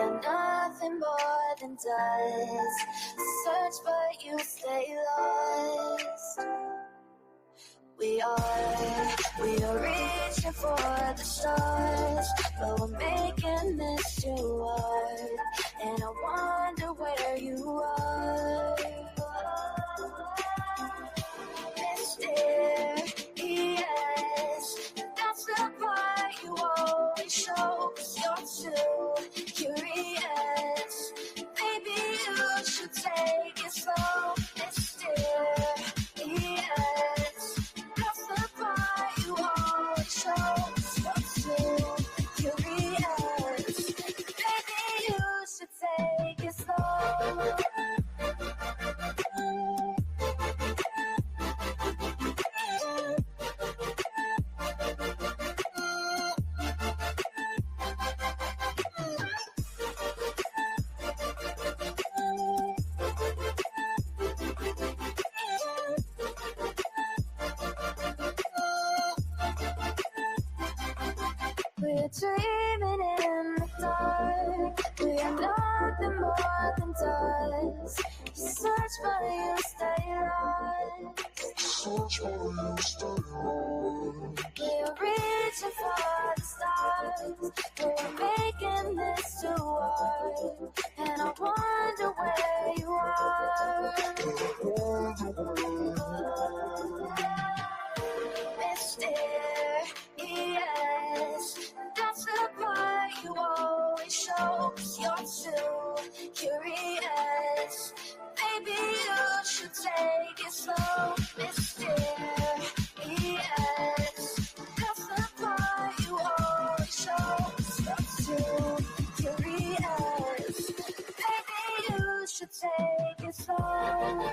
are nothing more than dust. Search but you stay lost. We are reaching for the stars, but we're making this too hard. And I wonder where you are. Mysterious, that's the part you always show. 'Cause you're too curious. Maybe you should take it slow. Mysterious, that's the part you always show. 'Cause you're too curious. Maybe you should take it slow. We're dreaming in the dark. We are nothing more than dust. You search but you stay lost. We're reaching for the stars. We're making this too hard. And I wonder where you are. Mysterious, that's the part you always show. 'Cause you're too curious. Maybe you should take it slow. Mysterious, that's the part you always show. 'Cause you're too curious. Maybe you should take it slow.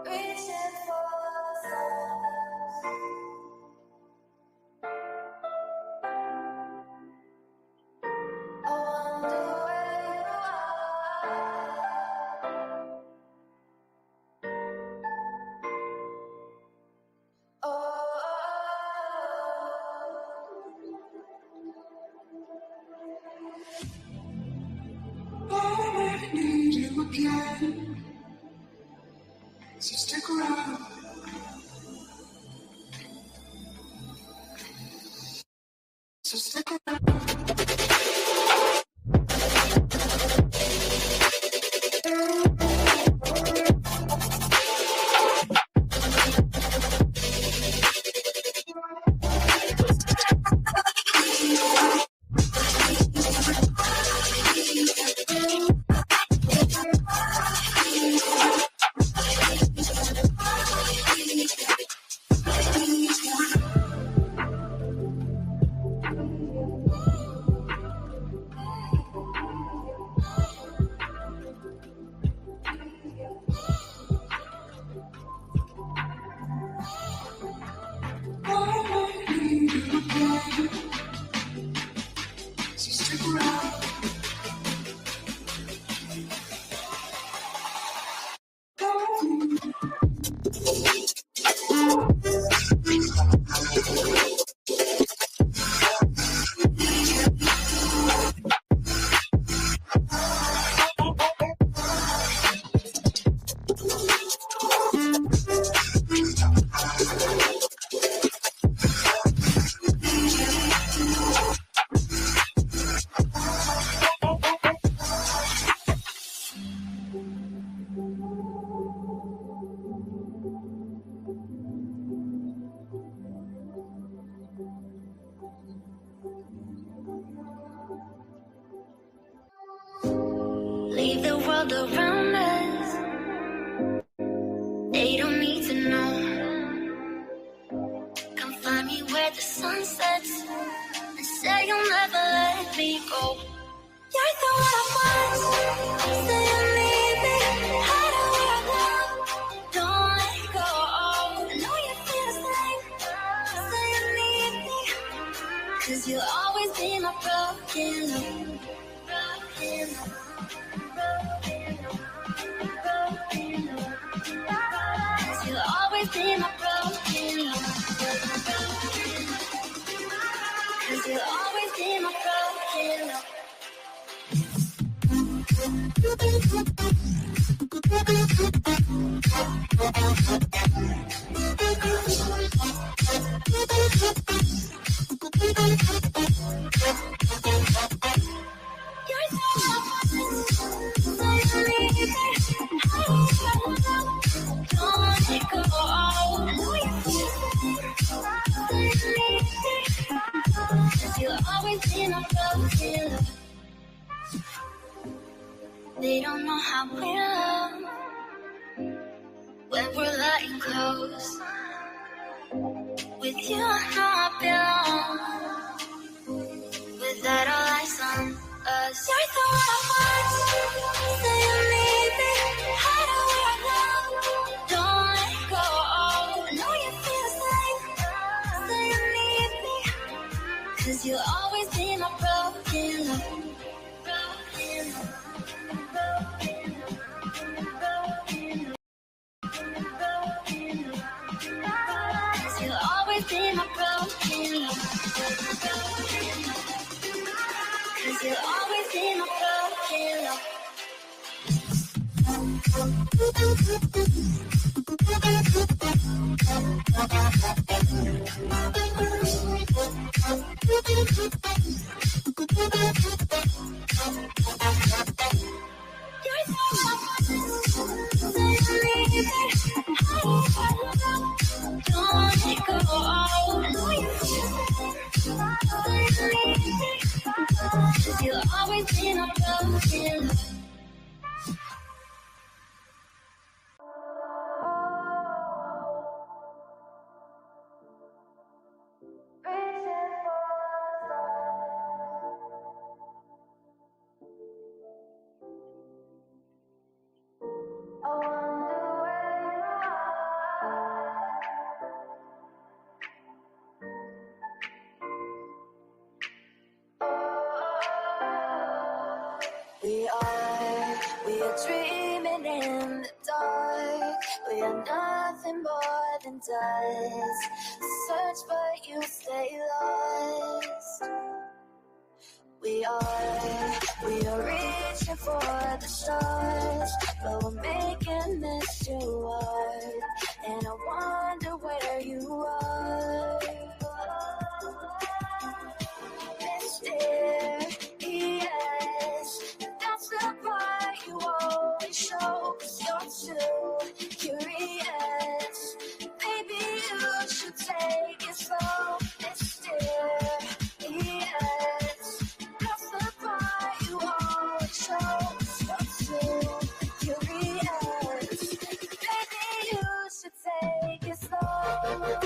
Reaching for the stars. I wonder where you are. Oh. I need you again, so stick around. So stick around. So stick around. around us, they don't need to know. Come find me where the sun sets and say you'll never let me go. You're the one I want, say you need me. Hide where I love, don't let go. I know you feel the same, say you need me. 'Cause you'll always be my broken love. Broken love. Cause you'll always be my broken love. Cause you'll always be my broken love. You're so don't let it go. I know you feel it. 'Cause you'll always be my broken love. They don't know how we love when we're letting close. With you, I know I belong. Without all eyes on us, you're the one I want. Say you need me. Hide where I love, don't let go. I know you feel the same. Say you need me. 'Cause you'll always be my broken love. Broken love. Broken love. Broken love. Broken love. 'Cause you'll always be my broken love. Cause you'll always be my broken love. You're so say you need me. Don't let go. I know you feel it. Say you need me. 'Cause you'll always be my broken love. We are dreaming in the dark. We are nothing more than dust. Search but you stay lost. We are reaching for the stars, but we're making this too hard. And I wonder where you are. Mysterious, that's the part you always show. 'Cause you're too curious. Baby, you should take it slow. Mysterious, that's the part you always show. 'Cause you're too curious. Baby, you should take it slow.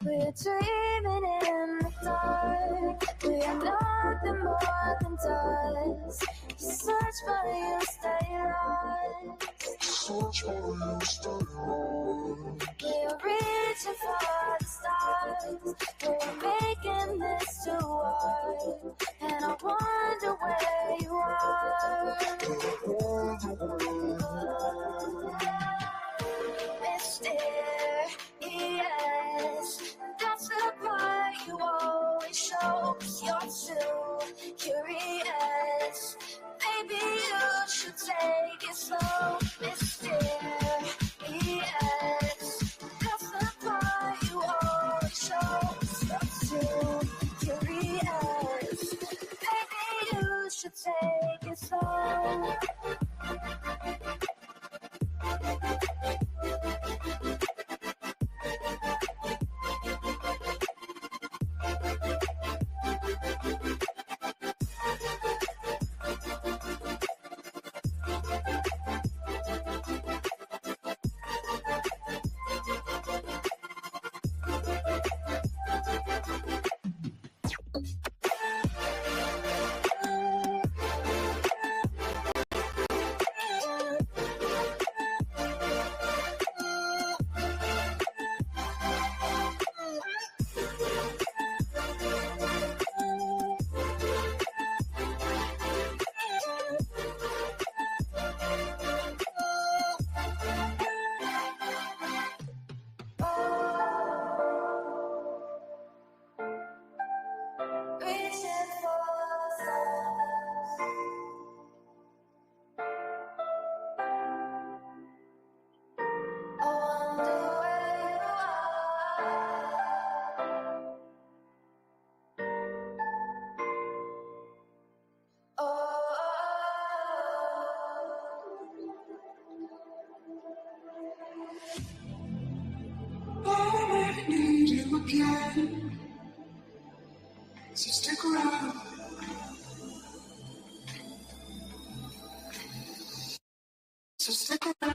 We're dreaming in the dark. We are nothing more than dust. You search but you stay lost. Search but you stay lost. We're reaching for the stars. We're making this too hard. And I wonder where you are. Mysterious, that's the part you always show. 'Cause you're too curious. Baby, you should take it slow. Mysterious, that's the part you always show. again. So stick around. So stick around.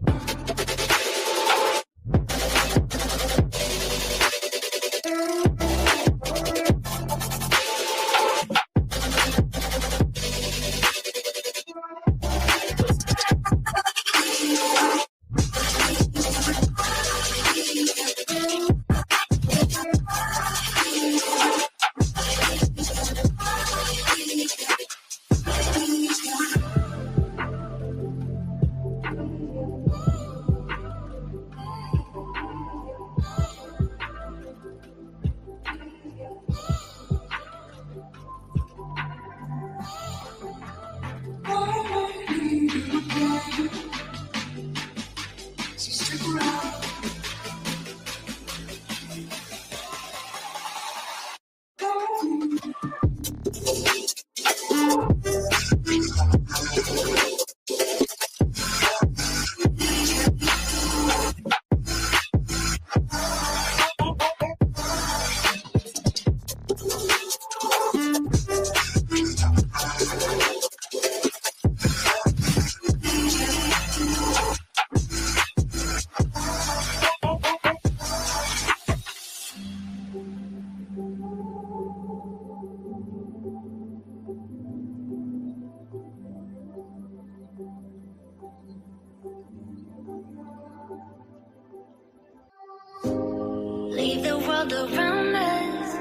Leave the world around us.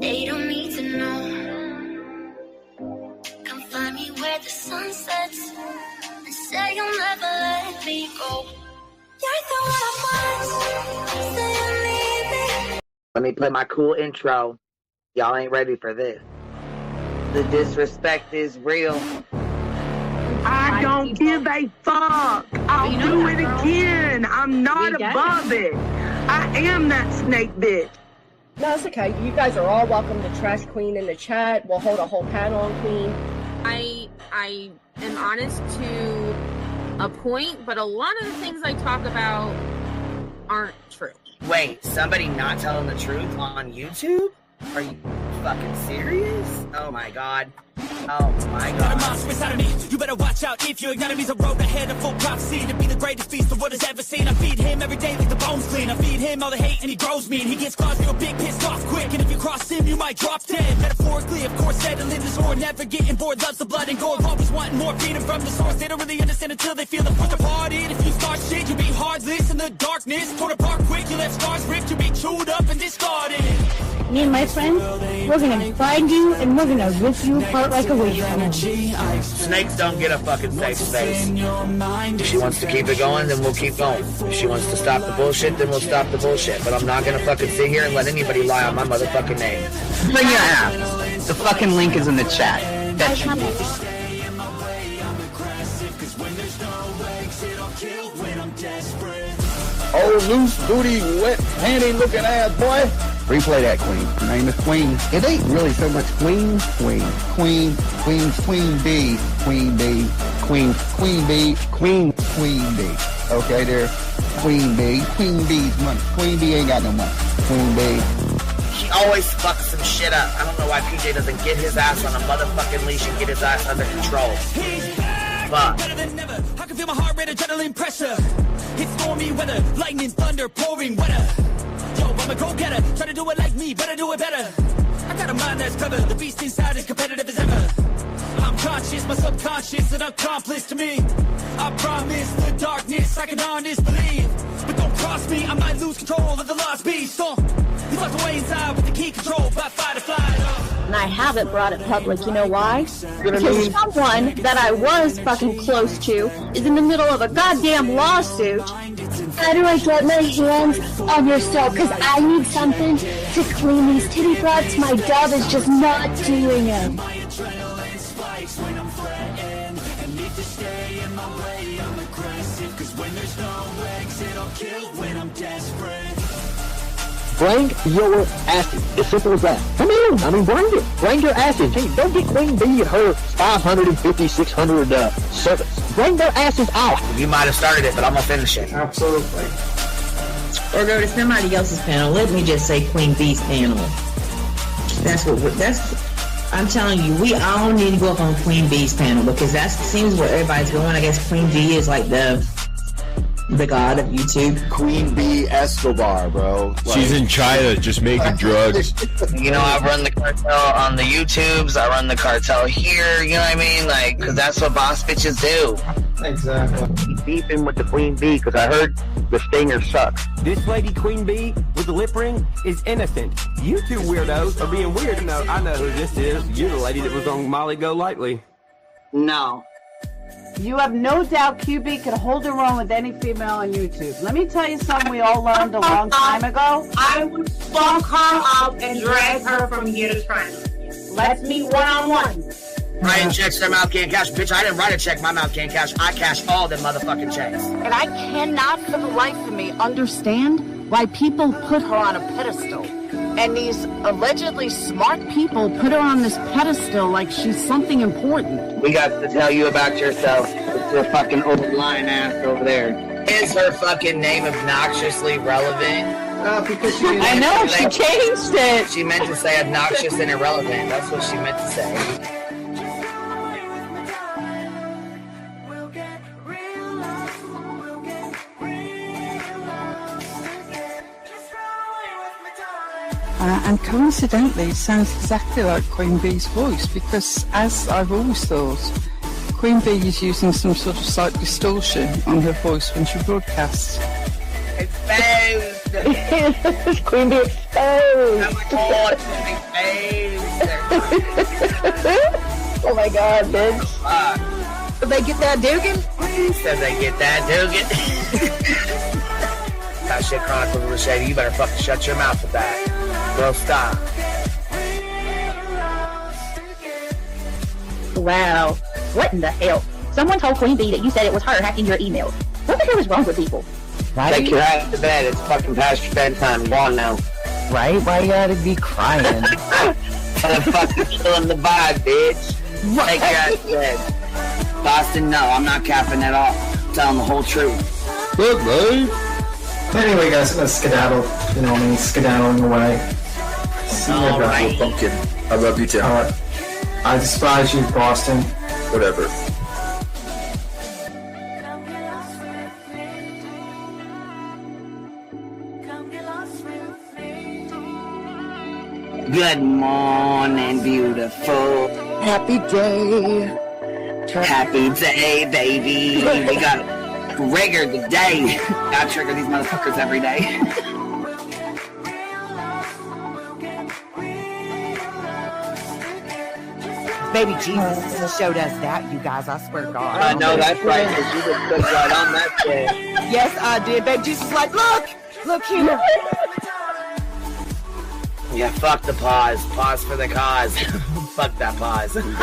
They don't need to know. Come find me where the sun sets and say you'll never let me go. You're the one I want. Say you need me. Let me play my cool intro. Y'all ain't ready for this. The disrespect is real. I don't give a fuck. I'll do it again. I'm not above it. I am that snake bitch. No, it's okay. You guys are all welcome to trash Queen in the chat. We'll hold a whole panel on Queen. I am honest to a point, but a lot of the things I talk about aren't true. Wait, somebody not telling the truth on YouTube? Are you fucking serious? Oh my god. Oh my Got a god. monster inside of me. You better watch out if your enemy's a road ahead of full prophecy to be the greatest feast the world has ever seen. I feed him every day like the bones clean. I feed him all the hate and he grows me. And he gets claws real big, pissed off quick. And if you cross him, you might drop dead. Metaphorically, of course, settling the sword. Never getting bored, loves the blood and gore. Always wanting more freedom from the source. They don't really understand until they feel the force departed. If you start shit, you'll be heartless in the darkness. Torn apart quick, you left scars ripped. You'll be chewed up and discarded. Me and my friends, we're gonna find you and we're gonna rip you apart like a wish bone. Snakes don't get a fucking safe space. If she wants to keep it going, then we'll keep going. If she wants to stop the bullshit, then we'll stop the bullshit. But I'm not gonna fucking sit here and let anybody lie on my motherfucking name. Bring your app. The fucking link is in the chat. That should be. Oh, loose booty, wet panty looking ass boy. Replay that, Queen. Her name is Queen. It ain't really so much Queen. Queen B. Queen B. Queen B. Okay, there. Queen B. Queen B's money. Queen B ain't got no money. Queen B. She always fucks some shit up. I don't know why PJ doesn't get his ass on a motherfucking leash and get his ass under control. Fuck. Better than never. I can feel my heart rate, adrenaline pressure. It's stormy weather, lightning, thunder, pouring weather. Yo, I'm a go-getter, try to do it like me, better do it better. I got a mind that's clever, the beast inside is competitive as ever. I'm conscious, my subconscious, an accomplice to me. I promise the darkness, I can honest believe. But don't cross me, I might lose control of the lost beast. So, you locked away inside with the key control by fight or flight. And I haven't brought it public, you know why? Because someone that I was fucking close to is in the middle of a goddamn lawsuit. How do I get my hands on your soap? Because I need something to clean these titty butts. My dove is just not doing it. Bring your asses. As simple as that. Come in. I mean, bring it. Bring your asses. Hey, don't get Queen B and her 550, 600 servants. Bring their asses out. You might have started it, but I'm gonna finish it. Absolutely. or go to somebody else's panel. Let me just say Queen B's panel. I'm telling you, we all need to go up on Queen B's panel because that seems where everybody's going. I guess Queen B is like the god of YouTube. Queen B Escobar, bro. She's in China just making drugs. You know, I run the cartel on the YouTubes. I run the cartel here. You know what I mean? Like, because that's what boss bitches do. Exactly. He's beefing with the Queen Bee because I heard the stinger sucks. This lady Queen Bee with the lip ring is innocent. You two weirdos are being weird. No, I know who this is. You're the lady that was on Molly Go Lightly. No. You have no doubt QB can hold her own with any female on YouTube. Let me tell you something we all learned a long time ago. I would fuck her up and drag her from here to China. Let's meet one-on-one. Writing checks their mouth can't cash. Bitch, I didn't write a check my mouth can't cash. I cash all them motherfucking checks. And I cannot for the life of me understand why people put her on a pedestal. And these allegedly smart people put her on this pedestal like she's something important. We got to tell you about yourself. It's your fucking old lying ass over there. Is her fucking name obnoxiously relevant? Because I know, she changed it. She meant to say obnoxious and irrelevant. That's what she meant to say. And coincidentally, it sounds exactly like Queen Bee's voice because, as I've always thought, Queen Bee is using some sort of slight distortion on her voice when she broadcasts. Exposed! Queen Bee exposed! Oh my god, bitch. Did they get that Dugan? Said they get that Dugan. That shit Chronicle of Shady. You better fucking shut your mouth with that. Girl, stop. Wow. What in the hell? Someone told Queen Bee that you said it was her hacking your email. What the hell is wrong with people? Right? Take your ass to bed. It's fucking past your bedtime. Go on now. Right? Why you gotta be crying? Fucking killing the vibe, bitch. Right. Take your ass to bed. Boston, no. I'm not capping at all. I'm telling the whole truth. Good, babe. Anyway, guys, I'm gonna skedaddle. You know me, skedaddling away. See you guys. Pumpkin. I love you too. I despise you, Boston. Whatever. Good morning, beautiful. Happy day. Happy day, baby. We got trigger today. I trigger these motherfuckers every day. Baby Jesus showed us that, you guys. I swear to God. I know that's right, because you just put right on that shit. Yes, I did. Baby Jesus was like, look here. Yeah, fuck the pause. Pause for the cause. Fuck that pause. I'm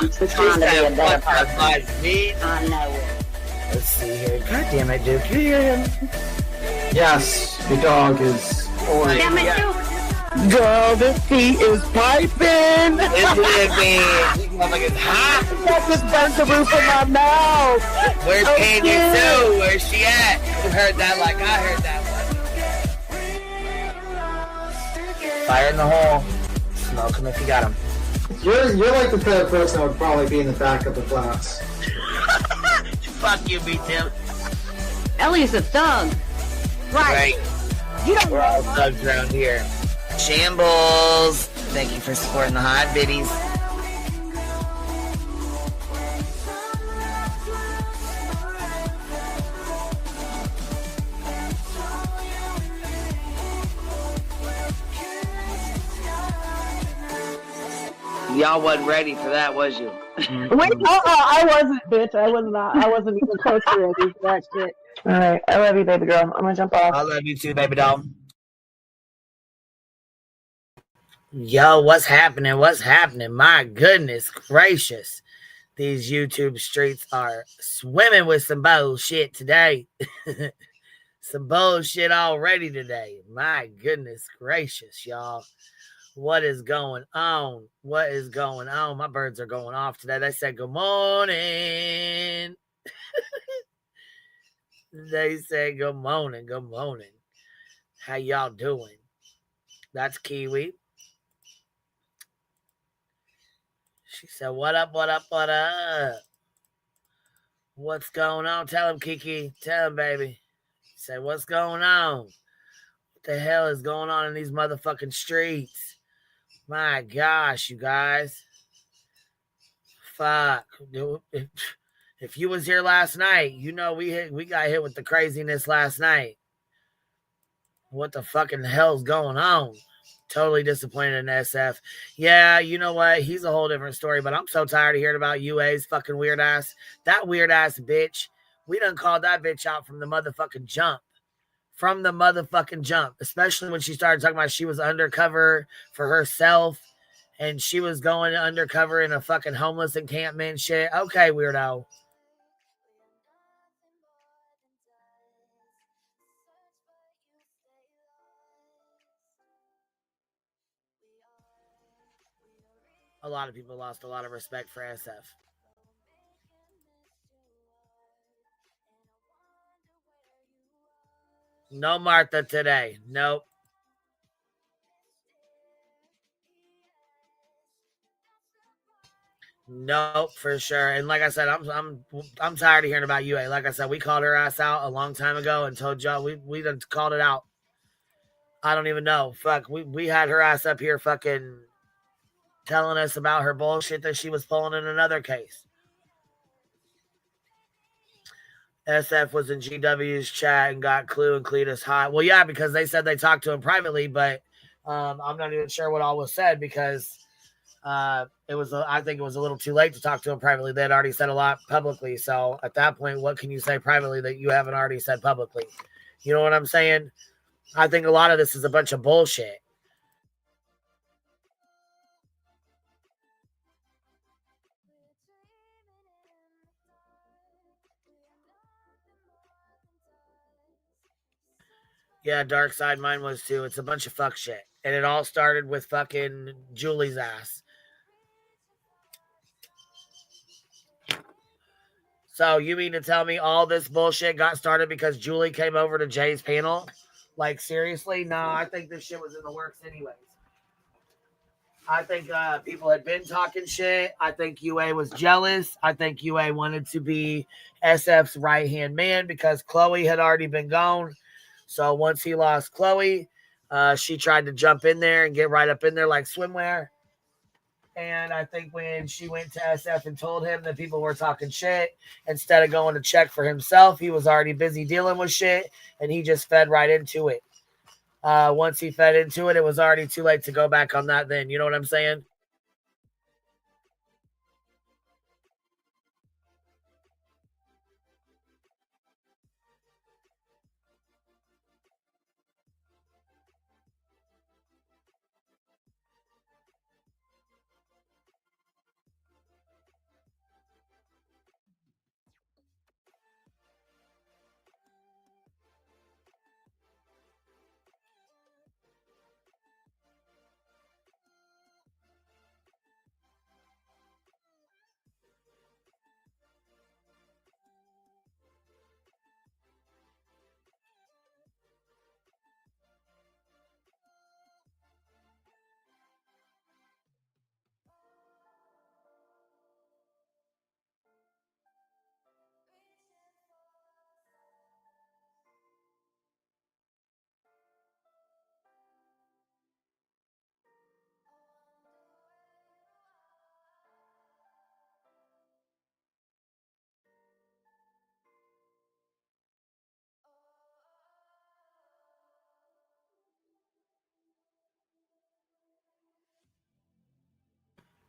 just trying to be a better person. I know it. Let's see here. God damn it, Duke. You hear him? Yes, the dog is orange. Damn it, Duke. Girl, this tea is piping. It's living. This motherfucker's hot. That just burnt the roof of my mouth. Where's Candy Sue? Where's she at? You heard that like I heard that one. Fire in the hole. Smoke him if you got him. You're like the type of person that would probably be in the back of the class. Fuck you, me Tim. Ellie's a thug. Right. You don't We're all thugs around here. Shambles. Thank you for supporting the hot biddies. Y'all wasn't ready for that, was you? Wait, I wasn't, bitch. I was not. I wasn't even close to ready for that shit. Alright, I love you, baby girl. I'm gonna jump off. I love you too, baby doll. Yo, what's happening? What's happening? My goodness gracious. These YouTube streets are swimming with some bullshit today. Some bullshit already today. My goodness gracious, y'all. What is going on? What is going on? My birds are going off today. They said good morning. They say good morning, good morning. How y'all doing? That's Kiwi. She said, what up, what up, what up? What's going on? Tell him, Kiki. Tell him, baby. Say, what's going on? What the hell is going on in these motherfucking streets? My gosh, you guys. Fuck. If you was here last night, you know we got hit with the craziness last night. What the fucking hell's going on? Totally disappointed in SF. Yeah, you know what? He's a whole different story, but I'm so tired of hearing about UA's fucking weird ass. That weird ass bitch. We done called that bitch out from the motherfucking jump. From the motherfucking jump. Especially when she started talking about she was undercover for herself and she was going undercover in a fucking homeless encampment and shit. Okay, weirdo. A lot of people lost a lot of respect for SF. No Martha today. Nope. Nope, for sure. And like I said, I'm tired of hearing about UA. Like I said, we called her ass out a long time ago and told y'all we done called it out. I don't even know. Fuck, we had her ass up here fucking telling us about her bullshit that she was pulling in another case. SF was in GW's chat and got Clue and Cletus hot. Well, yeah, because they said they talked to him privately, but I'm not even sure what all was said because I think it was a little too late to talk to him privately. They had already said a lot publicly. So at that point, what can you say privately that you haven't already said publicly? You know what I'm saying? I think a lot of this is a bunch of bullshit. Yeah, Dark Side mine was too. It's a bunch of fuck shit. And it all started with fucking Julie's ass. So you mean to tell me all this bullshit got started because Julie came over to Jay's panel? Like, seriously? No, I think this shit was in the works anyways. I think people had been talking shit. I think UA was jealous. I think UA wanted to be SF's right-hand man because Chloe had already been gone. So once he lost Chloe, she tried to jump in there and get right up in there like swimwear. And I think when she went to SF and told him that people were talking shit, instead of going to check for himself, he was already busy dealing with shit, and he just fed right into it. Once he fed into it, it was already too late to go back on that then. You know what I'm saying?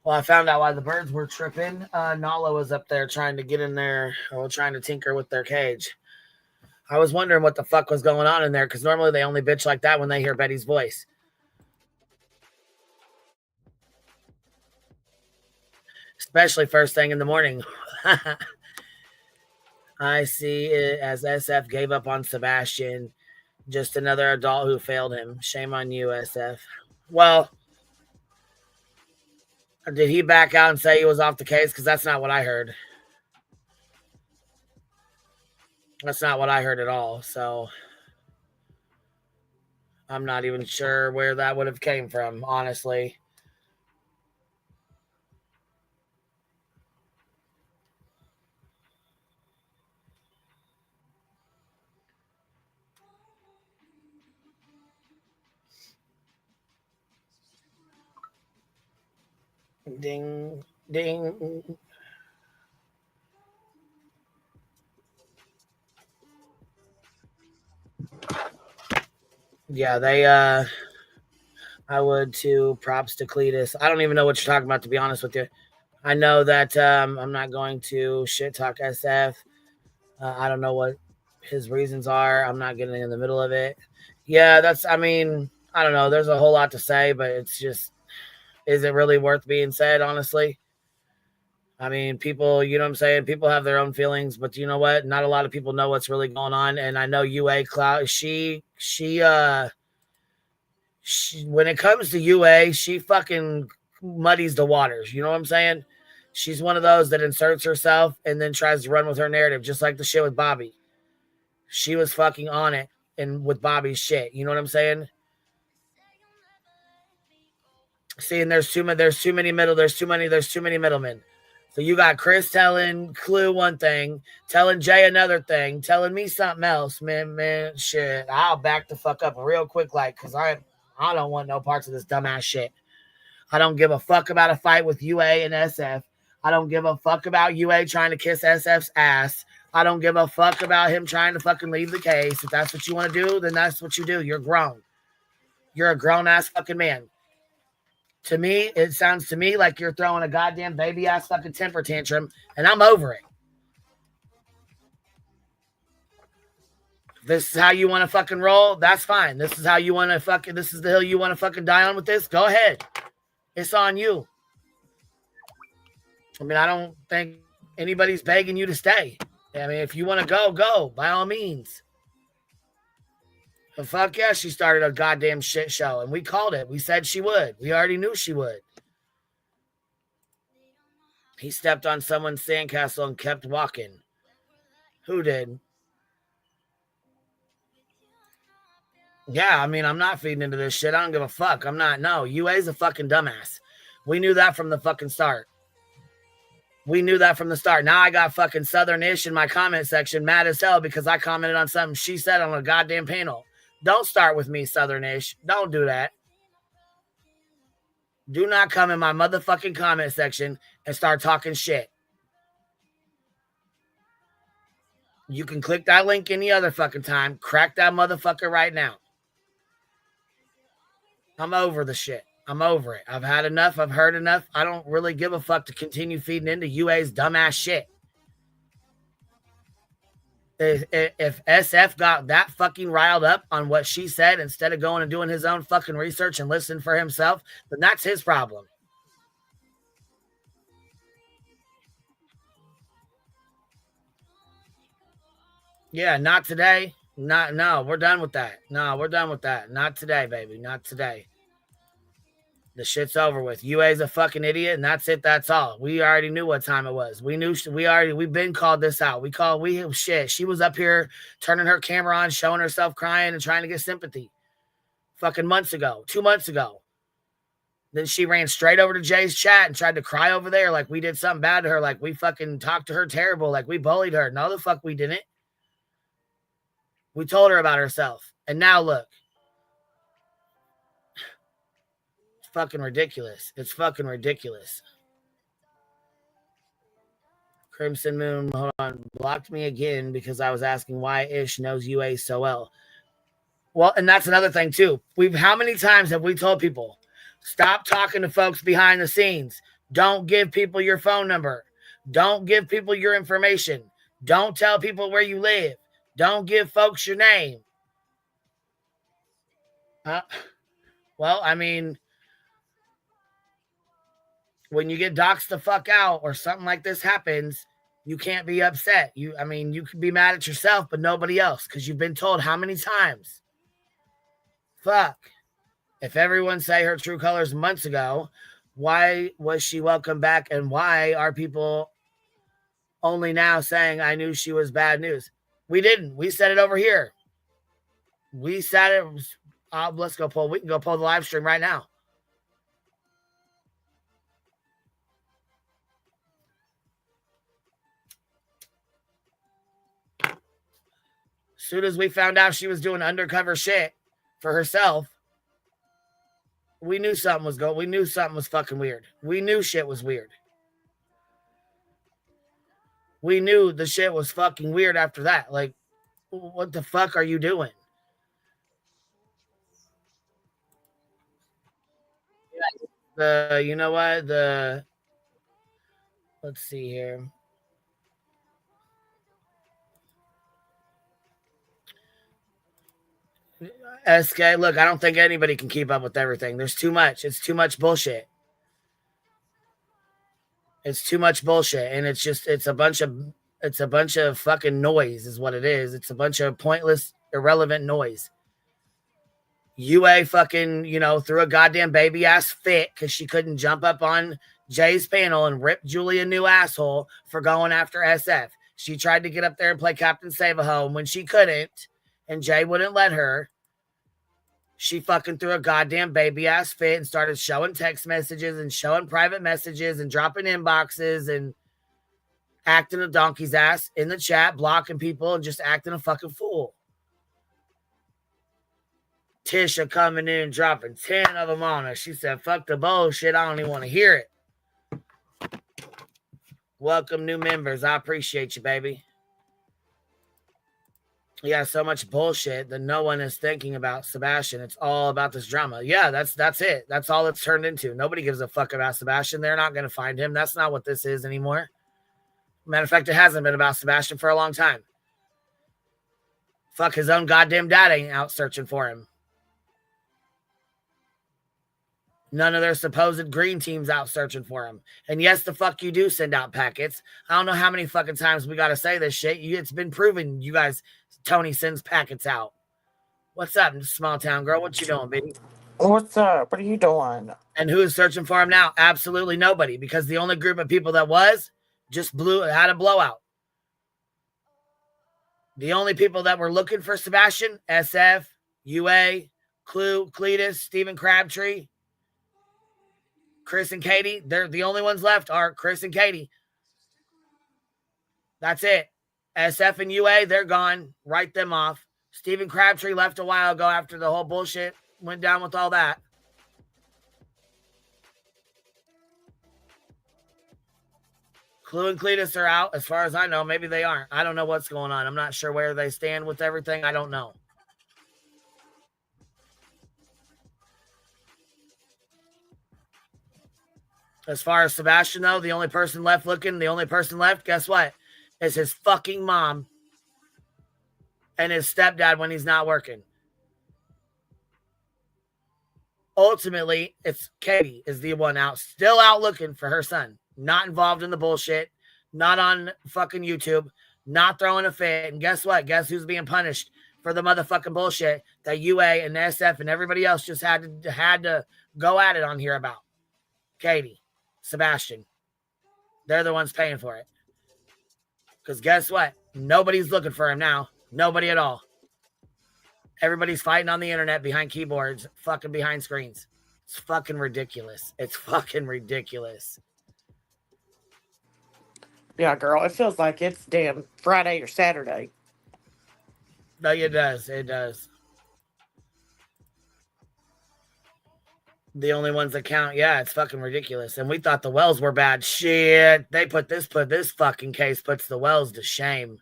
Well, I found out why the birds were tripping. Nala was up there trying to get in there, or trying to tinker with their cage. I was wondering what the fuck was going on in there, because normally they only bitch like that when they hear Betty's voice. Especially first thing in the morning. I see it as SF gave up on Sebastian. Just another adult who failed him. Shame on you, SF. Well, did he back out and say he was off the case? Because that's not what I heard. That's not what I heard at all. So I'm not even sure where that would have came from, honestly. Ding, ding. Yeah, I would too. Props to Cletus. I don't even know what you're talking about, to be honest with you. I know that I'm not going to shit talk SF. I don't know what his reasons are. I'm not getting in the middle of it. Yeah, I don't know. There's a whole lot to say, but it's just, is it really worth being said, honestly? I mean, people, you know what I'm saying? People have their own feelings, but you know what? Not a lot of people know what's really going on. And I know UA Cloud, she when it comes to UA, she fucking muddies the waters. You know what I'm saying? She's one of those that inserts herself and then tries to run with her narrative, just like the shit with Bobby. She was fucking on it and with Bobby's shit. You know what I'm saying? See, and there's too many middlemen. So you got Chris telling Clue one thing, telling Jay another thing, telling me something else. Man, shit. I'll back the fuck up real quick, because I don't want no parts of this dumbass shit. I don't give a fuck about a fight with UA and SF. I don't give a fuck about UA trying to kiss SF's ass. I don't give a fuck about him trying to fucking leave the case. If that's what you want to do, then that's what you do. You're grown. You're a grown-ass fucking man. To me, it sounds to me like you're throwing a goddamn baby-ass fucking temper tantrum, and I'm over it. If this is how you want to fucking roll, that's fine. This is how you want to fucking, this is the hill you want to fucking die on with this, go ahead. It's on you. I mean, I don't think anybody's begging you to stay. I mean, if you want to go, go, by all means. But fuck yeah, she started a goddamn shit show, and we called it. We said she would. We already knew she would. He stepped on someone's sandcastle and kept walking. Who did? Yeah, I mean, I'm not feeding into this shit. I don't give a fuck. I'm not. No, UA's a fucking dumbass. We knew that from the fucking start. We knew that from the start. Now I got fucking Southern-ish in my comment section, mad as hell because I commented on something she said on a goddamn panel. Don't start with me, Southern-ish. Don't do that. Do not come in my motherfucking comment section and start talking shit. You can click that link any other fucking time. Crack that motherfucker right now. I'm over the shit. I'm over it. I've had enough. I've heard enough. I don't really give a fuck to continue feeding into UA's dumbass shit. If SF got that fucking riled up on what she said instead of going and doing his own fucking research and listening for himself, then that's his problem. Yeah, not today. No, we're done with that. No, we're done with that. Not today, baby. Not today. The shit's over with. UA's a fucking idiot, and that's it. That's all. We already knew what time it was. We've been called this out. Shit. She was up here turning her camera on, showing herself crying and trying to get sympathy. Fucking 2 months ago. Then she ran straight over to Jay's chat and tried to cry over there like we did something bad to her, like we fucking talked to her terrible, like we bullied her. No, the fuck we didn't. We told her about herself. And now look. It's fucking ridiculous. It's fucking ridiculous. Crimson Moon, hold on, blocked me again because I was asking why Ish knows UA so well. Well, and that's another thing too. How many times have we told people, stop talking to folks behind the scenes. Don't give people your phone number. Don't give people your information. Don't tell people where you live. Don't give folks your name. Well, I mean, when you get doxxed the fuck out or something like this happens, you can't be upset. You can be mad at yourself, but nobody else, because you've been told how many times. Fuck. If everyone say her true colors months ago, why was she welcome back? And why are people only now saying I knew she was bad news? We didn't. We said it over here. We said it. Let's go pull. We can go pull the live stream right now. As soon as we found out she was doing undercover shit for herself, we knew something was going. We knew something was fucking weird. We knew shit was weird. We knew the shit was fucking weird after that. Like, what the fuck are you doing? You know what? Let's see here. SK, look, I don't think anybody can keep up with everything. There's too much. It's too much bullshit. It's too much bullshit. And it's a bunch of fucking noise is what it is. It's a bunch of pointless, irrelevant noise. UA fucking, threw a goddamn baby ass fit because she couldn't jump up on Jay's panel and rip Julie a new asshole for going after SF. She tried to get up there and play Captain Save-A-Ho, and when she couldn't, and Jay wouldn't let her, she fucking threw a goddamn baby ass fit and started showing text messages and showing private messages and dropping inboxes and acting a donkey's ass in the chat, blocking people and just acting a fucking fool. Tisha coming in and dropping 10 of them on her. She said, fuck the bullshit. I don't even want to hear it. Welcome, new members. I appreciate you, baby. Yeah, so much bullshit that no one is thinking about Sebastian. It's all about this drama. Yeah, that's it. That's all it's turned into. Nobody gives a fuck about Sebastian. They're not going to find him. That's not what this is anymore. Matter of fact, it hasn't been about Sebastian for a long time. Fuck, his own goddamn dad ain't out searching for him. None of their supposed green teams out searching for him. And yes, the fuck you do send out packets. I don't know how many fucking times we got to say this shit. It's been proven, you guys, Tony sends packets out. What's up, small town girl? What you doing, baby? What's up? What are you doing? And who is searching for him now? Absolutely nobody, because the only group of people that just had a blowout. The only people that were looking for Sebastian, SF, UA, Clue, Cletus, Stephen Crabtree, Chris and Katie, they're the only ones left are Chris and Katie. That's it. SF and UA, they're gone. Write them off. Stephen Crabtree left a while ago after the whole bullshit went down with all that. Clue and Cletus are out. As far as I know, maybe they aren't. I don't know what's going on. I'm not sure where they stand with everything. I don't know. As far as Sebastian, though, the only person left, guess what? Is his fucking mom and his stepdad when he's not working. Ultimately, it's Katie is the one still out looking for her son. Not involved in the bullshit. Not on fucking YouTube. Not throwing a fit. And guess what? Guess who's being punished for the motherfucking bullshit that UA and SF and everybody else just had to go at it on here about? Katie. Sebastian. They're the ones paying for it. Because guess what? Nobody's looking for him now. Nobody at all. Everybody's fighting on the internet behind keyboards, fucking behind screens. It's fucking ridiculous. It's fucking ridiculous. Yeah, girl, it feels like it's damn Friday or Saturday. No, it does. It does. The only ones that count. Yeah, it's fucking ridiculous. And we thought the Wells were bad. Shit. They put this fucking case puts the Wells to shame.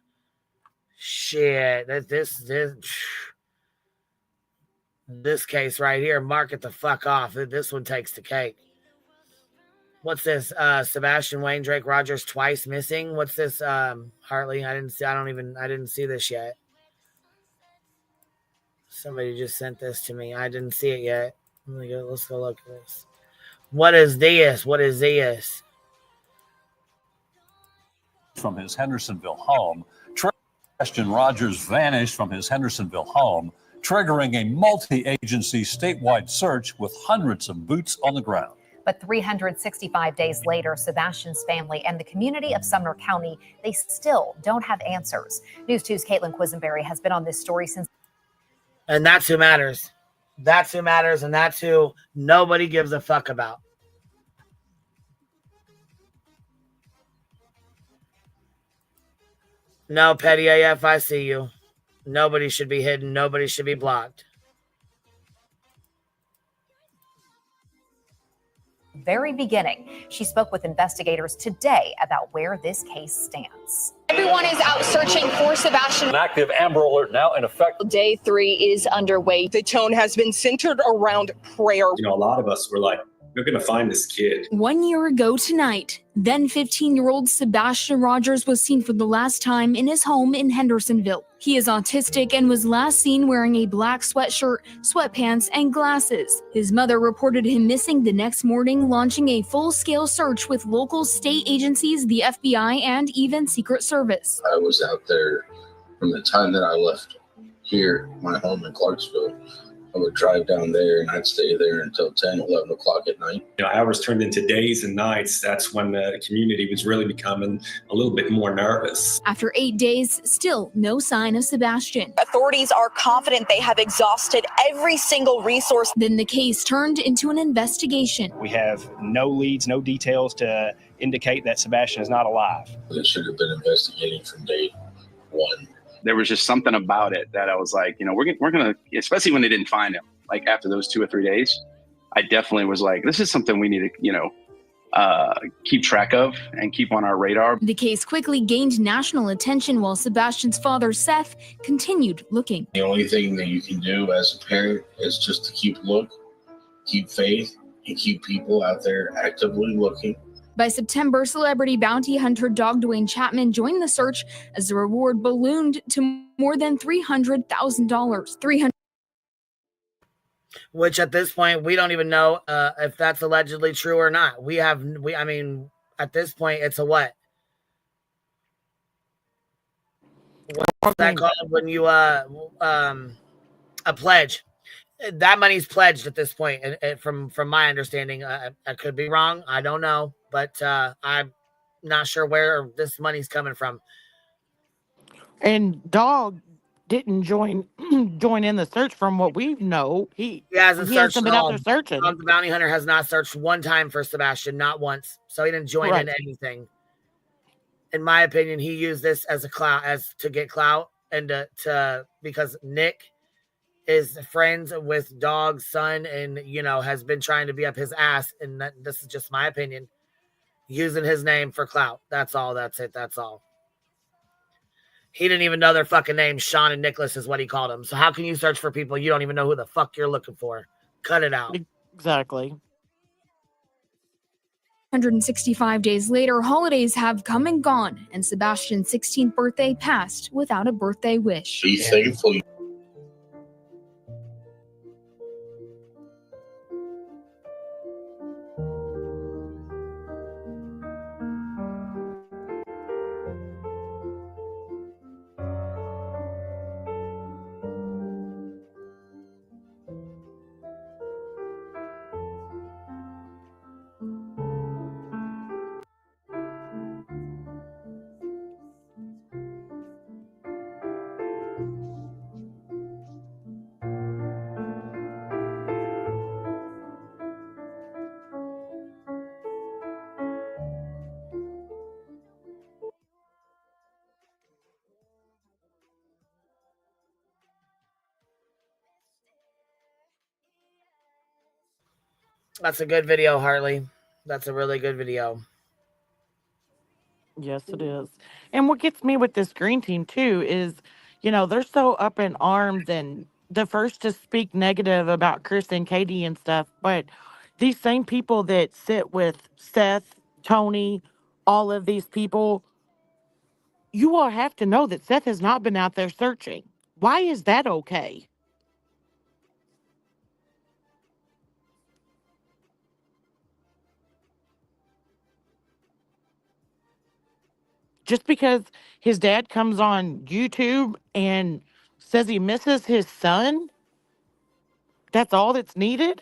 Shit. This case right here, mark it the fuck off. This one takes the cake. What's this? Sebastian, Wayne, Drake, Rogers twice missing. What's this? Hartley. I didn't see this yet. Somebody just sent this to me. I didn't see it yet. Let's go look at this. What is this? What is this? From his Hendersonville home, Sebastian Rogers vanished from his Hendersonville home, triggering a multi-agency statewide search with hundreds of boots on the ground. But 365 days later, Sebastian's family and the community of Sumner County, they still don't have answers. News 2's Caitlin Quisenberry has been on this story since. And that's who matters. That's who matters, and that's who nobody gives a fuck about. No, Petty AF, I see you. Nobody should be hidden. Nobody should be blocked. Very beginning. She spoke with investigators today about where this case stands. Everyone is out searching for Sebastian. An active Amber Alert now in effect. Day 3 is underway. The tone has been centered around prayer. You know, a lot of us were like, we're going to find this kid. 1 year ago tonight, then 15-year-old Sebastian Rogers was seen for the last time in his home in Hendersonville. He is autistic and was last seen wearing a black sweatshirt, sweatpants, and glasses. His mother reported him missing the next morning, launching a full-scale search with local state agencies, the FBI, and even Secret Service. I was out there from the time that I left here, my home in Clarksville. I would drive down there and I'd stay there until 10, 11 o'clock at night. You know, hours turned into days and nights. That's when the community was really becoming a little bit more nervous. After 8 days, still no sign of Sebastian. Authorities are confident they have exhausted every single resource. Then the case turned into an investigation. We have no leads, no details to indicate that Sebastian is not alive. They should have been investigating from day one. There was just something about it that I was like, you know, we're going to, especially when they didn't find him, like after those 2 or 3 days, I definitely was like, this is something we need to, you know, keep track of and keep on our radar. The case quickly gained national attention while Sebastian's father, Seth, continued looking. The only thing that you can do as a parent is just to keep faith, and keep people out there actively looking. By September, celebrity bounty hunter Dog Dwayne Chapman joined the search as the reward ballooned to more than $300,000. Which at this point, we don't even know if that's allegedly true or not. I mean, at this point, it's a what? What's that called when you, a pledge? That money's pledged at this point, from my understanding. I could be wrong. I don't know. But I'm not sure where this money's coming from. And Dog didn't join in the search from what we know. He hasn't been out there searching. The bounty hunter has not searched one time for Sebastian, not once. So he didn't join in anything. In my opinion, he used this as to get clout and because Nick is friends with Dog's son and, you know, has been trying to be up his ass. And this is just my opinion. Using his name for clout. That's all. That's it. That's all. He didn't even know their fucking names. Sean and Nicholas is what he called them. So how can you search for people you don't even know who the fuck you're looking for? Cut it out. Exactly. 165 days later, holidays have come and gone, and Sebastian's 16th birthday passed without a birthday wish. Be thankful. That's a good video, Hartley. That's a really good video. Yes, it is. And what gets me with this green team, too, is, you know, they're so up in arms and the first to speak negative about Chris and Katie and stuff. But these same people that sit with Seth, Tony, all of these people, you all have to know that Seth has not been out there searching. Why is that okay? Just because his dad comes on YouTube and says he misses his son, that's all that's needed?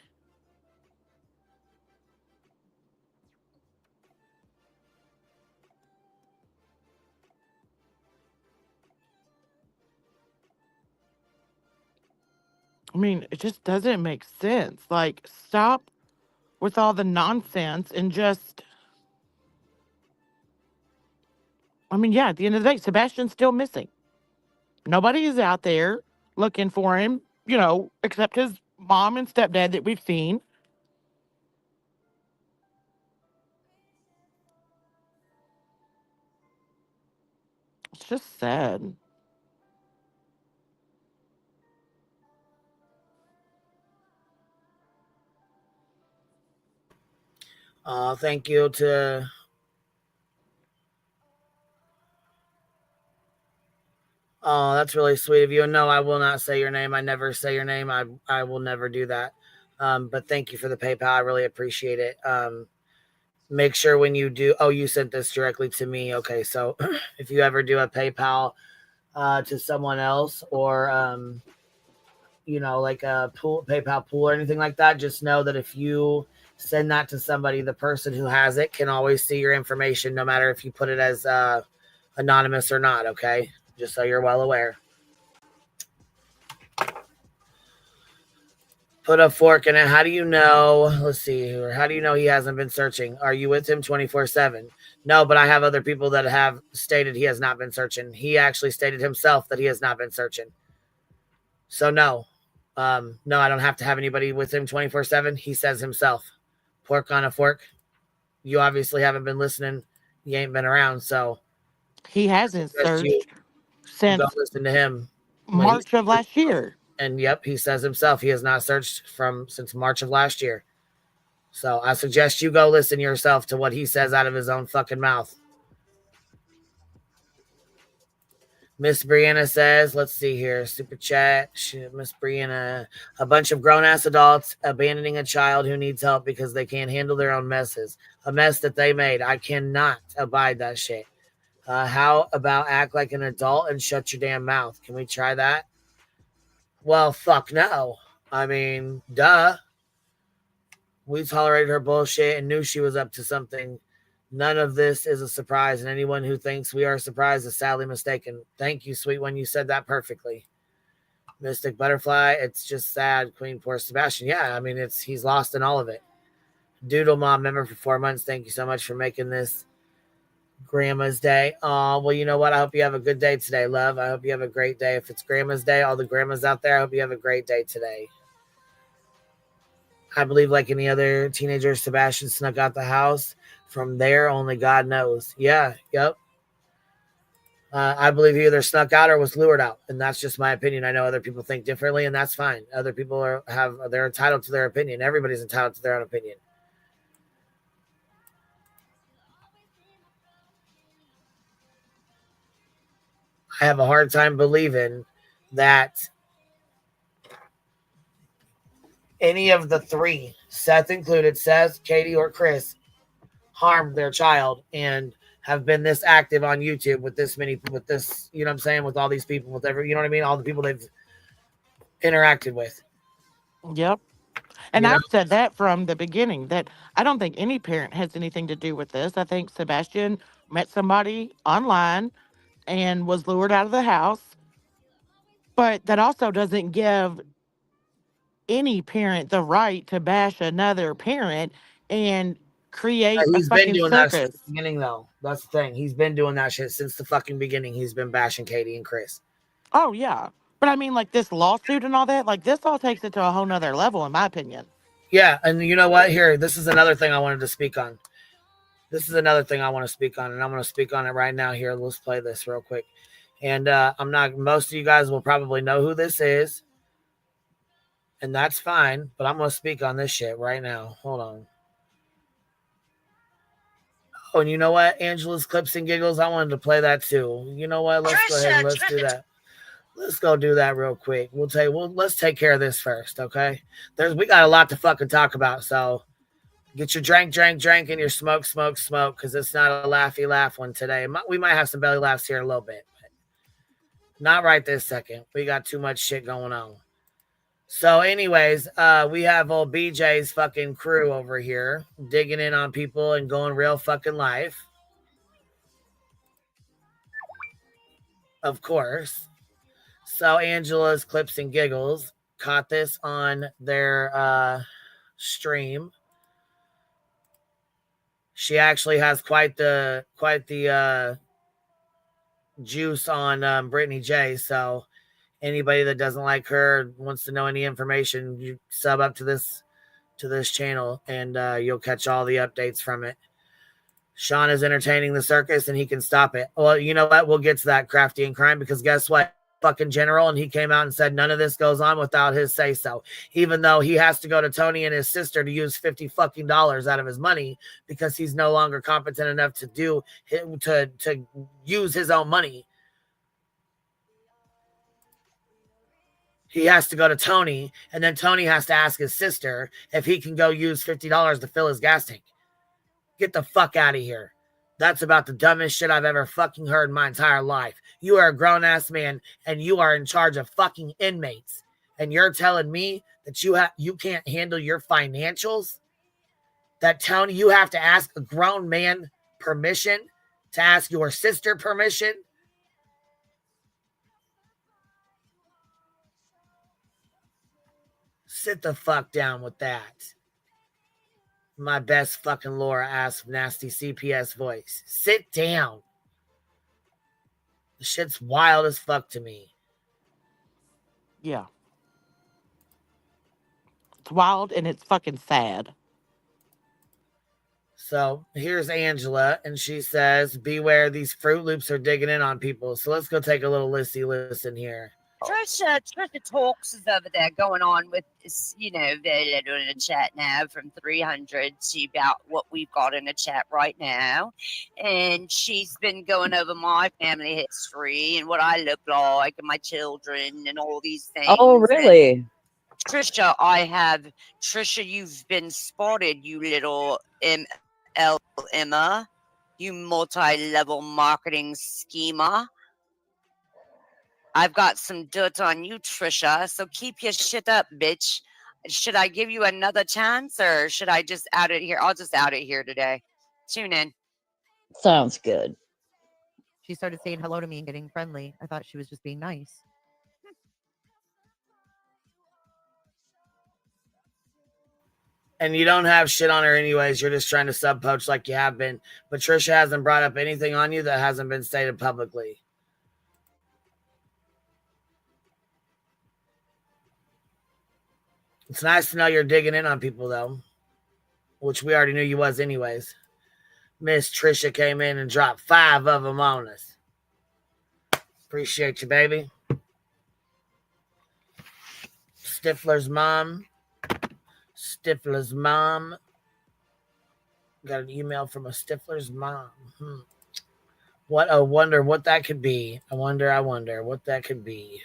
I mean, it just doesn't make sense. Like, stop with all the nonsense and just, I mean, yeah, at the end of the day, Sebastian's still missing. Nobody is out there looking for him, you know, except his mom and stepdad that we've seen. It's just sad. Thank you to Oh, that's really sweet of you. No, I will not say your name. I never say your name. I will never do that. But thank you for the PayPal. I really appreciate it. Make sure when you do, oh, you sent this directly to me. Okay, so if you ever do a PayPal to someone else, or you know, like a PayPal pool or anything like that, just know that if you send that to somebody, the person who has it can always see your information, no matter if you put it as anonymous or not. Okay, just so you're well aware. Put a fork in it. How do you know? Let's see here. How do you know he hasn't been searching? Are you with him 24/7? No, but I have other people that have stated he has not been searching. He actually stated himself that he has not been searching. So no. No, I don't have to have anybody with him 24/7. He says himself. Pork on a fork. You obviously haven't been listening. You ain't been around, so he hasn't searched since go listen to him. March of last year. And yep, he says himself he has not searched since March of last year. So I suggest you go listen yourself to what he says out of his own fucking mouth. Miss Brianna says, let's see here, super chat. Miss Brianna, a bunch of grown-ass adults abandoning a child who needs help because they can't handle their own messes. A mess that they made. I cannot abide that shit. How about act like an adult and shut your damn mouth? Can we try that? Well, fuck no. I mean, duh. We tolerated her bullshit and knew she was up to something. None of this is a surprise, and anyone who thinks we are surprised is sadly mistaken. Thank you, sweet one. You said that perfectly. Mystic Butterfly, it's just sad. Queen, poor Sebastian. Yeah, I mean, he's lost in all of it. Doodle Mom, member for 4 months. Thank you so much for making this Grandma's Day. Well, you know what? I hope you have a good day today, love. I hope you have a great day. If it's Grandma's Day, all the grandmas out there, I hope you have a great day today. I believe, like any other teenager, Sebastian snuck out the house. From there, only God knows. Yeah, yep. I believe he either snuck out or was lured out, and that's just my opinion. I know other people think differently, and that's fine. Other people they're entitled to their opinion. Everybody's entitled to their own opinion. I have a hard time believing that any of the three, Seth included, Seth, Katie, or Chris, harmed their child and have been this active on YouTube with this many, with this, you know what I'm saying, with all these people, with every, you know what I mean, all the people they've interacted with. Yep. And I've said that from the beginning, that I don't think any parent has anything to do with this. I think Sebastian met somebody online and was lured out of the house. But that also doesn't give any parent the right to bash another parent and create a He's been fucking doing that circus. since the beginning, though. That's the thing. He's been doing that shit since the fucking beginning. He's been bashing Katie and Chris. Oh, yeah. But I mean, like, this lawsuit and all that, like, this all takes it to a whole nother level, in my opinion. Yeah, and you know what? Here, this is another thing I wanted to speak on. This is another thing I want to speak on, and I'm going to speak on it right now. Here, let's play this real quick. And most of you guys will probably know who this is, and that's fine, but I'm going to speak on this shit right now. Hold on. Oh, and you know what? Angela's Clips and Giggles, I wanted to play that too. You know what? Let's go ahead and let's do that. Let's go do that real quick. Let's take care of this first, okay? We got a lot to fucking talk about, so get your drink, and your smoke, because it's not a laughy laugh one today. We might have some belly laughs here a little bit, but not right this second. We got too much shit going on. So anyways, we have old BJ's fucking crew over here digging in on people and going real fucking life. Of course. So Angela's Clips and Giggles caught this on their stream. She actually has quite the juice on Brittany J. So anybody that doesn't like her, wants to know any information, you sub up to this channel, and you'll catch all the updates from it. Sean is entertaining the circus, and he can stop it. Well, you know what? We'll get to that, Crafty and Crime, because guess what? Fucking General, and he came out and said none of this goes on without his say so, even though he has to go to Tony and his sister to use $50 fucking out of his money because he's no longer competent enough to use his own money. He has to go to Tony, and then Tony has to ask his sister if he can go use $50 to fill his gas tank. Get the fuck out of here. That's about the dumbest shit I've ever fucking heard in my entire life. You are a grown-ass man, and you are in charge of fucking inmates. And you're telling me that you can't handle your financials? That Tony, you have to ask a grown man permission to ask your sister permission? Sit the fuck down with that. My best fucking Laura ass nasty CPS voice. Sit down. The shit's wild as fuck to me. Yeah. It's wild and it's fucking sad. So here's Angela, and she says, beware, these Fruit Loops are digging in on people. So let's go take a little listen here. Trisha Talks is over there going on with, very little in the chat now from 300 to about what we've got in the chat right now. And she's been going over my family history and what I look like and my children and all these things. Oh, really? And Trisha, Trisha, you've been spotted, you little Emma, you multi-level marketing schemer. I've got some dirt on you, Trisha, so keep your shit up, bitch. Should I give you another chance, or should I just out it here? I'll just out it here today. Tune in. Sounds good. She started saying hello to me and getting friendly. I thought she was just being nice. And you don't have shit on her anyways. You're just trying to sub-poach like you have been. But Trisha hasn't brought up anything on you that hasn't been stated publicly. It's nice to know you're digging in on people, though, which we already knew you was anyways. Miss Trisha came in and dropped 5 of them on us. Appreciate you, baby. Stifler's mom. Got an email from a Stifler's mom. What a wonder what that could be. I wonder what that could be.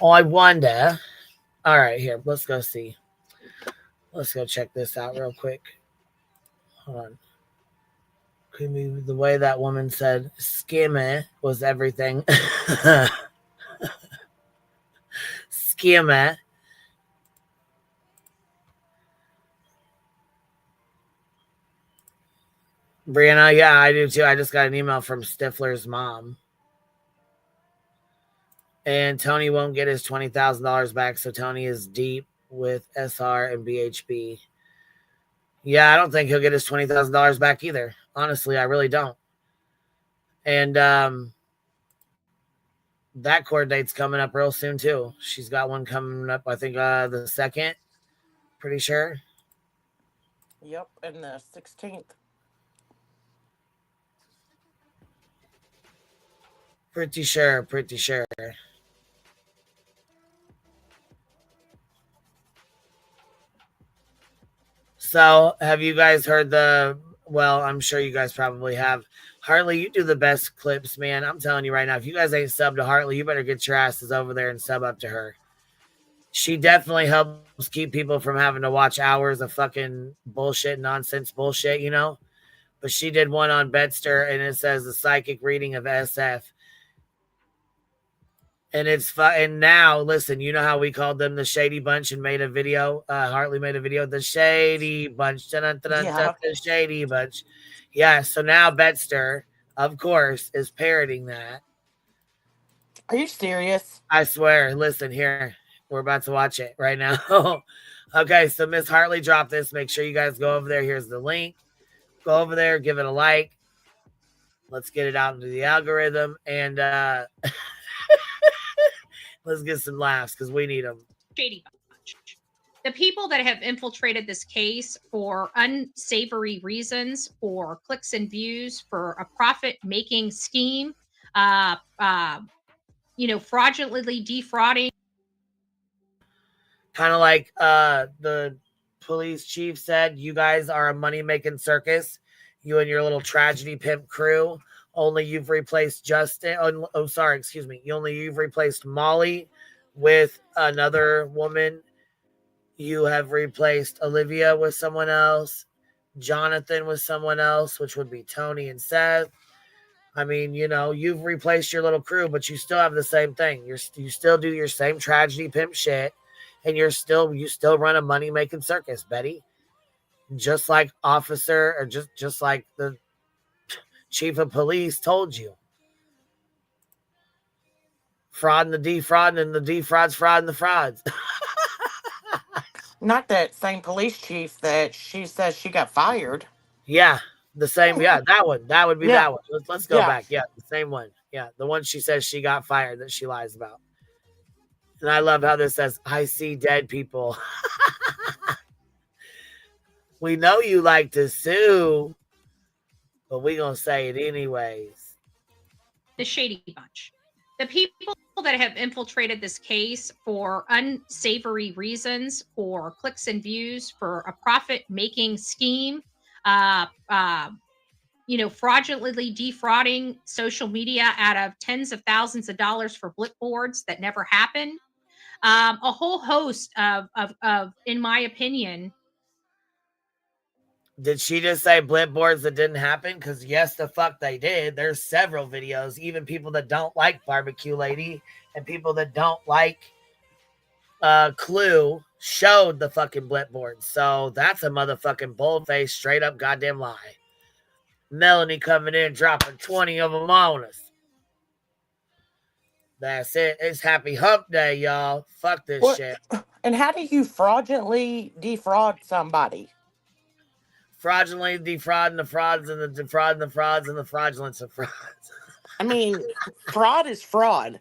Oh, I wonder. All right, here. Let's go see. Let's go check this out real quick. Hold on. Could be the way that woman said skimmer was everything. Skimmer. Brianna, yeah, I do too. I just got an email from Stifler's mom. And Tony won't get his $20,000 back, so Tony is deep with SR and BHB. Yeah, I don't think he'll get his $20,000 back either. Honestly, I really don't. And that court date's coming up real soon, too. She's got one coming up, I think, the 2nd. Pretty sure. Yep, and the 16th. Pretty sure. So, have you guys heard well, I'm sure you guys probably have. Hartley, you do the best clips, man. I'm telling you right now, if you guys ain't subbed to Hartley, you better get your asses over there and sub up to her. She definitely helps keep people from having to watch hours of fucking bullshit, nonsense bullshit, But she did one on Bedster, and it says the psychic reading of SF. And it's fun. And now, listen, you know how we called them the Shady Bunch and made a video? Hartley made a video, the Shady Bunch. The Shady Bunch. Yeah, so now Bedster, of course, is parroting that. Are you serious? I swear. Listen here. We're about to watch it right now. Okay, so Miss Hartley dropped this. Make sure you guys go over there. Here's the link. Go over there, give it a like. Let's get it out into the algorithm, and let's get some laughs because we need them. Shady bunch. The people that have infiltrated this case for unsavory reasons, for clicks and views, for a profit-making scheme, fraudulently defrauding. Kind of like the police chief said, you guys are a money-making circus. You and your little tragedy pimp crew. Only you've replaced Justin. Oh, sorry, excuse me. You've replaced Molly with another woman. You have replaced Olivia with someone else. Jonathan with someone else, which would be Tony and Seth. I mean, you've replaced your little crew, but you still have the same thing. You still do your same tragedy pimp shit, and you still run a money making circus, Betty. Just like officer, or just like the chief of police told you. Fraud and the defraud, and the defraud's fraud and the frauds. Not that same police chief that she says she got fired. Yeah, the same. Yeah, that one. That would be that one. Let's go back. Yeah, the same one. Yeah, the one she says she got fired that she lies about. And I love how this says, I see dead people. We know you like to sue, but we gonna say it anyways. The shady bunch. The people that have infiltrated this case for unsavory reasons, for clicks and views, for a profit-making scheme, fraudulently defrauding social media out of tens of thousands of dollars for blip boards that never happened. A whole host of, in my opinion. Did she just say blip boards that didn't happen? Because yes, the fuck they did. There's several videos. Even people that don't like Barbecue Lady and people that don't like Clue showed the fucking blip boards. So that's a motherfucking bold-faced, straight-up goddamn lie. Melanie coming in, dropping 20 of them on us. That's it. It's Happy Hump Day, y'all. Fuck this shit. And how do you fraudulently defraud somebody? Fraudulently defrauding the frauds and the defrauding the frauds and the fraudulence of frauds. I mean, fraud is fraud.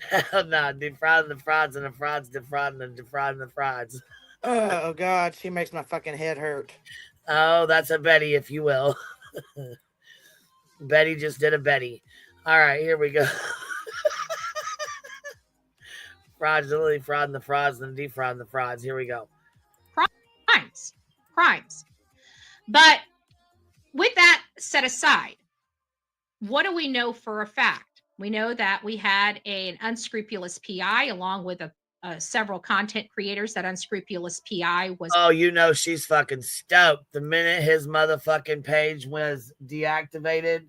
Hell no, defrauding the frauds and the frauds defrauding and defrauding the frauds. Oh, God, she makes my fucking head hurt. Oh, that's a Betty, if you will. Betty just did a Betty. All right, here we go. Fraudulently frauding the frauds and defrauding the frauds. Here we go. Crimes. But with that set aside, what do we know for a fact? We know that we had an unscrupulous PI along with several content creators. That unscrupulous PI was... Oh, she's fucking stoked. The minute his motherfucking page was deactivated,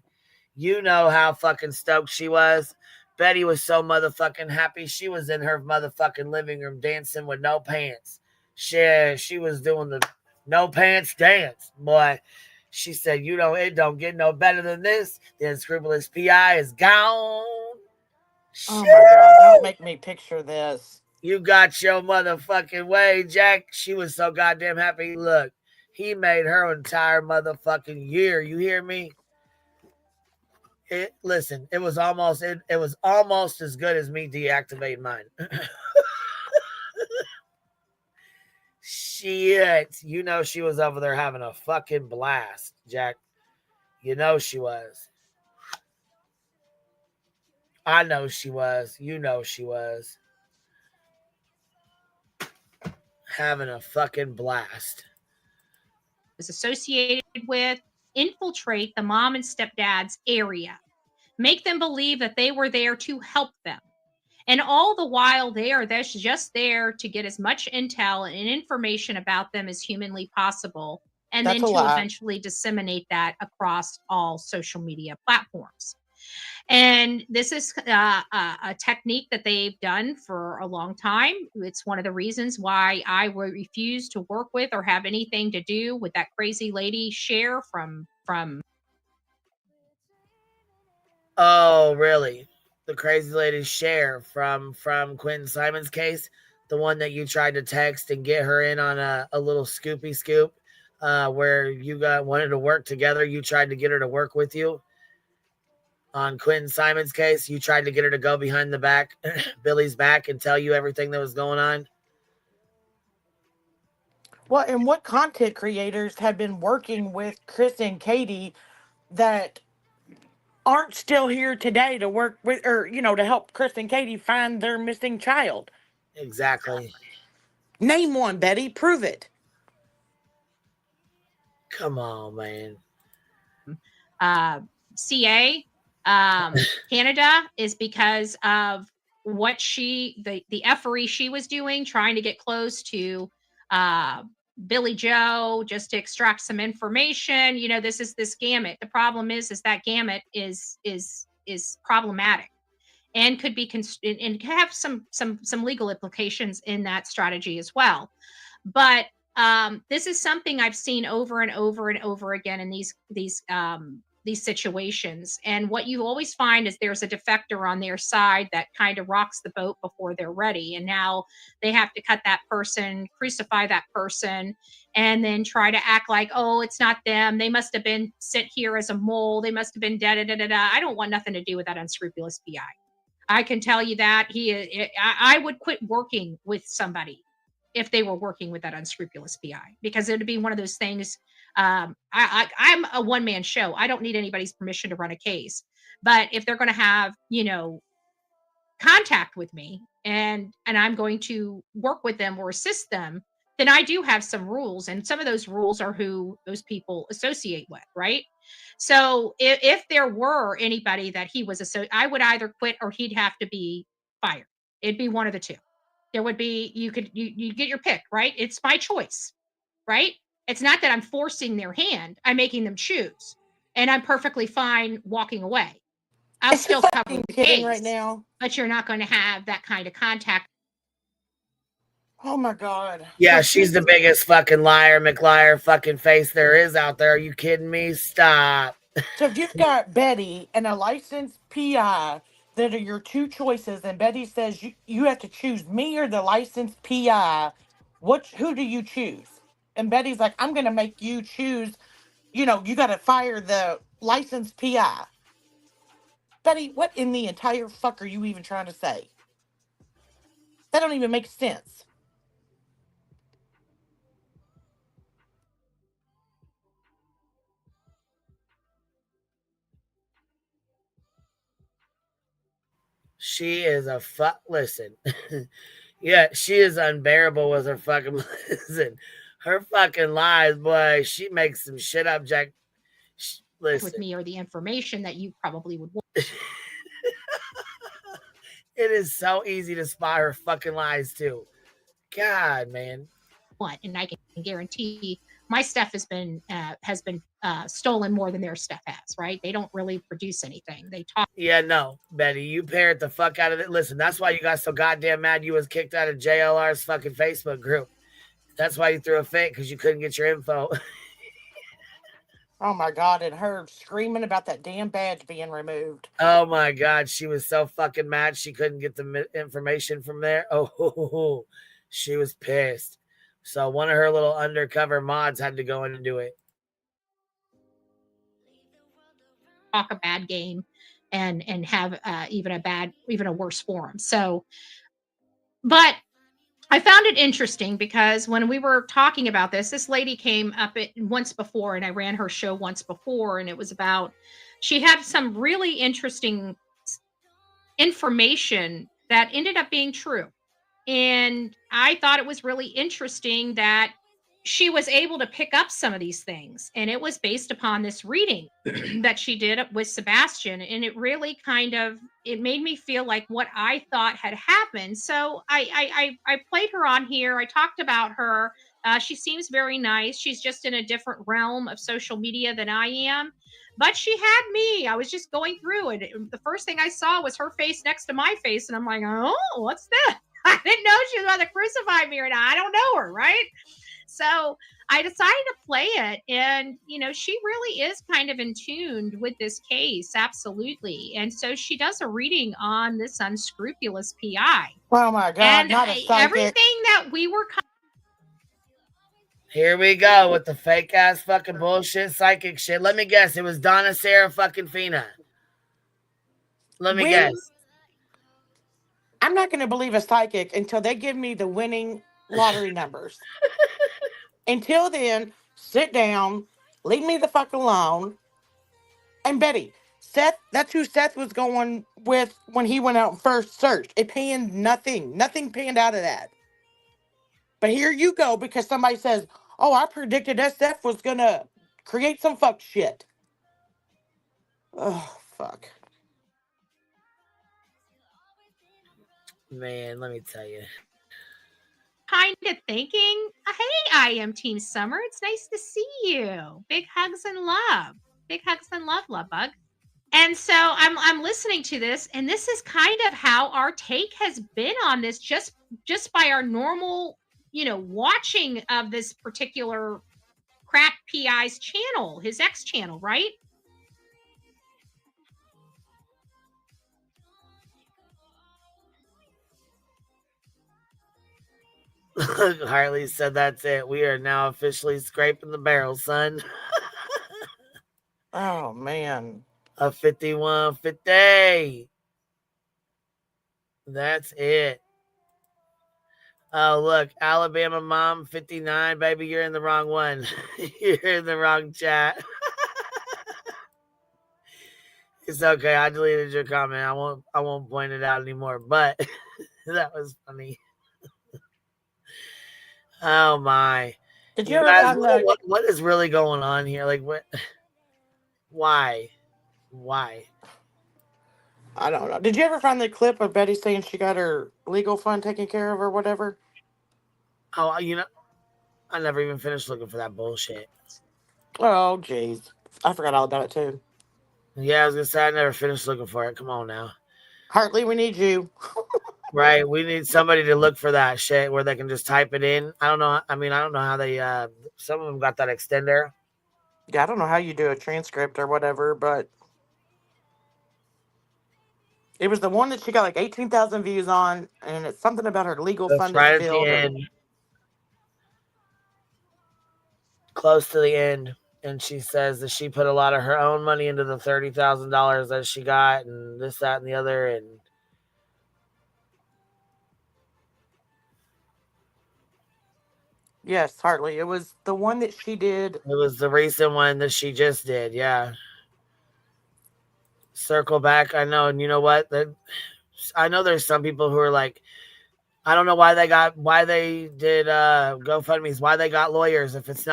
you know how fucking stoked she was. Betty was so motherfucking happy. She was in her motherfucking living room dancing with no pants. She was doing the no pants dance, boy. She said, it don't get no better than this. The unscrupulous PI is gone. Oh my God, don't make me picture this. You got your motherfucking way, Jack. She was so goddamn happy. Look, he made her entire motherfucking year. You hear me? Listen, it was almost as good as me deactivating mine. Shit. She was over there having a fucking blast, Jack. She was. I know she was. She was. Having a fucking blast. Was associated with, infiltrate the mom and stepdad's area. Make them believe that they were there to help them. And all the while they're just there to get as much intel and information about them as humanly possible. And then to eventually disseminate that across all social media platforms. And this is a technique that they've done for a long time. It's one of the reasons why I refuse to work with or have anything to do with that crazy lady Cher from Oh, really? The crazy lady Cher from Quentin Simon's case, the one that you tried to text and get her in on a little scoopy scoop, where you wanted to work together. You tried to get her to work with you on Quentin Simon's case. You tried to get her to go behind the back, Billy's back, and tell you everything that was going on. Well, and what content creators have been working with Chris and Katie that aren't still here today to work with, or, to help Chris and Katie find their missing child? Exactly. Name one, Betty. Prove it. Come on, man. CA, Canada is because of what the effery she was doing, trying to get close to Billy Joe just to extract some information. This is this gamut. The problem is that gamut is problematic and could be and have some legal implications in that strategy as well. But this is something I've seen over and over and over again in these situations. And what you always find is there's a defector on their side that kind of rocks the boat before they're ready. And now they have to cut that person, crucify that person, and then try to act like, oh, it's not them. They must have been sent here as a mole. They must have been da-da-da-da-da. I don't want nothing to do with that unscrupulous PI. I can tell you that I would quit working with somebody if they were working with that unscrupulous PI, because it would be one of those things. I'm a one-man show. I don't need anybody's permission to run a case. But if they're going to have, contact with me and I'm going to work with them or assist them, then I do have some rules. And some of those rules are who those people associate with, right? So if there were anybody that he was I would either quit or he'd have to be fired. It'd be one of the two. There would be, you get your pick, right? It's my choice, right? It's not that I'm forcing their hand. I'm making them choose. And I'm perfectly fine walking away. I'll still cover the case right now. But you're not going to have that kind of contact. Oh my God. Yeah, she's the biggest fucking liar, McLiar fucking face there is out there. Are you kidding me? Stop. So if you've got Betty and a licensed PI that are your two choices, and Betty says you have to choose me or the licensed PI, who do you choose? And Betty's like, I'm going to make you choose, you got to fire the licensed PI. Betty, what in the entire fuck are you even trying to say? That don't even make sense. She is a listen. Yeah, she is unbearable with her fucking listen. Her fucking lies, boy. She makes some shit up, Jack. Listen. With me or the information that you probably would want. It is so easy to spot her fucking lies too. God, man. And I can guarantee my stuff has been stolen more than their stuff has, right? They don't really produce anything. They talk. Yeah, no, Betty, you parrot the fuck out of it. Listen, that's why you got so goddamn mad you was kicked out of JLR's fucking Facebook group. That's why you threw a fit, because you couldn't get your info. Oh my God, and her screaming about that damn badge being removed. Oh my God, she was so fucking mad she couldn't get the information from there. Oh, she was pissed. So one of her little undercover mods had to go in and do it. Talk a bad game and have even a worse forum. So, but I found it interesting because when we were talking about this lady came up once before, and I ran her show once before, and it was about, she had some really interesting information that ended up being true. And I thought it was really interesting that she was able to pick up some of these things. And it was based upon this reading that she did with Sebastian. And it really it made me feel like what I thought had happened. So I played her on here. I talked about her. She seems very nice. She's just in a different realm of social media than I am. But she had me. I was just going through it. The first thing I saw was her face next to my face. And I'm like, oh, what's this? I didn't know she was about to crucify me or not. I don't know her, right? So I decided to play it, and she really is kind of in tune with this case, absolutely. And so she does a reading on this unscrupulous PI. Oh my God, And not a psychic. everything that we were Here we go with the fake ass fucking bullshit psychic shit. Let me guess. It was Donna Sarah fucking Fina. Let me guess. I'm not going to believe a psychic until they give me the winning lottery numbers. Until then, sit down, leave me the fuck alone. And Betty, Seth, that's who Seth was going with when he went out and first searched. It panned nothing. Nothing panned out of that. But here you go because somebody says, oh, I predicted SF was going to create some fuck shit. Oh, fuck. Man, let me tell you. kind of thinking, hey, I am Team Summer. It's nice to see you. Big hugs and love. Big hugs and love, Love Bug. And so I'm listening to this, and this is kind of how our take has been on this, just by our normal, watching of this particular crack PI's channel, his X channel, right? Harley said that's it. We are now officially scraping the barrel, son. Oh, man. A 5150. That's it. Oh, look. Alabama mom, 59. Baby, you're in the wrong one. You're in the wrong chat. It's okay. I deleted your comment. I won't point it out anymore. But that was funny. Oh my! Did you you ever guys? find What is really going on here? Like what? Why? I don't know. Did you ever find the clip of Betty saying she got her legal fund taken care of or whatever? Oh, I never even finished looking for that bullshit. Oh, jeez. I forgot all about it too. Yeah, I was gonna say I never finished looking for it. Come on now. Hartley, we need you. Right, we need somebody to look for that shit where they can just type it in. I don't know. I mean, I don't know how they. Some of them got that extender. Yeah, I don't know how you do a transcript or whatever, but it was the one that she got like 18,000 views on, and it's something about her legal That's fund right is at the filled. end, close to the end, and she says that she put a lot of her own money into the $30,000 that she got, and this, that, and the other, and. Yes, Hartley. It was the one that she did. It was the recent one that she just did, yeah. Circle back, I know, and you know what? I know there's some people who are like, I don't know why they did GoFundMe's, why they got lawyers. If it's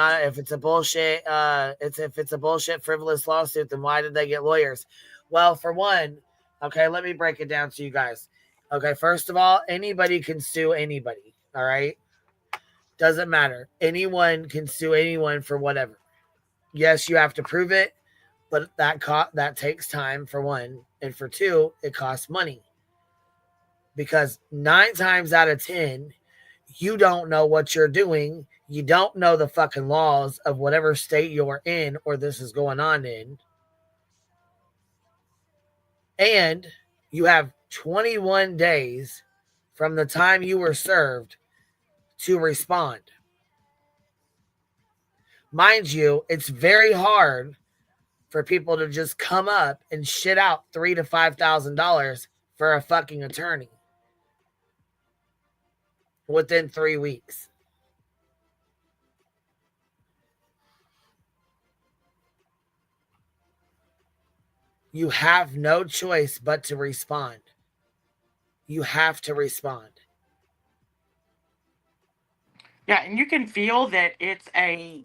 a bullshit, if it's a bullshit frivolous lawsuit, then why did they get lawyers? Well, for one, okay, let me break it down to you guys. Okay, first of all, anybody can sue anybody, all right? Doesn't matter. Anyone can sue anyone for whatever. Yes, you have to prove it, but that takes time, for one. And for two, it costs money. Because 9 times out of 10, you don't know what you're doing. You don't know the fucking laws of whatever state you're in or this is going on in. And you have 21 days from the time you were served to respond. Mind you, it's very hard for people to just come up and shit out $3,000 to $5,000 for a fucking attorney within 3 weeks. You have no choice but to respond. You have to respond. Yeah, and you can feel that it's a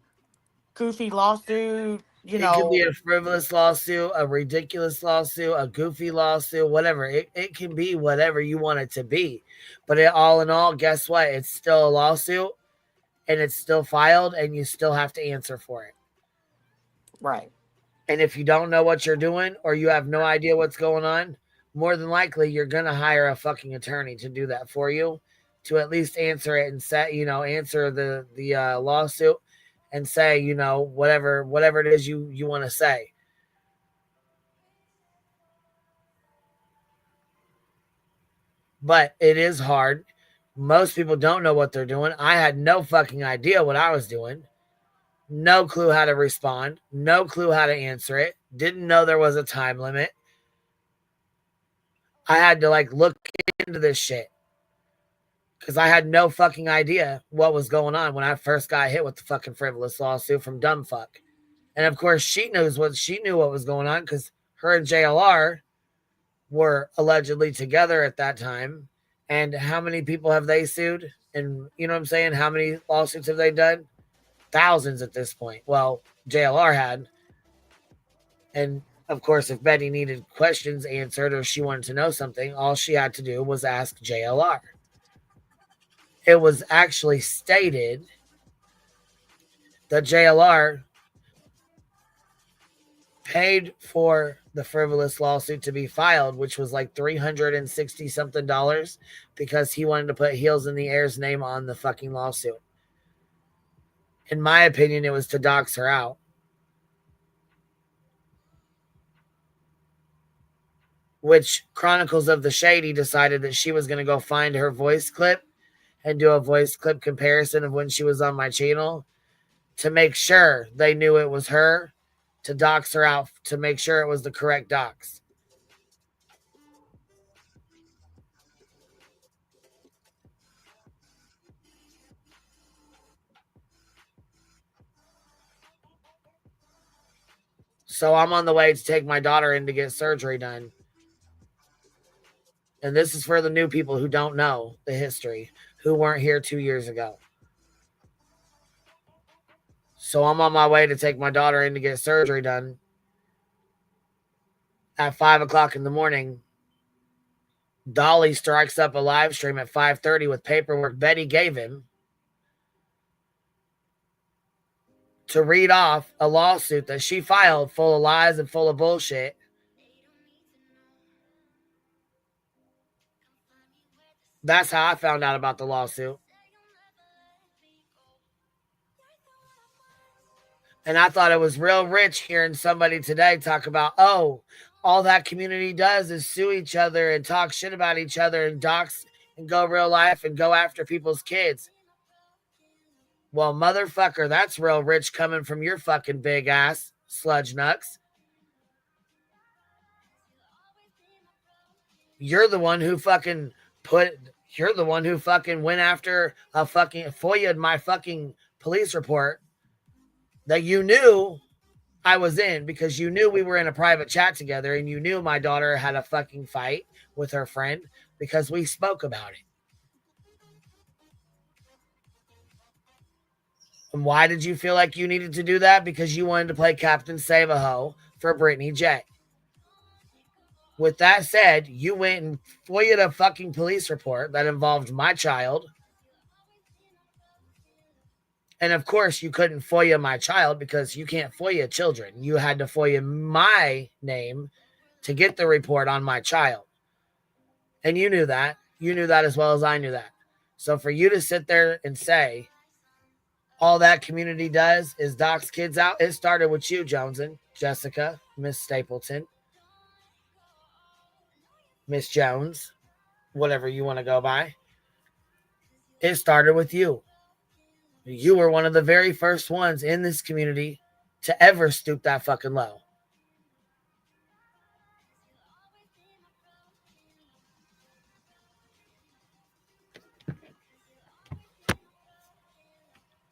goofy lawsuit, It could be a frivolous lawsuit, a ridiculous lawsuit, a goofy lawsuit, whatever. It can be whatever you want it to be. But all in all, guess what? It's still a lawsuit, and it's still filed, and you still have to answer for it. Right. And if you don't know what you're doing or you have no idea what's going on, more than likely you're going to hire a fucking attorney to do that for you, to at least answer it and answer the lawsuit and say, you know, whatever it is you want to say. But it is hard. Most people don't know what they're doing. I had no fucking idea what I was doing. No clue how to respond. No clue how to answer it. Didn't know there was a time limit. I had to like look into this shit because I had no fucking idea what was going on when I first got hit with the fucking frivolous lawsuit from Dumbfuck. And of course, she knew what was going on because her and JLR were allegedly together at that time. And how many people have they sued? And you know what I'm saying? How many lawsuits have they done? Thousands at this point. Well, JLR had. And of course, if Betty needed questions answered or she wanted to know something, all she had to do was ask JLR. It was actually stated that JLR paid for the frivolous lawsuit to be filed, which was like $360 something because he wanted to put Heels in the Air's name on the fucking lawsuit. In my opinion, it was to dox her out. Which Chronicles of the Shady decided that she was going to go find her voice clip and do a voice clip comparison of when she was on my channel to make sure they knew it was her, to dox her out, to make sure it was the correct dox. So I'm on the way to take my daughter in to get surgery done. And this is for the new people who don't know the history, who weren't here 2 years ago. So I'm on my way to take my daughter in to get surgery done. At 5 o'clock in the morning, Dolly strikes up a live stream at 5:30 with paperwork Betty gave him to read off a lawsuit that she filed full of lies and full of bullshit. That's how I found out about the lawsuit. And I thought it was real rich hearing somebody today talk about, oh, all that community does is sue each other and talk shit about each other and dox and go real life and go after people's kids. Well, motherfucker, that's real rich coming from your fucking big ass, sludge nuts. You're the one who fucking went after a fucking FOIA'd my fucking police report that you knew I was in because you knew we were in a private chat together and you knew my daughter had a fucking fight with her friend because we spoke about it. And why did you feel like you needed to do that? Because you wanted to play Captain Save-A-Ho for Brittany J. With that said, you went and FOIA'd a fucking police report that involved my child. And of course, you couldn't FOIA my child because you can't FOIA children. You had to FOIA my name to get the report on my child. And you knew that. You knew that as well as I knew that. So for you to sit there and say all that community does is dox kids out, it started with you, Joneson, Jessica, Miss Stapleton, Miss Jones, whatever you want to go by. It started with you. You were one of the very first ones in this community to ever stoop that fucking low.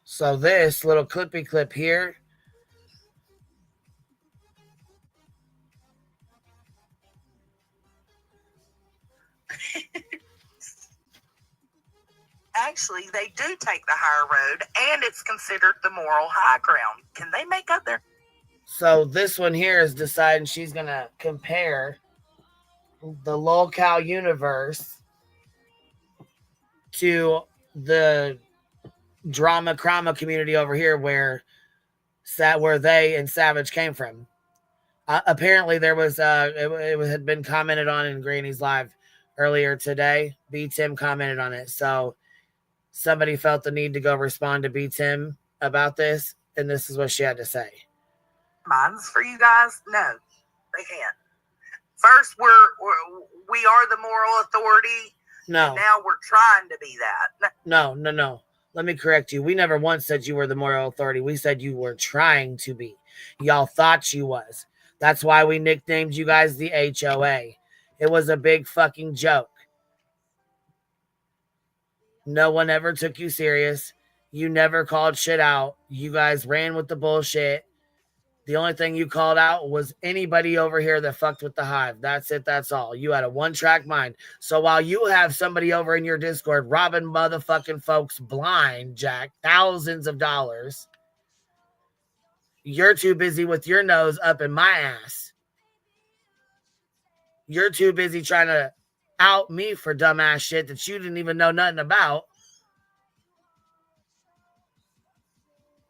So this little clippy clip here. Actually, they do take the higher road, and it's considered the moral high ground. Can they make up their... So this one here is deciding she's going to compare the locale universe to the drama crama community over here where they and Savage came from. Apparently there was it had been commented on in Granny's live earlier today. B Tim commented on it, so somebody felt the need to go respond to B Tim about this. And this is what she had to say. Mine's for you guys? No, they can't. First, we are the moral authority. No. And now we're trying to be that. No. Let me correct you. We never once said you were the moral authority. We said you were trying to be. Y'all thought you was. That's why we nicknamed you guys the HOA. It was a big fucking joke. No one ever took you serious. You never called shit out. You guys ran with the bullshit. The only thing you called out was anybody over here that fucked with the hive. That's it. That's all. You had a one-track mind. So while you have somebody over in your Discord robbing motherfucking folks blind, Jack, thousands of dollars, you're too busy with your nose up in my ass. You're too busy trying to out me for dumbass shit that you didn't even know nothing about.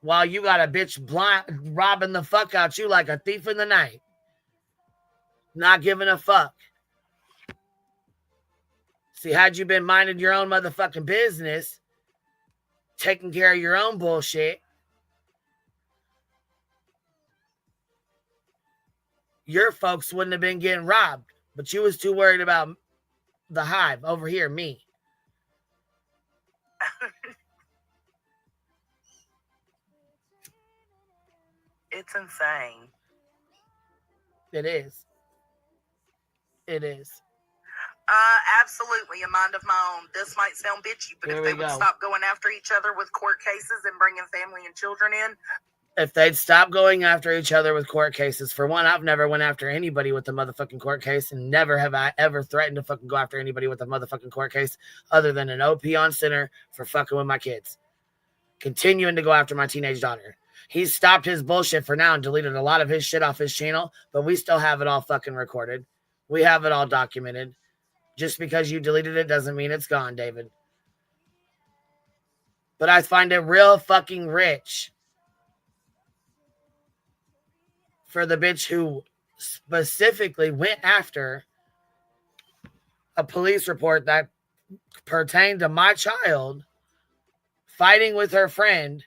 While you got a bitch blind robbing the fuck out you like a thief in the night. Not giving a fuck. See, had you been minding your own motherfucking business, taking care of your own bullshit, your folks wouldn't have been getting robbed. But you was too worried about the hive over here, me. It's insane. It is. It is. Absolutely a mind of my own. This might sound bitchy, but Here if we they would go. stop going after each other with court cases and bringing family and children in, If they'd stop going after each other with court cases, for one, I've never went after anybody with a motherfucking court case, and never have I ever threatened to fucking go after anybody with a motherfucking court case other than an OP on center for fucking with my kids. Continuing to go after my teenage daughter. He's stopped his bullshit for now and deleted a lot of his shit off his channel, but we still have it all fucking recorded. We have it all documented. Just because you deleted it doesn't mean it's gone, David. But I find it real fucking rich for the bitch who specifically went after a police report that pertained to my child fighting with her friend.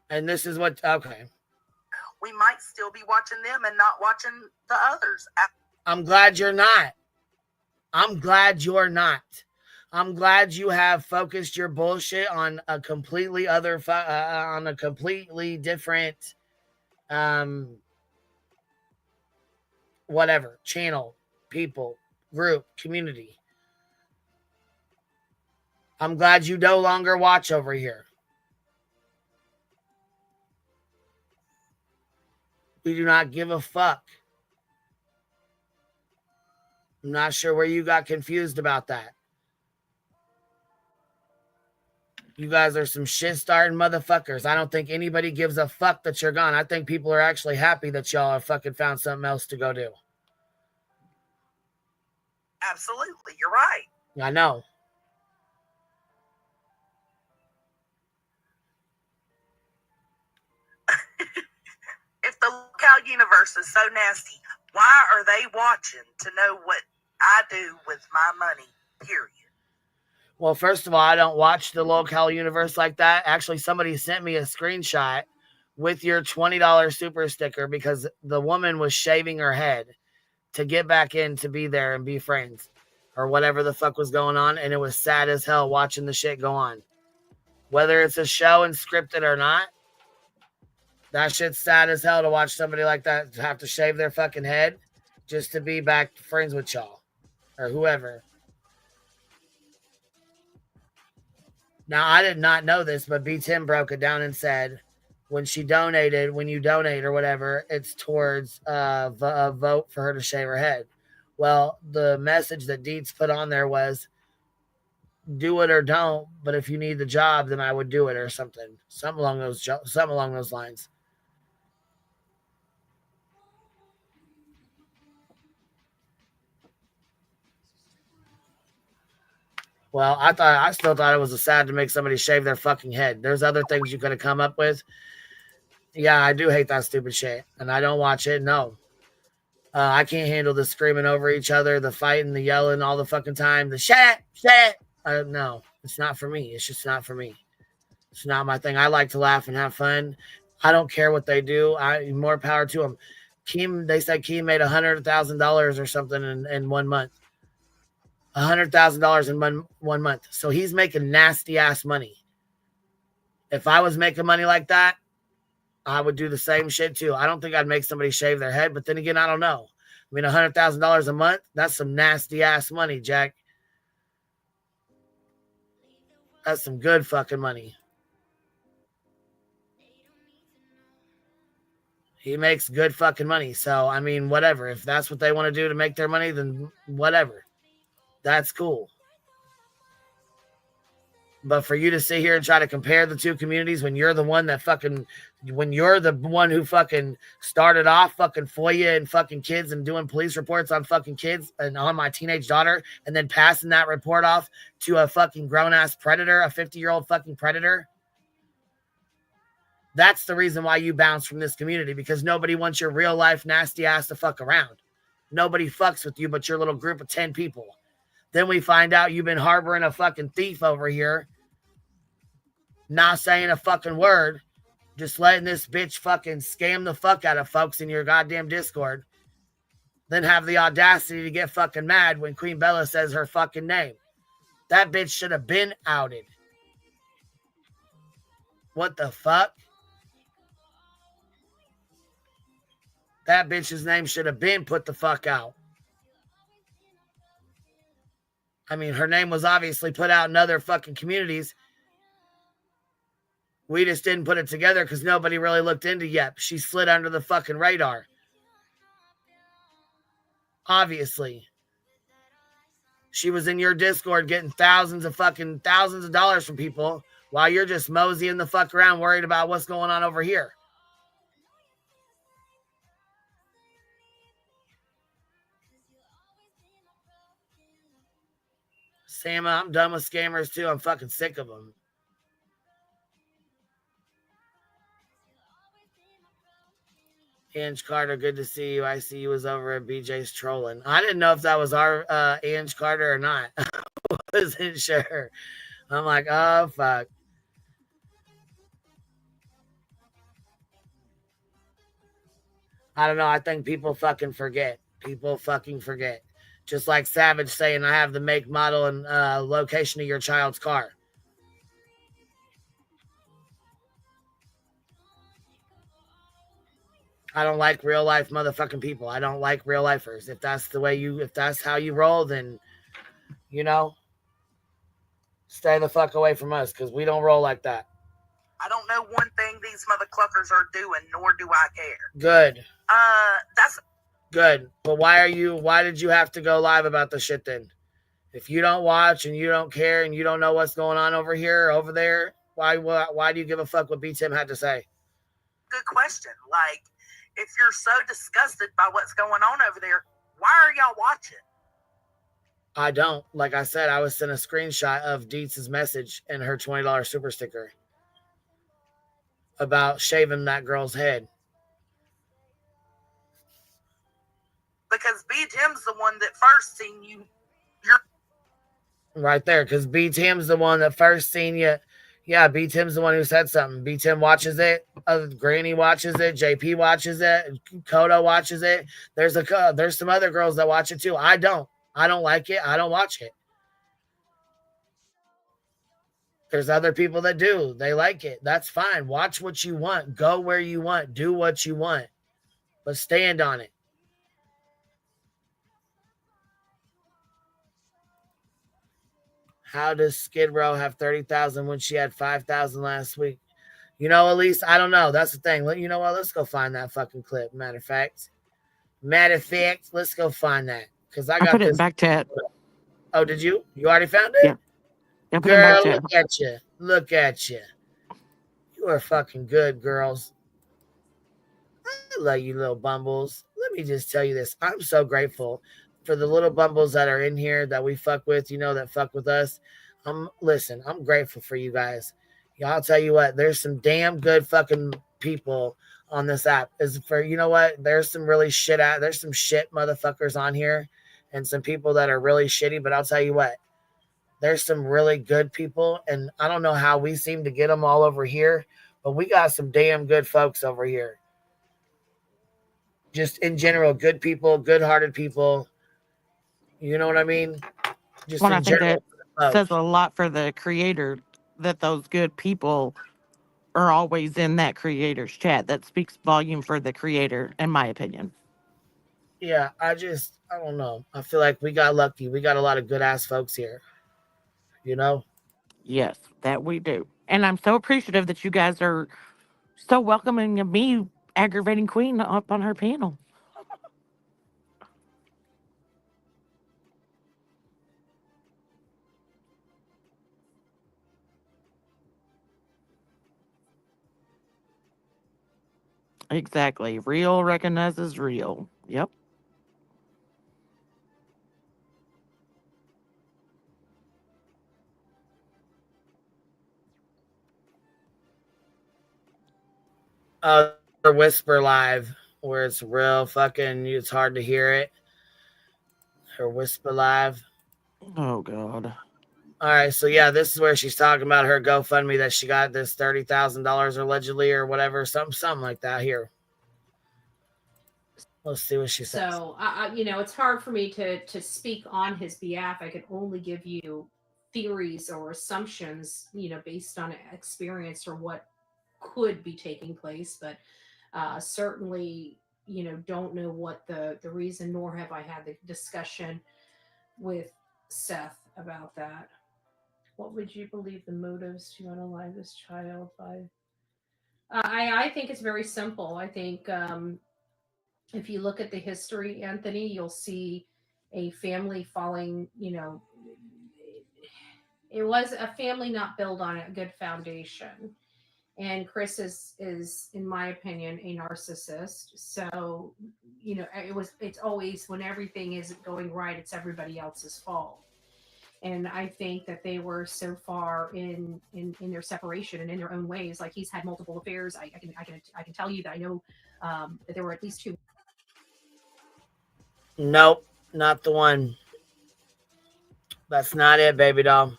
And this is what, okay. we might still be watching them and not watching the others. I'm glad you're not. I'm glad you're not. I'm glad you have focused your bullshit on a completely other, on a completely different, whatever, channel, people, group, community. I'm glad you no longer watch over here. We do not give a fuck. I'm not sure where you got confused about that. You guys are some shit-starting motherfuckers. I don't think anybody gives a fuck that you're gone. I think people are actually happy that y'all have fucking found something else to go do. Absolutely, you're right. I know. If the lookout universe is so nasty, why are they watching to know what I do with my money, period? Well, first of all, I don't watch the locale universe like that. Actually, somebody sent me a screenshot with your $20 super sticker because the woman was shaving her head to get back in to be there and be friends or whatever the fuck was going on. And it was sad as hell watching the shit go on. Whether it's a show and scripted or not, that shit's sad as hell to watch somebody like that have to shave their fucking head just to be back friends with y'all or whoever. Now, I did not know this, but B10 broke it down and said when you donate or whatever, it's towards a vote for her to shave her head. Well, the message that Deets put on there was, do it or don't, but if you need the job, then I would do it or something. Something along those lines. Well, I still thought it was sad to make somebody shave their fucking head. There's other things you could have come up with. Yeah, I do hate that stupid shit, and I don't watch it. No, I can't handle the screaming over each other, the fighting, the yelling all the fucking time, the shit. No, it's not for me. It's just not for me. It's not my thing. I like to laugh and have fun. I don't care what they do. More power to them. They said Keem made $100,000 or something in 1 month. $100,000 in one month. So he's making nasty ass money. If I was making money like that, I would do the same shit too. I don't think I'd make somebody shave their head, but then again, I don't know. I mean, $100,000 a month, that's some nasty ass money, Jack. That's some good fucking money. He makes good fucking money. So, I mean, whatever. If that's what they want to do to make their money, then whatever. That's cool. But for you to sit here and try to compare the two communities when you're the one who fucking started off fucking FOIA and fucking kids and doing police reports on fucking kids and on my teenage daughter and then passing that report off to a fucking grown-ass predator, a 50-year-old fucking predator. That's the reason why you bounce from this community, because nobody wants your real life nasty ass to fuck around. Nobody fucks with you but your little group of 10 people. Then we find out you've been harboring a fucking thief over here, not saying a fucking word, just letting this bitch fucking scam the fuck out of folks in your goddamn Discord. Then have the audacity to get fucking mad when Queen Bella says her fucking name. That bitch should have been outed. What the fuck? That bitch's name should have been put the fuck out. I mean, her name was obviously put out in other fucking communities. We just didn't put it together because nobody really looked into yet. She slid under the fucking radar. Obviously. She was in your Discord getting thousands of dollars from people while you're just moseying the fuck around worried about what's going on over here. Sam, I'm done with scammers too. I'm fucking sick of them. Ange Carter, good to see you. I see you was over at BJ's trolling. I didn't know if that was our Ange Carter or not. I wasn't sure. I'm like, oh, fuck. I don't know. I think people fucking forget. People fucking forget. Just like Savage saying, I have the make, model, and location of your child's car. I don't like real life motherfucking people. I don't like real lifers. If that's how you roll, then, stay the fuck away from us because we don't roll like that. I don't know one thing these motherfuckers are doing, nor do I care. Good. That's good. But why did you have to go live about the shit then? If you don't watch and you don't care and you don't know what's going on over here or over there, why do you give a fuck what B-Tim had to say? Good question. Like, if you're so disgusted by what's going on over there, why are y'all watching? I don't. Like I said, I was sent a screenshot of Deetz's message and her $20 super sticker about shaving that girl's head. Because B-Tim's the one that first seen you. Right there, because B-Tim's the one that first seen you. Yeah, B-Tim's the one who said something. B-Tim watches it. Granny watches it. JP watches it. Kodo watches it. There's some other girls that watch it too. I don't like it. I don't watch it. There's other people that do. They like it. That's fine. Watch what you want. Go where you want. Do what you want. But stand on it. How does Skid Row have 30,000 when she had 5,000 last week? Elise, I don't know. That's the thing. You know what? Let's go find that fucking clip. Matter of fact, let's go find that. Because I put it in back chat. Oh, did you? You already found it? Yeah. Girl, look at you. Look at you. You are fucking good, girls. I love you little bumbles. Let me just tell you this. I'm so grateful for the little bumbles that are in here that we fuck with, that fuck with us. Listen, I'm grateful for you guys. I'll tell you what, there's some damn good fucking people on this app. There's some really there's some shit motherfuckers on here and some people that are really shitty, but I'll tell you what, There's some really good people, and I don't know how we seem to get them all over here, but we got some damn good folks over here. Just in general, good people, good-hearted people. You know what I mean? Just Well, I in think general. that says a lot for the creator that those good people are always in that creator's chat. That speaks volume for the creator, in my opinion. Yeah, I don't know. I feel like we got lucky. We got a lot of good-ass folks here. You know? Yes, that we do. And I'm so appreciative that you guys are so welcoming of me, aggravating queen, up on her panel. Exactly. Real recognizes real. Yep. Whisper Live, where it's real fucking, it's hard to hear it. Her Whisper Live. Oh, God. All right, so yeah, this is where she's talking about her GoFundMe that she got this $30,000 allegedly or whatever, something like that. Here, let's see what she says. So, it's hard for me to speak on his behalf. I can only give you theories or assumptions, based on experience or what could be taking place. But certainly, don't know what the reason, nor have I had the discussion with Seth about that. What would you believe the motives to unalive this child by? I think it's very simple. I think if you look at the history, Anthony, you'll see a family falling, it was a family not built on a good foundation. And Chris is, in my opinion, a narcissist. So, it's always when everything isn't going right, it's everybody else's fault. And I think that they were so far in their separation and in their own ways. Like, he's had multiple affairs. I can tell you that I know that there were at least 2. Nope, not the one. That's not it, baby doll.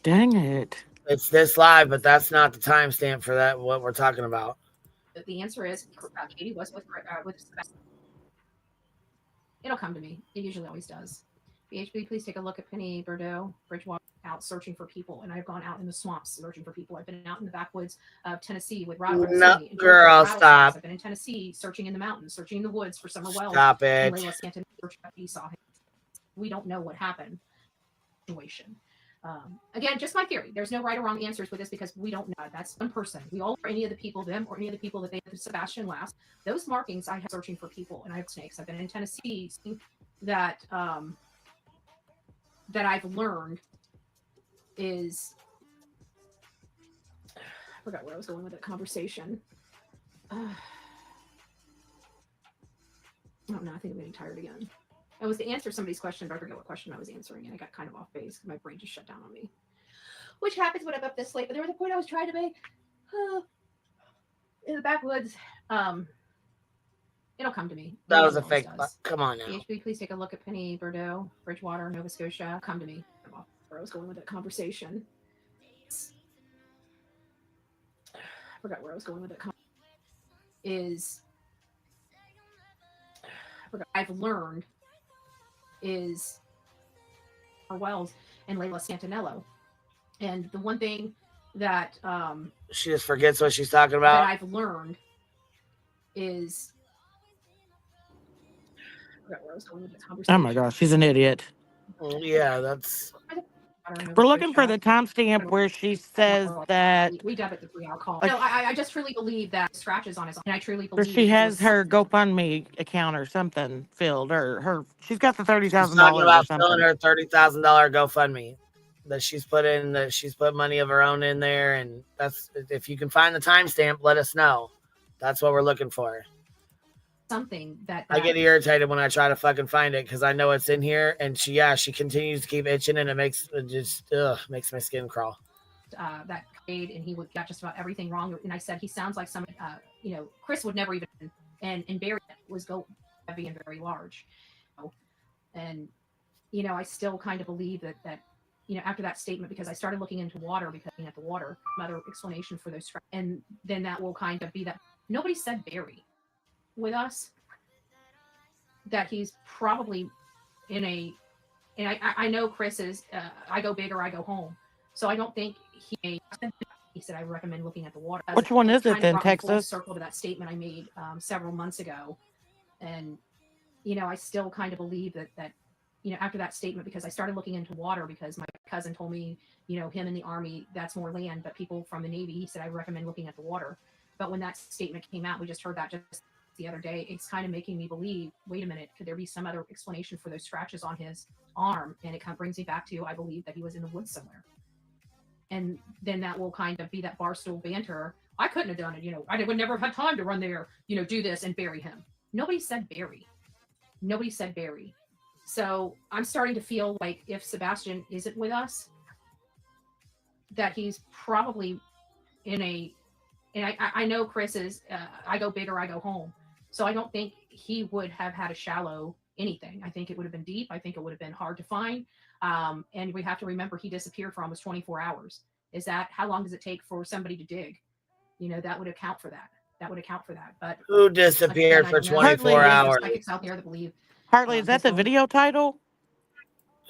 Dang it. It's this live, but that's not the timestamp for that. What we're talking about. The answer is Katie was with it'll come to me. It usually always does. BHB, please take a look at Penny Bordeaux, Bridgewater, out searching for people. And I've gone out in the swamps searching for people. I've been out in the backwoods of Tennessee with No, girl, stop. I've been in Tennessee searching in the mountains, searching in the woods for Summer Wells. Stop it. And Layla Stanton saw him. We don't know what happened. Situation. Again, just my theory. There's no right or wrong answers with this because we don't know. That's one person. We all, or any of the people, them, or any of the people that they had Sebastian last. Those markings I have searching for people, and I have snakes. I've been in Tennessee that that I've learned is I forgot where I was going with that conversation. Oh no, I think I'm getting tired again. It was to answer somebody's question, but I forget what question I was answering, and I got kind of off base because my brain just shut down on me. Which happens when I'm up this late, but there was a point I was trying to make in the backwoods. It'll come to me. That was a fake. Come on now. PHB, please take a look at Penny Bordeaux, Bridgewater, Nova Scotia. Come to me. Where I was going with that conversation. I forgot where I was going with that. I've learned is Wells and Layla Santinello. And the one thing that she just forgets what she's talking about. That I've learned is where I was going with the conversation. Oh my gosh, she's an idiot. Yeah, that's. We're looking for the timestamp where she says that we dub it the free alcohol. No, I just truly believe that scratches on his own. And I truly believe she has her GoFundMe account or something filled, or she's got the $30,000 She's talking about or something. filling her $30,000 GoFundMe that she's put in. That she's put money of her own in there, and that's if you can find the timestamp, let us know. That's what we're looking for. Something that I get irritated when I try to fucking find it because I know it's in here, and she continues to keep itching, and it makes my skin crawl. That paid, and he got just about everything wrong. And I said he sounds like some, Chris would never even, and Barry was go heavy and very large, and you know, I still kind of believe that you know, after that statement, because I started looking into water, because looking at the water, another explanation for those, and then that will kind of be that nobody said Barry with us, that he's probably in a, and I know Chris is, I go big or I go home. So I don't think he said, I recommend looking at the water. Which one is it kind then, of brought me full Texas? circle to that statement I made several months ago. And, you know, I still kind of believe that, you know, after that statement, because I started looking into water, because my cousin told me, you know, him in the Army, that's more land, but people from the Navy, he said, I recommend looking at the water. But when that statement came out, we just heard that just the other day, it's kind of making me believe, wait a minute, could there be some other explanation for those scratches on his arm? And it kind of brings me back to, I believe that he was in the woods somewhere. And then that will kind of be that barstool banter. I couldn't have done it. You know, I would never have had time to run there, you know, do this and bury him. Nobody said bury. Nobody said bury. So I'm starting to feel like if Sebastian isn't with us, that he's probably in a, and I know Chris is, I go big or I go home. So I don't think he would have had a shallow anything. I think it would have been deep. I think it would have been hard to find. And we have to remember he disappeared for almost 24 hours. Is that, how long does it take for somebody to dig? You know, that would account for that. That would account for that. But who disappeared for 24 hours? Psychics out there that believe. Hartley, is that the video title?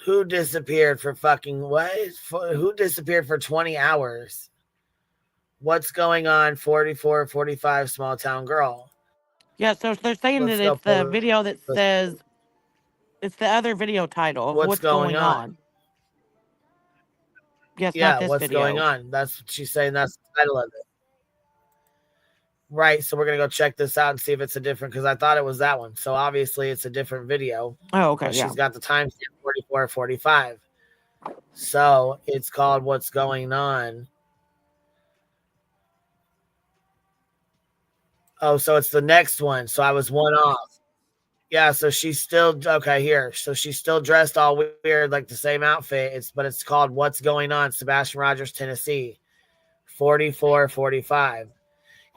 Who disappeared for fucking what? Who disappeared for 20 hours? What's going on? 44, 45, small town girl. Yeah, so they're saying that it's the video that says, it's the other video title of what's going on. Yes, yeah, not this what's video. going on? That's what she's saying. That's the title of it. Right, so we're going to go check this out and see if it's a different, because I thought it was that one. So obviously it's a different video. Oh, okay, but yeah. She's got the timestamp 44, 45. So it's called What's Going On. Oh, so it's the next one. So I was one off. Yeah, so she's still, okay, here. So she's still dressed all weird, like the same outfit. But it's called What's Going On, Sebastian Rogers, Tennessee, 44, 45.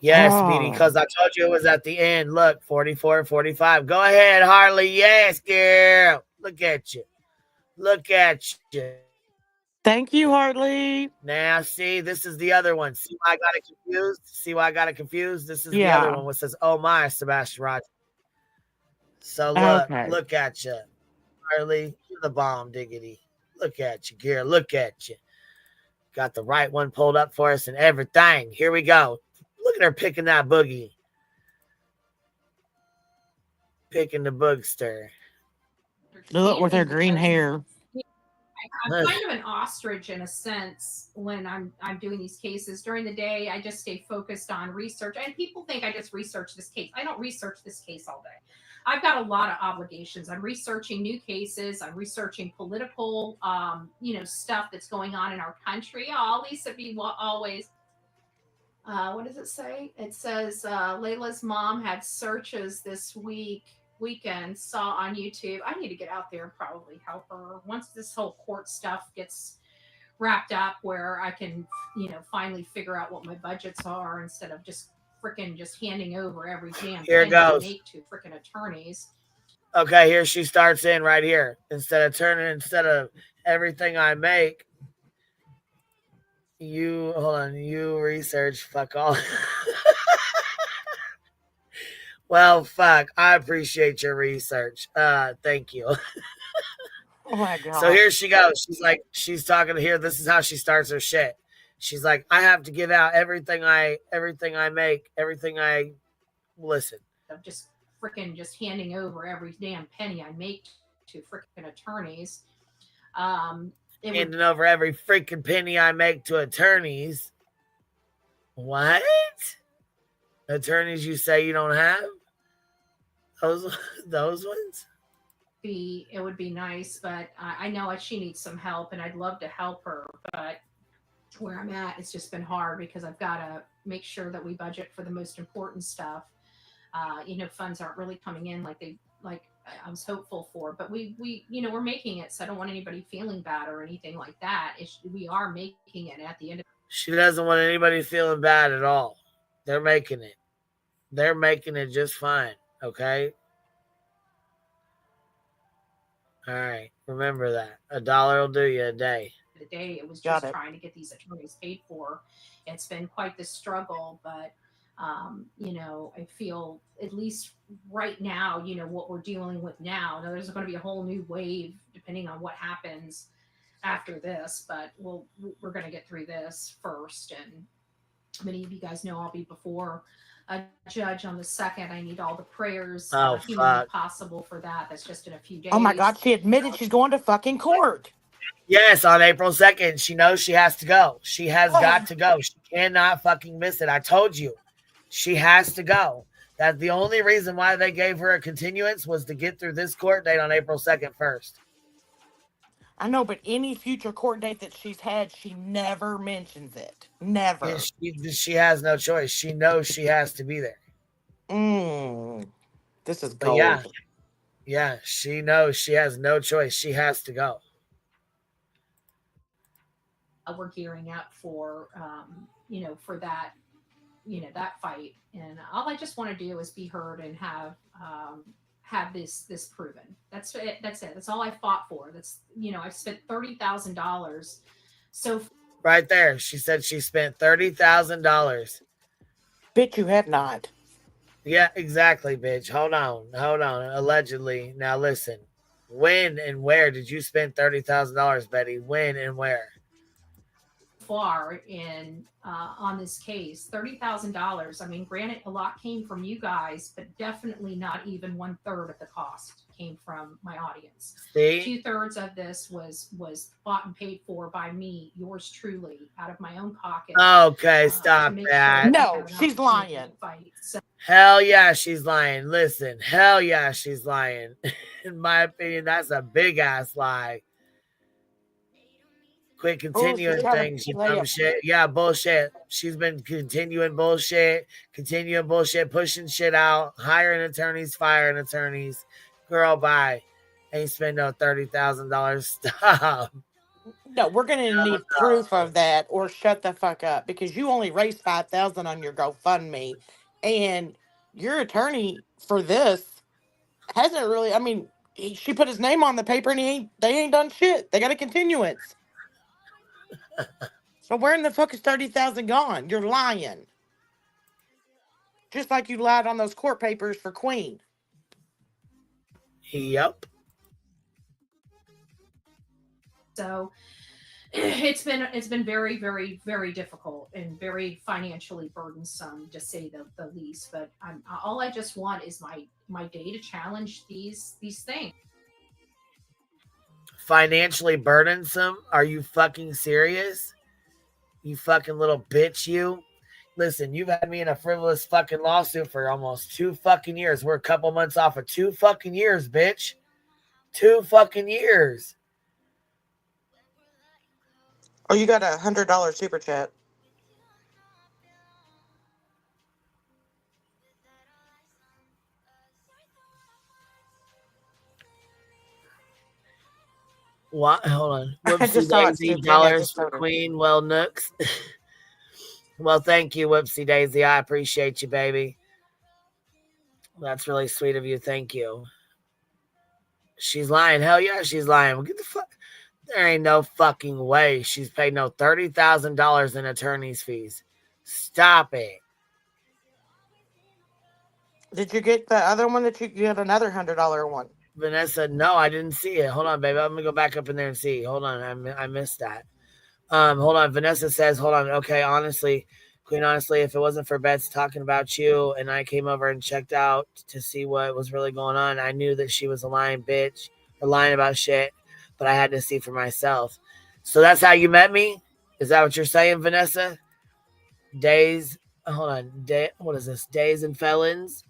Yes, Speedy, because I told you it was at the end. Look, 44, 45. Go ahead, Harley. Yes, girl. Look at you. Look at you. Thank you, Hartley. Now, see, this is the other one. See why I got it confused? See why I got it confused? This is the other one which says, oh my, Sebastian Rogers. So look, look at you. Harley, you're the bomb, diggity. Look at you, girl. Look at you. Got the right one pulled up for us and everything. Here we go. Look at her picking that boogie. Picking the boogster. Look with her green hair. I'm kind of an ostrich in a sense when I'm doing these cases. During the day, I just stay focused on research. And people think I just research this case. I don't research this case all day. I've got a lot of obligations. I'm researching new cases. I'm researching political, you know, stuff that's going on in our country. Oh, Lisa B. always. What does it say? It says Layla's mom had searches this weekend, saw on YouTube. I need to get out there and probably help her once this whole court stuff gets wrapped up, where I can, you know, finally figure out what my budgets are instead of just freaking just handing over every damn here thing I goes. make to freaking attorneys. Okay, here she starts in right here. Instead of everything I make, you research, fuck all. Well, fuck, I appreciate your research. Thank you. Oh my God. So here she goes. She's talking here. This is how she starts her shit. She's like, I have to give out everything I make, everything I listen. Of just freaking just handing over every damn penny I make to freaking attorneys. Handing over every freaking penny I make to attorneys. What? Attorneys you say you don't have? Those ones? It would be nice, but I know she needs some help, and I'd love to help her. But where I'm at, it's just been hard because I've got to make sure that we budget for the most important stuff. You know, funds aren't really coming in like I was hopeful for, but we you know, we're making it, so I don't want anybody feeling bad or anything like that. We are making it at the end of. She doesn't want anybody feeling bad at all. They're making it. They're making it just fine. Okay. All right. Remember that. $1 will do you a day. The day it was Got just it. trying to get these attorneys paid for. It's been quite the struggle, but I feel at least right now, what we're dealing with now. Now there's going to be a whole new wave depending on what happens after this, but we're going to get through this first. And many of you guys know I'll be before a judge on the 2nd. I need all the prayers humanly possible for that. That's just in a few days. Oh my God, she admitted she's going to fucking court. Yes, on April 2nd. She knows she has to go. She has got to go. She cannot fucking miss it. I told you. She has to go. That's the only reason why they gave her a continuance was to get through this court date on April 2nd first. I know, but any future court date that she's had, she never mentions it. Never. Yeah, she has no choice. She knows she has to be there. This is But gold. yeah, she knows she has no choice. She has to go. We're gearing up for, for that, that fight. And all I just want to do is be heard and have this proven. That's it. That's all I fought for. That's, I've spent $30,000. So right there, she said she spent $30,000. Bitch, you have not. Yeah, exactly, bitch. Hold on. Allegedly. Now listen. When and where did you spend $30,000, Betty? When and where? Far in on this case, $30,000. I mean, granted, a lot came from you guys, but definitely not even 1/3 of the cost came from my audience. See? 2/3 of this was bought and paid for by me, yours truly, out of my own pocket. Okay, stop that. No, she's lying. So, hell yeah, she's lying. Listen, hell yeah, she's lying. In my opinion, that's a big ass lie. Quit continuing things, you dumb shit. Yeah, bullshit. She's been continuing bullshit, pushing shit out, hiring attorneys, firing attorneys. Girl, bye. Ain't spend no $30,000. Stop. No, we're gonna need proof of that, or shut the fuck up, because you only raised $5,000 on your GoFundMe, and your attorney for this hasn't really. I mean, she put his name on the paper, and they ain't done shit. They got a continuance. So where in the fuck is $30,000 gone? You're lying. Just like you lied on those court papers for Queen. Yep. So it's been very, very, very difficult and very financially burdensome, to say the least. But all I just want is my day to challenge these things. Financially burdensome? Are you fucking serious? You fucking little bitch, you. Listen, you've had me in a frivolous fucking lawsuit for almost 2 fucking years. We're a couple months off of 2 fucking years, bitch. 2 fucking years. Oh, you got a $100 super chat. What? Hold on. Just saw it, Whoopsie Daisy $, for Queen. Well, Nooks. Well, thank you, Whoopsie Daisy. I appreciate you, baby. That's really sweet of you. Thank you. She's lying. Hell yeah, she's lying. Well, get the fuck. There ain't no fucking way she's paid no $30,000 in attorney's fees. Stop it. Did you get the other one that you get another $100 one? Vanessa, no, I didn't see it. Hold on, baby. I'm gonna go back up in there and see. Hold on, I missed that. Hold on. Vanessa says, hold on. Okay, honestly, Queen, honestly, if it wasn't for Bets talking about you and I came over and checked out to see what was really going on, I knew that she was a lying bitch or lying about shit, but I had to see for myself. So that's how you met me? Is that what you're saying, Vanessa? Days, hold on. What is this? Days and Felons?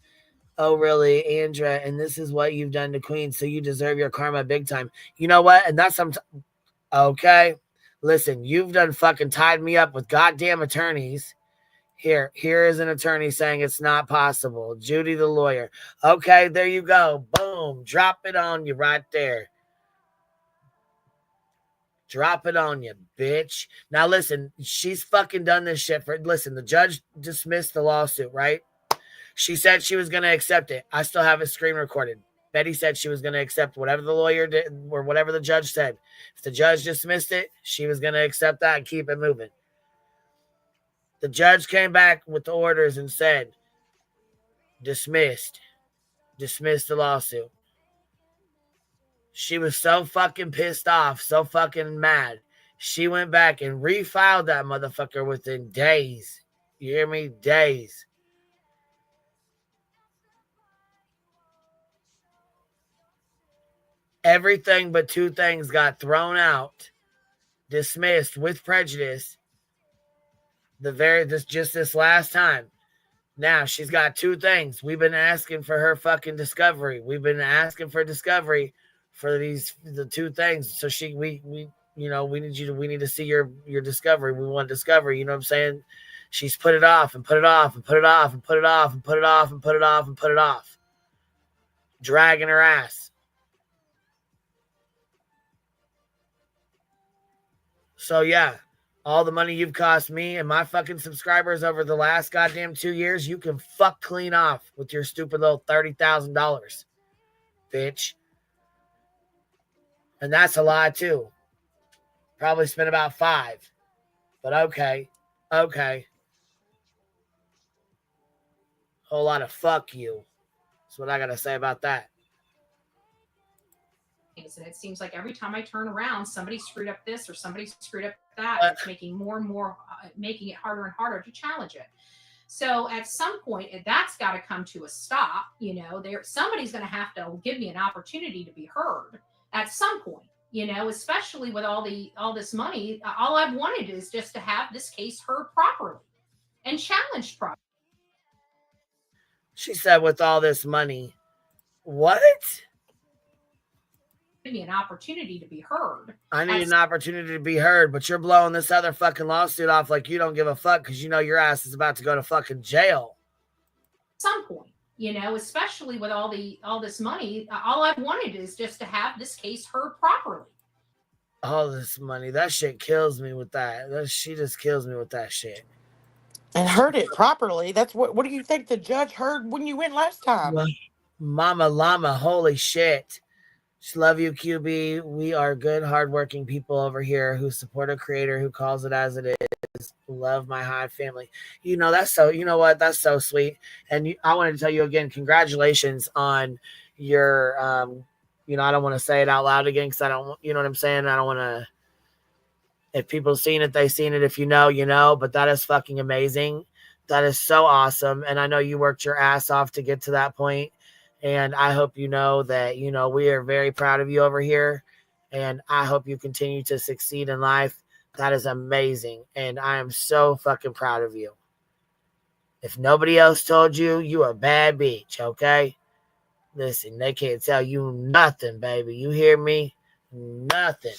Oh, really, Andra? And this is what you've done to Queen, so you deserve your karma big time. You know what? And that's okay. Listen, you've done fucking tied me up with goddamn attorneys. Here is an attorney saying it's not possible. Judy the lawyer. Okay, there you go. Boom. Drop it on you right there. Drop it on you, bitch. Now listen, she's fucking done this shit for. Listen, the judge dismissed the lawsuit, right? She said she was going to accept it. I still have it screen recorded. Betty said she was going to accept whatever the lawyer did or whatever the judge said. If the judge dismissed it, she was going to accept that and keep it moving. The judge came back with the orders and said, dismissed. Dismissed the lawsuit. She was so fucking pissed off, so fucking mad. She went back and refiled that motherfucker within days. You hear me? Days. Everything but two things got thrown out, dismissed with prejudice. This last time. Now she's got two things. We've been asking for her fucking discovery. We've been asking for discovery for the two things. So we need to see your discovery. We want discovery. You know what I'm saying? She's put it off and put it off and put it off and put it off and put it off and put it off and put it off. Dragging her ass. So yeah, all the money you've cost me and my fucking subscribers over the last goddamn 2 years, you can fuck clean off with your stupid little $30,000, bitch. And that's a lie too. Probably spent about 5, but okay. Whole lot of fuck you. That's what I gotta say about that. And it seems like every time I turn around, somebody screwed up this or somebody screwed up that. It's making more and more, making it harder and harder to challenge it. So at some point, that's got to come to a stop. You know, somebody's going to have to give me an opportunity to be heard at some point. You know, especially with all this money, all I've wanted is just to have this case heard properly and challenged properly. She said, with all this money, what? Give me an opportunity to be heard. I need an opportunity to be heard, but you're blowing this other fucking lawsuit off like you don't give a fuck because you know your ass is about to go to fucking jail. At some point, you know, especially with all this money, all I've wanted is just to have this case heard properly. All this money, that shit kills me with that. She just kills me with that shit. And heard it properly. That's what do you think the judge heard when you went last time? Mama llama, holy shit. Just love you, QB. We are good, hardworking people over here who support a creator who calls it as it is. Love my Hive family. You know, that's so sweet. And I wanted to tell you again, congratulations on your, I don't want to say it out loud again because I don't, you know what I'm saying? I don't want to, if people seen it, they seen it. If you know, you know, but that is fucking amazing. That is so awesome. And I know you worked your ass off to get to that point. And I hope you know that, we are very proud of you over here. And I hope you continue to succeed in life. That is amazing. And I am so fucking proud of you. If nobody else told you, you a bad bitch, okay? Listen, they can't tell you nothing, baby. You hear me? Nothing.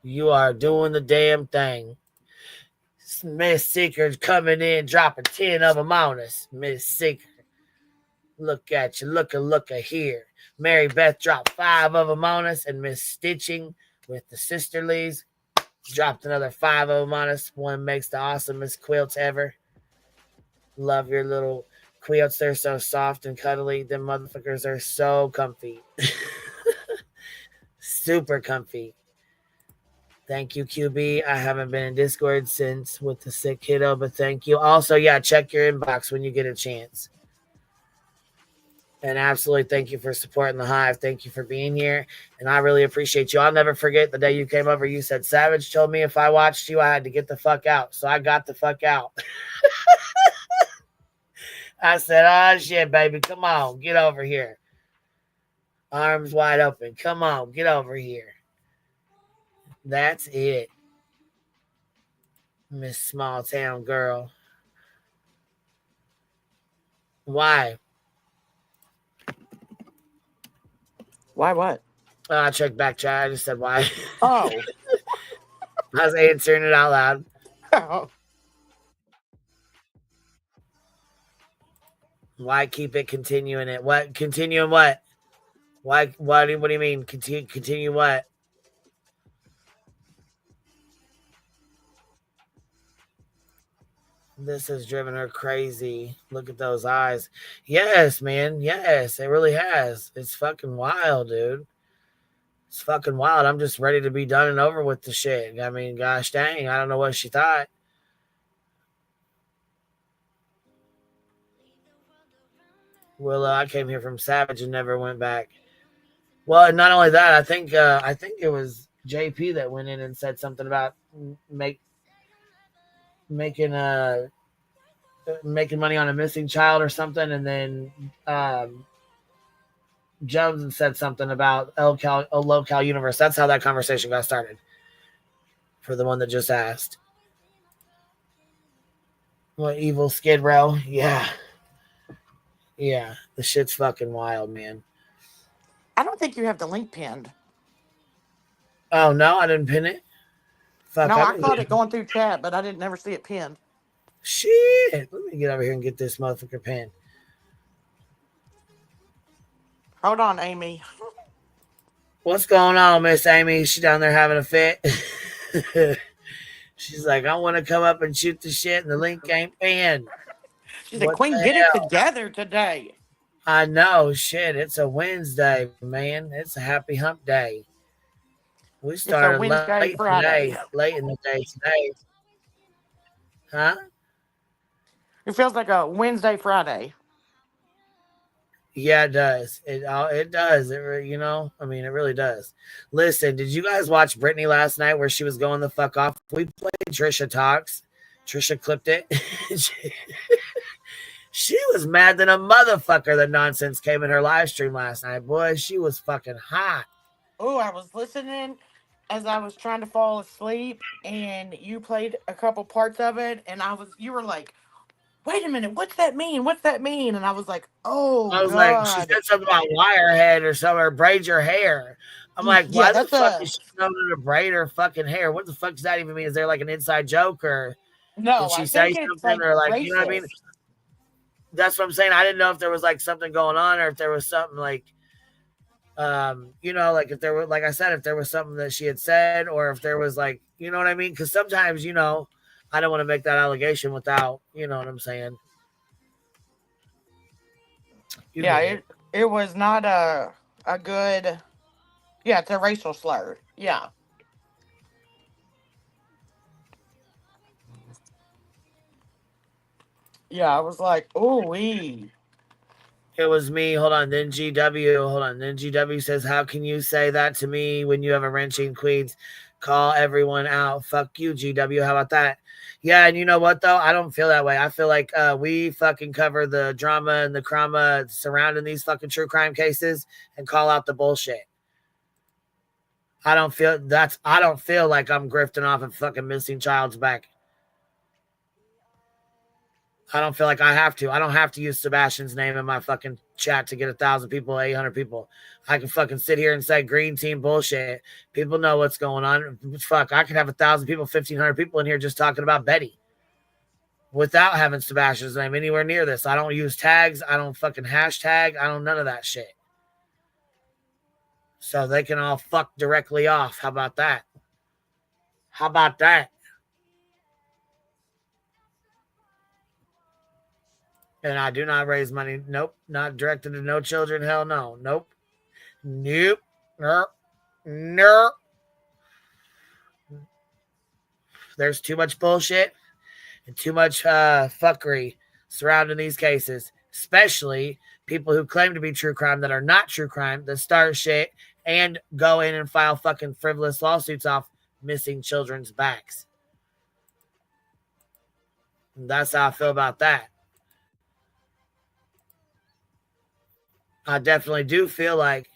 You are doing the damn thing. Miss Seeker coming in, dropping 10 of them on us. Miss Seeker. Look at you. Look at here. Mary Beth dropped 5 of them on us. And Miss Stitching with the Sisterlies dropped another 5 of them on us. One makes the awesomest quilts ever. Love your little quilts. They're so soft and cuddly. Them motherfuckers are so comfy. Super comfy. Thank you, QB. I haven't been in Discord since with the sick kiddo, but thank you. Also, yeah, check your inbox when you get a chance. And absolutely thank you for supporting the Hive. Thank you for being here. And I really appreciate you. I'll never forget the day you came over. You said, Savage told me if I watched you, I had to get the fuck out. So I got the fuck out. I said, oh, shit, baby. Come on. Get over here. Arms wide open. Come on. Get over here. That's it. Miss Small Town Girl. Why? Why what? I checked back chat. I just said why. Oh. I was answering it out loud. Oh. Why keep it continuing it? What? Continuing what? Why? What do you mean? Continue what? This has driven her crazy. Look at those eyes. Yes, man. Yes, it really has. It's fucking wild, dude. It's fucking wild. I'm just ready to be done and over with the shit. I mean, gosh dang, I don't know what she thought. Willow, I came here from Savage and never went back. Well, not only that, I think it was JP that went in and said something about making money on a missing child or something, and then Jones said something about local universe. That's how that conversation got started. For the one that just asked, what evil Skid Row? Yeah, the shit's fucking wild, man. I don't think you have the link pinned. Oh no, I didn't pin it. Fuck, No, I caught it going through chat, but I didn't never see it pinned. Shit, let me get over here and get this motherfucker pinned. Hold on, Amy. What's going on, Miss Amy? She down there having a fit. She's like, I want to come up and shoot the shit, and the link ain't pinned. She's like, Queen, get it together today. I know, shit. It's a Wednesday, man. It's a happy hump day. We started late today, late in the day today. Huh? It feels like a Wednesday, Friday. Yeah, it does. It does. You know, I mean, it really does. Listen, did you guys watch Brittany last night where she was going the fuck off? We played Trisha Talks. Trisha clipped it. She was mad than a motherfucker that nonsense came in her live stream last night. Boy, she was fucking hot. Oh, I was listening as I was trying to fall asleep, and you played a couple parts of it, and you were like, wait a minute, what's that mean? What's that mean? And I was like, oh, I was God. like, she said something about wire head or something, or braid your hair. I'm like, why the fuck is she known to braid her fucking hair? What the fuck does that even mean? Is there like an inside joke, or no, did she I say think it's something, like or like, racist. you know what I mean? That's what I'm saying. I didn't know if there was like something going on, or if there was something like, you know, like if there were, like I said, if there was something that she had said, or if there was like, you know what I mean? Because sometimes, you know, I don't want to make that allegation without, you know what I'm saying? It was not a good, it's a racial slur. Yeah. Yeah, I was like, ooh wee. It was me. Hold on. Then GW. Hold on. Then GW says, how can you say that to me when you have a wrenching Queens? Call everyone out. Fuck you, GW. How about that? Yeah, and you know what, though? I don't feel that way. I feel like we fucking cover the drama and the crama surrounding these fucking true crime cases and call out the bullshit. I don't feel like I'm grifting off a fucking missing child's back. I don't feel like I have to. I don't have to use Sebastian's name in my fucking chat to get 1,000 people, 800 people. I can fucking sit here and say green team bullshit. People know what's going on. Fuck, I could have 1,000 people, 1,500 people in here just talking about Betty without having Sebastian's name anywhere near this. I don't use tags. I don't fucking hashtag. I don't none of that shit. So they can all fuck directly off. How about that? How about that? And I do not raise money. Nope. Not directed to no children. Hell no. Nope. Nope. Nope. Nope. There's too much bullshit and too much fuckery surrounding these cases, especially people who claim to be true crime that are not true crime, that start shit and go in and file fucking frivolous lawsuits off missing children's backs. And that's how I feel about that. I definitely do feel like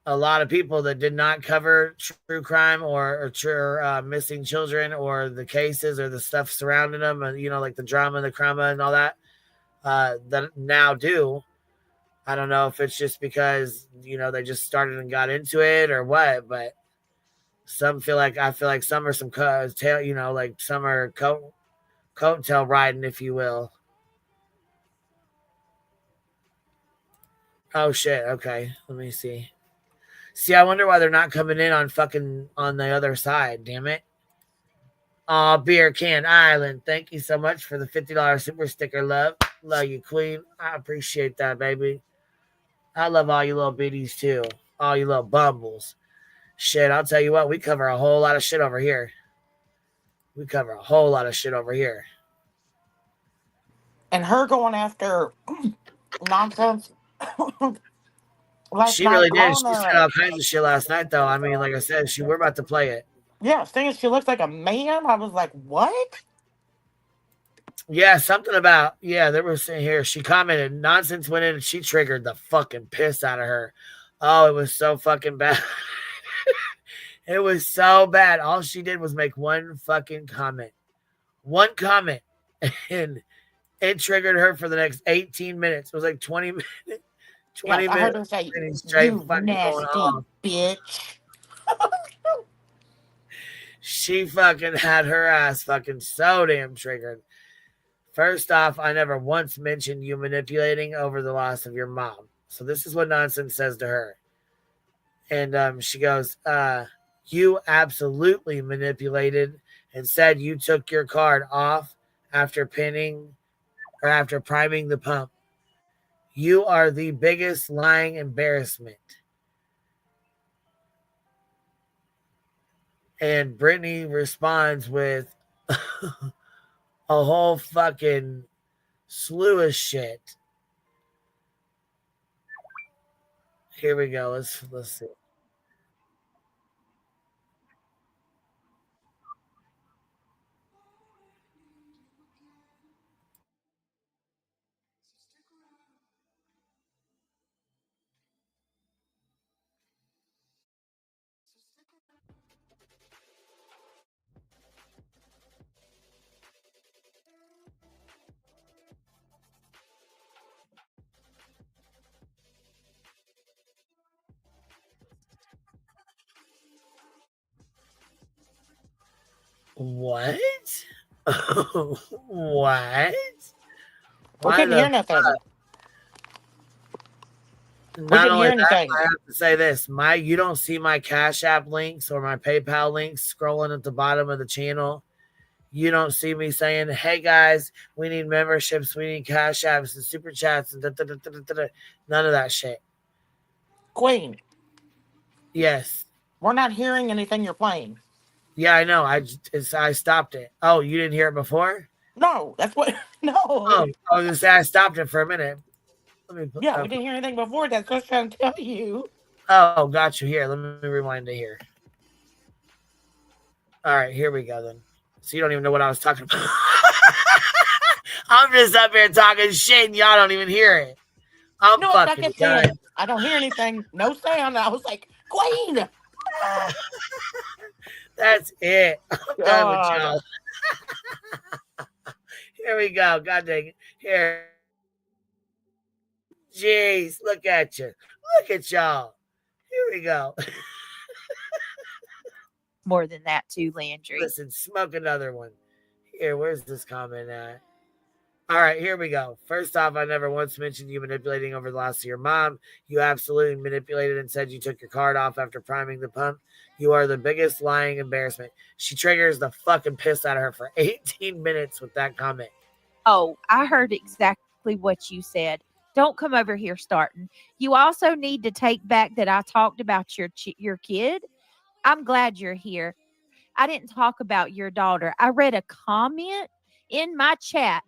a lot of people that did not cover true crime or missing children or the cases or the stuff surrounding them, and you know, like the drama, the crama, and all that, that now do. I don't know if it's just because, you know, they just started and got into it or what, but I feel like some are some tail, you know, like some are coat and tail riding, if you will. Oh shit. Okay. Let me see. See, I wonder why they're not coming in on the other side. Damn it. Aw, Beer Can Island. Thank you so much for the $50 super sticker, love. Love you, queen. I appreciate that, baby. I love all you little biddies, too. All you little bumbles. Shit, I'll tell you what. We cover a whole lot of shit over here. And her going after nonsense last She night. really did. She said all kinds of shit last night, though. I mean, like I said, we're about to play it. Yeah, saying she looks like a man. I was like, what? Yeah, something about, they were saying here. She commented, nonsense went in and she triggered the fucking piss out of her. Oh, it was so fucking bad. It was so bad. All she did was make one fucking comment. One comment. And it triggered her for the next 18 minutes. It was like 20 minutes. 20 I heard her minutes. say, Straight you fucking nasty going on. bitch. She fucking had her ass fucking so damn triggered. First off, I never once mentioned you manipulating over the loss of your mom. So this is what nonsense says to her. And she goes, you absolutely manipulated and said you took your card off after priming the pump. You are the biggest lying embarrassment. And Brittany responds with a whole fucking slew of shit. Here we go. Let's see. What? What? We couldn't hear nothing. Not only that, I have to say this. You don't see my Cash App links or my PayPal links scrolling at the bottom of the channel. You don't see me saying, hey guys, we need memberships, we need Cash Apps and Super Chats and none of that shit. Queen. Yes. We're not hearing anything you're playing. Yeah, I know. I stopped it. Oh, you didn't hear it before? No, that's what. No. Oh, I was gonna say I stopped it for a minute. We didn't hear anything before. That's what I was trying to tell you. Oh, got you. Here, let me rewind it here. All right, here we go then. So you don't even know what I was talking about. I'm just up here talking shit and y'all don't even hear it. I'm fucking done. I don't hear anything. No sound. I was like, Queen. That's it. I'm done with y'all. Here we go. God dang it. Here. Jeez, look at you. Look at y'all. Here we go. More than that too, Landry. Listen, smoke another one. Here, where's this comment at? All right, here we go. First off, I never once mentioned you manipulating over the loss of your mom. You absolutely manipulated and said you took your card off after priming the pump. You are the biggest lying embarrassment. She triggers the fucking piss out of her for 18 minutes with that comment. Oh, I heard exactly what you said. Don't come over here starting. You also need to take back that I talked about your kid. I'm glad you're here. I didn't talk about your daughter. I read a comment in my chat.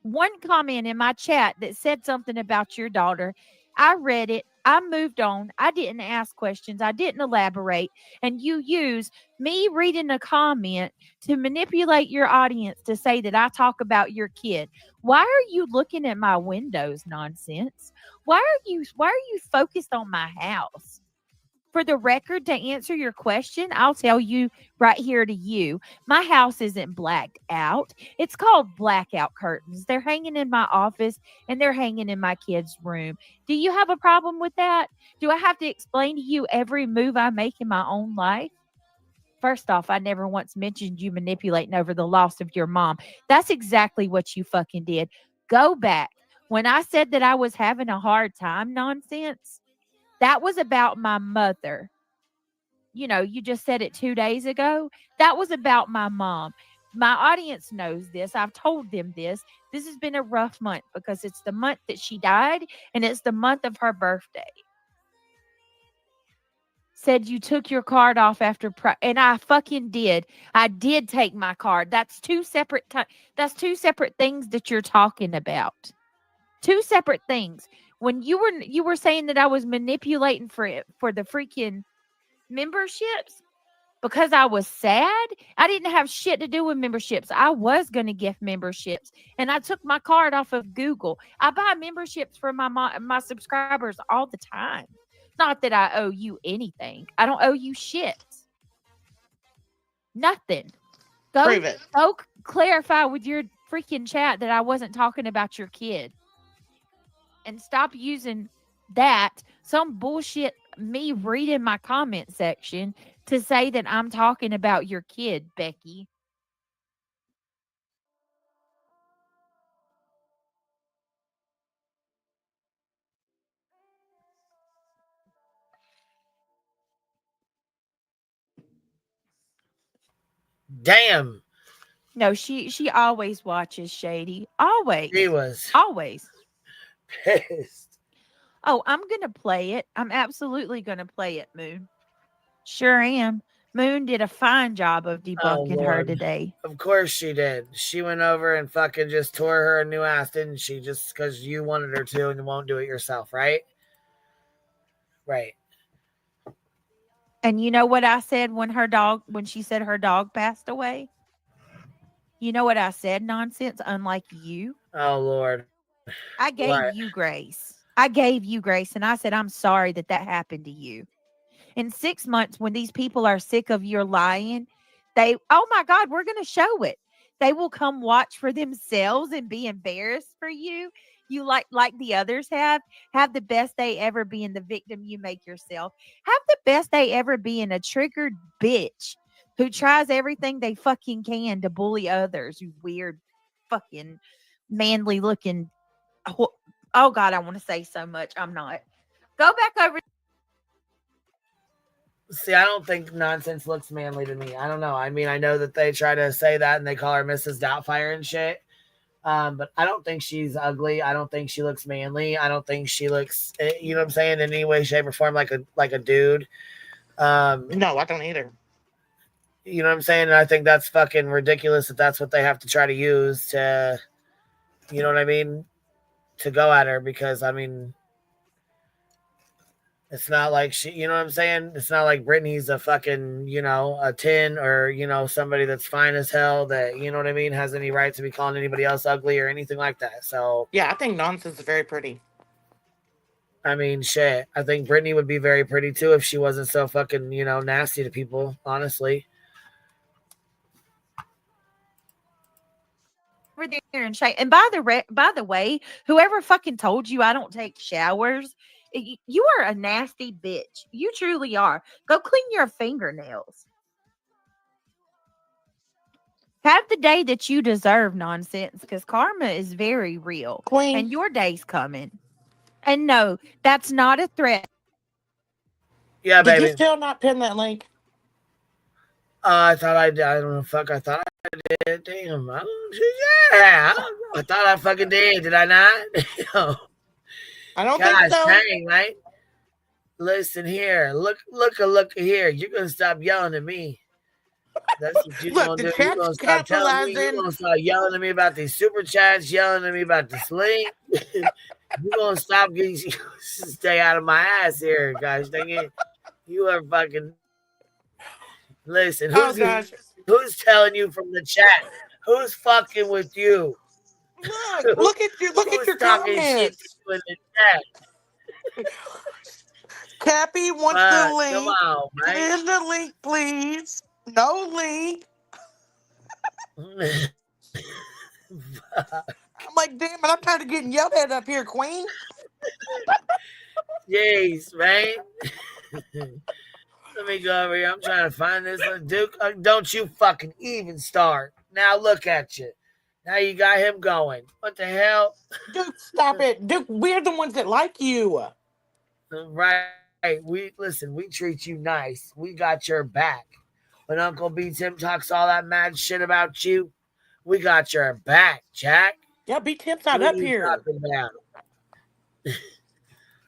One comment in my chat that said something about your daughter. I read it. I moved on. I didn't ask questions. I didn't elaborate. And you use me reading a comment to manipulate your audience to say that I talk about your kid. Why are you looking at my windows, nonsense? Why are you focused on my house? For the record, to answer your question, I'll tell you right here to you, my house isn't blacked out. It's called blackout curtains. They're hanging in my office and they're hanging in my kid's room. Do you have a problem with that? Do I have to explain to you every move I make in my own life? First off, I never once mentioned you manipulating over the loss of your mom. That's exactly what you fucking did. Go back. When I said that I was having a hard time, nonsense, that was about my mother. you just said it 2 days ago. That was about my mom. My audience knows this. I've told them this. This has been a rough month because it's the month that she died and it's the month of her birthday. Said you took your card off after and I fucking did. I did take my card. That's two separate that's two separate things that you're talking about. Two separate things. When you were saying that I was manipulating for the freaking memberships because I was sad, I didn't have shit to do with memberships. I was going to gift memberships and I took my card off of Google. I buy memberships for my subscribers all the time. Not that I owe you anything. I don't owe you shit. Nothing. Prove it. Go clarify with your freaking chat that I wasn't talking about your kid. And stop using some bullshit me reading my comment section to say that I'm talking about your kid, Becky. Damn. No, she always watches Shady. Always. She was always pissed. Oh, I'm gonna play it. I'm absolutely gonna play it, Moon. Sure am. Moon did a fine job of debunking her today. Of course she did. She went over and fucking just tore her a new ass, didn't she? Just because you wanted her to and you won't do it yourself, right? Right. And you know what I said when she said her dog passed away? You know what I said, Nonsense, unlike you? Oh, Lord. I gave you grace. I gave you grace, and I said, I'm sorry that happened to you. In 6 months, when these people are sick of your lying, oh my God, we're going to show it. They will come watch for themselves and be embarrassed for you. You like the others have the best day ever being the victim you make yourself. Have the best day ever being a triggered bitch who tries everything they fucking can to bully others. You weird fucking manly looking. Oh God, I want to say so much. I'm not. Go back over. See, I don't think Nonsense looks manly to me. I don't know. I mean, I know that they try to say that and they call her Mrs. Doubtfire and shit. But I don't think she's ugly. I don't think she looks manly. I don't think she looks, you know what I'm saying, in any way, shape, or form like a dude. No, I don't either. You know what I'm saying? And I think that's fucking ridiculous that that's what they have to try to use to, you know what I mean, to go at her because, I mean, it's not like she, you know what I'm saying? It's not like Britney's a fucking, a 10 or, somebody that's fine as hell that, you know what I mean, has any right to be calling anybody else ugly or anything like that. So, yeah, I think Nonsense is very pretty. I mean, shit. I think Britney would be very pretty too if she wasn't so fucking, nasty to people, honestly. Over there and shake. And by the way, whoever fucking told you I don't take showers, you are a nasty bitch. You truly are. Go clean your fingernails. Have the day that you deserve, Nonsense, because karma is very real. Queen. And your day's coming. And no, that's not a threat. Yeah, Did baby. you still not pin that link? I thought I did. I don't know. Fuck, I thought I did. Damn. I thought I fucking did. Did I not? I don't Gosh, think so. dang, right? Listen here. Look here. You're going to stop yelling at me. That's what you're going to do. You're going to stop telling me. You're going to start yelling at me about these super chats, yelling at me about this link. You're going to stop getting stay out of my ass here, guys. Dang it. You are fucking. Listen, who's telling you from the chat? Who's fucking with you? Look at your comments. In the chat? Cappy wants the link. Come on, man. Here's the link, please. No link. I'm like, damn it, I'm tired of getting yelled at up here, Queen. Jeez, man. Let me go over here. I'm trying to find this. Duke, don't you fucking even start. Now look at you. Now you got him going. What the hell? Duke, stop it. Duke, we're the ones that like you. Right. we treat you nice. We got your back. When Uncle B Tim talks all that mad shit about you, we got your back, Jack. Yeah, B Tim's not up here.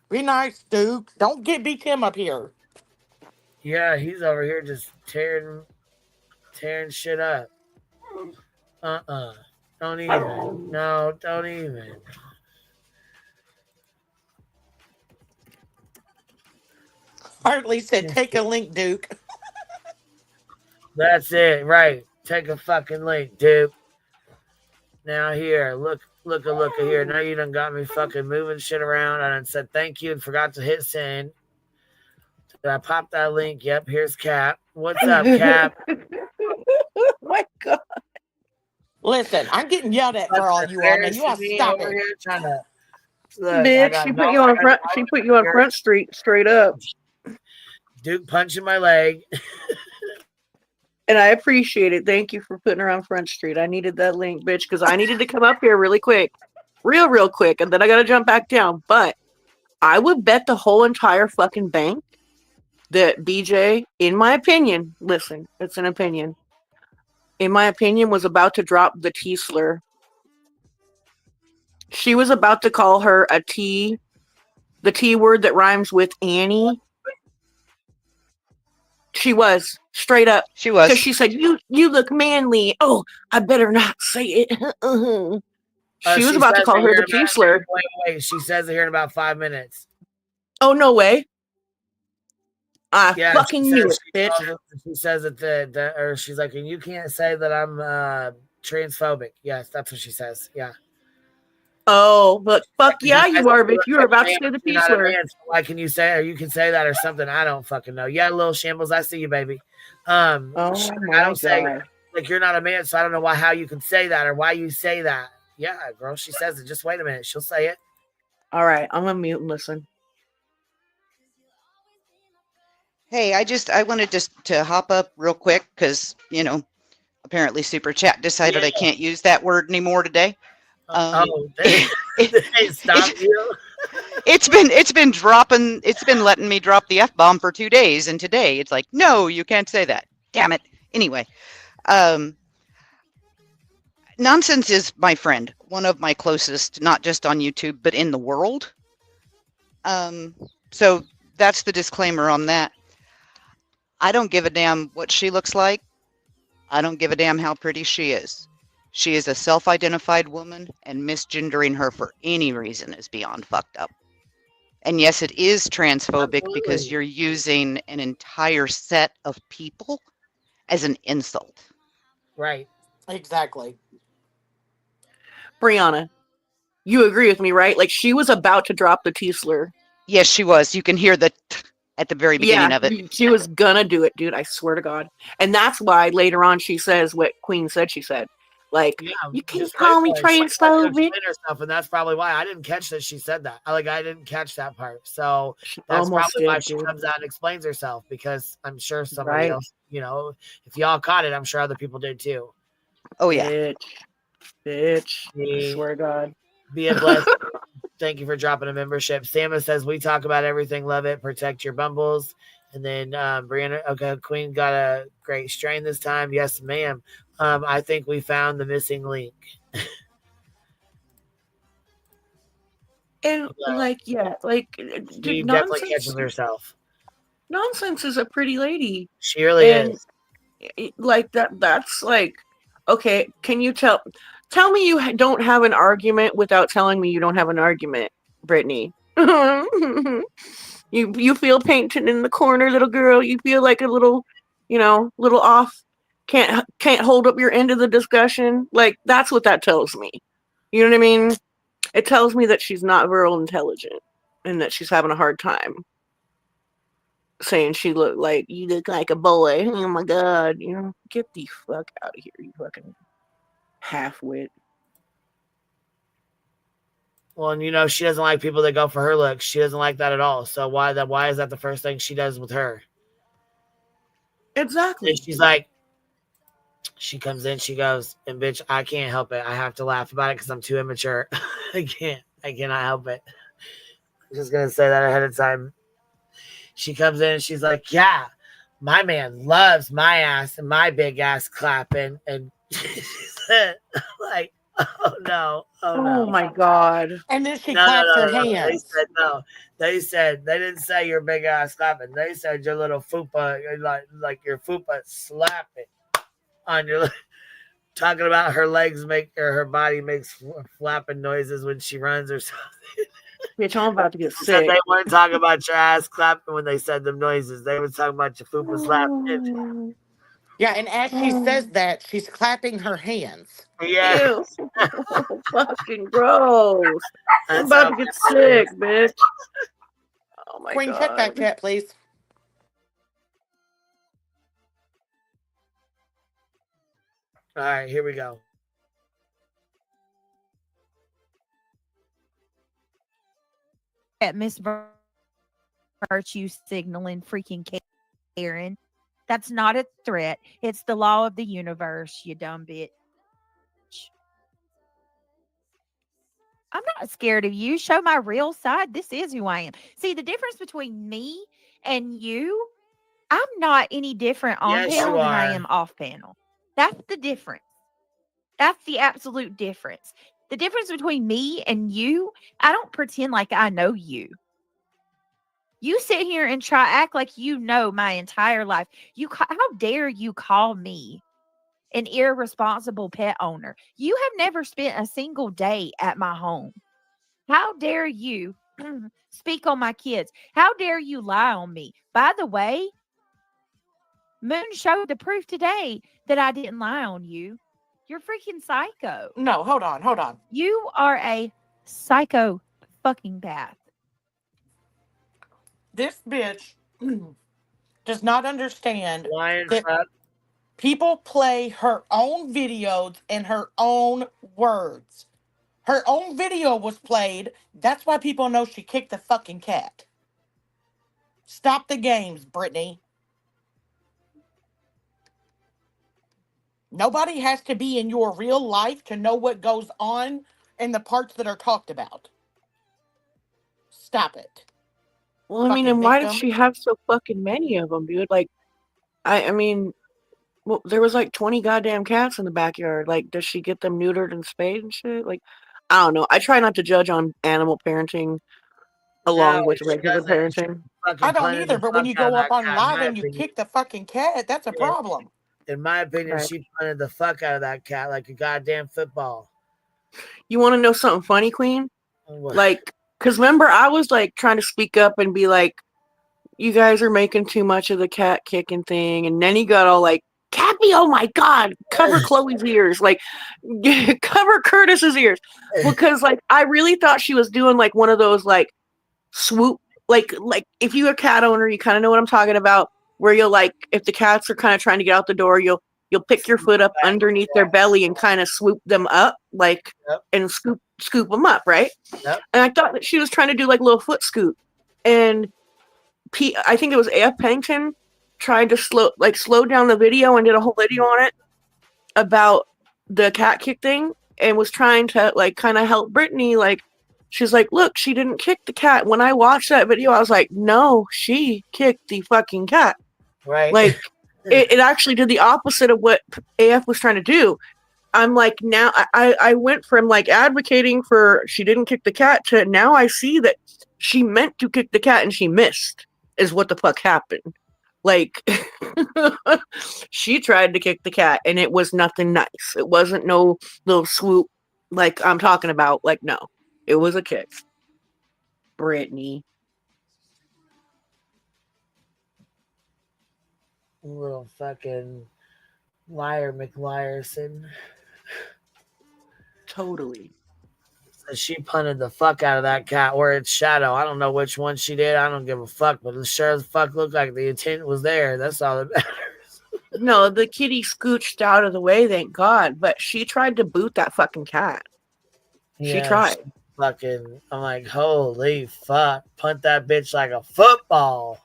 Be nice, Duke. Don't get B Tim up here. Yeah, he's over here just tearing shit up. Don't even. No, don't even. Hartley said, take a link, Duke. That's it, right. Take a fucking link, Duke. Now here, look here. Now you done got me fucking moving shit around. I done said thank you and forgot to hit send. Did I pop that link? Yep, here's Cap. What's up, Cap? Oh my God. Listen, I'm getting yelled at for all you are, man. You want to stop it. Bitch, she put you on front. She put you on Front Street straight up. Duke punching my leg. And I appreciate it. Thank you for putting her on Front Street. I needed that link, bitch, because I needed to come up here really quick. Real quick. And then I got to jump back down. But I would bet the whole entire fucking bank that BJ, in my opinion, listen, it's an opinion, in my opinion, was about to drop the T slur. She was about to call her the T word that rhymes with Annie. She was straight up. She was. Because she said, you look manly. Oh, I better not say it. She was about to call her the T slur. Wait. She says it here in about 5 minutes. Oh, no way. I fucking knew it, bitch. She says it, or she's like, and you can't say that I'm transphobic. Yes, that's what she says. Yeah. Oh, but fuck yeah, you are, bitch. You were about to say the T slur. Why can you say, or you can say that or something? I don't fucking know. Yeah, little shambles. I see you, baby. I don't say, like, you're not a man, so I don't know how you can say that or why you say that. Yeah, girl, she says it. Just wait a minute. She'll say it. All right, I'm going to mute and listen. Hey, I wanted just to hop up real quick because, apparently Super Chat decided I can't use that word anymore today. They stopped you? It's been letting me drop the F-bomb for 2 days, and today it's like, no, you can't say that. Damn it. Anyway, Nonsense is my friend, one of my closest, not just on YouTube, but in the world. So that's the disclaimer on that. I don't give a damn what she looks like. I don't give a damn how pretty she is. She is a self-identified woman, and misgendering her for any reason is beyond fucked up. And yes, it is transphobic because you're using an entire set of people as an insult. Right. Exactly. Brianna, you agree with me, right? Like, she was about to drop the T slur. Yes, she was. You can hear the at the very beginning of it. She was gonna do it, dude. I swear to God. And that's why later on she says what Queen said she said. Like, you can't call me transphobic. And that's probably why I didn't catch that she said that. I didn't catch that part. So that's probably why she comes out and explains herself, because I'm sure somebody else, if y'all caught it, I'm sure other people did too. Oh yeah. Bitch. I swear to God. Be a blessing. Thank you for dropping a membership. Sama says, we talk about everything. Love it. Protect your bumbles. And then Brianna, okay, Queen got a great strain this time. Yes, ma'am. I think we found the missing link. And she definitely catches herself. Nonsense is a pretty lady. She really is. Like that's like, okay, can you tell me you don't have an argument without telling me you don't have an argument, Brittany? You feel painted in the corner, little girl. You feel like a little off. Can't hold up your end of the discussion. Like, that's what that tells me. You know what I mean? It tells me that she's not very intelligent and that she's having a hard time saying you look like a boy. Oh my God. Get the fuck out of here, you fucking half-wit. Well, and she doesn't like people that go for her looks. She doesn't like that at all. So why is that the first thing she does with her? Exactly. And she's like, she comes in, she goes, and bitch, I can't help it. I have to laugh about it because I'm too immature. I cannot help it. I'm just gonna say that ahead of time. she comes in and she's like, yeah, my man loves my ass and my big ass clapping. And she said, like, oh no. Oh my God. And then she claps her They hands. said no. They said they didn't say your big ass clapping. They said your little fupa, like your fupa slapping on your. Talking about her legs her body makes flapping noises when she runs or something. Bitch, I'm about to get Said sick. they weren't talking about your ass clapping when they said them noises. They were talking about your fupa slapping. Yeah, and as she says that, she's clapping her hands. Yeah. Ew. Fucking gross. I'm That's about how to get bad it is. sick, bitch. Oh my Queen, God. check that chat, please. All right, here we go. At Miss Virtue signaling freaking Karen. That's not a threat. It's the law of the universe, you dumb bitch. I'm not scared of you. Show my real side. This is who I am. See, the difference between me and you, I'm not any different on Yes, panel you than I are. am off panel. That's the difference. That's the absolute difference. The difference between me and you, I don't pretend like I know you. You sit here and act like you know my entire life. How dare you call me an irresponsible pet owner? You have never spent a single day at my home. How dare you speak on my kids? How dare you lie on me? By the way, Moon showed the proof today that I didn't lie on you. You're freaking psycho. No, hold on. You are a psycho fucking path. This bitch does not understand Lion that fuck. people play her own videos in her own words. Her own video was played. That's why people know she kicked the fucking cat. Stop the games, Brittany. Nobody has to be in your real life to know what goes on in the parts that are talked about. Stop it. Well, I mean, Fucking and why did victim. she have so fucking many of them, dude? Like, I mean, well, there was like 20 goddamn cats in the backyard. Like, does she get them neutered and spayed and shit? Like, I don't know. I try not to judge on animal parenting along No, with she regular doesn't. parenting. I Fucking don't planted either, the but fuck when you out of go up that on cat, in live my and you opinion. kick the fucking cat, that's a problem. In my opinion, Right. she planted the fuck out of that cat like a goddamn football. You want to know something funny, Queen? What? Like, because remember, I was like trying to speak up and be like, you guys are making too much of the cat kicking thing. And then he got all like, Cappy, oh my God, cover Chloe's ears. Like, cover Curtis's ears. Because, like, I really thought she was doing, like, one of those, like, swoop. Like if you're a cat owner, you kind of know what I'm talking about. Where you'll, like, if the cats are kind of trying to get out the door, you'll pick your foot up underneath their belly and kind of swoop them up, like, and scoop them up, right? Yep. And I thought that she was trying to do, like, a little foot scoop. And I think it was A.F. Pennington tried to slow down the video and did a whole video on it about the cat kick thing and was trying to like kind of help Brittany. Like, she's like, look, she didn't kick the cat. When I watched that video, I was like, no, she kicked the fucking cat. Right. Like, it actually did the opposite of what AF was trying to do. I'm like, now I went from like advocating for she didn't kick the cat to now I see that she meant to kick the cat and she missed is what the fuck happened. Like, she tried to kick the cat and it was nothing nice. It wasn't no little swoop like I'm talking about. Like, no, it was a kick. Brittany. Little fucking liar McLiarson. Totally. So she punted the fuck out of that cat or its shadow. I don't know which one she did. I don't give a fuck, but it sure as fuck looked like the intent was there. That's all that matters. No, the kitty scooched out of the way, thank God. But she tried to boot that fucking cat. She tried. I'm like, holy fuck. Punt that bitch like a football.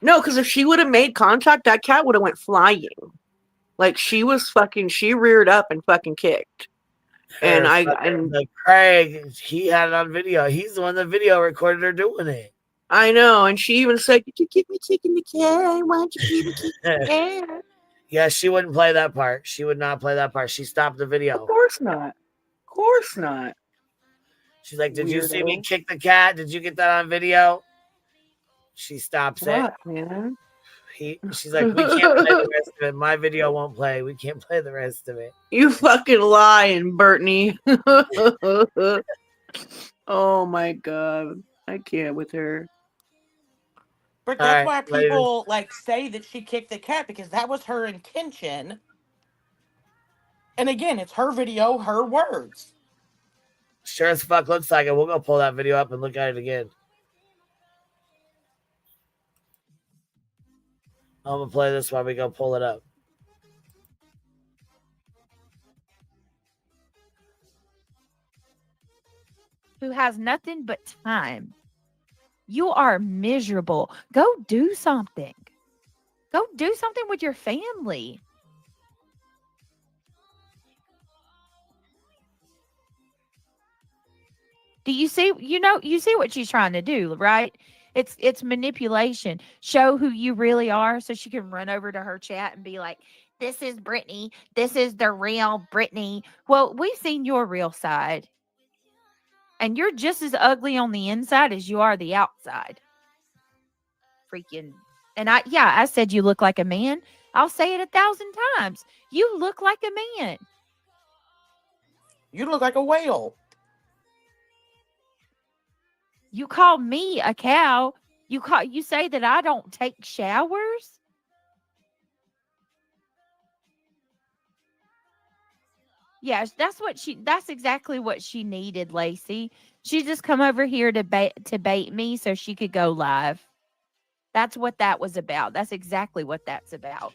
No, because if she would have made contact, that cat would have went flying. Like, she reared up and fucking kicked. And Craig, he had it on video. He's the one that video recorded her doing it. I know, and she even said, "Did you keep me kicking the can? Why don't you keep me kicking the can?" Yeah, she wouldn't play that part. She would not play that part. She stopped the video. Of course not. Of course not. She's like, "Did you see me Weirdo. kick the cat? Did you get that on video?" She stops it. What, man? She's like, "We can't play the rest of it. My video won't play. We can't play the rest of it." You fucking lying, Brittany. Oh my god. I can't with her. But All that's right, why later. people like say that she kicked the cat, because that was her intention. And again, it's her video, her words. Sure as fuck looks like it. We'll go pull that video up and look at it again. I'm gonna play this while we go pull it up. Who has nothing but time. You are miserable. Go do something. Go do something with your family. Do you see, you see what she's trying to do, right? It's manipulation. Show who you really are so she can run over to her chat and be like, "This is Brittany. This is the real Brittany." Well, we've seen your real side. And you're just as ugly on the inside as you are the outside. Freaking. And I said you look like a man. I'll say it 1,000 times. You look like a man. You look like a whale. You call me a cow. You say that I don't take showers. Yeah, that's exactly what she needed, Lacey. She just come over here to bait me so she could go live. That's what that was about. That's exactly what that's about.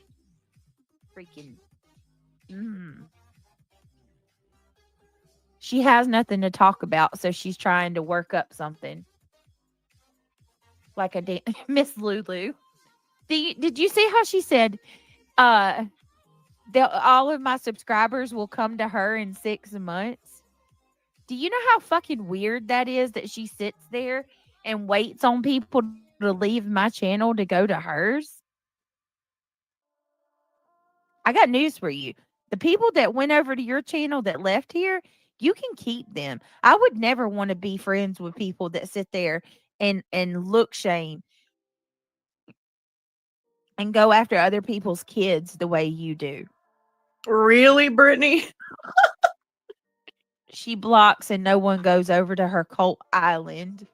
Freaking. She has nothing to talk about, so she's trying to work up something. Like a Miss Lulu. Did you see how she said, all of my subscribers will come to her in 6 months? Do you know how fucking weird that is, that she sits there and waits on people to leave my channel to go to hers? I got news for you. The people that went over to your channel that left here, you can keep them. I would never want to be friends with people that sit there and look shame and go after other people's kids the way you do. Really, Brittany? She blocks and no one goes over to her cult island.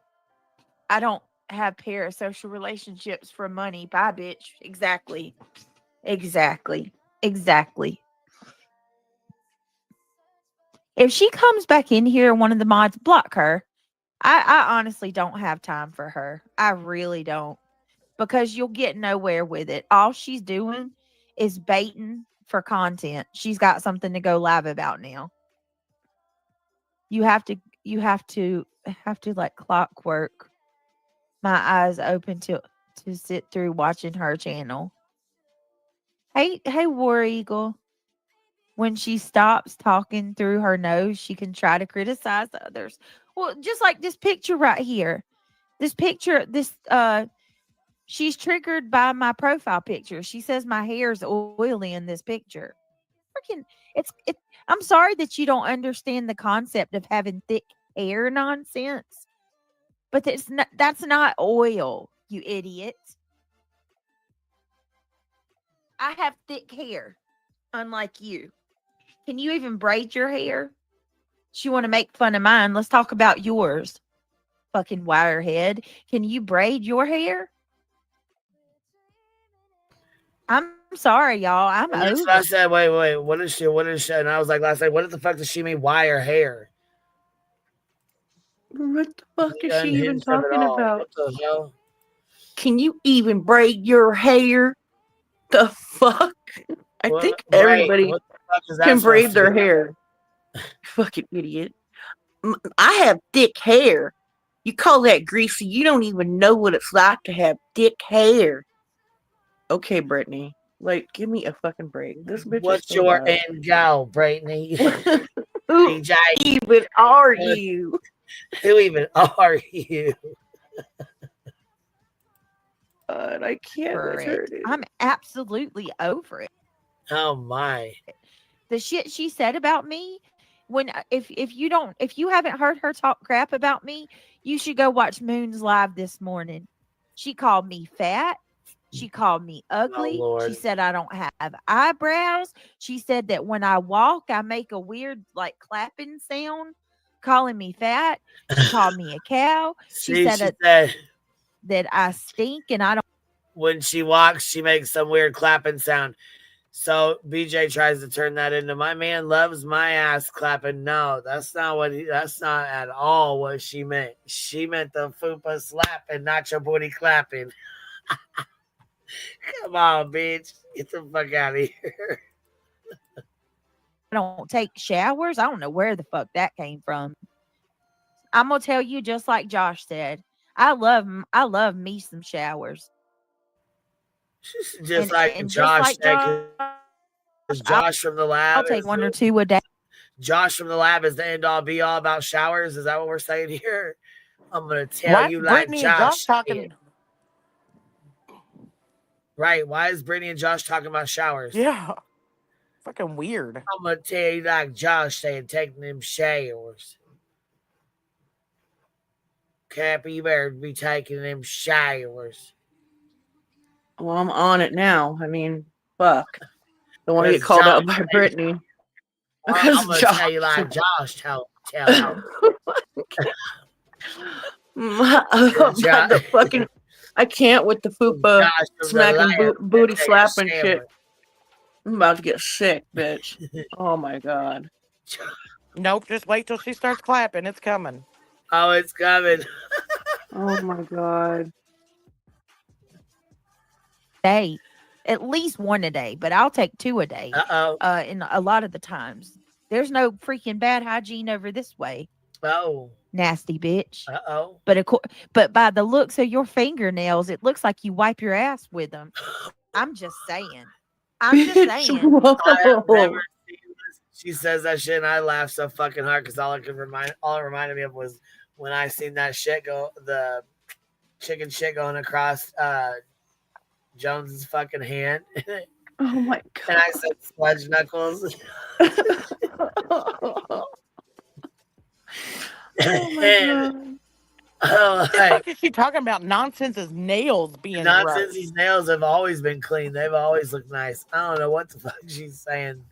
I don't have parasocial relationships for money. Bye, bitch. Exactly. If she comes back in here, one of the mods, block her. I honestly don't have time for her. I really don't. Because you'll get nowhere with it. All she's doing is baiting for content. She's got something to go live about now. You have to like clockwork my eyes open to sit through watching her channel. Hey, War Eagle. When she stops talking through her nose, she can try to criticize others. Well, just like this picture right here. This picture, she's triggered by my profile picture. She says my hair's oily in this picture. Freaking, I'm sorry that you don't understand the concept of having thick hair nonsense. But that's not oil, you idiot. I have thick hair, unlike you. Can you even braid your hair? She want to make fun of mine. Let's talk about yours. Fucking wirehead. Can you braid your hair? I'm sorry, y'all. I'm over. I said, wait. What is she? And I was like last night, what the fuck does she mean wire hair? What the fuck is she even talking about? What the hell? Can you even braid your hair? The fuck? I think everybody can braid their hair. Fucking idiot. I have thick hair. You call that greasy? You don't even know what it's like to have thick hair. Okay, Brittany. Like, give me a fucking break. This bitch. What's your end goal, Brittany? Who even are you? Who even are you? God, I can't with her, dude. I'm absolutely over it. Oh my. The shit she said about me, when if you haven't heard her talk crap about me, you should go watch Moon's live this morning. She called me fat. She called me ugly. Lord. She said I don't have eyebrows. She said that when I walk, I make a weird like clapping sound, calling me fat. She called me a cow. See, She said that I stink and I don't. When she walks, she makes some weird clapping sound. So BJ tries to turn that into my man loves my ass clapping. No, that's not at all what she meant. She meant the fupa slapping, not your booty clapping. Come on, bitch. Get the fuck out of here. I don't take showers. I don't know where the fuck that came from. I'm gonna tell you, just like Josh said, I love me some showers. Just like Josh said, Josh from the lab. I'll take 1 or 2 a day. Josh from the lab is the end all be all about showers. Is that what we're saying here? I'm gonna tell you like Brittany and Josh talking. Right. Why is Brittany and Josh talking about showers? Yeah. Fucking weird. I'm gonna tell you like Josh saying taking them showers. Cappy, you better be taking them showers. Well, I'm on it now. I mean, fuck. Don't want to get called out by Brittany. I'm gonna tell you like Josh tell the fucking I can't with the fupa smacking booty slapping shit. I'm about to get sick, bitch. Oh my god. Nope, just wait till she starts clapping. It's coming. Oh, it's coming. Oh my god. Day, at least 1 a day, but I'll take 2 a day. In a lot of the times, there's no freaking bad hygiene over this way. Oh, nasty bitch. Oh. But by the looks of your fingernails, it looks like you wipe your ass with them. I'm just saying. She says that shit, and I laugh so fucking hard because all it reminded me of was when I seen that shit go, the chicken shit going across Jones's fucking hand. Oh my god! And I said, "Sludge knuckles." Oh my god! What is she talking about? Nonsense's nails being Nonsense's nails have always been clean. They've always looked nice. I don't know what the fuck she's saying.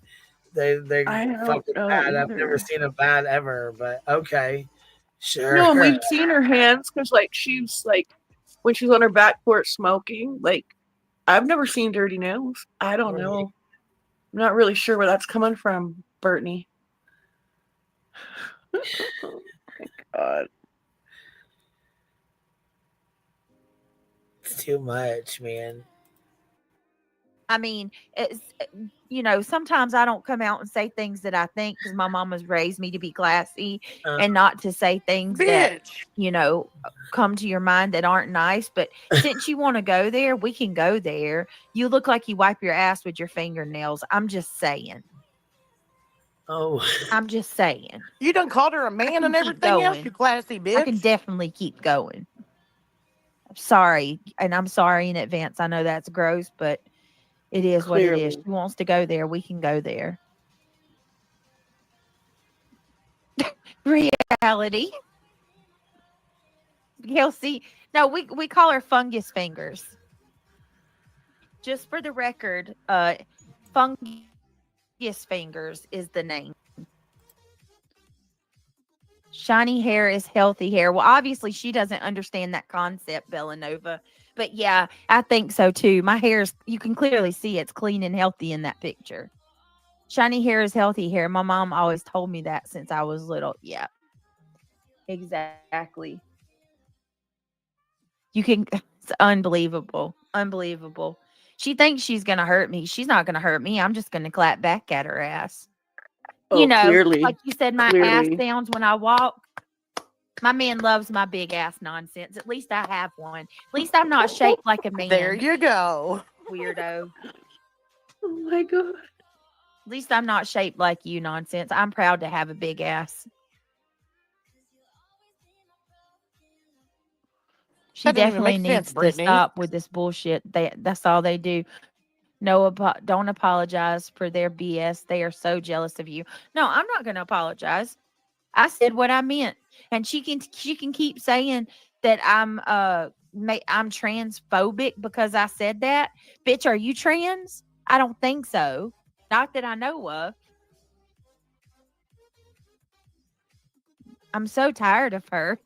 They're fucking bad. I've never seen a bad ever, but okay, sure. No, and we've seen her hands because like she's like when she's on her back porch smoking. Like I've never seen dirty nails. I don't know. I'm not really sure where that's coming from, Brittany. Oh my god. It's too much, man. I mean, it's, sometimes I don't come out and say things that I think because my mama's raised me to be classy and not to say things that, come to your mind that aren't nice. But since you want to go there, we can go there. You look like you wipe your ass with your fingernails. I'm just saying. Oh. I'm just saying. You done called her a man and everything else, you classy bitch. I can definitely keep going. I'm sorry. And I'm sorry in advance. I know that's gross, but it is what it is. She wants to go there. We can go there. Reality. Kelsey. No, we call her fungus fingers. Just for the record, fungus fingers is the name. Shiny hair is healthy hair. Well, obviously she doesn't understand that concept, Bellanova. But yeah, I think so too. My hair's, you can clearly see it's clean and healthy in that picture. Shiny hair is healthy hair. My mom always told me that since I was little. Yeah, exactly. It's unbelievable. Unbelievable. She thinks she's going to hurt me. She's not going to hurt me. I'm just going to clap back at her ass. Oh, clearly. Like you said, my ass sounds when I walk. My man loves my big ass nonsense. At least I have one. At least I'm not shaped like a man. There you go. Weirdo. Oh my god. At least I'm not shaped like you, nonsense. I'm proud to have a big ass. She That didn't even definitely make needs sense, to Brittany. stop with this bullshit. That's all they do. No, don't apologize for their BS. They are so jealous of you. No, I'm not going to apologize. I said what I meant, and she can keep saying that I'm transphobic because I said that. Bitch, are you trans? I don't think so. Not that I know of. I'm so tired of her.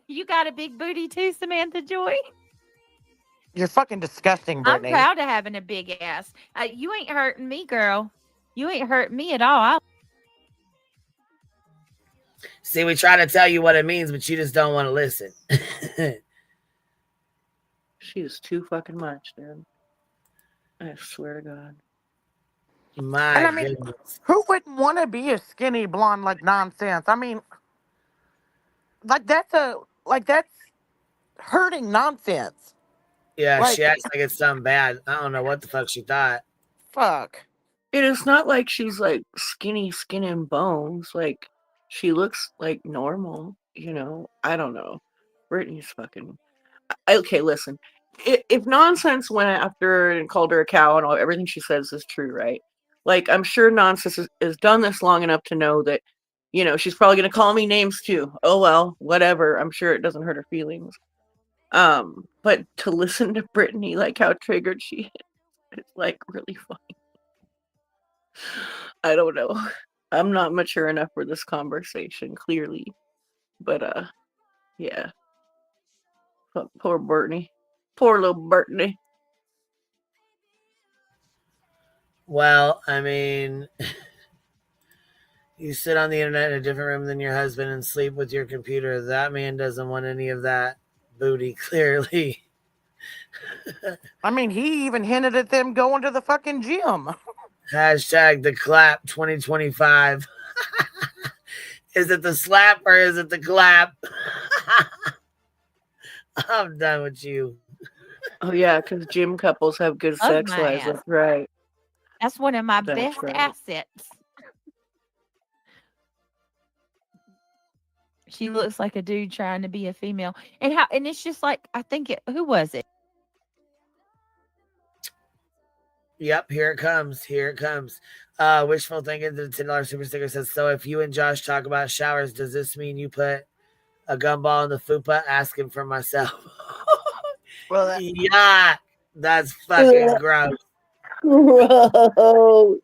You got a big booty too, Samantha Joy? You're fucking disgusting, I'm Brittany. proud of having a big ass. You ain't hurting me, girl. You ain't hurting me at all. See, we try to tell you what it means, but you just don't want to listen. She is too fucking much, dude. I swear to God. My And I mean, goodness. who wouldn't want to be a skinny blonde like nonsense? I mean, that's hurting nonsense. Yeah, Like, she acts like it's something bad. I don't know what the fuck she thought. fuck. It is not like she's like skinny skin and bones. Like, she looks like normal, you know? I don't know. Brittany's fucking... Okay, listen. If nonsense went after her and called her a cow and everything she says is true, right? Like, I'm sure nonsense has done this long enough to know that, you know, she's probably going to call me names too. Oh, well, whatever. I'm sure it doesn't hurt her feelings. But to listen to Brittany, like how triggered she is, it's like really funny. I don't know. I'm not mature enough for this conversation, clearly. But, yeah. Poor Brittany. Poor little Brittany. Well, I mean, you sit on the internet in a different room than your husband and sleep with your computer. That man doesn't want any of that booty, clearly. I mean, he even hinted at them going to the fucking gym. Hashtag the clap 2025. Is it the slap or is it the clap? I'm done with you. Oh, yeah, because gym couples have good Love sex my lives. ass. That's right. That's one of my That's best right. assets. She looks like a dude trying to be a female. And it's just like, I think who was it? Yep, here it comes. Here it comes. Wishful thinking, the $10 super sticker says, so if you and Josh talk about showers, does this mean you put a gumball in the fupa? Asking for myself. Well, yeah, that's fucking gross. Gross.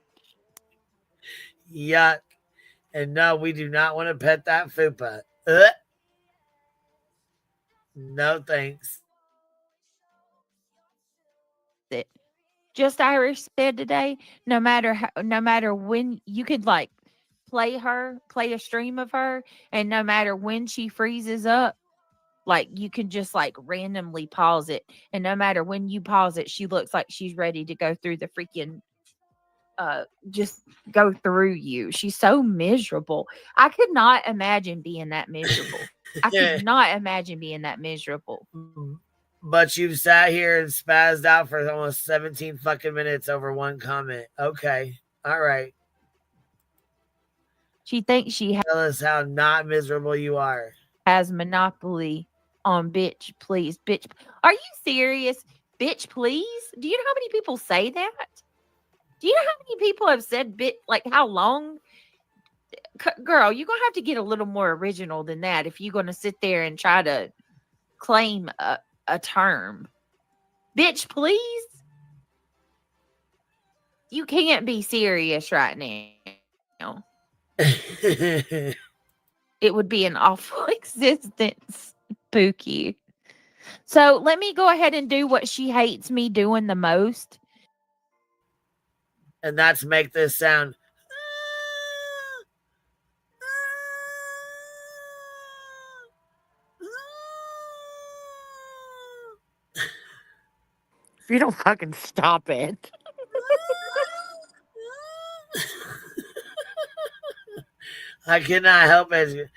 Yuck. And no, we do not want to pet that fupa. No thanks. Just Irish said today, no matter when you could like play a stream of her, and no matter when she freezes up, like you can just like randomly pause it, and no matter when you pause it, she looks like she's ready to go through the freaking just go through you. She's so miserable. I could not imagine being that miserable. I could not imagine being that miserable. But you've sat here and spazzed out for almost 17 fucking minutes over one comment. Okay. All right. She thinks she Tell us how not miserable you are. has monopoly on bitch, please. Bitch. Are you serious? Bitch, please? Do you know how many people say that? Do you know how many people have said bit, like how long? Girl, you're going to have to get a little more original than that if you're going to sit there and try to claim a term. Bitch, please? You can't be serious right now. It would be an awful existence, Pookie. So let me go ahead and do what she hates me doing the most. And that's make this sound. If you don't fucking stop it. I cannot help it.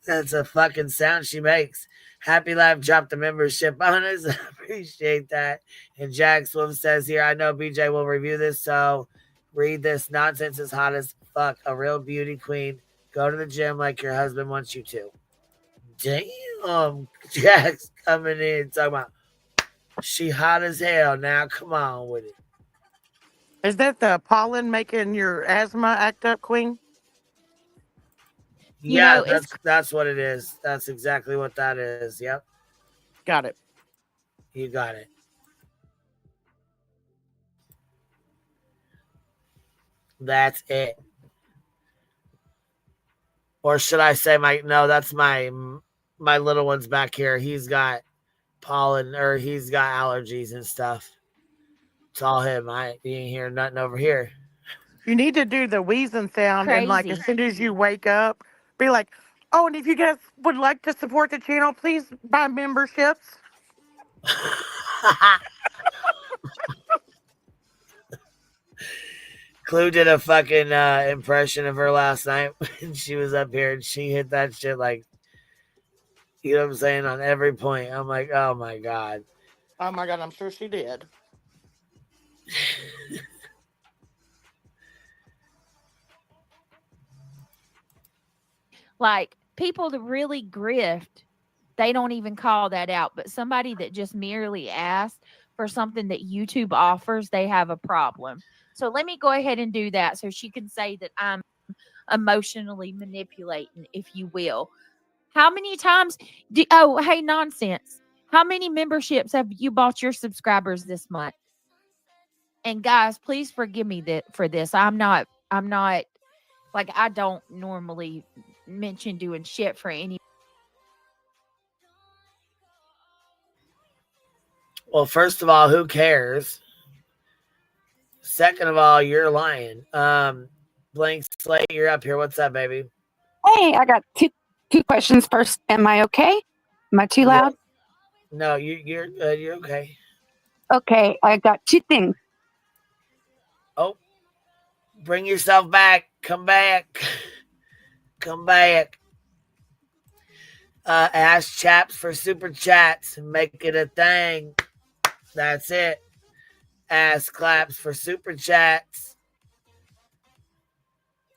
That's a fucking sound she makes. Happy Life dropped the membership on us. I appreciate that. And Jack Swift says here, I know BJ will review this, so read this. Nonsense is hot as fuck. A real beauty queen. Go to the gym like your husband wants you to. Damn, Jack's coming in talking about she hot as hell. Now come on with it. Is that the pollen making your asthma act up, Queen? Yeah, that's what it is. That's exactly what that is. Yep. Got it. You got it. That's it. Or should I say that's my little one's back here. He's got pollen or he's got allergies and stuff. It's all him. You ain't hear nothing over here. You need to do the wheezing sound and like as soon as you wake up, be like, oh, and if you guys would like to support the channel, please buy memberships. Clue did a fucking impression of her last night when she was up here and she hit that shit like, you know what I'm saying, on every point. I'm like, oh my God. Oh my God, I'm sure she did. Like, people that really grift, they don't even call that out. But somebody that just merely asked for something that YouTube offers, they have a problem. So let me go ahead and do that so she can say that I'm emotionally manipulating, if you will. How many times hey, nonsense. How many memberships have you bought your subscribers this month? And guys, please forgive me for this. I'm not like, I don't normally mention doing shit for any. Well, first of all, who cares? Second of all, you're lying. Blank Slate, you're up here. What's up, baby? Hey, I got two questions. First, am I okay? Am I too loud? No, you're okay. Okay, I got two things. Oh, bring yourself back. Come back. Come back. Ask chaps for super chats and make it a thing. That's it. Ass claps for super chats.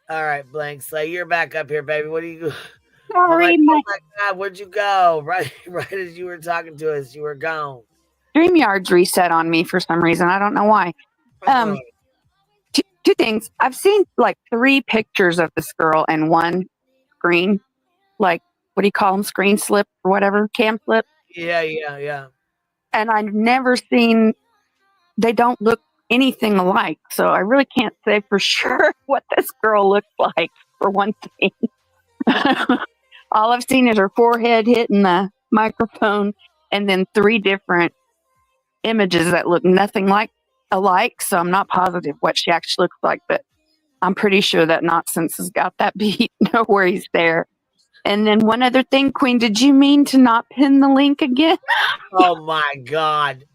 All right, Blank Slay, you're back up here, baby. What do you? Sorry, oh my God, where'd you go? Right as you were talking to us, you were gone. StreamYard's reset on me for some reason. I don't know why. Two things. I've seen like 3 pictures of this girl and one screen. Like, what do you call them? Screen slip or whatever? Cam slip? Yeah. And I've never seen, they don't look anything alike. So I really can't say for sure what this girl looks like, for one thing. All I've seen is her forehead hitting the microphone and then 3 different images that look nothing alike. So I'm not positive what she actually looks like, but I'm pretty sure that nonsense has got that beat. No worries there. And then one other thing, Queen, did you mean to not pin the link again? Oh my God.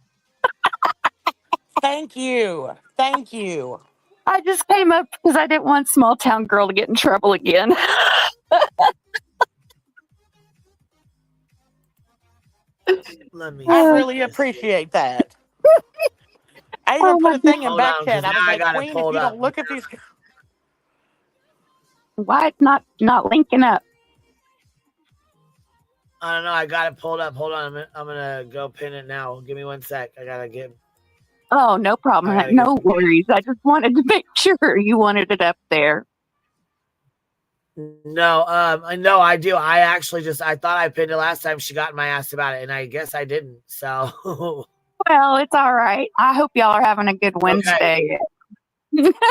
Thank you. Thank you. I just came up because I didn't want small town girl to get in trouble again. I really appreciate that. I even put a thing in back chat. I was like, Queen, if you don't look at these. Why it's not linking up? I don't know. I got it pulled up. Hold on. I'm gonna go pin it now. Give me 1 sec. I gotta get. Oh, no problem. No worries. I just wanted to make sure you wanted it up there. No, I do. I actually I thought I pinned it last time she got my ass about it, and I guess I didn't. So. Well, it's all right. I hope y'all are having a good Wednesday.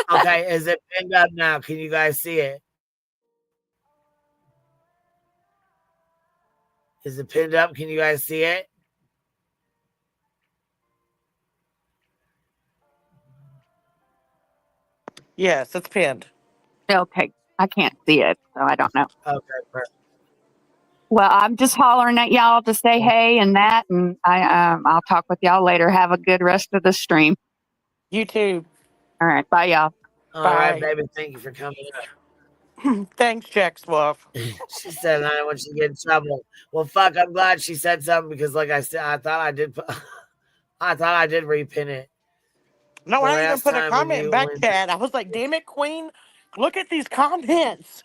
Okay, is it pinned up now? Can you guys see it? Is it pinned up? Can you guys see it? Yes, it's pinned. Okay, I can't see it, so I don't know. Okay, perfect. Well, I'm just hollering at y'all to say hey and that, and I'll talk with y'all later. Have a good rest of the stream. You too. All right, bye, y'all. All right, baby. Thank you for coming up. Thanks, Jack Swuff. She said I don't want you to get in trouble. Well, fuck, I'm glad she said something because, like I said, I thought I did repin it. No, I even put a comment in back chat. I was like, damn it, Queen, look at these comments.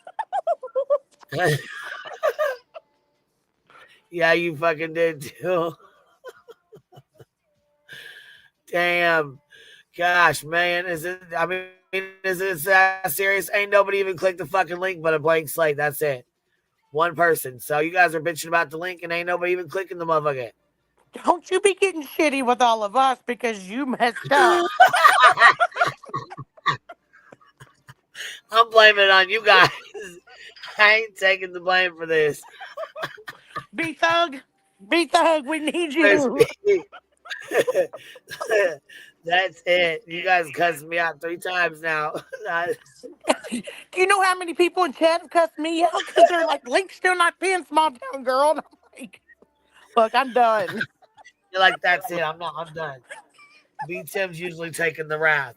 Yeah, you fucking did too. Damn. Gosh, man. Is it that serious? Ain't nobody even clicked the fucking link but a blank slate. That's it. One person. So you guys are bitching about the link and ain't nobody even clicking the motherfucker. Don't you be getting shitty with all of us because you messed up. I'm blaming it on you guys. I ain't taking the blame for this. B-Thug, we need you. That's it. You guys cussed me out 3 times now. Do you know how many people in chat have cussed me out because they're like, Link's still not being small town girl? And I'm like, look, I'm done. You're like, that's it. I'm done. B Tim's usually taking the wrath.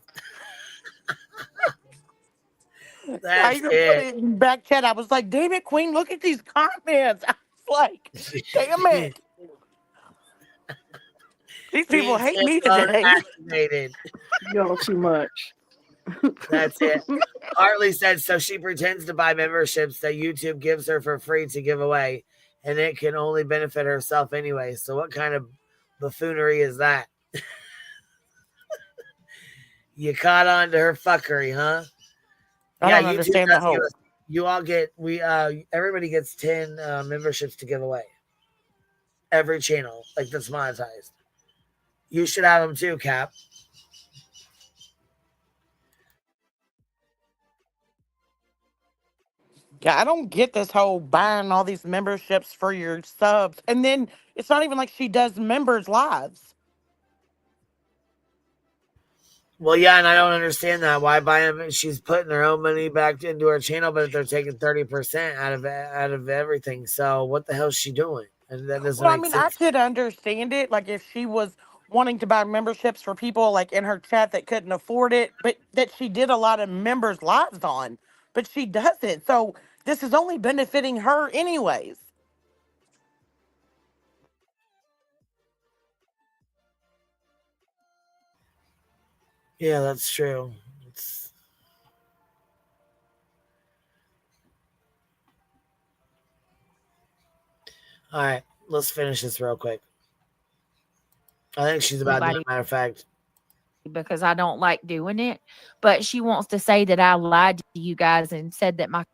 That's I it. in back chat, I was like, damn it, Queen, look at these comments. I was like, damn it. These people hate me today. Activated. Y'all too much. That's it. Hartley said, so she pretends to buy memberships that YouTube gives her for free to give away, and it can only benefit herself anyway. So what kind of buffoonery is that? You caught on to her fuckery, huh? I don't understand the whole. You all get everybody gets 10 memberships to give away. Every channel, like that's monetized. You should have them too, Cap. Yeah, I don't get this whole buying all these memberships for your subs. And then it's not even like she does members lives. Well, yeah, and I don't understand that. Why buy them? She's putting her own money back into her channel, but they're taking 30% out of everything. So what the hell is she doing? And that doesn't make sense. I could understand it. Like if she was wanting to buy memberships for people like in her chat that couldn't afford it, but that she did a lot of members lives on, but she doesn't. So this is only benefiting her anyways. Yeah, that's true. All right, let's finish this real quick. I think she's about to, matter of fact. Because I don't like doing it. But she wants to say that I lied to you guys and said that my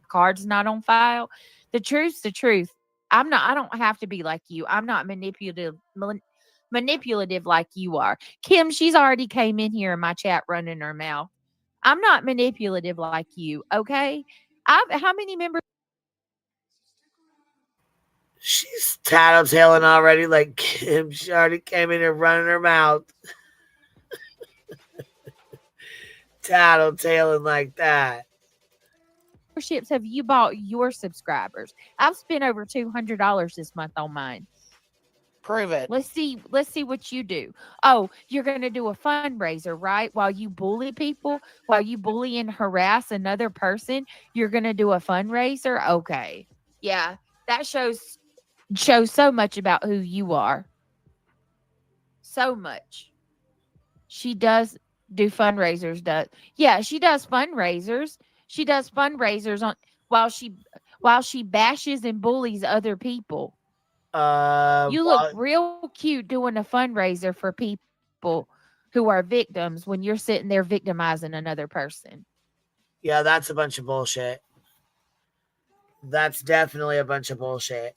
card's not on file. The truth's the truth. I don't have to be like you. I'm not manipulative like you are. Kim, she's already came in here in my chat running her mouth. I'm not manipulative like you, okay? How many members? She's tattletaling already like Kim. She already came in here running her mouth. Tattletaling like that. Memberships have you bought your subscribers? I've spent over $200 this month on mine. Prove it. Let's see what you do. Oh, you're going to do a fundraiser, right? While you bully people, while you bully and harass another person, you're going to do a fundraiser? Okay. Yeah, that shows so much about who you are. So much. She does do fundraisers. Yeah, she does fundraisers. She does fundraisers on while she bashes and bullies other people. You look real cute doing a fundraiser for people who are victims when you're sitting there victimizing another person. Yeah, that's a bunch of bullshit. That's definitely a bunch of bullshit.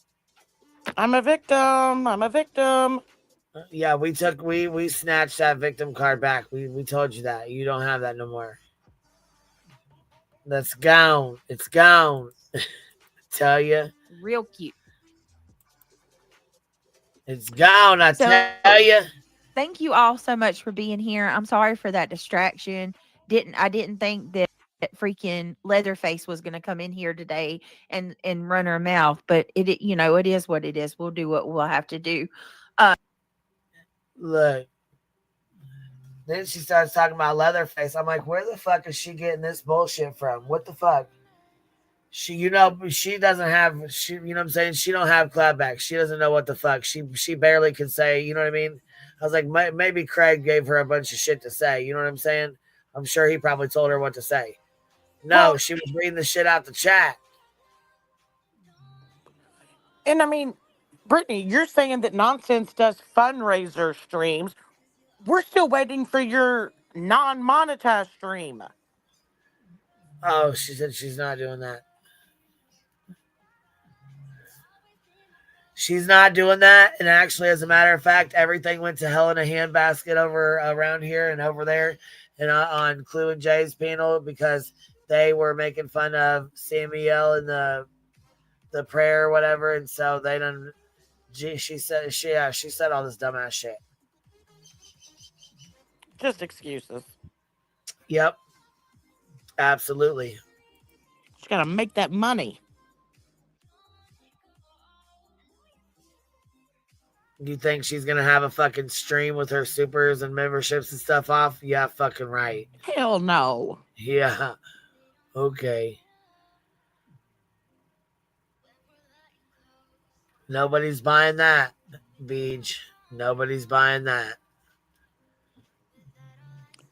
I'm a victim. Yeah, we snatched that victim card back. We told you that. You don't have that no more. That's gone. It's gone. Tell you. Real cute. It's gone, I tell you. Thank you all so much for being here. I'm sorry for that distraction. I didn't think that freaking Leatherface was going to come in here today and run her mouth, but it is what it is. We'll do what we'll have to do. Look. Then she starts talking about Leatherface. I'm like, where the fuck is she getting this bullshit from? What the fuck? She doesn't have, you know what I'm saying? She don't have clapback. She doesn't know what the fuck. She barely can say, you know what I mean? I was like, maybe Craig gave her a bunch of shit to say. You know what I'm saying? I'm sure he probably told her what to say. No, she was reading the shit out the chat. And I mean, Brittany, you're saying that Nonsense does fundraiser streams. We're still waiting for your non-monetized stream. Oh, she said she's not doing that. She's not doing that. And actually, as a matter of fact, everything went to hell in a handbasket over around here and over there and on Clue and Jay's panel because they were making fun of Samuel and the prayer or whatever. And so they done. She said all this dumbass shit. Just excuses. Yep. Absolutely. She's got to make that money. You think she's going to have a fucking stream with her supers and memberships and stuff off? Yeah, fucking right. Hell no. Yeah. Okay. Nobody's buying that, Beach. Nobody's buying that.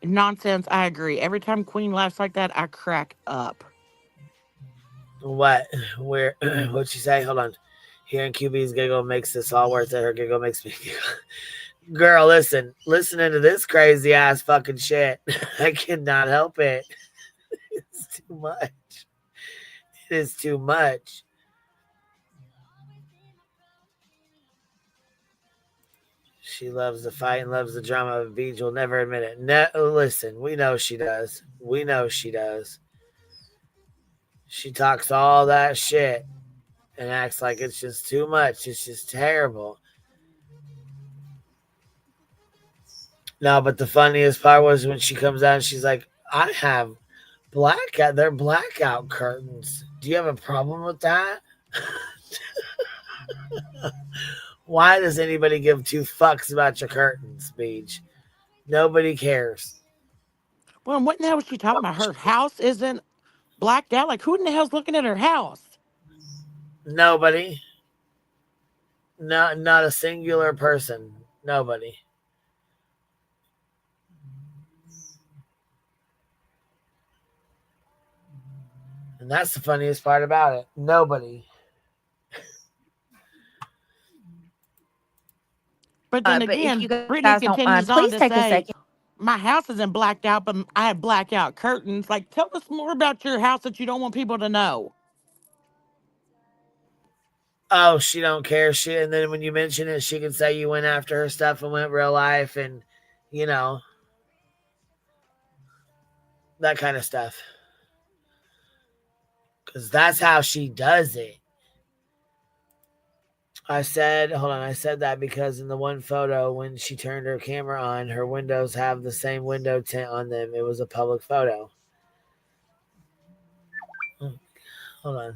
Nonsense, I agree. Every time Queen laughs like that, I crack up. What? Where? What'd she say? Hold on. Hearing QB's giggle makes this all worth it. Her giggle makes me giggle. Girl, listening to this crazy ass fucking shit. I cannot help it. It's too much. It is too much. She loves the fight and loves the drama, but Beach will never admit it. No, listen, we know she does. We know she does. She talks all that shit and acts like it's just too much. It's just terrible. No, but the funniest part was when she comes out and she's like, I have they're blackout curtains. Do you have a problem with that? Why does anybody give two fucks about your curtains, Beach? Nobody cares. Well, what in the hell was she talking about? Her house isn't blacked out? Like, who in the hell's looking at her house? Nobody. Not a singular person. Nobody. And that's the funniest part about it. Nobody. But then again, Brittany continues on to say, my house isn't blacked out, but I have blackout curtains. Like, tell us more about your house that you don't want people to know. Oh, she don't care. And then when you mention it, she can say you went after her stuff and went real life and, you know, that kind of stuff. Because that's how she does it. I said that because in the one photo, when she turned her camera on, her windows have the same window tint on them. It was a public photo. Hold on.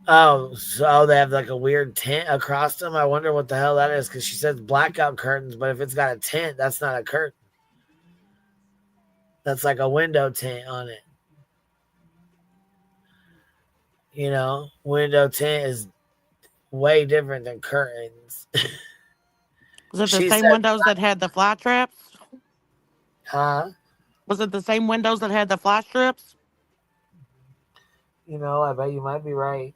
Oh, so they have like a weird tint across them. I wonder what the hell that is because she says blackout curtains, but if it's got a tint, that's not a curtain. That's like a window tint on it. You know, window tint is way different than curtains. Was it the same windows that had the fly traps? Huh? Was it the same windows that had the fly strips? You know, I bet you might be right.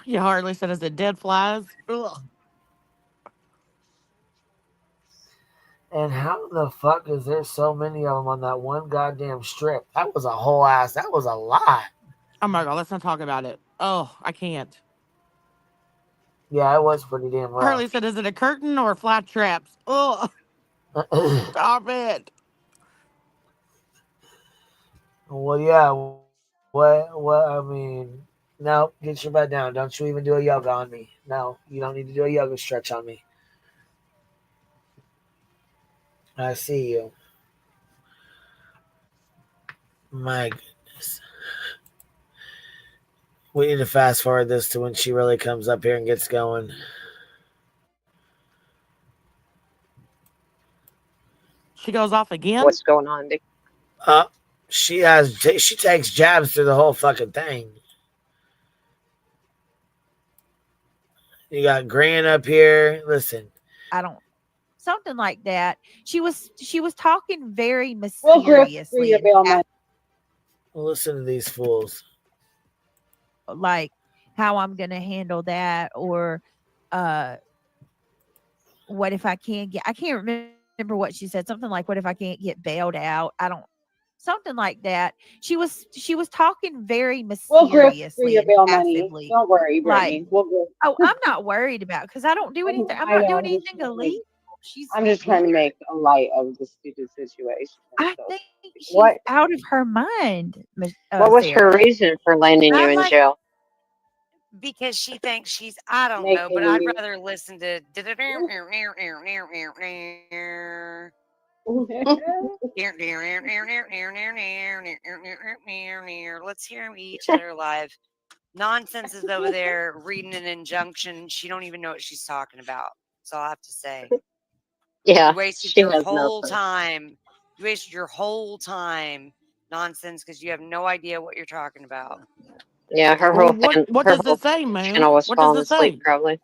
You hardly said, is it dead flies? Ugh. And how the fuck is there so many of them on that one goddamn strip? That was a whole ass. That was a lot. Oh my God, let's not talk about it. Oh, I can't. Yeah, it was pretty damn rough. Harley said, is it a curtain or fly traps? Oh, stop it. Well, yeah. What, I mean, no, get your butt down. Don't you even do a yoga on me. No, you don't need to do a yoga stretch on me. I see you. My goodness. We need to fast forward this to when she really comes up here and gets going. She goes off again? What's going on? She takes jabs through the whole fucking thing. You got Grant up here. Listen. I don't. Something like that. She was talking very Well, Griff, mysteriously. your bail money. Listen to these fools. Like how I'm gonna handle that, or what if I can't remember what she said. Something like, what if I can't get bailed out? I don't. Something like that. She was talking very We'll Griff for mysteriously your and bail money. passively. Don't worry, Like, Brittany. We'll go. oh, I'm not worried about, because I don't do anything. I'm I not know, doing I'm just anything trying to make- illegal. She's I'm just trying to weird. make a light of the stupid situation. I So, think she's what out of her mind. what was her Sarah. reason for landing you I'm in like, jail? because she thinks she's, I don't know, but Making I'd you rather listen to. Let's hear each other live. Nonsense is over there reading an injunction. She don't even know what she's talking about. That's all I have to say. Yeah, You wasted she your has whole no. time. You wasted your whole time. Nonsense, because you have no idea what you're talking about. Yeah, her Well, whole what her does whole it say, Moon? channel was What does falling it asleep say? probably.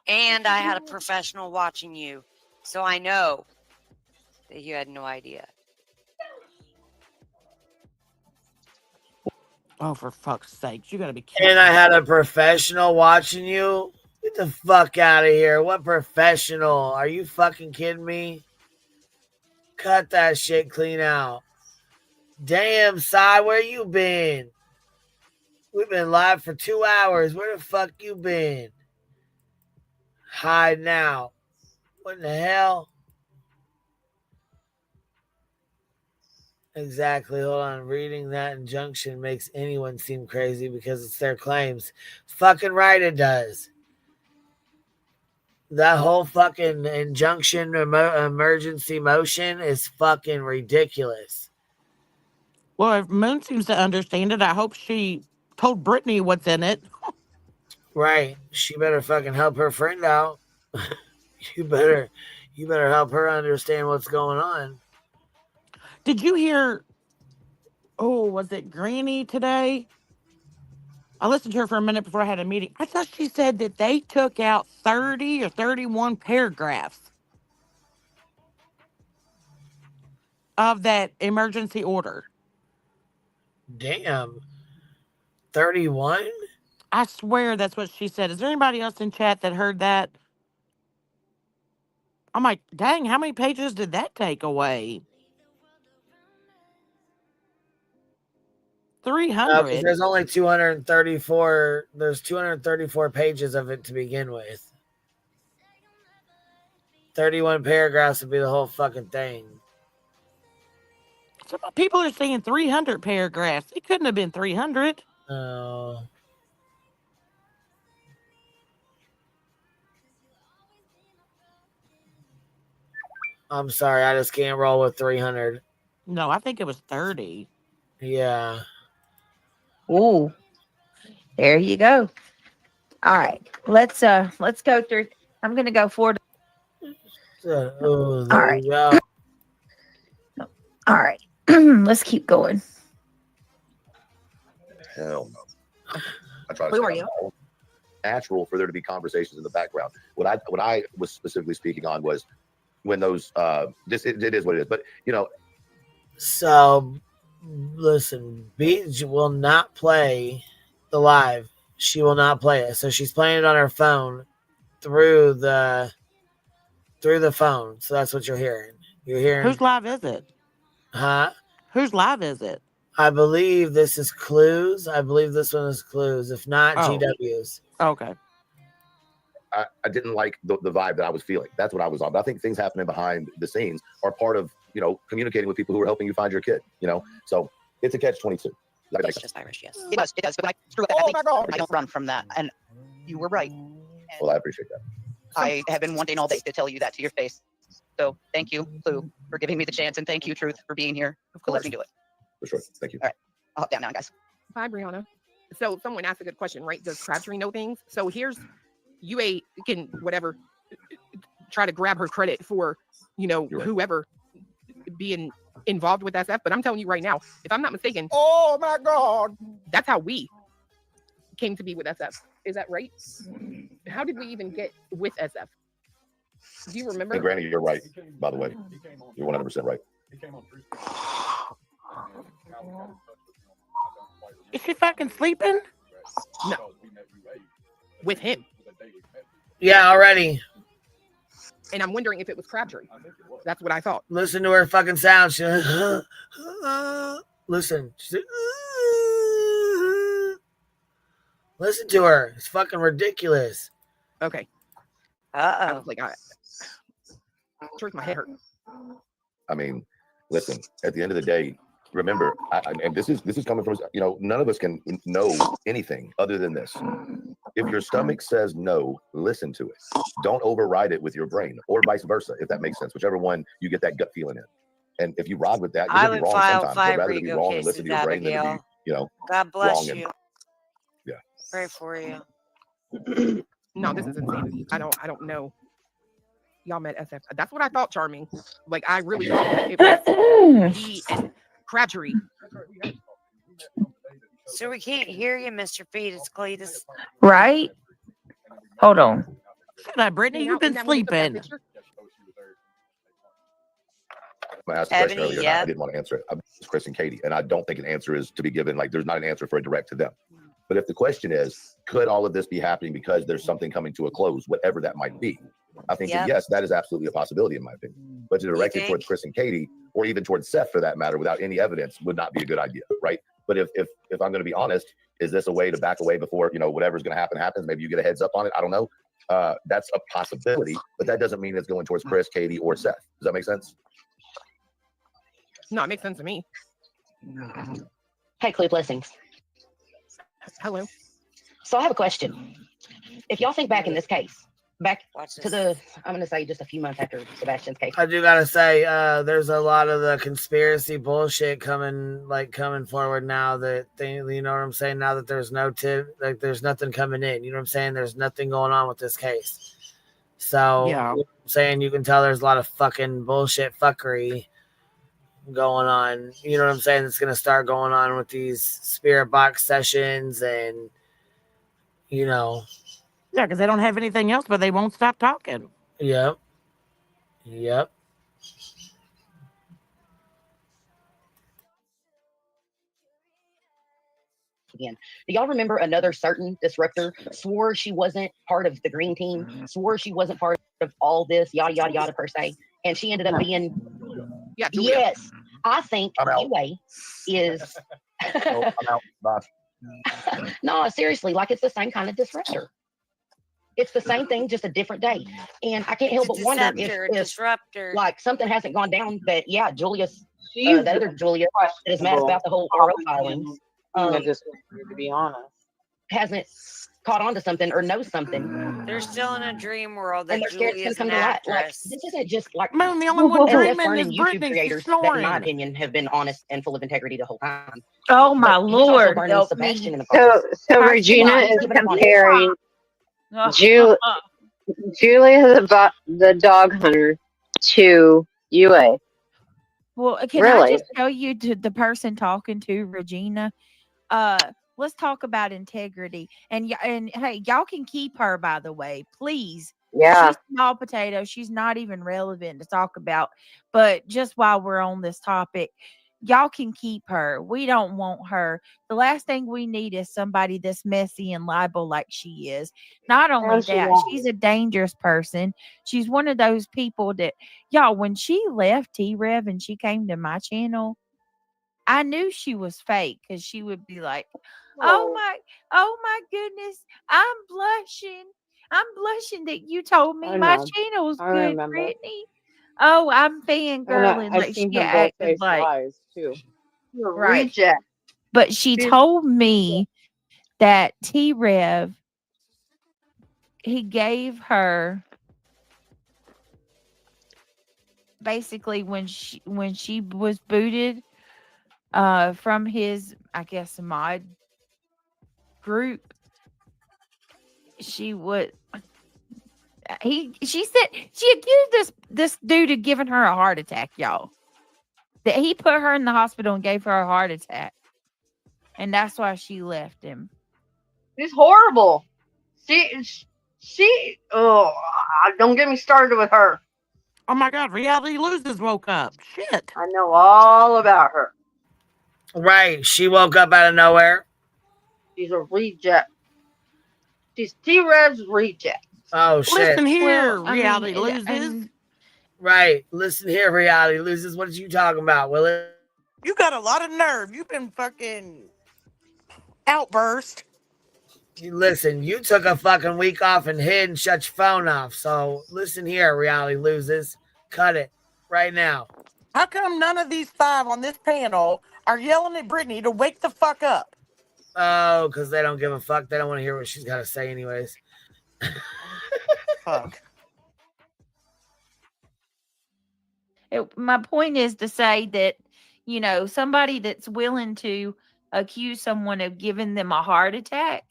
And I had a professional watching you, so I know that you had no idea. Oh, for fuck's sake. You gotta be kidding And me. I had a professional watching you. Get the fuck out of here. What professional? Are you fucking kidding me? Cut that shit clean out. Damn, Cy, where you been? We've been live for 2 hours. Where the fuck you been? Hide now. What in the hell? Exactly. Hold on. Reading that injunction makes anyone seem crazy because it's their claims. Fucking right it does. That whole fucking injunction emergency motion is fucking ridiculous. Well, if Moon seems to understand it, I hope she told Brittany what's in it. Right. She better fucking help her friend out. You better help her understand what's going on. Did you hear? Oh, was it Granny today? I listened to her for a minute before I had a meeting. I thought she said that they took out 30 or 31 paragraphs of that emergency order. Damn. 31? I swear that's what she said. Is there anybody else in chat that heard that? I'm like, dang, how many pages did that take away? 300. There's only 234. There's 234 pages of it to begin with. 31 paragraphs would be the whole fucking thing. Some people are saying 300 paragraphs. It couldn't have been 300. Oh. I'm sorry, I just can't roll with 300. No, I think it was 30. Yeah. Ooh, there you go. All right, let's go through. I'm gonna go forward. Oh, All right. you go. All right, let's keep going. Hell no. I try to Who say are I'm you? all natural for there to be conversations in the background. What I was specifically speaking on was when those it is what it is. But you know, So listen, Beach will not play the live. She will not play it. So she's playing it on her phone through the phone. So that's what you're hearing. You're hearing. Whose live is it? Huh? Whose live is it? I believe this is Clues. I believe this one is Clues. If not, Oh. GW's. Okay. I didn't like the vibe that I was feeling. That's what I was on. But I think things happening behind the scenes are part of, communicating with people who are helping you find your kid, So it's a catch-22. It's just Irish, yes. It does. But I screw up I don't run from that. And you were right. Well, I appreciate that. I have been wanting all day to tell you that to your face. So thank you, Lou, for giving me the chance. And thank you, Truth, for being here to let me do it. For sure. Thank you. All right. I'll hop down now, guys. Hi, Brianna. So someone asked a good question, right? Does Crabtree know things? So here's UA can whatever try to grab her credit for, whoever being involved with SF. But I'm telling you right now, if I'm not mistaken, oh my God, that's how we came to be with SF. Is that right? how did we even get with SF? Do you remember? And Granny, you're right, by the way. You're 100% right. Is she fucking sleeping? No. With him. Yeah, already. And I'm wondering if it was Crabtree. That's what I thought. Listen to her fucking sound. She, listen. Listen to her. It's fucking ridiculous. Okay. Uh-oh. Like, my head hurt. I mean, listen, at the end of the day, remember, and this is coming from, none of us can know anything other than this. If your stomach says no, listen to it. Don't override it with your brain, or vice versa, if that makes sense. Whichever one you get that gut feeling in. And if you ride with that, you're I going to would be wrong file sometimes. five I'd rather be Rigo wrong and listen cases, to your brain than to Abigail. be, God bless wrong. you. Yeah. Pray for you. No, this is insanity. I don't know. Y'all met SF. That's what I thought, Charming. Like, I really thought that it was he and Crabtree. So we can't hear you, Mr. Fetus Cletus. Right? Hold on. Shut up, Brittany. You've been sleeping. I asked the question earlier, and I didn't want to answer it. It's Chris and Katie, and I don't think an answer is to be given. Like, there's not an answer for a direct to them. But if the question is, could all of this be happening because there's something coming to a close, whatever that might be? I think that yes, that is absolutely a possibility in my opinion. But to direct it towards Chris and Katie, or even towards Seth for that matter, without any evidence, would not be a good idea, right? But if I'm going to be honest, is this a way to back away before whatever's going to happen happens? Maybe you get a heads up on it. I don't know. That's a possibility, but that doesn't mean it's going towards Chris, Katie, or Seth. Does that make sense? No, it makes sense to me. Hey, Clue Blessings. Hello. So I have a question. If y'all think back in this case, back to the, I'm going to say just a few months after Sebastian's case. I do gotta say, there's a lot of the conspiracy bullshit coming forward now that you know what I'm saying? Now that there's no tip, like there's nothing coming in. You know what I'm saying? There's nothing going on with this case. So Yeah. you know what I'm saying, you can tell there's a lot of fucking bullshit fuckery going on. You know what I'm saying? It's gonna start going on with these spirit box sessions and Yeah, because they don't have anything else, but they won't stop talking. Yep. Again, do y'all remember another certain disruptor swore she wasn't part of the green team, swore she wasn't part of all this, yada, yada, yada, per se, and she ended up being, yes, I think UA is, I'm out. Bye. no, seriously, like it's the same kind of disruptor. It's the same thing, just a different day. And I can't help but wonder if like something hasn't gone down that, Julius, that other Julia that is mad about the whole RO filings, to be honest, hasn't caught on to something or knows something. They're still in a dream world that And they're scared Julia's it's an gonna come to light. Like, actress. this isn't just like Man, the only one dreaming is YouTube Brittany. She's creators that, in snoring. my opinion, have been honest and full of integrity the whole time. Oh my But he's also Lord, burning help Sebastian me. in the process. So Regina is comparing Julia the dog hunter to UA. Well, can Really? I just tell you to the person talking to Regina? Let's talk about integrity. And hey, y'all can keep her, by the way, please. Yeah. She's small potato. She's not even relevant to talk about. But just while we're on this topic, y'all can keep her. We don't want her. The last thing we need is somebody that's messy and liable like she is. Not only that, she's a dangerous person. She's one of those people that, y'all, when she left T-Rev and she came to my channel, I knew she was fake because she would be like, oh my goodness, I'm blushing that you told me my channel was good, Brittany. Oh, I'm fangirling. I've Like seen she her both acted face like lies too. right. Reject. But she told me that T-Rev, he gave her basically when she was booted from his, I guess, mod group, she said she accused this dude of giving her a heart attack, y'all. That he put her in the hospital and gave her a heart attack. And that's why she left him. She's horrible. don't get me started with her. Oh my God, Reality Loses woke up. Shit. I know all about her. Right. She woke up out of nowhere. She's a reject. She's T-Rev's reject. Oh, shit. Listen here, Well, I Reality mean, Loses. Right. Listen here, Reality Loses. What are you talking about, Willis? You got a lot of nerve. You've been fucking outburst. Listen, you took a fucking week off and hid and shut your phone off. So listen here, Reality Loses. Cut it right now. How come none of these 5 on this panel are yelling at Brittany to wake the fuck up? Oh, because they don't give a fuck. They don't want to hear what she's got to say anyways. Fuck. My point is to say that, you know, somebody that's willing to accuse someone of giving them a heart attack,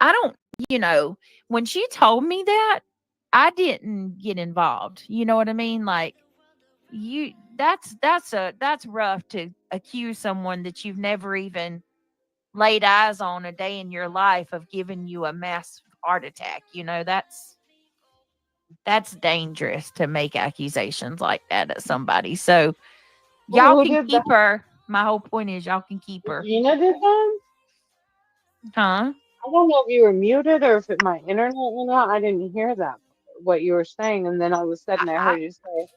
I don't, you know, when she told me that, I didn't get involved. You know what I mean? Like, that's rough to accuse someone that you've never even laid eyes on a day in your life of giving you a mass heart attack. You know, that's dangerous to make accusations like that at somebody. So y'all can keep her. My whole point is y'all can keep her. Gina did that? Huh? I don't know if you were muted or if my internet went out. I didn't hear that, what you were saying. And then all of a sudden I heard you say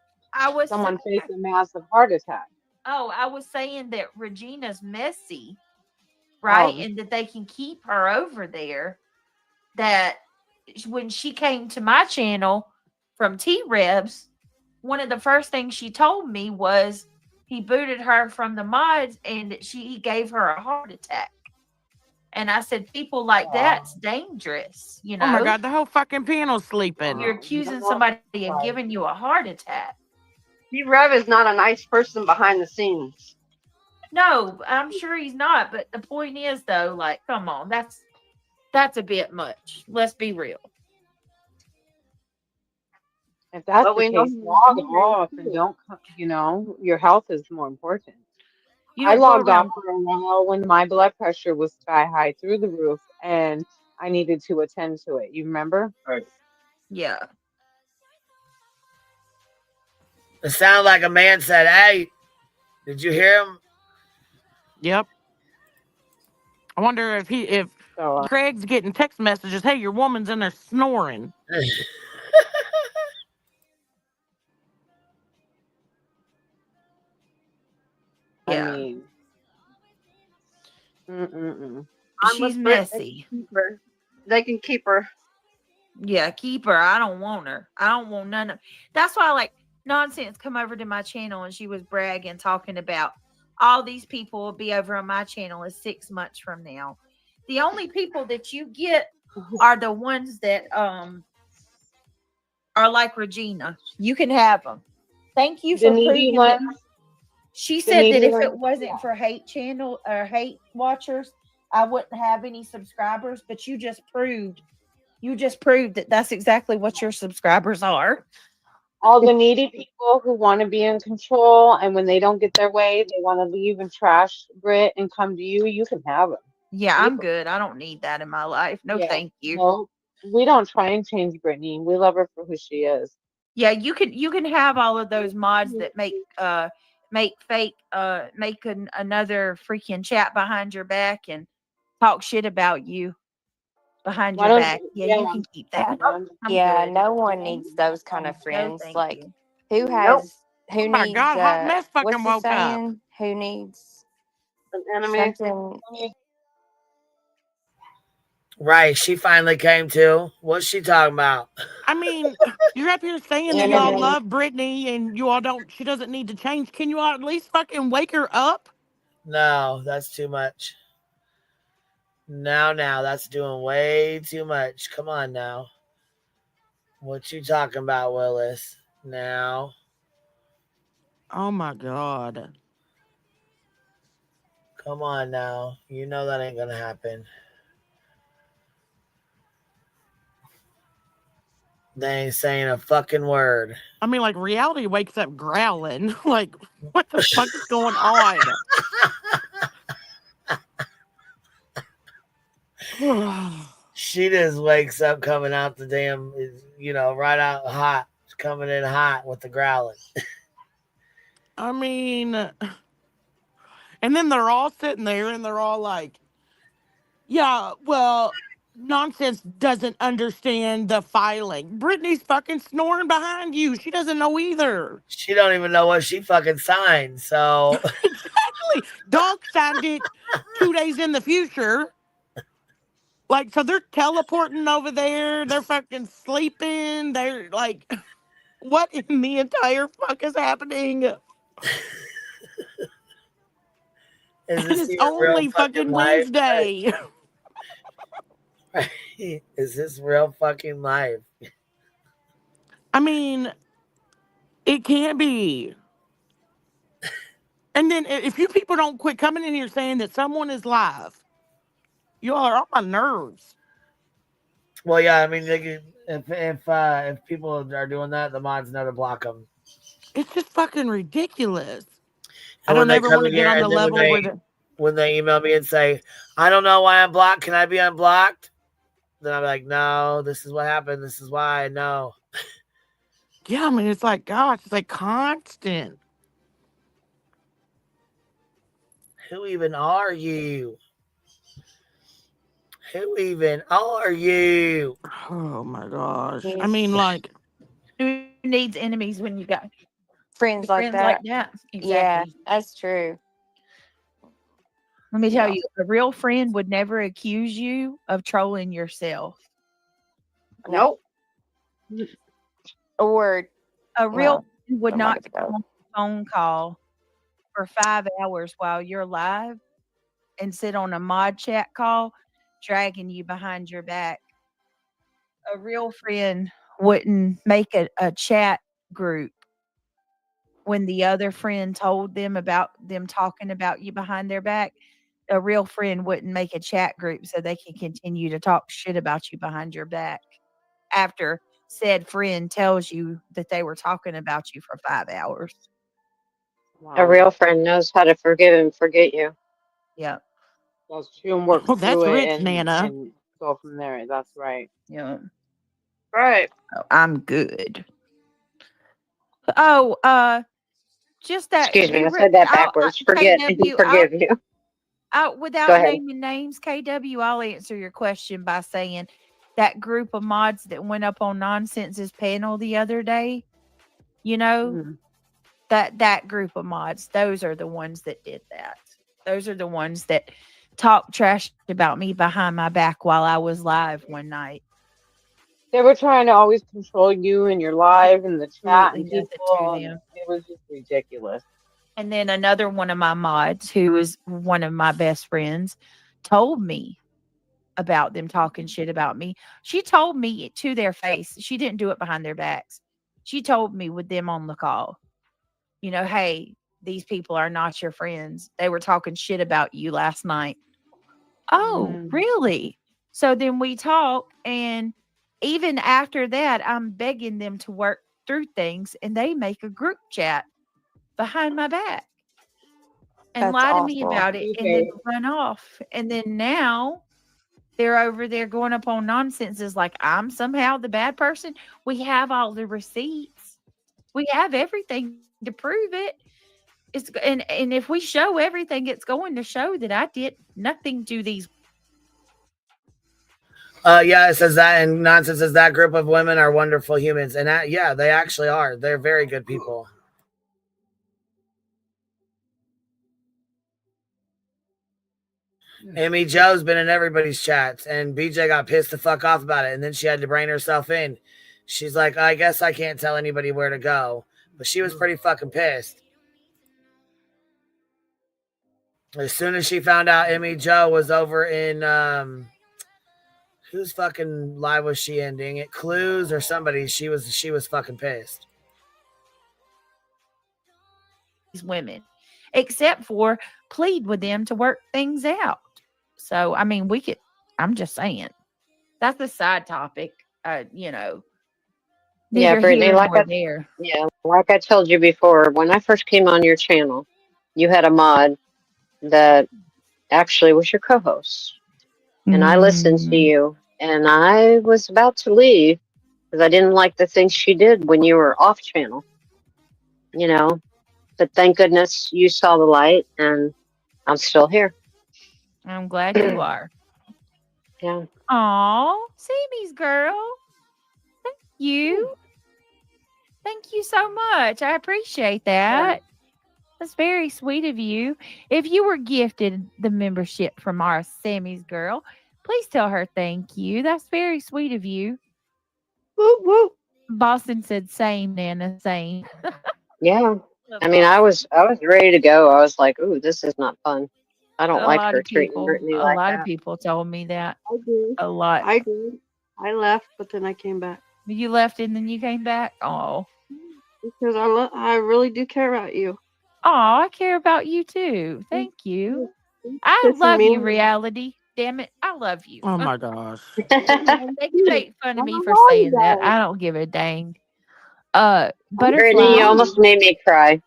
someone faced a massive heart attack. Oh, I was saying that Regina's messy, right? Oh. And that they can keep her over there. That when she came to my channel from T-Rebs, one of the first things she told me was he booted her from the mods and he gave her a heart attack. And I said, people like that's dangerous, you know. Oh my God, the whole fucking panel's sleeping. You're accusing somebody of giving you a heart attack. T-Rev is not a nice person behind the scenes. No, I'm sure he's not. But the point is, though, like, come on, that's a bit much. Let's be real. If that's the case, log off and don't, you know, your health is more important. I logged off for a while when my blood pressure was sky high through the roof and I needed to attend to it. You remember? Right. Yeah. It sounded like a man said, "Hey, did you hear him?" Yep. I wonder if Craig's getting text messages, hey, your woman's in there snoring. Yeah. I mean, She's messy. They can keep her. Yeah, keep her. I don't want her. I don't want none of. That's why, like, Nonsense come over to my channel and she was bragging, talking about all these people will be over on my channel in 6 months from now. The only people that you get are the ones that are like Regina. You can have them. Thank you for proving that. She said that if it wasn't for hate channel or hate watchers, I wouldn't have any subscribers. But you just proved that that's exactly what your subscribers are. all the needy people who want to be in control, and when they don't get their way, they want to leave and trash Brit and come to you. You can have them. Yeah, I'm good. I don't need that in my life. No, thank you. No, we don't try and change Brittany. We love her for who she is. Yeah, you can have all of those mods that make fake another freaking chat behind your back and talk shit about you behind your back. Yeah, you can keep that. I'm Yeah, good. no one needs those kind of friends. thank Like, you. who has who Oh my needs? God, Hot Mess fucking what's the woke up. saying? Who needs an enemy? something? Right, she finally came to. What's she talking about? I mean, you're up here saying that y'all love Brittany and you all don't. She doesn't need to change. Can you all at least fucking wake her up? No, that's too much. Now, that's doing way too much. Come on now. What you talking about, Willis? Now. Oh my God. Come on now. You know that ain't gonna happen. They ain't saying a fucking word. I mean, like, reality wakes up growling. Like, what the fuck is going on? She just wakes up coming out the damn, right out hot. Coming in hot with the growling. I mean, and then they're all sitting there and they're all like, yeah, well, nonsense doesn't understand the filing. Brittany's fucking snoring behind you. She doesn't know either. She don't even know what she fucking signed, so. Exactly. Dog signed it 2 days in the future. Like, so they're teleporting over there. They're fucking sleeping. They're like, what in the entire fuck is happening? It's only fucking Wednesday. Is this real fucking life? I mean, it can't be. And then if you people don't quit coming in here saying that someone is live, you all are on my nerves. Well, yeah, I mean, if people are doing that, the mods know to block them. It's just fucking ridiculous. I don't ever want to get on the level where when they email me and say, I don't know why I'm blocked. Can I be unblocked? Then I'm like, no, this is what happened. This is why I know. Yeah, I mean, it's like, gosh, it's like constant. Who even are you? Who even are you? Oh my gosh. I mean, like, who needs enemies when you got friends like that? Exactly. Yeah, that's true. Let me tell you, a real friend would never accuse you of trolling yourself. Nope. Or a real friend would not go on a phone call for 5 hours while you're live and sit on a mod chat call dragging you behind your back. A real friend wouldn't make a chat group when the other friend told them about them talking about you behind their back. A real friend wouldn't make a chat group so they can continue to talk shit about you behind your back after said friend tells you that they were talking about you for 5 hours. Wow. A real friend knows how to forgive and forget you. Yeah. That's true, and work that's through rich, it Nana. and go from there. That's right. Yeah. Right. Oh, I'm good. Oh, just that. Excuse me, I said that backwards. Forget and forgive you. Without naming names, KW, I'll answer your question by saying that group of mods that went up on Nonsense's panel the other day, that group of mods, those are the ones that did that. Those are the ones that talked trash about me behind my back while I was live one night. They were trying to always control you and your live and the chat and people. It was just ridiculous. And then another one of my mods, who is one of my best friends, told me about them talking shit about me. She told me to their face. She didn't do it behind their backs. She told me with them on the call, hey, these people are not your friends. They were talking shit about you last night. Oh, really? So then we talk, and even after that, I'm begging them to work through things, and they make a group chat behind my back and lie to me about it and then run off. And then now they're over there going up on nonsenses like I'm somehow the bad person. We have all the receipts. We have everything to prove it. And if we show everything, it's going to show that I did nothing to these. Yeah, it says that, and Nonsense says that group of women are wonderful humans. And yeah, they actually are. They're very good people. Amy Jo's been in everybody's chats, and BJ got pissed the fuck off about it, and then she had to rein herself in. She's like, I guess I can't tell anybody where to go. But she was pretty fucking pissed. As soon as she found out Amy Jo was over in whose fucking live was she ending? It Clues or somebody, she was fucking pissed. These women, except for plead with them to work things out. So, I mean, I'm just saying, that's a side topic, Yeah, Brittany, like I told you before, when I first came on your channel, you had a mod that actually was your co-host. And I listened to you, and I was about to leave because I didn't like the things she did when you were off channel. You know, but thank goodness you saw the light, and I'm still here. I'm glad you are. Yeah. Aw, Sammy's girl. Thank you. Thank you so much. I appreciate that. That's very sweet of you. If you were gifted the membership from our Sammy's girl, please tell her thank you. That's very sweet of you. Whoop, whoop. Boston said same, Nana, same. Yeah. I mean, I was ready to go. I was like, ooh, this is not fun. I don't like her treating Brittany like lot that. of people told me that. I did. A lot. I did. I left, but then I came back. You left and then you came back? Oh. Because I really do care about you. Oh, I care about you too. Thank you. I love you, reality. Damn it. I love you. Oh my gosh. They can make fun of me for saying that. I don't give a dang. Butterfly. Brittany, you almost made me cry.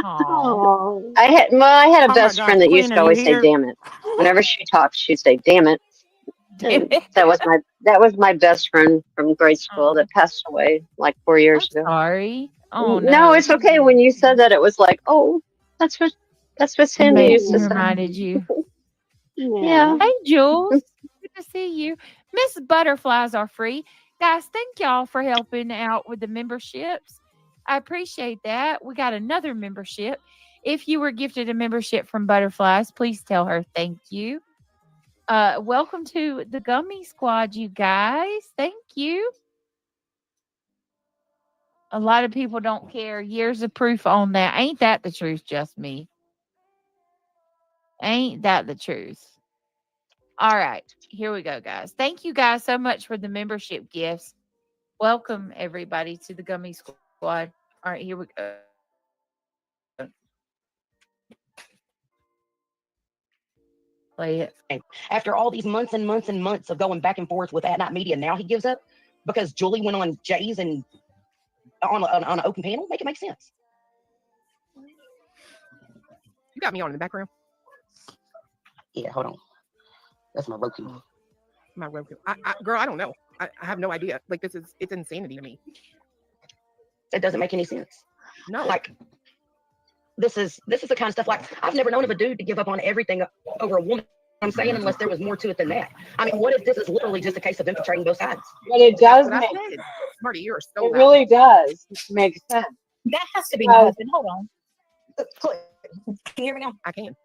Aww. I had a Oh my best gosh, friend that Queen, used are to you always say here? damn it. Whenever she talked, she'd say damn it. That was my best friend from grade school that passed away like 4 years ago. Sorry. Oh No, it's okay. When you said that, it was like, oh, that's what Sandy used to say. Reminded you. Yeah. Hey, Jules. Good to see you. Miss Butterflies are free. Guys, thank y'all for helping out with the memberships. I appreciate that. We got another membership. If you were gifted a membership from Butterflies, please tell her thank you. Welcome to the Gummy Squad, you guys. Thank you. A lot of people don't care. Years of proof on that. Ain't that the truth, just me? Ain't that the truth? All right, here we go, guys. Thank you guys so much for the membership gifts. Welcome, everybody, to the Gummy Squad. All right, here we go. Play it. After all these months and months and months of going back and forth with At Night Media, now he gives up because Julie went on Jay's and on an open panel. Make it make sense. You got me on in the background. Yeah, hold on. That's my Roku. My Roku. Girl, I don't know. I have no idea. Like, it's insanity to me. It doesn't make any sense. No. Like, this is the kind of stuff, like, I've never known of a dude to give up on everything over a woman. I'm saying, unless there was more to it than that. I mean, what if this is literally just a case of infiltrating both sides? But it does That's make what I said. Marty, you're so it loud. really does make sense. That has to be my husband. Hold on. Can you hear me now? I can.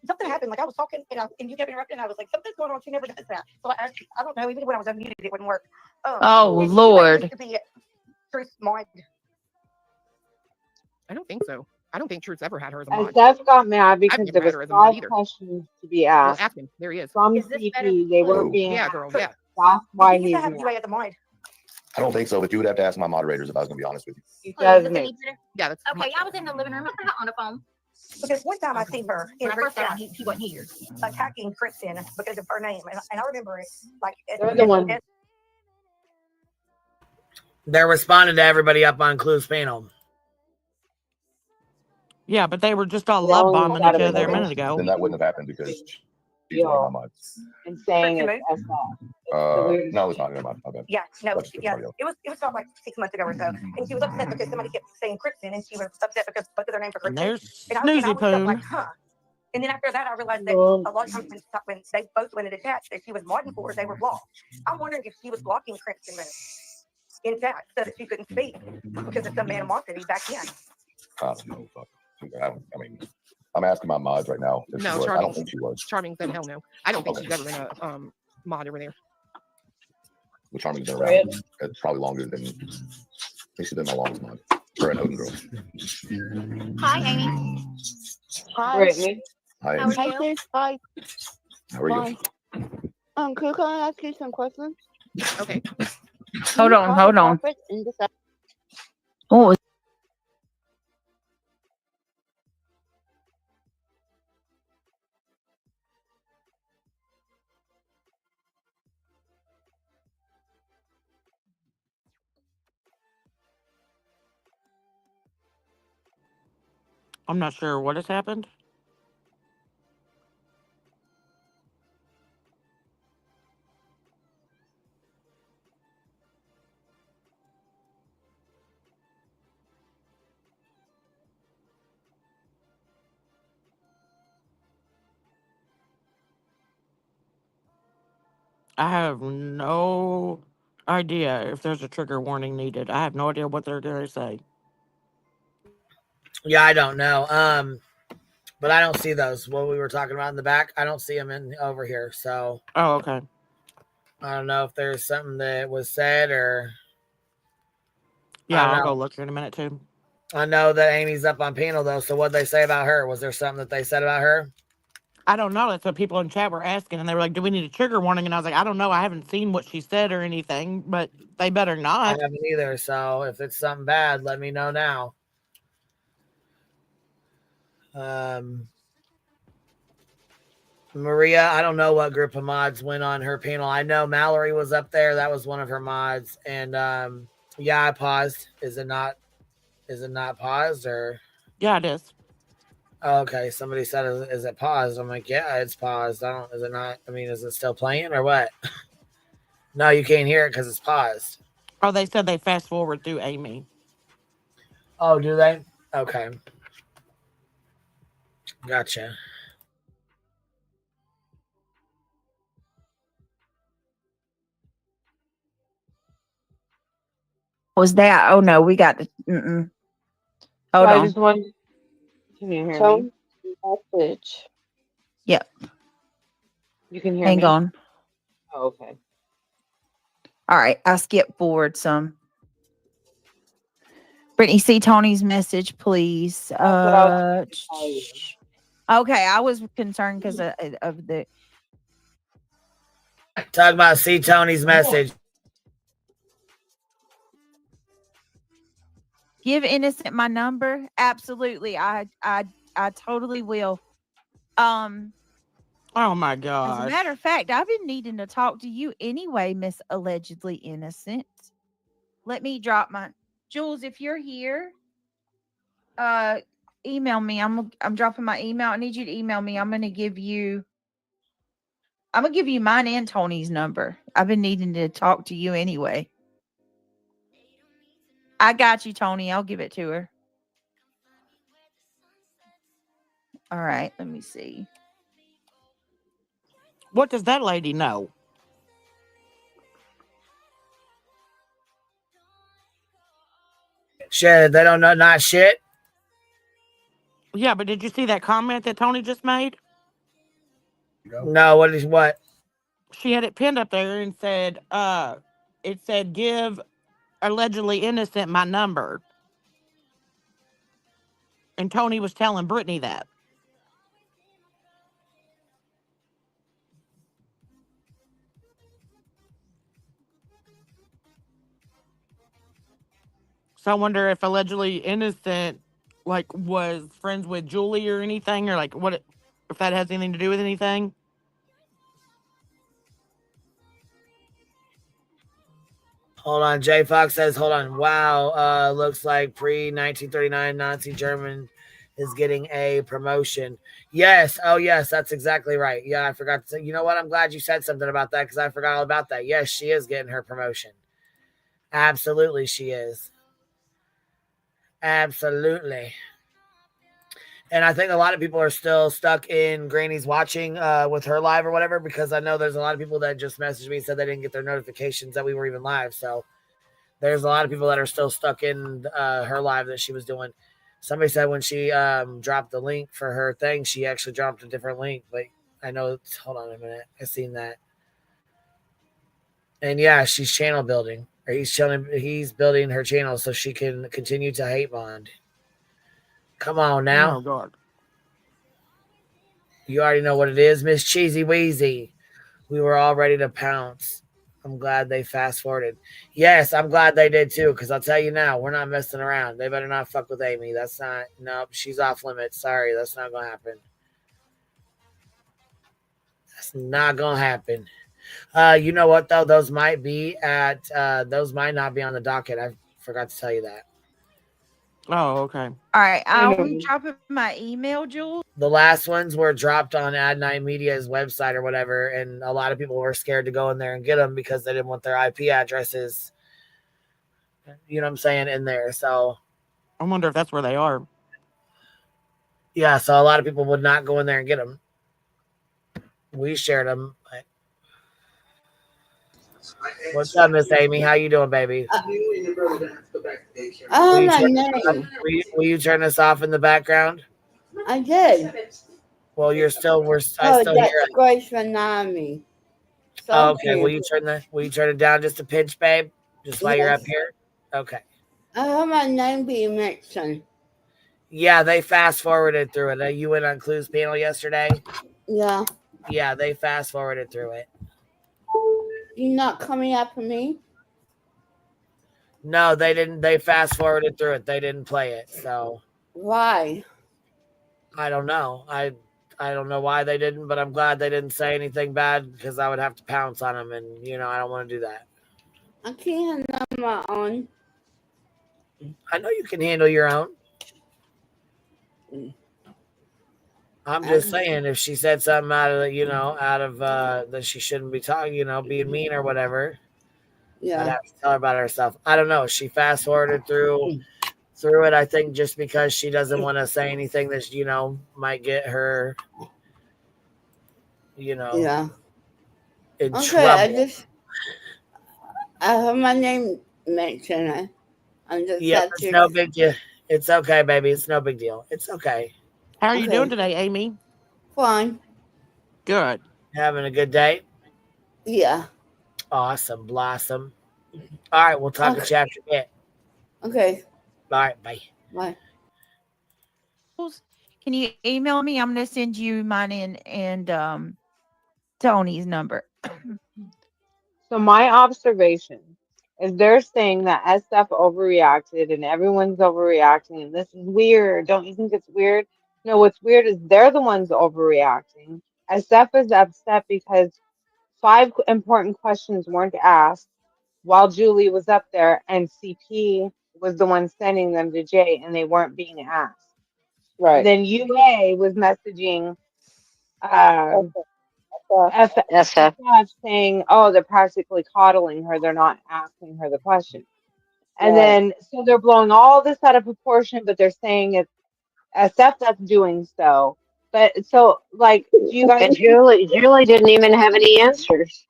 Something happened. Like, I was talking and you kept interrupting. And I was like, something's going on. She never does that. So I don't know. Even when I was unmuted, it wouldn't work. Oh, Lord. To be Truth Mind. I don't think so. I don't think Truth's ever had her as a And mod. Steph got mad because never there had was her as a mod 5 either. questions to be Well, asked ask him. There he is. from CP. They weren't being Yeah, asked. girl. Yeah. That's why He he's used to have mad. you at the mind. I don't think so, but you would have to ask my moderators if I was going to be honest with you. It does make Yeah, that's Okay, I was in the living room on the phone. Because one time I seen her in he wasn't here, attacking Kristen because of her name. And I remember it like They're the one. They're responding to everybody up on Clue's panel. Yeah, but they were just all They love only bombing got each it other a because minute ago. Then that wouldn't have happened because she's one of my mods. and saying it's SF. No, it's not. Never mind. Okay. Yeah, no, That's yeah, somebody else. it was about like 6 months ago or so, and she was upset because somebody kept saying Kristen, and she was upset because both of their names are And Kristen. there's And I Snoozy was stuck like, Poon. huh. And then after that, I realized that a lot of times when they both went into chat that she was modding for, they were blocked. I'm wondering if she was blocking Kristen in chat so that she couldn't speak because of some animosity back in. I don't know. I mean, I'm asking my mods right now. If she No, was. I Charming. don't think she was. Charming said hell no. I don't think Okay. she's ever been a mod over there. Well, Charming's been around probably longer than. I think she's been my longest mod. Her and Odin girl. Hi, Amy. Hi. Brittany. Hi, How Amy. are you? Hi. How are you? Can I ask you some questions? Okay. Hold on. What was I'm not sure what has happened. I have no idea if there's a trigger warning needed. I have no idea what they're going to say. Yeah, I don't know. But I don't see those. What we were talking about in the back, I don't see them in over here. So. Oh, okay. I don't know if there's something that was said or. Yeah, I'll go look here in a minute too. I know that Amy's up on panel though. So what did they say about her? Was there something that they said about her? I don't know. That's what people in chat were asking, and they were like, "Do we need a trigger warning?" And I was like, "I don't know. I haven't seen what she said or anything, but they better not." I haven't either. So if it's something bad, let me know now. Maria, I don't know what group of mods went on her panel. I know Mallory was up there. That was one of her mods. And yeah, I paused. Is it not paused or? Yeah, it is. Okay, somebody said, is it paused? I'm like, yeah, it's paused. Is it not? I mean, is it still playing or what? No, you can't hear it because it's paused. Oh, they said they fast forward through Amy. Oh, do they? Okay. Gotcha. Was that? Oh no, we got the. Hold so on. I just want. Can you hear me? Message. Yep. You can hear Hang me. on. Oh, okay. All right, I skipped forward some. Brittany, see Tony's message, please. Okay, I was concerned because of the. Talk about see Tony's message. Give Innocent my number. Absolutely, I totally will. Oh my God. As a matter of fact, I've been needing to talk to you anyway, Miss Allegedly Innocent. Let me drop my Jules. If you're here, email me. I'm dropping my email. I need you to email me. I'm gonna give you mine and Tony's number. I've been needing to talk to you anyway. I got you, Tony. I'll give it to her. All right, let me see. What does that lady know? Shit, they don't know not shit. Yeah, but did you see that comment that Tony just made? No, what? She had it pinned up there and said, it said, give Allegedly Innocent my number. And Tony was telling Brittany that. So I wonder if Allegedly Innocent, like, was friends with Julie or anything, or like, if that has anything to do with anything. Hold on. J Fox says, hold on. Wow. Looks like pre-1939 Nazi German is getting a promotion. Yes. Oh, yes. That's exactly right. Yeah, I forgot to say. You know what? I'm glad you said something about that because I forgot all about that. Yes, she is getting her promotion. Absolutely, she is. Absolutely. And I think a lot of people are still stuck in Granny's watching with her live or whatever, because I know there's a lot of people that just messaged me and said they didn't get their notifications that we were even live. So there's a lot of people that are still stuck in her live that she was doing. Somebody said when she dropped the link for her thing, she actually dropped a different link. But I know, hold on a minute. I seen that. And yeah, she's channel building. Or he's building her channel so she can continue to hate bond. Come on now. Oh, God. You already know what it is, Miss Cheesy Weezy. We were all ready to pounce. I'm glad they fast forwarded. Yes, I'm glad they did too, because I'll tell you now, we're not messing around. They better not fuck with Amy. That's not, nope, she's off limits. Sorry, that's not going to happen. That's not going to happen. You know what, though? Those might not be on the docket. I forgot to tell you that. Oh, okay. All right, I'm dropping my email, Jules. The last ones were dropped on Ad9 Media's website or whatever, and a lot of people were scared to go in there and get them because they didn't want their IP addresses, you know what I'm saying, in there. So I wonder if that's where they are. Yeah, so a lot of people would not go in there and get them. We shared them. What's up, Miss Amy? How you doing, baby? Oh, Will my you, name. will you turn this off in the background? I did. Well, I Oh, still hear that's it. Grace Ranami. Oh, okay. Will you turn it down just a pinch, babe? Just while you're up Yes. here? Okay. I heard my name being mentioned. Yeah, they fast forwarded through it. You went on Clue's panel yesterday? Yeah. Yeah, they fast forwarded through it. You not coming after me? No, they didn't. They fast forwarded through it. They didn't play it. So Why? I don't know. I don't know why they didn't, but I'm glad they didn't say anything bad because I would have to pounce on them, and I don't want to do that. I can't handle my own. I know you can handle your own. I'm just saying, if she said something out of that she shouldn't be talking, being mean or whatever, Yeah. I'd have to tell her about herself. I don't know. She fast forwarded through it. I think just because she doesn't want to say anything that might get her, Yeah. in Okay, trouble. I heard my name mentioned. I'm just It's no big deal. It's okay, baby. It's no big deal. It's okay. How are you doing today, Amy? Fine. Good. Having a good day? Yeah. Awesome. Blossom. All right. We'll talk at you after a bit. Okay. All right. Bye. Bye. Can you email me? I'm going to send you mine and Tony's number. So my observation is they're saying that SF overreacted and everyone's overreacting and this is weird. Don't you think it's weird? No, what's weird is they're the ones overreacting. SF is upset because 5 important questions weren't asked while Julie was up there and CP was the one sending them to Jay and they weren't being asked. Right. Then UA was messaging SF. saying, oh, they're practically coddling her. They're not asking her the question. And Right. then, so they're blowing all this out of proportion, but they're saying it's SF that's doing so. But so, like, do you guys? And Julie didn't even have any answers.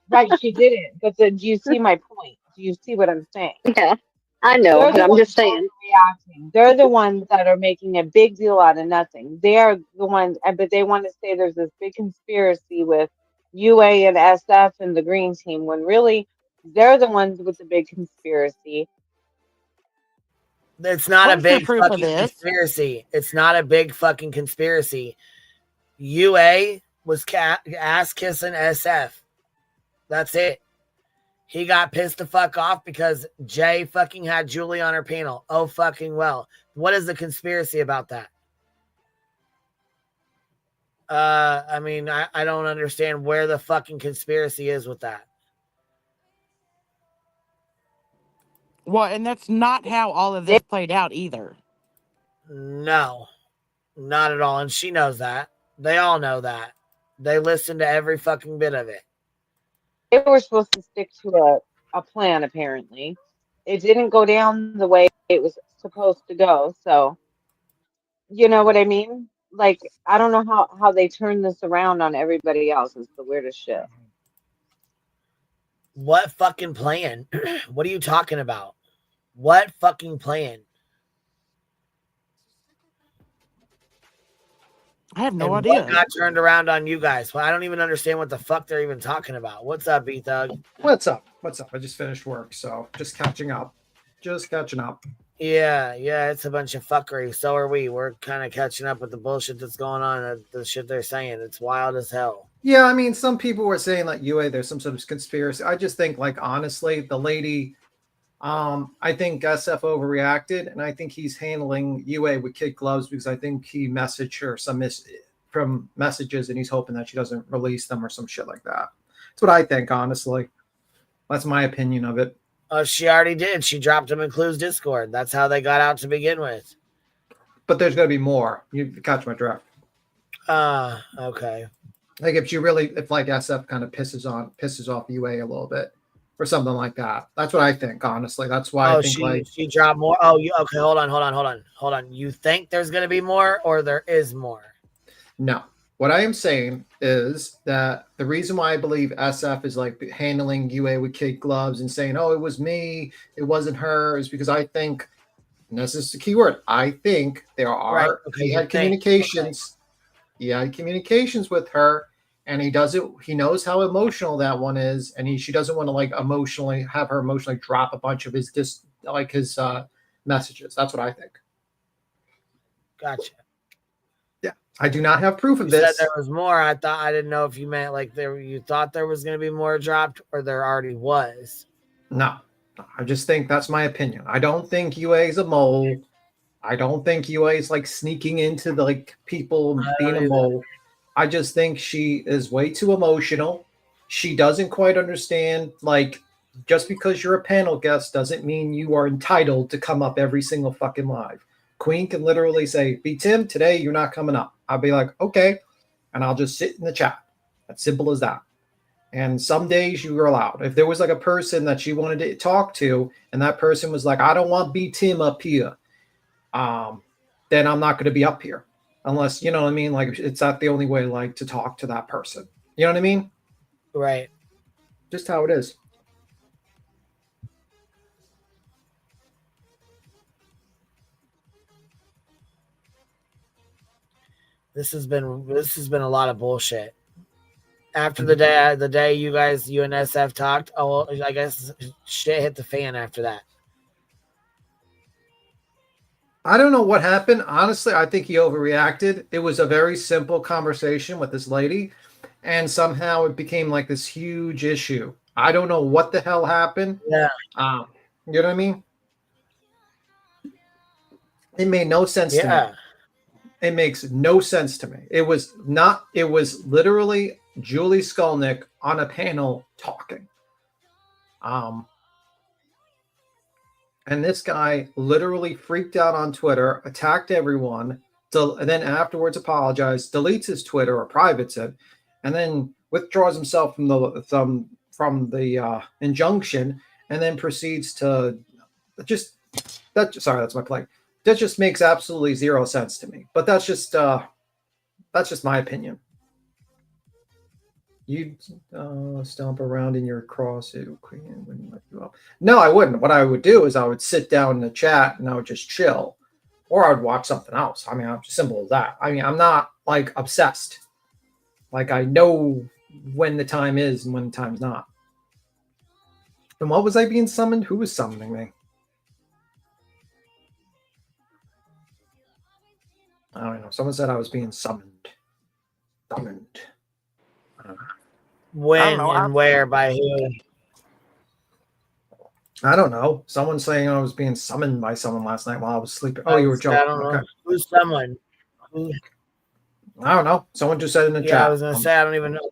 Right, she didn't. But do you see my point? Do you see what I'm saying? Yeah, I know, They're but the I'm ones just saying. reacting. They're the ones that are making a big deal out of nothing. They are the ones, but they want to say there's this big conspiracy with UA and SF and the Green Team, when really they're the ones with the big conspiracy. It's not Where's a big your proof of fucking this? conspiracy. It's not a big fucking conspiracy. UA was ass kissing SF. That's it. He got pissed the fuck off because Jay fucking had Julie on her panel. Oh, fucking well. What is the conspiracy about that? I mean, I don't understand where the fucking conspiracy is with that. Well, and that's not how all of this played out either. No, not at all. And she knows that. They all know that. They listen to every fucking bit of it. They were supposed to stick to a plan, apparently. It didn't go down the way it was supposed to go. So, you know what I mean? Like, I don't know how they turn this around on everybody else. It's the weirdest shit. What fucking plan? What are you talking about? What fucking plan? I have no and idea. What got turned around on you guys? Well, I don't even understand what the fuck they're even talking about. What's up, B-Thug? What's up? I just finished work, so just catching up. Yeah, it's a bunch of fuckery. So are we. We're kind of catching up with the bullshit that's going on, the shit they're saying. It's wild as hell. Yeah, I mean, some people were saying like UA, there's some sort of conspiracy. I just think, like, honestly, the lady, I think SF overreacted, and I think he's handling UA with kid gloves because I think he messaged her from messages, and he's hoping that she doesn't release them or some shit like that. That's what I think, honestly. That's my opinion of it. She already did. She dropped them in Clue's Discord. That's how they got out to begin with. But there's going to be more. You catch my drift. Okay. Like if like SF kind of pisses off UA a little bit or something like that. That's what I think, honestly. That's why I think she dropped more. Oh, okay. Hold on. You think there's going to be more or there is more? No. What I am saying is that the reason why I believe SF is like handling UA with kid gloves and saying, "Oh, it was me, it wasn't her," is because I think, and this is the key word, I think there are. Right. Okay, He had communications. Okay. He had communications with her, and he doesn't. He knows how emotional that one is, and she doesn't want to like emotionally have her emotionally drop a bunch of his his messages. That's what I think. Gotcha. Yeah, I do not have proof of You this. said there was more. I didn't know if you meant like you thought there was going to be more dropped, or there already was. No, I just think that's my opinion. I don't think UA is a mole. I don't think UA is like sneaking into the like people being a mole. I just think she is way too emotional. She doesn't quite understand, like, just because you're a panel guest doesn't mean you are entitled to come up every single fucking live. Queen can literally say, "Be Tim, today you're not coming up." I'll be like, "Okay," and I'll just sit in the chat. As simple as that. And some days you were allowed. If there was like a person that she wanted to talk to, and that person was like, "I don't want B Tim up here," then I'm not going to be up here. Unless, you know what I mean? Like, it's not the only way, like, to talk to that person. You know what I mean? Right. Just how it is. This has been a lot of bullshit. After the day you and SF talked, I guess shit hit the fan after that. I don't know what happened. Honestly, I think he overreacted. It was a very simple conversation with this lady, and somehow it became like this huge issue. I don't know what the hell happened. Yeah. You know what I mean? It made no sense to me. It makes no sense to me. It was literally Julie Skolnick on a panel talking. And this guy literally freaked out on Twitter, attacked everyone, and then afterwards apologized, deletes his Twitter or privates it, and then withdraws himself from the injunction, and then proceeds to sorry, that's my play. That just makes absolutely zero sense to me. But that's just my opinion. You'd stomp around in your cross-suit queen wouldn't let you up. No, I wouldn't. What I would do is I would sit down in the chat and I would just chill, or I would watch something else. I mean, I'm simple as that. I mean, I'm not like obsessed. Like, I know when the time is and when the time's not. And what was I being summoned? Who was summoning me? I don't know. Someone said I was being summoned. Summoned. When and where, by who? I don't know. Someone saying I was being summoned by someone last night while I was sleeping. Oh, you were joking. I don't know. Okay. Who's someone? I don't know. Someone just said in the chat. Yeah, I was going to say, I don't even know.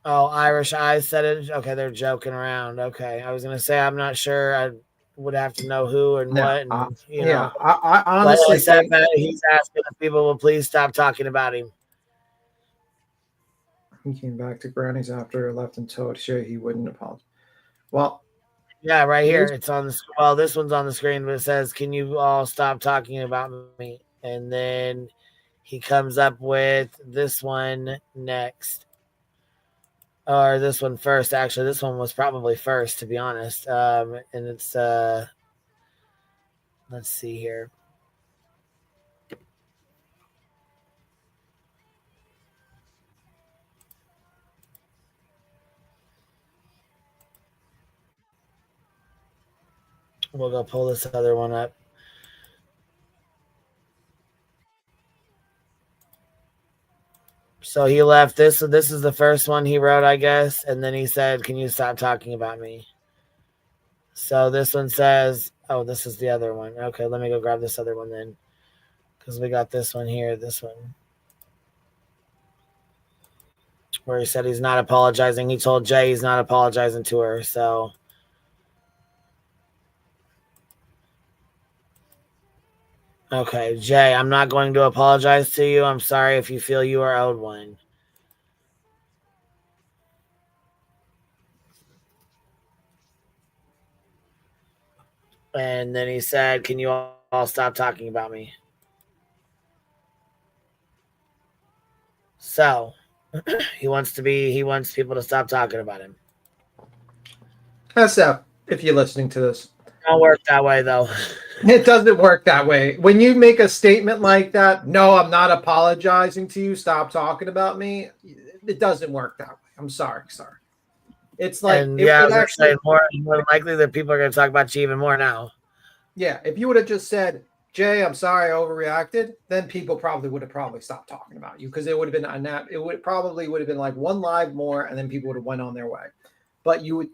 Oh, Irish Eyes said it. Okay, they're joking around. Okay, I was going to say, I'm not sure. I would have to know who and what. And, know. I honestly like I said, he's asking if people will please stop talking about him. He came back to Granny's after left and told Shay he wouldn't apologize. Well, yeah, right here. It's on the this one's on the screen, but it says, "Can you all stop talking about me?" And then he comes up with this one next. Or this one first. Actually, this one was probably first, to be honest. And it's let's see here. We'll go pull this other one up. So he left this. So this is the first one he wrote, I guess. And then he said, "Can you stop talking about me?" So this one says, oh, this is the other one. Okay, let me go grab this other one then. Because we got this one here, this one. Where he said he's not apologizing. He told Jay he's not apologizing to her. So okay, Jay, I'm not going to apologize to you. I'm sorry if you feel you are owed one. And then he said, "Can you all all stop talking about me. So he wants people to stop talking about him. SF, if you're listening to this. Don't work that way though. It doesn't work that way. When you make a statement like that, no, I'm not apologizing to you. Stop talking about me. It doesn't work that way. I'm sorry. It's like, and yeah, I was saying more likely that people are going to talk about you even more now. Yeah, if you would have just said, Jay, I'm sorry I overreacted, then people probably would have stopped talking about you, because it would have been probably would have been like one live more, and then people would have went on their way. But you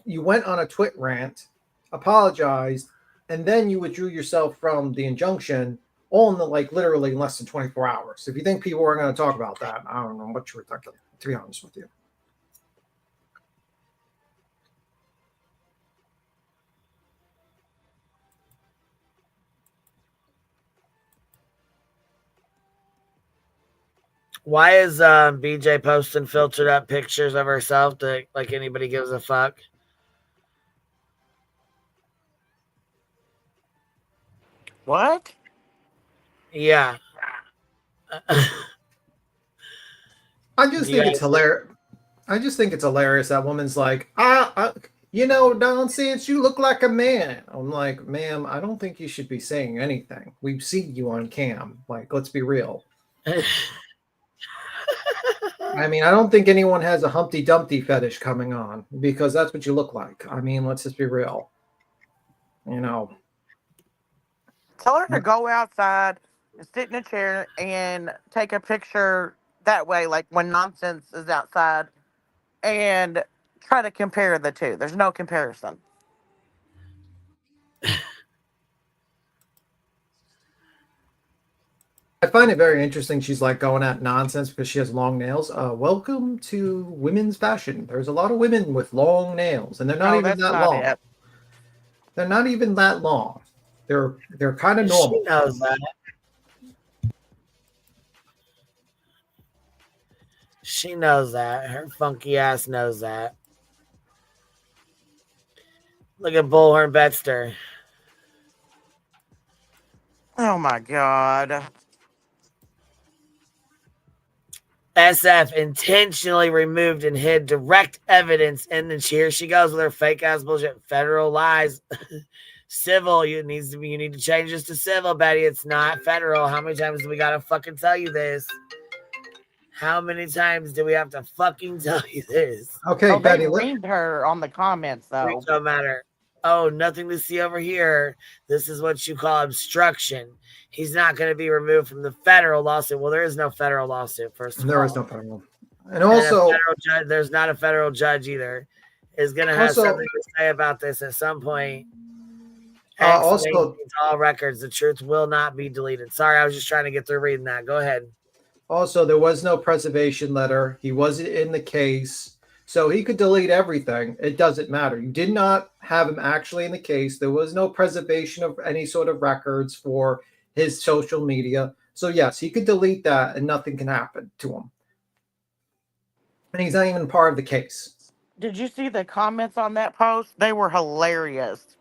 went on a twit rant, apologized, and then you withdrew yourself from the injunction all in literally in less than 24 hours. If you think people are going to talk about that, I don't know what you were thinking, to be honest with you. Why is BJ posting filtered up pictures of herself that like anybody gives a fuck? What? Yeah. I just think it's hilarious. I just think it's hilarious that woman's like, nonsense, you look like a man. I'm like, ma'am, I don't think you should be saying anything. We've seen you on cam. Like, let's be real. I mean, I don't think anyone has a Humpty Dumpty fetish coming on, because that's what you look like. I mean, let's just be real. Tell her to go outside, sit in a chair, and take a picture that way, like when nonsense is outside, and try to compare the two. There's no comparison. I find it very interesting. She's like going at nonsense because she has long nails. Welcome to women's fashion. There's a lot of women with long nails, and they're not even that long. They're not even that long. They're kind of normal. She knows that. She knows that. Her funky ass knows that. Look at Bullhorn Betster. Oh my God. SF intentionally removed and hid direct evidence, and then here she goes with her fake ass bullshit. Federal lies. Civil, you need to change this to civil, Betty. It's not federal. How many times do we gotta fucking tell you this? How many times do we have to fucking tell you this? Okay, Betty. They reamed her on the comments, though. It don't matter. Oh, nothing to see over here. This is what you call obstruction. He's not going to be removed from the federal lawsuit. Well, there is no federal lawsuit, first of all. There is no federal. And also, there's not a federal judge either. Is going to have something to say about this at some point. Also, all records, the truth will not be deleted. Sorry, I was just trying to get through reading that. Go ahead. Also, there was no preservation letter. He wasn't in the case, so he could delete everything. It doesn't matter. You did not have him actually in the case. There was no preservation of any sort of records for his social media. So yes, he could delete that and nothing can happen to him. And he's not even part of the case. Did you see the comments on that post? They were hilarious.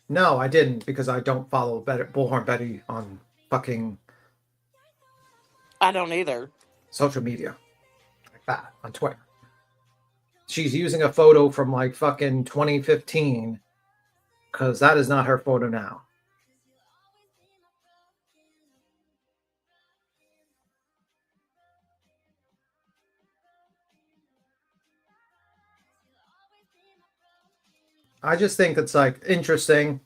No, I didn't, because I don't follow Bullhorn Betty on fucking... I don't either. Social media. Like that, on Twitter. She's using a photo from like fucking 2015, because that is not her photo now. I just think it's like interesting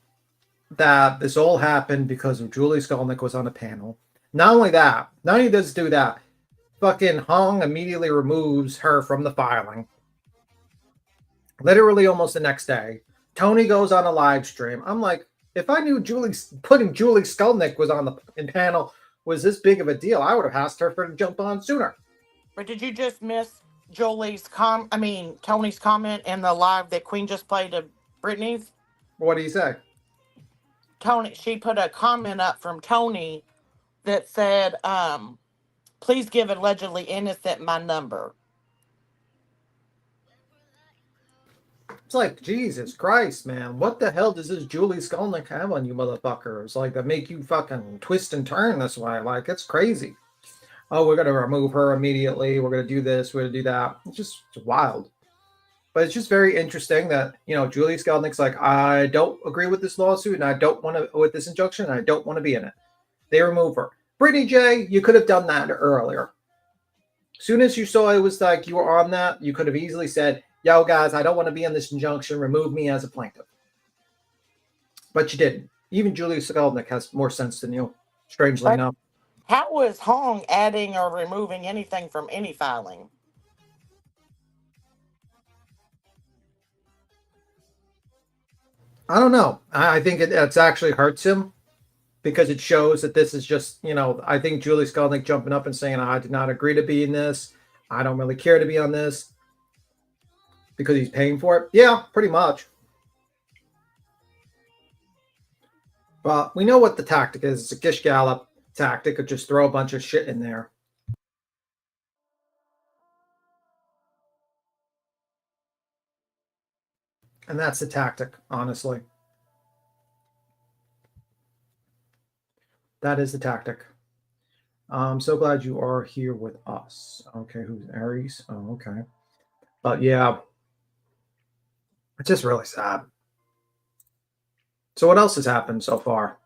that this all happened because of Julie Skolnick was on a panel. Not only that, not only does it do that, fucking Hong immediately removes her from the filing. Literally almost the next day. Tony goes on a live stream. I'm like, if I knew putting Julie Skolnick was on the panel was this big of a deal, I would have asked her to jump on sooner. But did you just miss Tony's comment in the live that Queen just played to Brittany's? What do you say? Tony, she put a comment up from Tony that said, Please give allegedly innocent my number. It's like, Jesus Christ, man. What the hell does this Julie Skolnick have on you motherfuckers? Like, that make you fucking twist and turn this way? Like, it's crazy. Oh, we're going to remove her immediately. We're going to do this. We're going to do that. It's wild. But it's just very interesting that, Julie Skolnick's like, I don't agree with this lawsuit, and I don't want to, with this injunction, and I don't want to be in it. They remove her. Brittany J., you could have done that earlier. As soon as you saw it was like you were on that, you could have easily said, yo, guys, I don't want to be in this injunction. Remove me as a plaintiff. But you didn't. Even Julie Skolnick has more sense than you, strangely enough. How was Hong adding or removing anything from any filing? I don't know. I think it's actually hurts him because it shows that this is just, I think Julie Skolnick jumping up and saying, I did not agree to be in this. I don't really care to be on this because he's paying for it. Yeah, pretty much. But we know what the tactic is. It's a Gish Gallop tactic of just throw a bunch of shit in there. And that's the tactic, honestly. That is the tactic. I'm so glad you are here with us. Okay, who's Aries? Oh, okay. But yeah, it's just really sad. So what else has happened so far?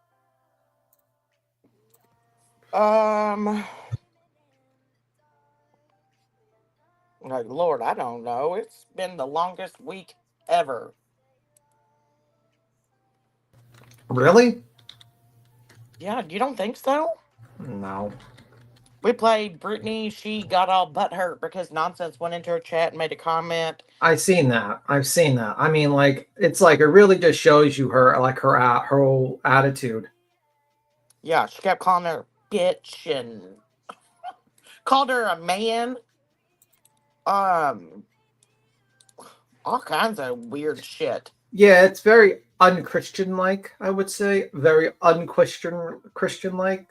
Like, Lord, I don't know. It's been the longest week ever. Really? Yeah, you don't think so? No. We played Brittany. She got all butthurt because Nonsense went into her chat and made a comment. I've seen that. I mean, like, it's like, it really just shows you her whole attitude. Yeah, she kept calling her bitch and called her a man. All kinds of weird shit. Yeah, it's very unchristian-like, I would say. Very Christian-like.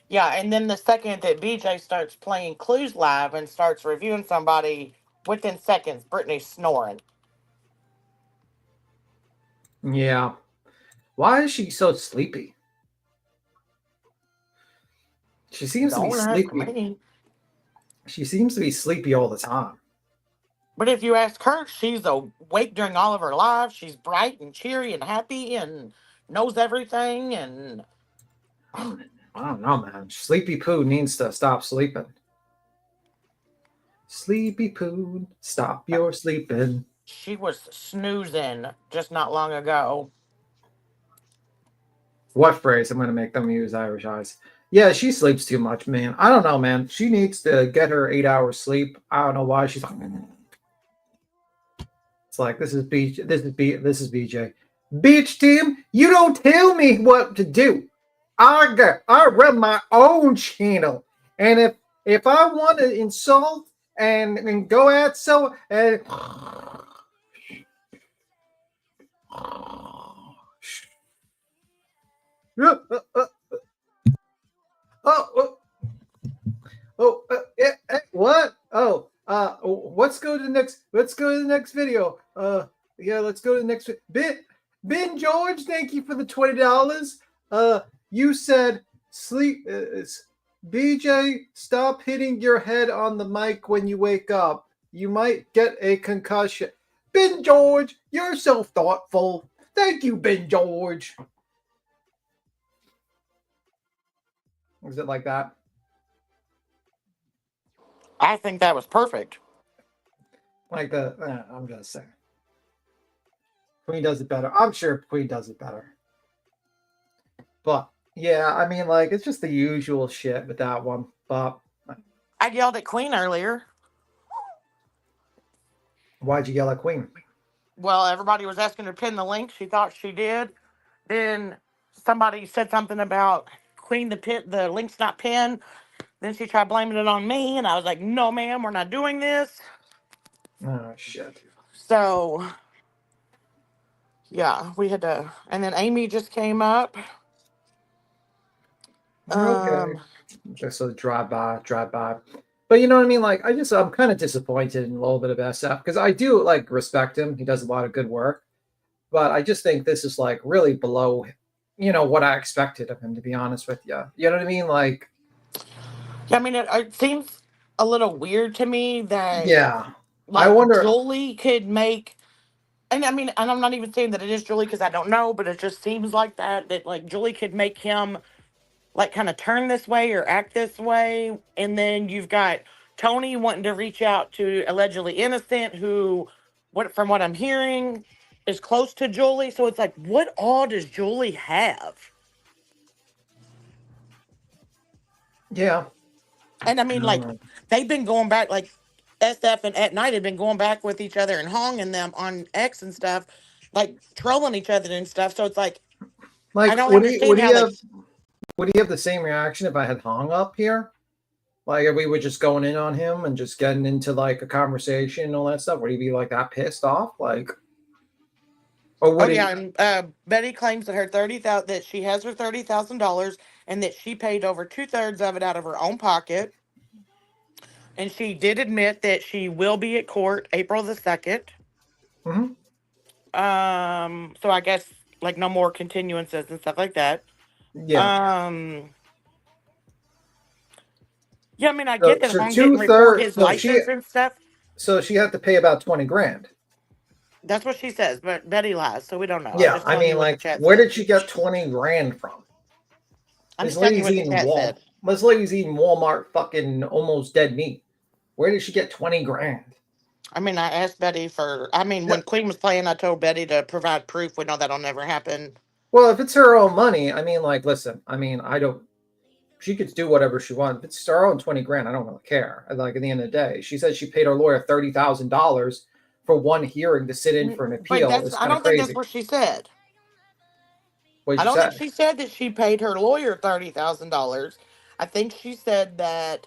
Yeah, and then the second that BJ starts playing Clues Live and starts reviewing somebody, within seconds, Brittany's snoring. Yeah. Why is she so sleepy? She seems to be sleepy. She seems to be sleepy all the time. But if you ask her, she's awake during all of her life. She's bright and cheery and happy and knows everything. And I don't know, man. Sleepy Poo needs to stop sleeping. Sleepy Poo, stop your sleeping. She was snoozing just not long ago. What phrase? I'm going to make them use Irish eyes. Yeah, she sleeps too much, man. I don't know, man. She needs to get her 8 hours sleep. I don't know why she's. It's like, this is BJ. Beach team, you don't tell me what to do. I run my own channel, and if I want to insult and go at so. What? Oh, let's go to the next. Let's go to the next video. Yeah, let's go to the next bit. Ben George, thank you for the $20. You said sleep. BJ, stop hitting your head on the mic when you wake up. You might get a concussion. Ben George, you're so thoughtful. Thank you, Ben George. Was it like that? I think that was perfect. Like I'm just saying. Queen does it better. I'm sure Queen does it better. But yeah, I mean, like, it's just the usual shit with that one. But I yelled at Queen earlier. Why'd you yell at Queen? Well, everybody was asking her to pin the link. She thought she did. Then somebody said something about Queen, the link's not pinned. Then she tried blaming it on me, and I was like, no, ma'am, we're not doing this. Oh, shit. So, yeah, we had to. And then Amy just came up. Okay. just a drive by. But you know what I mean? Like, I'm kind of disappointed in a little bit of SF because I do like respect him. He does a lot of good work, but I just think this is like really below, what I expected of him. To be honest with you, you know what I mean? Like, Yeah, I mean, it seems a little weird to me that yeah, I like wonder. Julie could make, and I mean, and I'm not even saying that it is Julie because I don't know, but it just seems like that like Julie could make him like kind of turn this way or act this way, and then you've got Tony wanting to reach out to allegedly innocent who, from what I'm hearing, is close to Julie. So it's like, what all does Julie have? Yeah. And I mean, like, they've been going back, like, SF and At Night have been going back with each other and honging them on X and stuff, like, trolling each other and stuff. So it's like I don't understand how they... Would he have the same reaction if I had hung up here? Like, if we were just going in on him and just getting into, like, a conversation and all that stuff, would he be, like, that pissed off? Like... Or would yeah, and Betty claims that that she has her $30,000 and that she paid over 2/3 of it out of her own pocket. And she did admit that she will be at court April the 2nd. Mm-hmm. So I guess like no more continuances and stuff like that. Yeah. Yeah, I mean, I get that Hong didn't report his license and stuff. So she had to pay about 20 grand. That's what she says, but Betty lies, so we don't know. Yeah, I mean, like, where did she get 20 grand from? This lady's eating Walmart fucking almost dead meat. Where did she get 20 grand? I mean, I asked Betty when Queen was playing, I told Betty to provide proof. We know that'll never happen. Well, if it's her own money, I mean, like, listen, I mean, she could do whatever she wants. If it's her own 20 grand, I don't really care. Like, at the end of the day, she said she paid her lawyer $30,000 for one hearing to sit in for an appeal. I don't think that's what she said. I don't think she said that she paid her lawyer $30,000. I think she said that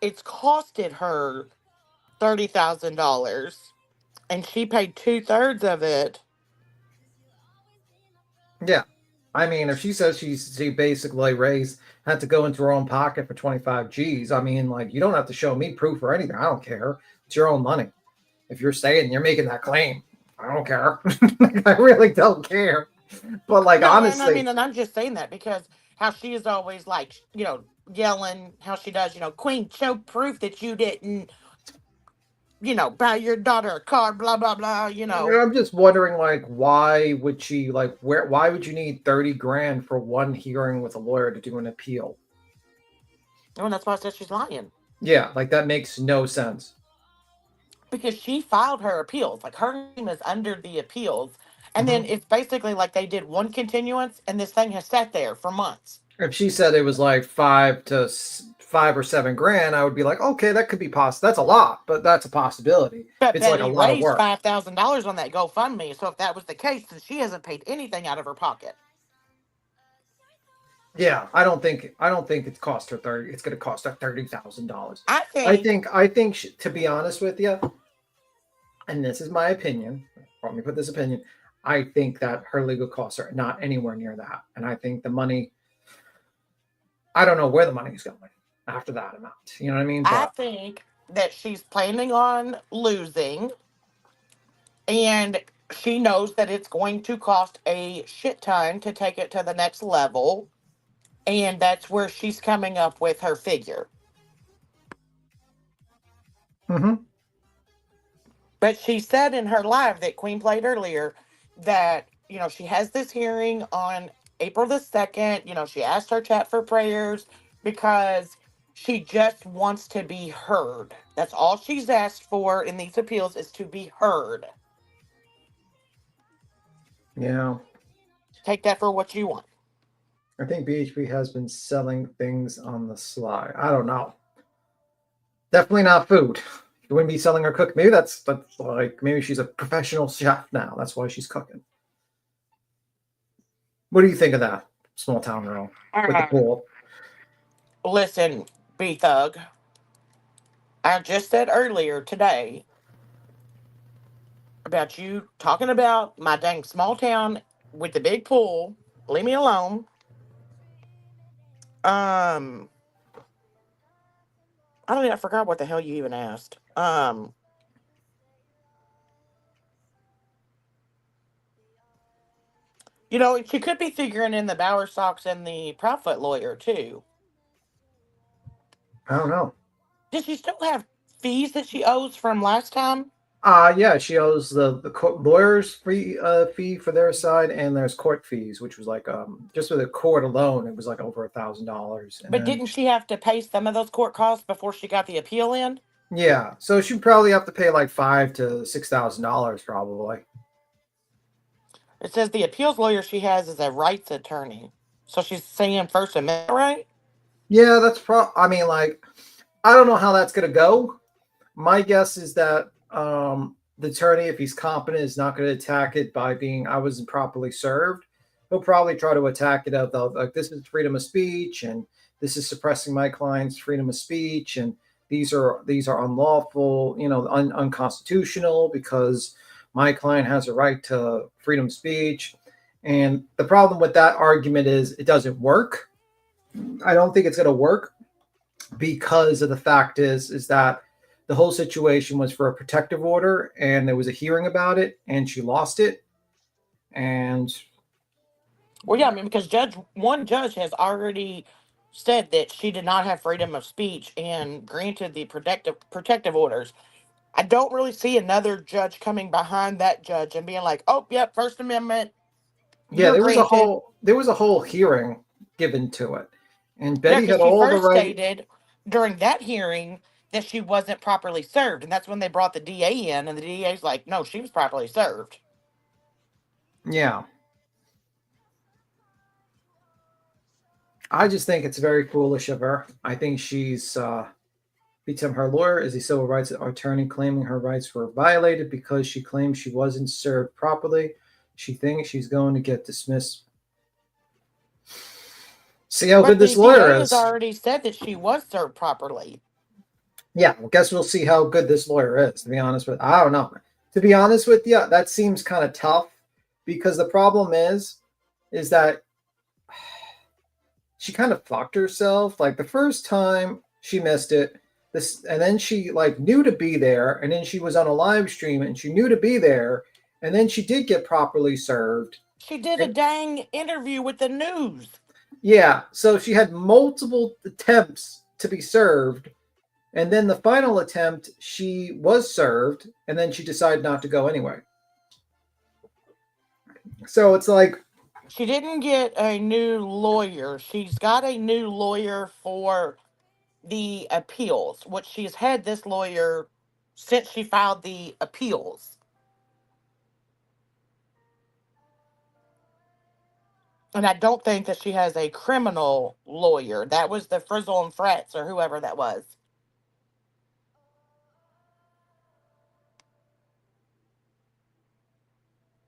it's costed her $30,000 and she paid 2/3 of it. Yeah. I mean, if she says she basically had to go into her own pocket for 25 G's, I mean, like, you don't have to show me proof or anything. I don't care. It's your own money. If you're saying you're making that claim, I don't care. I really don't care. But, like, honestly. I mean, and I'm just saying that because how she is always, like, yelling how she does, Queen, show proof that you didn't, buy your daughter a car, blah, blah, blah, I'm just wondering, like, why would she, like, why would you need 30 grand for one hearing with a lawyer to do an appeal? Oh, that's why I said she's lying. Yeah, like, that makes no sense. Because she filed her appeals. Like, her name is under the appeals. And then it's basically like they did one continuance and this thing has sat there for months. If she said it was like 5 or 7 grand, I would be like, okay, that could be possible. That's a lot, but that's a possibility. But it's Betty like a lot of raised work. $5,000 on that GoFundMe. So if that was the case, then she hasn't paid anything out of her pocket. Yeah, I don't think it's cost her 30. It's going to cost her $30,000. I think to be honest with you, and this is my opinion. Let me put this opinion. I think that her legal costs are not anywhere near that, and I think the money. I don't know where the money is going after that amount. You know what I mean? I think that she's planning on losing, and she knows that it's going to cost a shit ton to take it to the next level. And that's where she's coming up with her figure. Mm-hmm. But she said in her live that Queen played earlier that, she has this hearing on April the 2nd. She asked her chat for prayers because she just wants to be heard. That's all she's asked for in these appeals is to be heard. Yeah. Take that for what you want. I think BHP has been selling things on the sly. I don't know. Definitely not food. You wouldn't be selling her cook. Maybe that's like, maybe she's a professional chef now. That's why she's cooking. What do you think of that small town girl with the pool? Listen, B-Thug. I just said earlier today about you talking about my dang small town with the big pool. Leave me alone. I forgot what the hell you even asked. You know, she could be figuring in the Bowerstocks and the Proudfoot lawyer too. I don't know. Does she still have fees that she owes from last time? Yeah, she owes the lawyer's fee for their side, and there's court fees, which was like just for the court alone, it was like over $1,000. But didn't she have to pay some of those court costs before she got the appeal in? Yeah, so she'd probably have to pay like $5,000 to $6,000 probably. It says the appeals lawyer she has is a rights attorney, so she's saying First Amendment, right? Yeah, that's I mean, like, I don't know how that's gonna go. My guess is that the attorney, if he's competent, is not going to attack it by being I wasn't properly served. He'll probably try to attack it of like this is freedom of speech, and this is suppressing my client's freedom of speech, and these are unlawful, you know, unconstitutional because my client has a right to freedom of speech. And the problem with that argument is it doesn't work. I don't think it's going to work because of the fact is that the whole situation was for a protective order, and there was a hearing about it, and she lost it. And well, yeah, I mean, because one judge has already said that she did not have freedom of speech and granted the protective orders. I don't really see another judge coming behind that judge and being like, "Oh, yep, First Amendment." Yeah, there was a whole hearing given to it, and Betty had all the right. Stated during that hearing that she wasn't properly served, and that's when they brought the DA in, and the DA's like, "No, she was properly served." Yeah. I just think it's very foolish of her. I think she's become her lawyer is a civil rights attorney claiming her rights were violated because she claims she wasn't served properly. She thinks she's going to get dismissed. See how good this lawyer is. The DA has already said that she was served properly. Yeah, well, guess we'll see how good this lawyer is, to be honest with you. I don't know. To be honest with you, that seems kind of tough because the problem is that she kind of fucked herself. Like the first time she missed it, and then she like knew to be there, and then she was on a live stream and she knew to be there, and then she did get properly served. She did a dang interview with the news. Yeah, so she had multiple attempts to be served, and then the final attempt she was served, and then she decided not to go anyway. So it's like she didn't get a new lawyer. She's got a new lawyer for the appeals, which she's had this lawyer since she filed the appeals. And I don't think that she has a criminal lawyer. That was the Frizzle and Frets or whoever that was.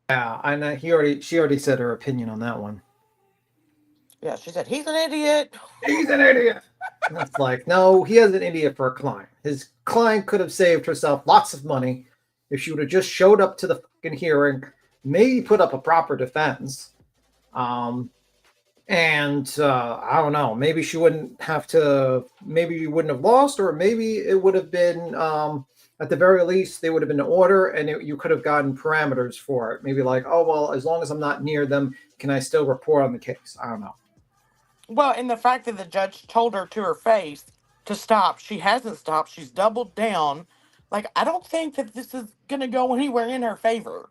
Yeah, and she already said her opinion on that one. Yeah, she said, he's an idiot. He's an idiot. That's like, no, he is an idiot for a client. His client could have saved herself lots of money if she would have just showed up to the fucking hearing, maybe put up a proper defense. I don't know, maybe she wouldn't have to, maybe you wouldn't have lost, or maybe it would have been, at the very least, they would have been in order, and you could have gotten parameters for it. Maybe like, oh, well, as long as I'm not near them, can I still report on the case? I don't know. Well, and the fact that the judge told her to her face to stop, she hasn't stopped. She's doubled down. Like, I don't think that this is going to go anywhere in her favor.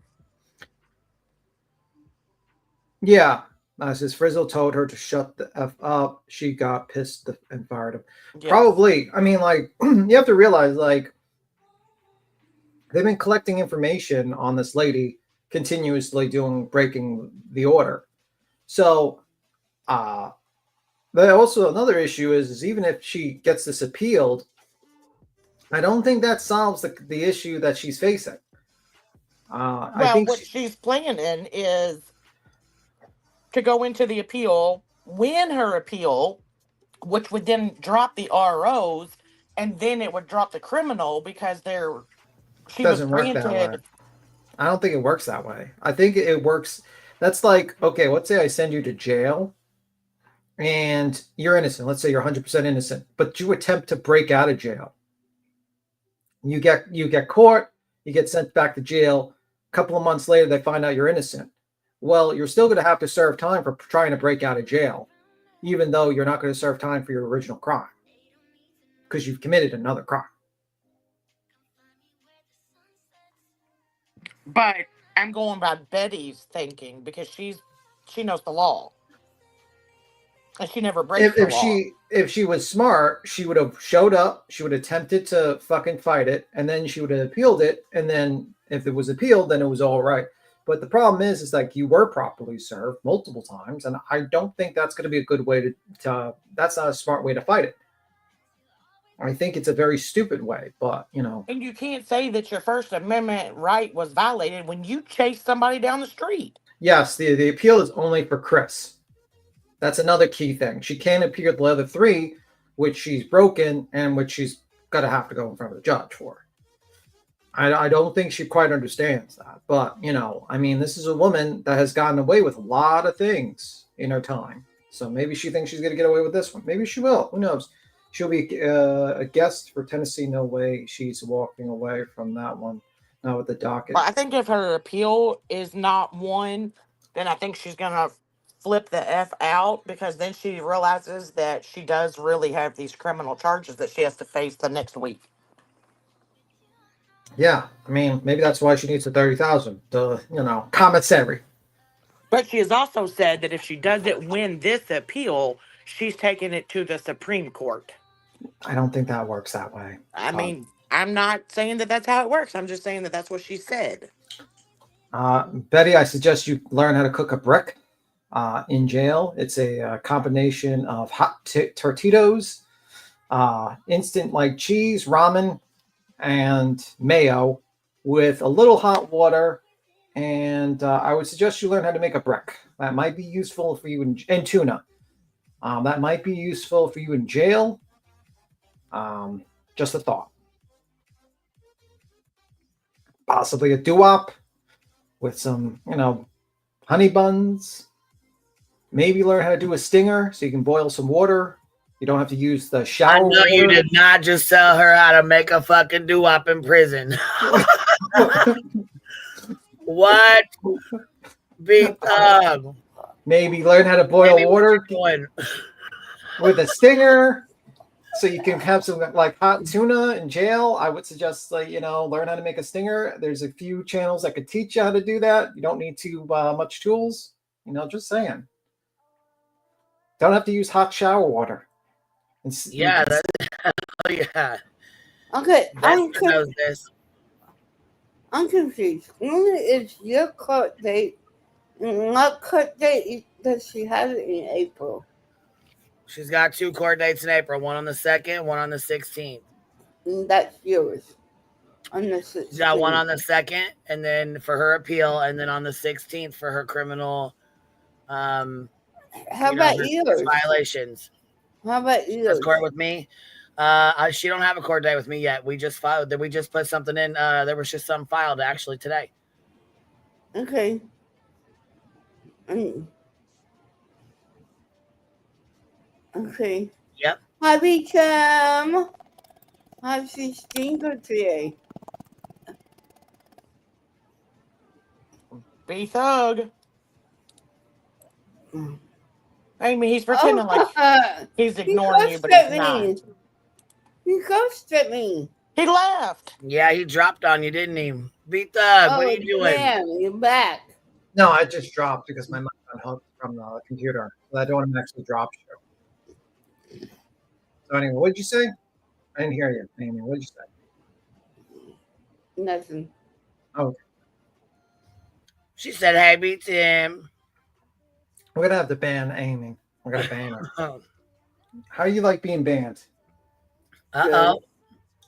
Yeah. As Frizzle told her to shut the F up, she got pissed and fired him. Yes. Probably. I mean, like, you have to realize, like, they've been collecting information on this lady continuously breaking the order. So, but also another issue is even if she gets this appealed, I don't think that solves the issue that she's facing. I think what she's planning is to go into the appeal, win her appeal, which would then drop the ROs, and then it would drop the criminal because she doesn't work that way. I don't think it works that way. I think it works. That's like, okay, let's say I send you to jail, and you're innocent. Let's say you're 100% innocent, but you attempt to break out of jail. You get caught, you get sent back to jail. A couple of months later, they find out you're innocent. Well, you're still going to have to serve time for trying to break out of jail, even though you're not going to serve time for your original crime because you've committed another crime. But I'm going by Betty's thinking because she knows the law. And she never breaks the law. If she was smart, she would have showed up, she would have attempted to fucking fight it, and then she would have appealed it, and then if it was appealed, then it was all right. But the problem is like you were properly served multiple times, and I don't think that's going to be a good way to that's not a smart way to fight it. I think it's a very stupid way, but you know. And you can't say that your First Amendment right was violated when you chased somebody down the street. Yes, the appeal is only for Chris. That's another key thing. She can't appeal the other three, which she's broken and which she's got to have to go in front of the judge for. I don't think she quite understands that. But, you know, I mean, this is a woman that has gotten away with a lot of things in her time. So maybe she thinks she's going to get away with this one. Maybe she will. Who knows? She'll be a guest for Tennessee. No way she's walking away from that one. Not with the docket. Well, I think if her appeal is not won, then I think she's going to flip the F out because then she realizes that she does really have these criminal charges that she has to face the next week. Yeah, I mean, maybe that's why she needs the 30,000. The, you know, commissary. But she has also said that if she doesn't win this appeal, she's taking it to the Supreme Court. I don't think that works that way. I mean, I'm not saying that that's how it works. I'm just saying that that's what she said. Betty, I suggest you learn how to cook a brick in jail. It's a combination of hot tortillas, instant like cheese, ramen, and mayo with a little hot water. And I would suggest you learn how to make a brick. That might be useful for you and tuna. That might be useful for you in jail. Just a thought. Possibly a doo-wop with some, you know, honey buns. Maybe learn how to do a stinger so you can boil some water. You don't have to use the shower. I know you did not just tell her how to make a fucking doo-wop in prison. What? Big Maybe learn how to boil water with a stinger so you can have some like hot tuna in jail. I would suggest, like, you know, learn how to make a stinger. There's a few channels that could teach you how to do that. You don't need too much tools. You know, just saying. Don't have to use hot shower water. Yeah, yeah. Okay, I'm confused. When is your court date? What court date does she have it in April? She's got 2 court dates in April. One on the 2nd, one on the 16th. That's yours. On the 16th. She's got one on the 2nd, and then for her appeal, and then on the 16th for her criminal. How about yours? Violations. How about yours? Court with me. She don't have a court date with me yet. We just filed. We just put something in. There was just some filed actually today. Okay. Okay. Yep. Happy Cam. Happy Stinker today. Be thug. Amy, he's pretending like he's ignoring you, but he's not. He ghosted me. He left. Yeah, he dropped on you, didn't he? Be thug. What are you doing? Damn, you're back. No, I just dropped because my mic's unhooked from the computer. So I don't want to actually drop you. So anyway, what did you say? I didn't hear you, Amy. What did you say? Nothing. Oh. She said, "Hey, beat him." We're gonna have to ban Amy. We're gonna ban her. How do you like being banned? Uh-oh.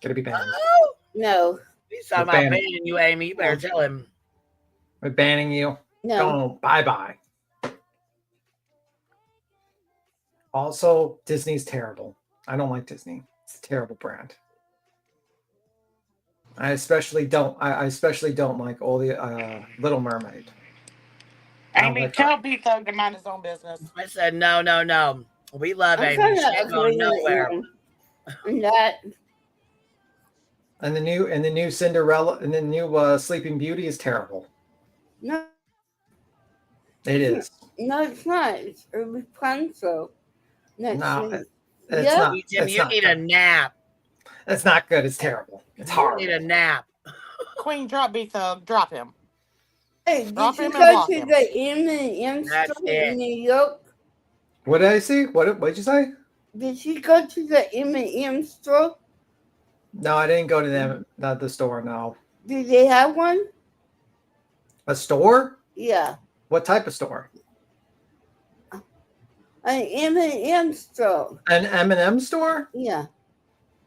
Gonna be banned. Oh no. He's talking about banning you, Amy. You better tell him. We're banning you. No. Oh, bye-bye. Also, Disney's terrible. I don't like Disney. It's a terrible brand. I especially don't like all the Little Mermaid. Amy, tell B-Thug to mind his own business. I said no. We love I'm Amy. kind She of ain't going nowhere. And that And the new Cinderella and the new Sleeping Beauty is terrible. no, It is. no, it's not. It's Rapunzel. No, it's not. Jim, It's you not need a good. nap. It's not good. It's terrible. It's You horrible. need a nap. Queen, drop B-Thug. Drop him. Hey, Drop did you him and go block to him. the M&M That's store it. in New York? What did I see? What'd you say? Did you go to the M&M store? No, I didn't go to them. Not the store. No. Did they have one? A store? Yeah, What type of store? an M&M store. An M&M store? Yeah.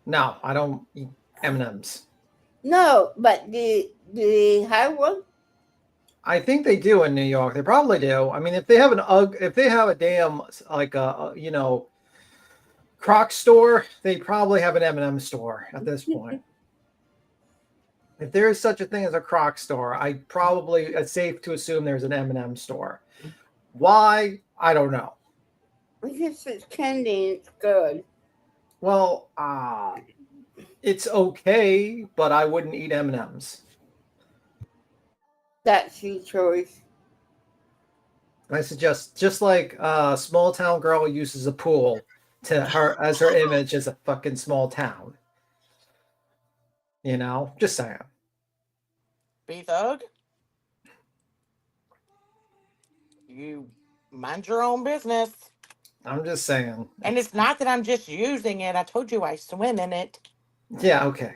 No, I don't eat M&Ms. No, but do they have one? I think they do in New York. They probably do. I mean, if they have if they have a damn like a Croc store, they probably have an M&M store at this point. If there is such a thing as a Croc store, it's safe to assume there's an M&M store. Why? I don't know. Because it's candy and it's good. Well, it's okay, but I wouldn't eat M&Ms. That's your choice. I suggest, just like a small town girl uses a pool to her as her image as a fucking small town. You know, just saying. B-Thug? You mind your own business. I'm just saying. And it's not that I'm just using it. I told you I swim in it. Yeah, okay.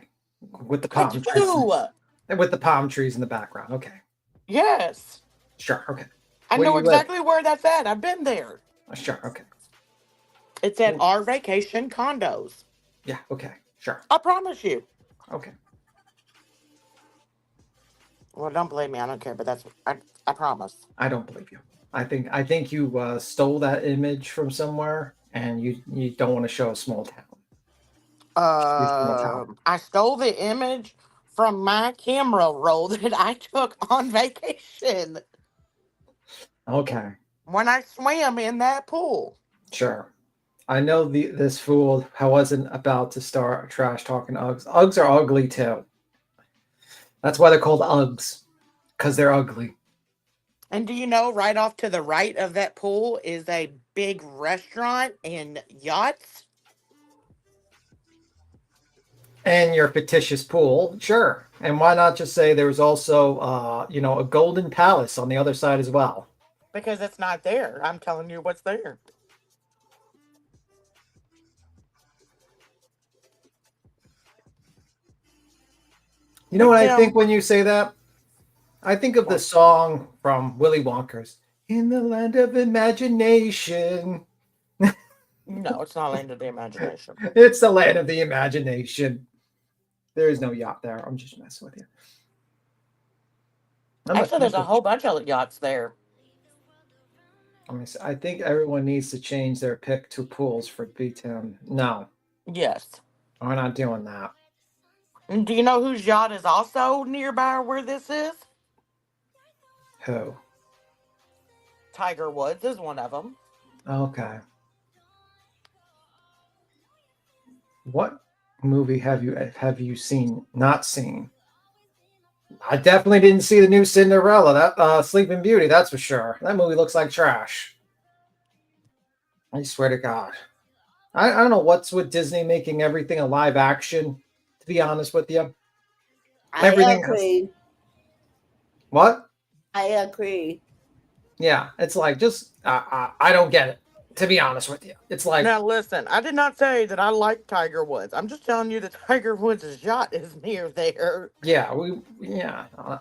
With the palm trees. With the palm trees in the background. Okay. Yes. Sure, okay. I Where know do you exactly where that's at. I've been there. live? Sure, okay. It's at our vacation condos. Yeah, okay. Sure. I promise you. Okay. Well, don't believe me. I don't care, but I promise. I don't believe you. I think you stole that image from somewhere, and you don't want to show a small town. I stole the image from my camera roll that I took on vacation. Okay. When I swam in that pool. Sure. I know this fool wasn't about to start trash talking Uggs. Uggs are ugly too. That's why they're called Uggs, because they're ugly. And do you know right off to the right of that pool is a big restaurant and yachts? And your fictitious pool, sure. And why not just say there was also, a golden palace on the other side as well? Because it's not there. I'm telling you what's there. You know what I think when you say that? I think of the song from Willy Wonka's, "In the Land of Imagination." No, it's not Land of the Imagination. It's the Land of the Imagination. There is no yacht there. I'm just messing with you. Actually, there's a whole bunch of yachts there. I think everyone needs to change their pick to pools for B-Town. No. Yes. We're not doing that. And do you know whose yacht is also nearby where this is? Who? Tiger Woods is one of them. Okay. What movie have you seen? Not seen? I definitely didn't see the new Cinderella. That Sleeping Beauty, that's for sure. That movie looks like trash. I swear to God. I don't know what's with Disney making everything a live action, to be honest with you. Everything I agree. What? I agree. Yeah, it's like just I don't get it, to be honest with you. It's like, now listen, I did not say that I like Tiger Woods. I'm just telling you that Tiger Woods' yacht is near there. yeah,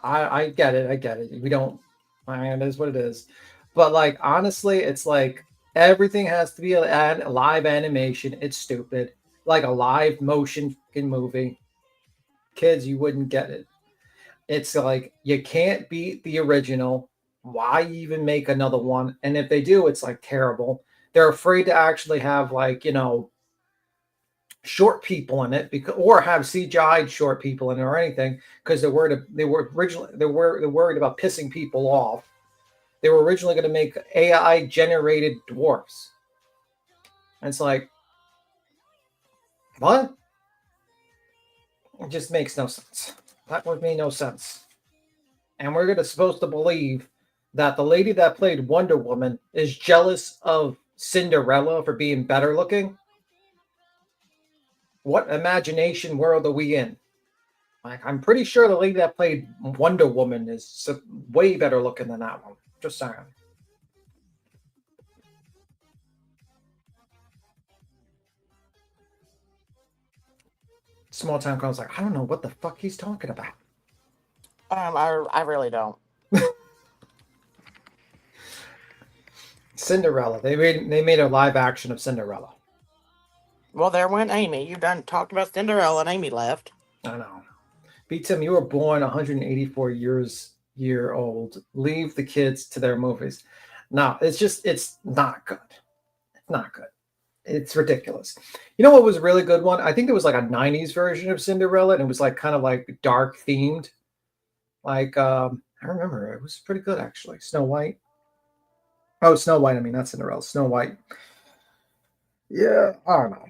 I get it. I get it. We don't. I mean, it is what it is. But like honestly, it's like everything has to be a live animation. It's stupid. Like a live motion movie. Kids, you wouldn't get it. It's like you can't beat the original. Why even make another one? And if they do, it's like terrible. They're afraid to actually have short people in it, or have CGI short people in it or anything, because they're worried about pissing people off. They were originally going to make AI generated dwarfs. And it's like, what? It just makes no sense. That would make no sense. And we're supposed to believe that the lady that played Wonder Woman is jealous of Cinderella for being better looking. What imagination world are we in? Like, I'm pretty sure the lady that played Wonder Woman is way better looking than that one. Just saying. Small Town Girl's like, I don't know what the fuck he's talking about. I really don't. Cinderella. They made a live action of Cinderella. Well, there went Amy. You done talked about Cinderella and Amy left. I know. Tim, you were born 184 year old. Leave the kids to their movies. No, it's not good. It's not good. It's ridiculous. You know what was a really good one? I think there was like a 90s version of Cinderella, and it was like kind of like dark themed. Like, I remember it was pretty good actually. Snow White. Oh, Snow White. I mean, not Cinderella. Snow White. Yeah, I don't know.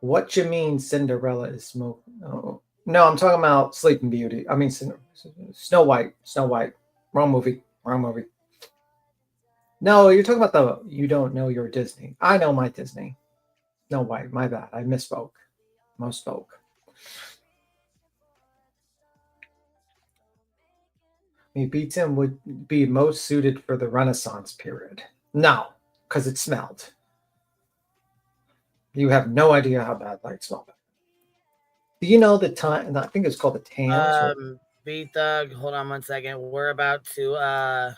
What you mean Cinderella is smoke? Oh. No, I'm talking about Sleeping Beauty. I mean, Snow White. Snow White. Wrong movie. Wrong movie. No, you're talking about you don't know your Disney. I know my Disney. Snow White. My bad. I misspoke. Tim would be most suited for the Renaissance period. No, because it smelled. You have no idea how bad light smelled. Do you know the time? I think it's called the Thames. B-Thug, hold on 1 second. We're about to, I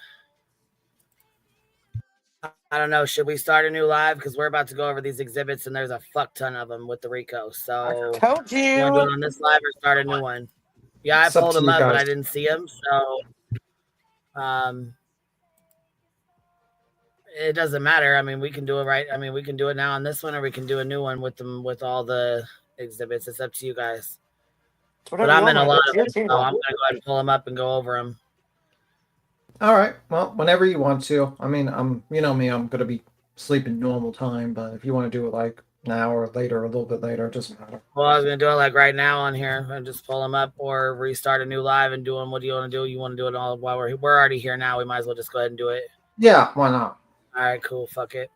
don't know. Should we start a new live? Because we're about to go over these exhibits, and there's a fuck ton of them with the Rico. So, I told you. You want to do it on this live or start a new one? Yeah, I pulled them up, but I didn't see them. So, it doesn't matter. I mean, we can do it right. I mean, we can do it now on this one, or we can do a new one with them with all the exhibits. It's up to you guys. But I'm in a lot of them, so I'm gonna go ahead and pull them up and go over them. All right. Well, whenever you want to. I mean, you know me, I'm gonna be sleeping normal time, but if you want to do it like now or later, a little bit later, it doesn't matter. Well, I was gonna do it like right now on here and just pull them up, or restart a new live and do them. What do you want to do? You want to do it all while we're already here now? We might as well just go ahead and do it. Yeah, why not? All right, cool. Fuck it.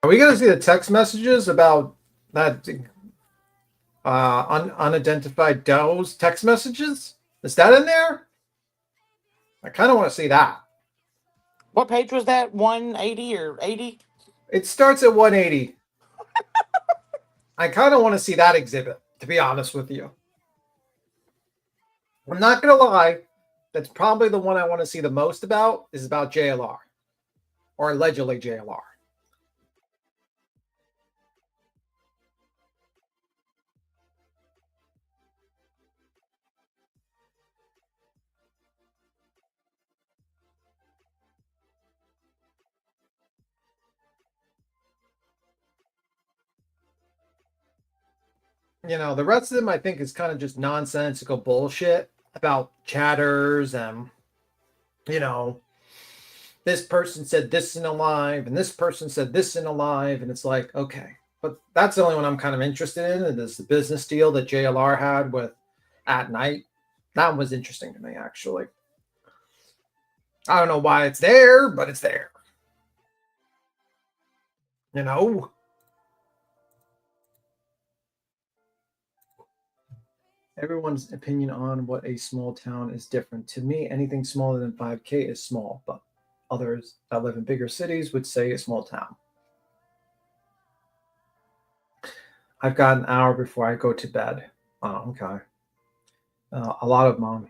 Are we going to see the text messages about that unidentified doe's text messages? Is that in there? I kind of want to see that. What page was that? 180 or 80? It starts at 180. I kind of want to see that exhibit, to be honest with you. I'm not going to lie. That's probably the one I want to see the most about, is about JLR. Or allegedly JLR. You know, the rest of them I think is kind of just nonsensical bullshit about chatters and, you know, this person said this in a live and this person said this in a live, and it's like, okay. But that's the only one I'm kind of interested in, and is the business deal that JLR had with At Night. That was interesting to me, actually. I don't know why it's there, but it's there. You know? Everyone's opinion on what a small town is different. To me, anything smaller than 5K is small, but others that live in bigger cities would say a small town. I've got an hour before I go to bed. Oh, okay. A lot of mommies.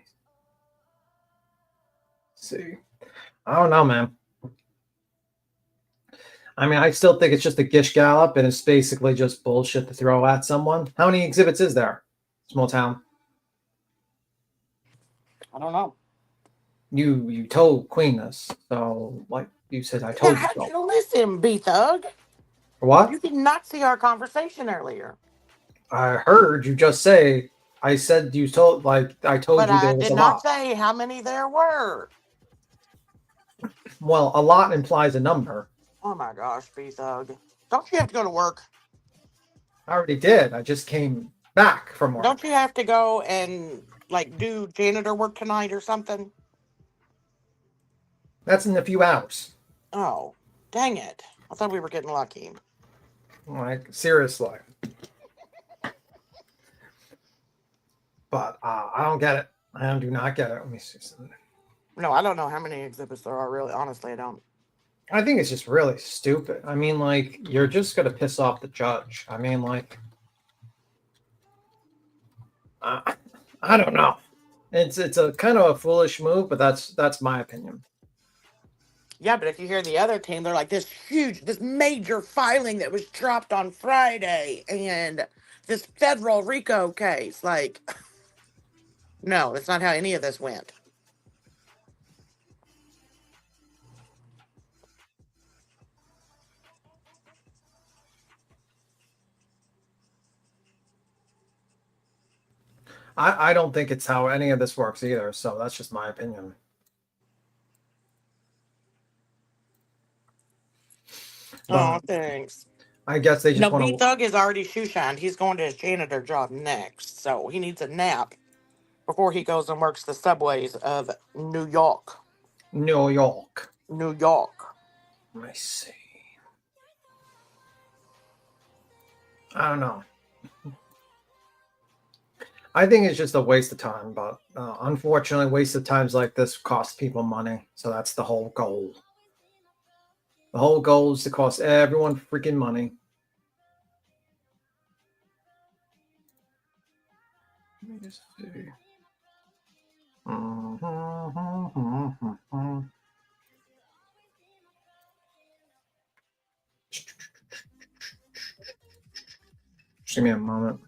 Let's see. I don't know, man. I mean, I still think it's just a gish gallop, and it's basically just bullshit to throw at someone. How many exhibits is there? Small town. I don't know. You told Queen this, so like you said, I told you so. You listen, B-Thug. What? You did not see our conversation earlier. I heard you just say. I said you told. Like I told you there was a lot. But I did not say how many there were. Well, a lot implies a number. Oh my gosh, B-Thug. Don't you have to go to work? I already did. I just came back from work. Don't you have to go and like do janitor work tonight or something? That's in a few hours. Oh, dang it. I thought we were getting lucky. Like, seriously. But I don't get it. I do not get it. Let me see something. No, I don't know how many exhibits there are, really. Honestly, I don't. I think it's just really stupid. I mean, like, you're just going to piss off the judge. I mean, like, I don't know. It's a kind of a foolish move, but that's my opinion. Yeah, but if you hear the other team, they're like, this major filing that was dropped on Friday and this federal RICO case. Like, no, that's not how any of this went. I don't think it's how any of this works either, so that's just my opinion. Oh, thanks. I guess they just want to... B-Thug is already shoe-shined. He's going to his janitor job next, so he needs a nap before he goes and works the subways of New York. New York. New York. Let me see. I don't know. I think it's just a waste of time, but unfortunately, waste of times like this cost people money. So that's the whole goal. The whole goal is to cost everyone freaking money. Let me just see. Just give me a moment.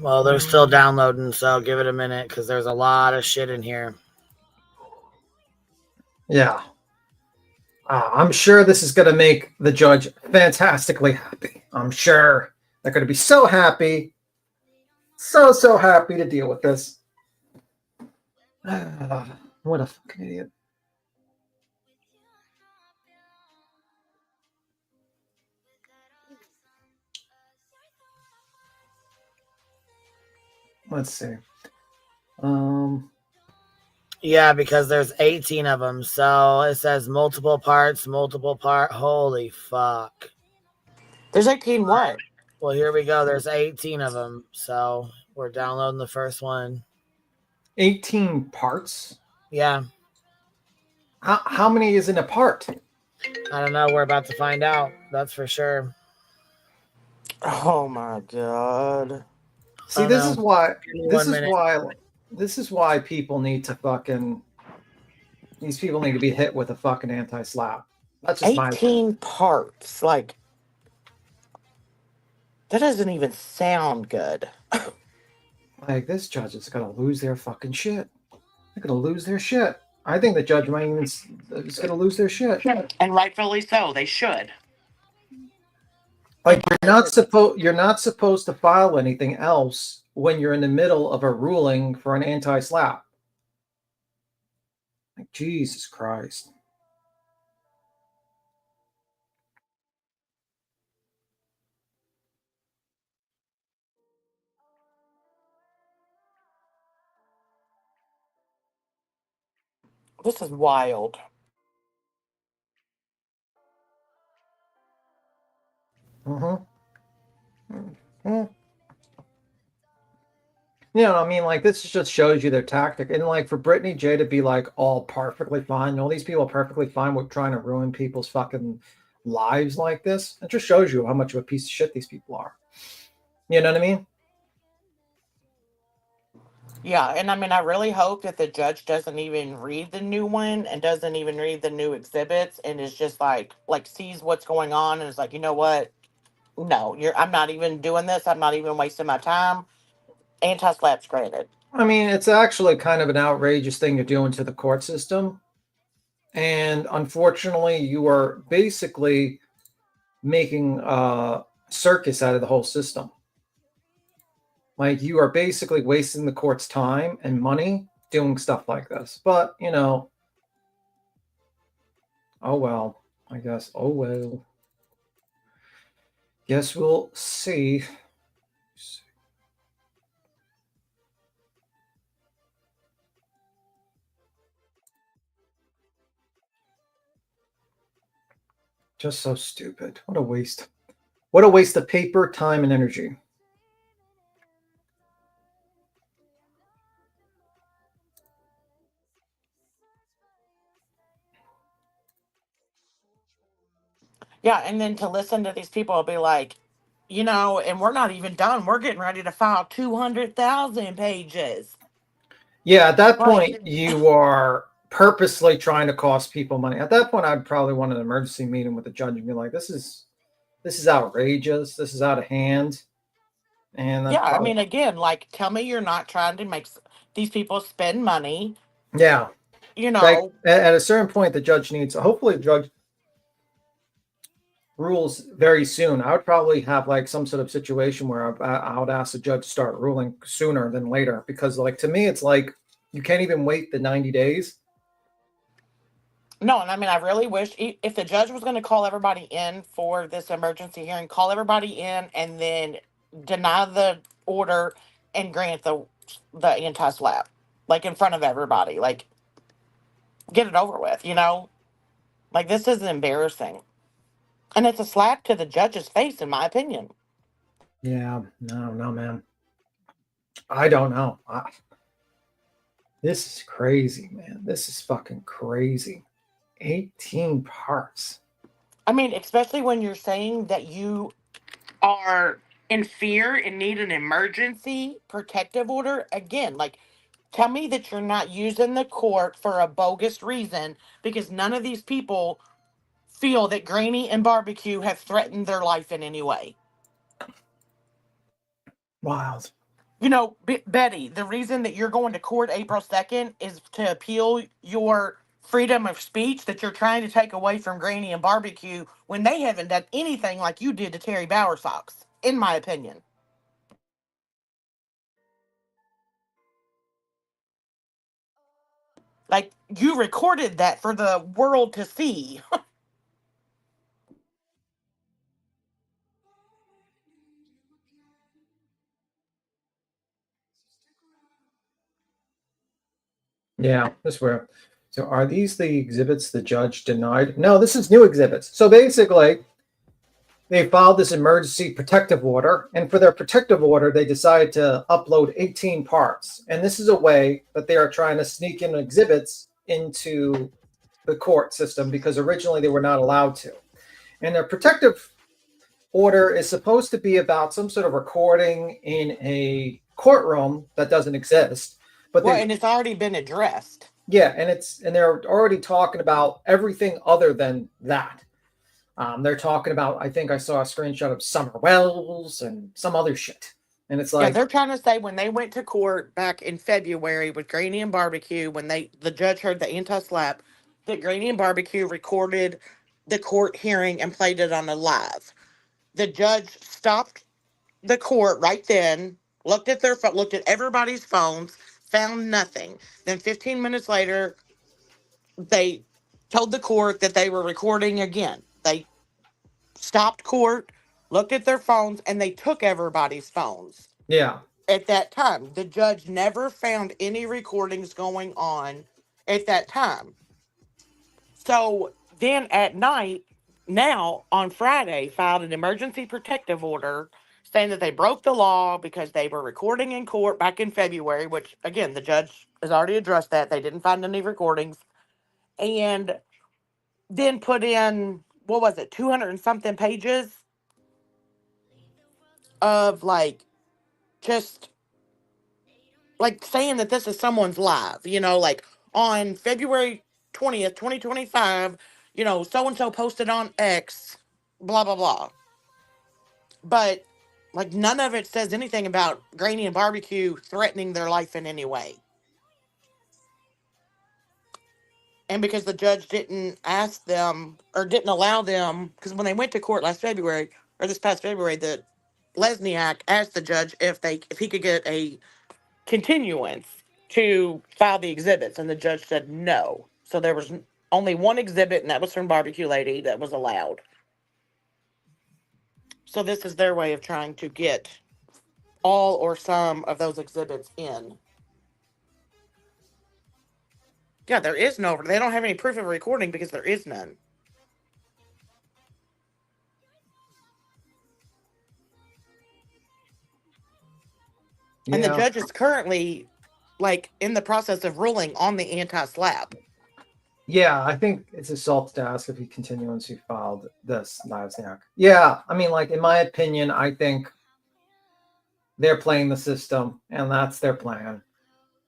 Well, they're still downloading, so give it a minute because there's a lot of shit in here. Yeah. I'm sure this is going to make the judge fantastically happy. I'm sure they're going to be so happy. So happy to deal with this. What a fucking idiot. Let's see. Yeah, because there's 18 of them. So it says multiple parts, Holy fuck. There's 18 what? Well, here we go. There's 18 of them. So we're downloading the first one. 18 parts? Yeah. How many is in a part? I don't know. We're about to find out. That's for sure. Oh my god. See, this is why people need to fucking... These people need to be hit with a fucking anti-slap. That's just 18 parts. Like, that doesn't even sound good. Like, this judge is going to lose their fucking shit. They're going to lose their shit. I think the judge might even is going to lose their shit. And rightfully so. They should. Like, you're not supposed to file anything else when you're in the middle of a ruling for an anti-slap. Like, Jesus Christ. This is wild. You know, I mean, like, this just shows you their tactic. And, like, for Brittany J to be, like, all perfectly fine, all these people are perfectly fine with trying to ruin people's fucking lives like this, it just shows you how much of a piece of shit these people are. You know what I mean? Yeah, and I mean, I really hope that the judge doesn't even read the new one and doesn't even read the new exhibits and is just like sees what's going on and is like, you know what? No, I'm not even doing this. I'm not even wasting my time. Anti-slaps granted. I mean, it's actually kind of an outrageous thing you're doing to the court system. And unfortunately, you are basically making a circus out of the whole system. Like, you are basically wasting the court's time and money doing stuff like this. But, you know, oh well, I guess. Oh well. Guess we'll see. Just so stupid. What a waste. What a waste of paper, time, and energy. Yeah, and then to listen to these people be like, you know, and we're not even done. We're getting ready to file 200,000 pages. Yeah, at that point, you are purposely trying to cost people money. At that point, I'd probably want an emergency meeting with the judge and be like, this is outrageous. This is out of hand. And yeah, I mean, again, like, tell me you're not trying to make these people spend money. Yeah. You know. Like, at a certain point, the judge needs, hopefully the judge rules very soon. I would probably have like some sort of situation where I would ask the judge to start ruling sooner than later. Because like, to me, it's like, you can't even wait the 90 days. No, and I mean, I really wish if the judge was going to call everybody in for this emergency hearing, call everybody in and then deny the order and grant the anti-slap, like in front of everybody, like get it over with, you know? Like, this is embarrassing. And it's a slap to the judge's face, in my opinion. Yeah, no, man. I don't know. This is crazy, man. This is fucking crazy. 18 parts. I mean, especially when you're saying that you are in fear and need an emergency protective order. Again, like, tell me that you're not using the court for a bogus reason, because none of these people feel that Granny and Barbecue have threatened their life in any way. Wild. You know, Betty, the reason that you're going to court April 2nd is to appeal your freedom of speech that you're trying to take away from Granny and Barbecue when they haven't done anything like you did to Terry Bowersox, in my opinion. Like, you recorded that for the world to see. Yeah, this were. So are these the exhibits the judge denied? No, this is new exhibits. So basically, they filed this emergency protective order, and for their protective order, they decided to upload 18 parts. And this is a way that they are trying to sneak in exhibits into the court system because originally they were not allowed to. And their protective order is supposed to be about some sort of recording in a courtroom that doesn't exist. But and it's already been addressed. Yeah, and they're already talking about everything other than that. They're talking about, I think I saw a screenshot of Summer Wells and some other shit. And it's like, yeah, they're trying to say when they went to court back in February with Granny and Barbecue, when the judge heard the anti-slap, that Granny and Barbecue recorded the court hearing and played it on a live. The judge stopped the court right then, looked at everybody's phones, found nothing. Then 15 minutes later, they told the court that they were recording again. They stopped court, looked at their phones, and they took everybody's phones. Yeah. At that time, the judge never found any recordings going on at that time. So then at night, now on Friday, filed an emergency protective order saying that they broke the law because they were recording in court back in February, which, again, the judge has already addressed that. They didn't find any recordings. And then put in, 200 and something pages of, like, just like saying that this is someone's live, you know, like on February 20th, 2025, you know, so and so posted on X, blah blah blah. But like none of it says anything about Granny and Barbecue threatening their life in any way. And because the judge didn't ask them or didn't allow them, because when they went to court last February or this past February, the Lesniak asked the judge if he could get a continuance to file the exhibits, and the judge said no. So there was only one exhibit, and that was from Barbecue Lady, that was allowed. So this is their way of trying to get all or some of those exhibits in. Yeah, there is no. They don't have any proof of recording because there is none. Yeah. And the judge is currently, like, in the process of ruling on the anti-slap. Yeah, I think it's assault to ask if he continuously filed this Lesniak. Yeah, I mean, like, in my opinion, I think they're playing the system, and that's their plan.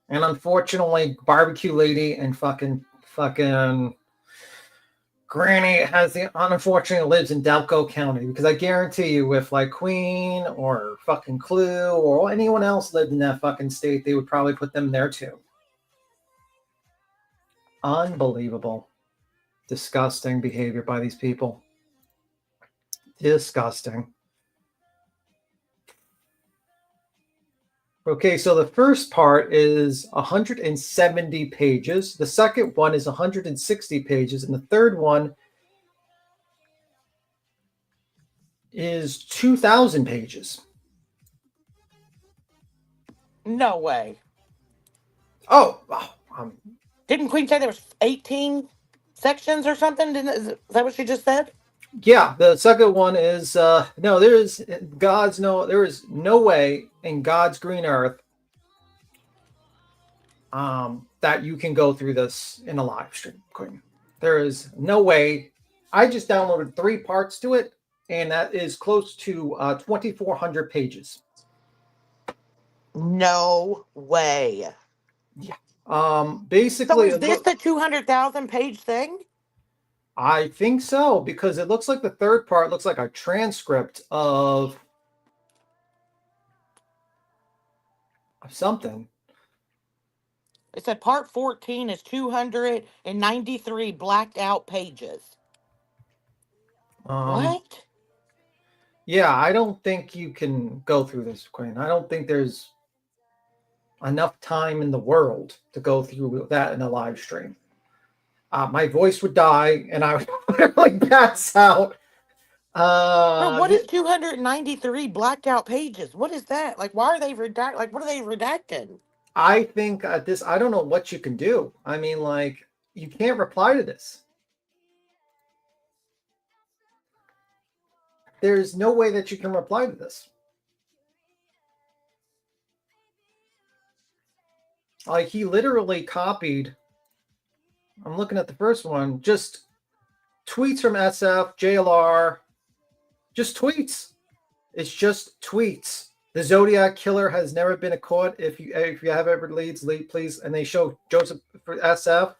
And unfortunately, Barbecue Lady and fucking Granny unfortunately lives in Delco County, because I guarantee you, if like Queen or fucking Clue or anyone else lived in that fucking state, they would probably put them there too. Unbelievable. Disgusting behavior by these people. Disgusting. Okay, so the first part is 170 pages. The second one is 160 pages. And the third one is 2,000 pages. No way. Oh, didn't Queen say there was 18 sections or something? Is that what she just said? Yeah, the second one is no. There is no way in God's green earth that you can go through this in a live stream, Queen. There is no way. I just downloaded 3 parts to it, and that is close to 2,400 pages. No way. Yeah. Basically, so is this the 200,000 page thing? I think so, because it looks like the third part looks like a transcript of something. It said part 14 is 293 blacked out pages. What? Yeah, I don't think you can go through this, Queen. I don't think there's enough time in the world to go through that in a live stream. My voice would die, and I would like pass out. But what is 293 blacked out pages? What is that? Like, why are they redacted? Like, what are they redacting? I think I don't know what you can do. I mean, like, you can't reply to this. There's no way that you can reply to this. Like, he literally copied. I'm looking at the first one. Just tweets from SF, JLR. Just tweets. It's just tweets. The Zodiac Killer has never been a court. If you have ever lead, please. And they show Joseph for SF.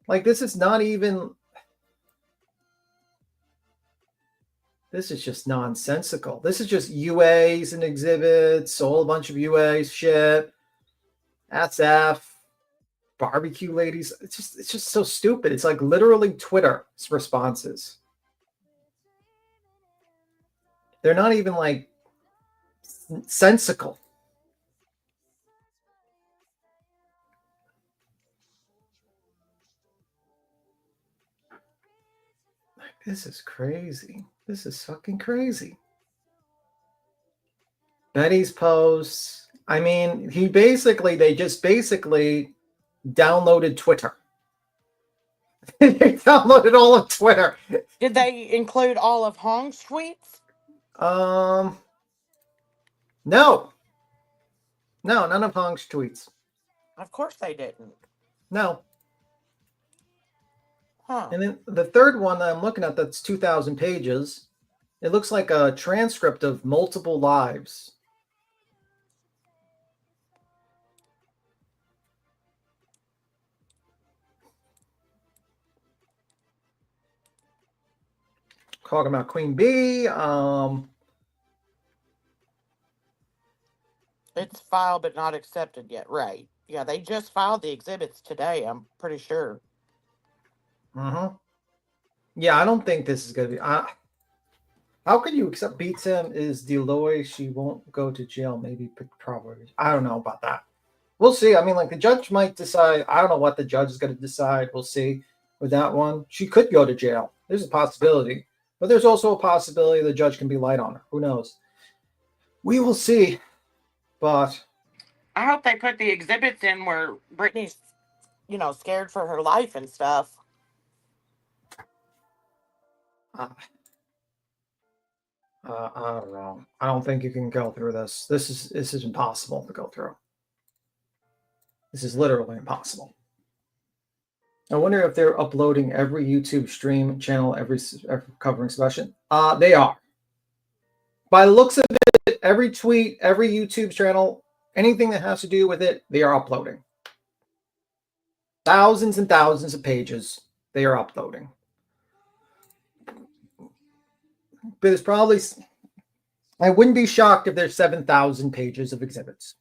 Like, this is not even. This is just nonsensical. This is just UAs and exhibits, a whole bunch of UA shit. SF, Barbecue Ladies. It's just so stupid. It's like literally Twitter's responses. They're not even like sensical. This is crazy. This is fucking crazy. Betty's posts. I mean, they just basically downloaded Twitter. They downloaded all of Twitter. Did they include all of Hong's tweets? No. No, none of Hong's tweets. Of course they didn't. No. Huh. And then the third one that I'm looking at, that's 2,000 pages. It looks like a transcript of multiple lives. talking about Queen Bee. It's filed but not accepted yet, right? Yeah, they just filed the exhibits today, I'm pretty sure. Yeah, I don't think this is going to be... how can you accept beats him is Deloy? She won't go to jail, maybe, probably. I don't know about that. We'll see. I mean, like, the judge might decide. I don't know what the judge is going to decide. We'll see with that one. She could go to jail. There's a possibility. But there's also a possibility the judge can be light on her. Who knows? We will see. But I hope they put the exhibits in where Brittany's, scared for her life and stuff. I don't know. I don't think you can go through this. This is impossible to go through. This is literally impossible. I wonder if they're uploading every YouTube stream channel, every covering session. They are. By the looks of it, every tweet, every YouTube channel, anything that has to do with it, they are uploading. Thousands and thousands of pages they are uploading. But there's probably... I wouldn't be shocked if there's 7,000 pages of exhibits.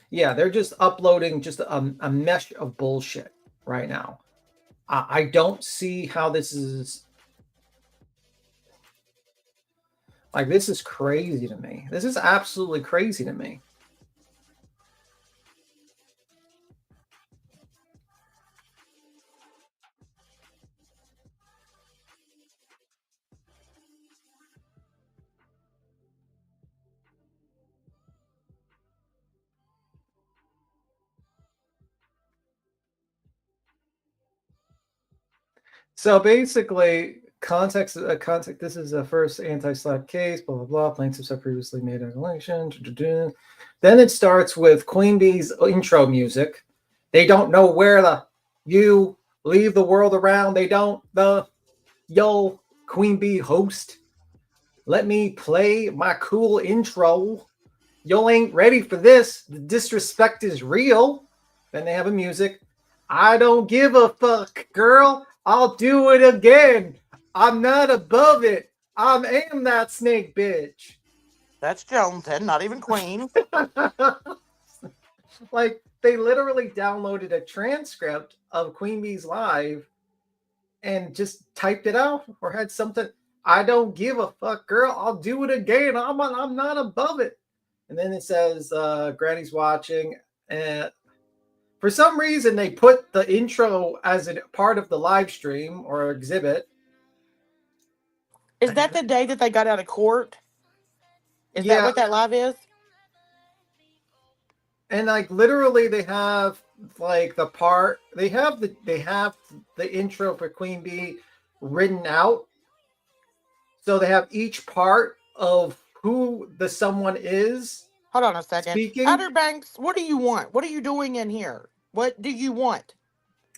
Yeah, they're just uploading just a mesh of bullshit right now. I don't see how this is... Like, this is crazy to me. This is absolutely crazy to me. So basically, context. This is the first anti-slap case. Blah blah blah. Plaintiffs have previously made an allegation. Then it starts with Queen Bee's intro music. They don't know where you leave the world around. They don't. Yo, Queen Bee host, let me play my cool intro. Yo ain't ready for this. The disrespect is real. Then they have a music. I don't give a fuck, girl. I'll do it again. I'm not above it. I am that snake bitch. That's Joneson, not even Queen. Like, they literally downloaded a transcript of Queen Bee's live and just typed it out or had something. I don't give a fuck, girl. I'll do it again. I'm not above it. And then it says, Granny's watching. And for some reason, they put the intro as a part of the live stream or exhibit. Is that the day that they got out of court? Is that what that live is? And like literally, they have like the part. They have the intro for Queen Bee written out. So they have each part of who the someone is. Hold on a second. Speaking. Outer Banks, what do you want? What are you doing in here? What do you want?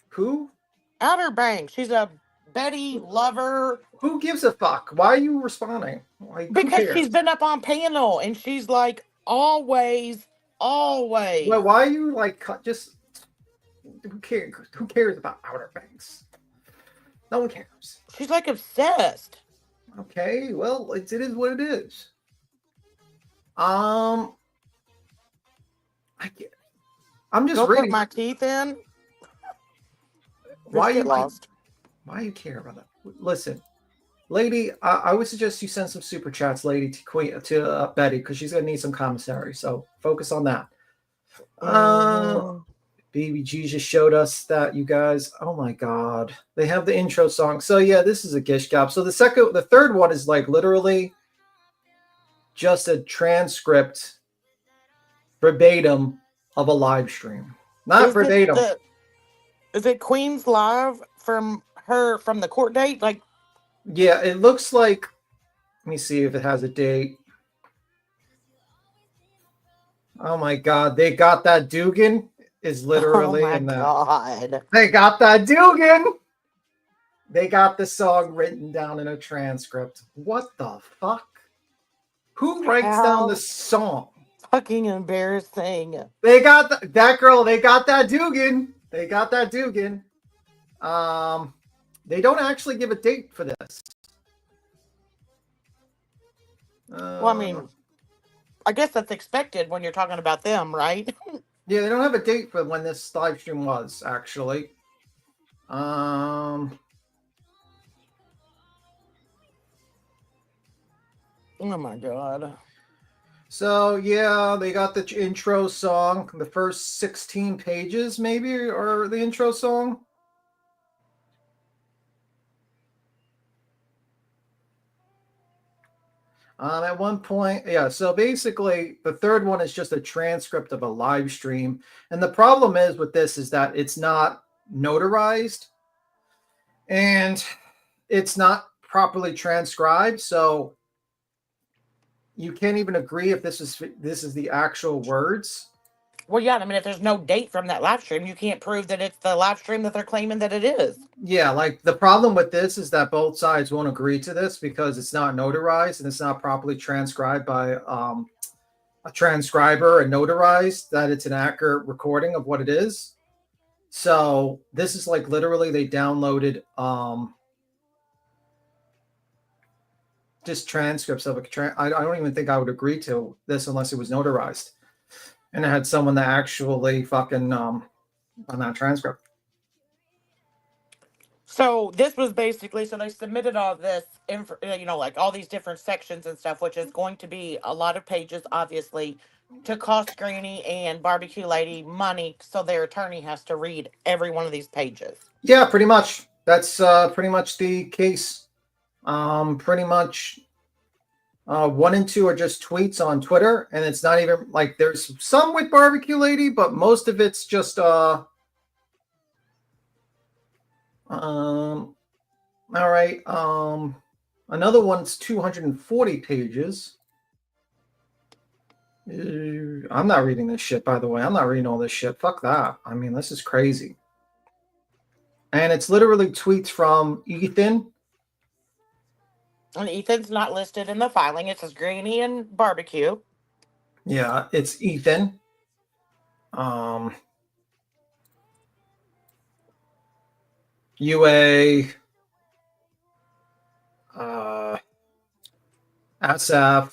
Who? Outer Banks. She's a Betty lover. Who gives a fuck? Why are you responding? Like, because she's been up on panel and she's like, always. Well, why are you like just? Who cares? Who cares about Outer Banks? No one cares. She's like obsessed. Okay, well, it is what it is. I'm just reading. Put my teeth in. Why you lost? Why you care about that? Listen, lady, I would suggest you send some super chats, lady, to Betty, because she's gonna need some commissary. So focus on that. BBG just showed us that, you guys. Oh my god, they have the intro song. So yeah, this is a gish gap. So the third one is like literally just a transcript verbatim of a live stream, not verbatim. Is it Queen's live from the court date? Like, yeah, it looks like. Let me see if it has a date. Oh my god, they got that Dugan is literally in that. Oh my god. They got that Dugan. They got the song written down in a transcript. What the fuck? Who writes down the song? Fucking embarrassing. They got that girl. They got that Dugan. They got that Dugan. They don't actually give a date for this. Well, I mean, I guess that's expected when you're talking about them, right? Yeah, they don't have a date for when this live stream was, actually. Oh my God. So, yeah, they got the intro song. The first 16 pages, maybe, or the intro song. At one point, yeah, so basically the third one is just a transcript of a live stream. And the problem is with this is that it's not notarized and it's not properly transcribed. So you can't even agree if this is the actual words. Well, yeah, I mean, if there's no date from that live stream, you can't prove that it's the live stream that they're claiming that it is. Yeah, like the problem with this is that both sides won't agree to this because it's not notarized and it's not properly transcribed by a transcriber and notarized that it's an accurate recording of what it is. So this is like literally they downloaded just transcripts of I don't even think I would agree to this unless it was notarized. And it had someone that actually fucking on that transcript. So this was basically, so they submitted all this, like all these different sections and stuff, which is going to be a lot of pages, obviously, to cost Granny and Barbecue Lady money. So their attorney has to read every one of these pages. Yeah, pretty much. That's pretty much the case. Pretty much 1 and 2 are just tweets on Twitter, and it's not even like there's some with Barbecue Lady, but most of it's just all right. Another one's 240 pages. I'm not reading this shit, by the way. I'm not reading all this shit. Fuck that. I mean, this is crazy. And it's literally tweets from Ethan. And Ethan's not listed in the filing. It says Granny and Barbecue. Yeah, it's Ethan. UA. SF.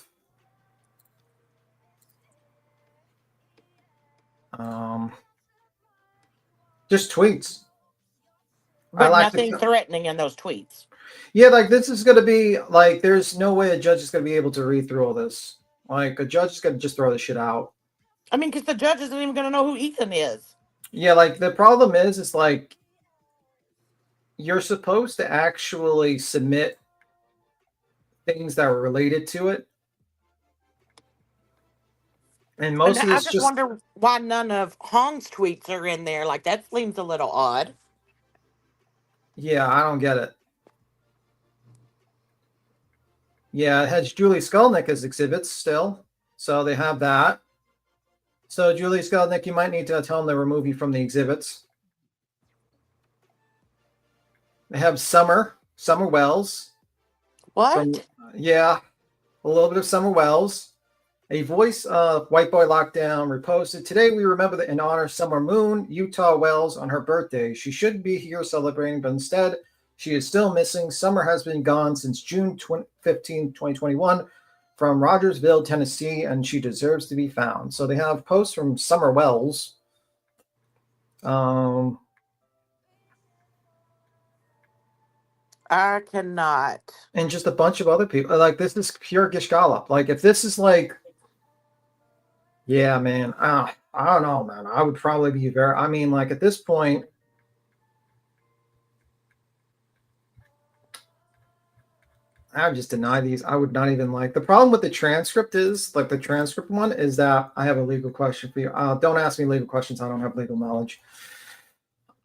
Just tweets. But nothing threatening in those tweets. Yeah, like this is going to be like, there's no way a judge is going to be able to read through all this. Like a judge is going to just throw this shit out. I mean, because the judge isn't even going to know who Ethan is. Yeah, like the problem is like you're supposed to actually submit things that are related to it. And most of this I just wonder why none of Hong's tweets are in there. Like that seems a little odd. Yeah, I don't get it. Yeah, it has Julie Skolnick as exhibits still. So they have that. So Julie Skolnick, you might need to tell them to remove you from the exhibits. They have Summer Wells. What? Yeah, a little bit of Summer Wells. A voice of White Boy Lockdown reposted, "Today we remember in honor Summer Moon, Utah Wells, on her birthday. She should be here celebrating, but instead she is still missing. Summer has been gone since June 15, 2021 from Rogersville, Tennessee, and she deserves to be found." So they have posts from Summer Wells. I cannot. And just a bunch of other people. Like, this is pure Gishgalop. Like, if this is like, yeah, man, I don't know, man. I would probably be I mean, like, at this point, I would just deny these. I would not even like. The problem with the transcript is, like, the transcript one is that I have a legal question for you. Don't ask me legal questions. I don't have legal knowledge.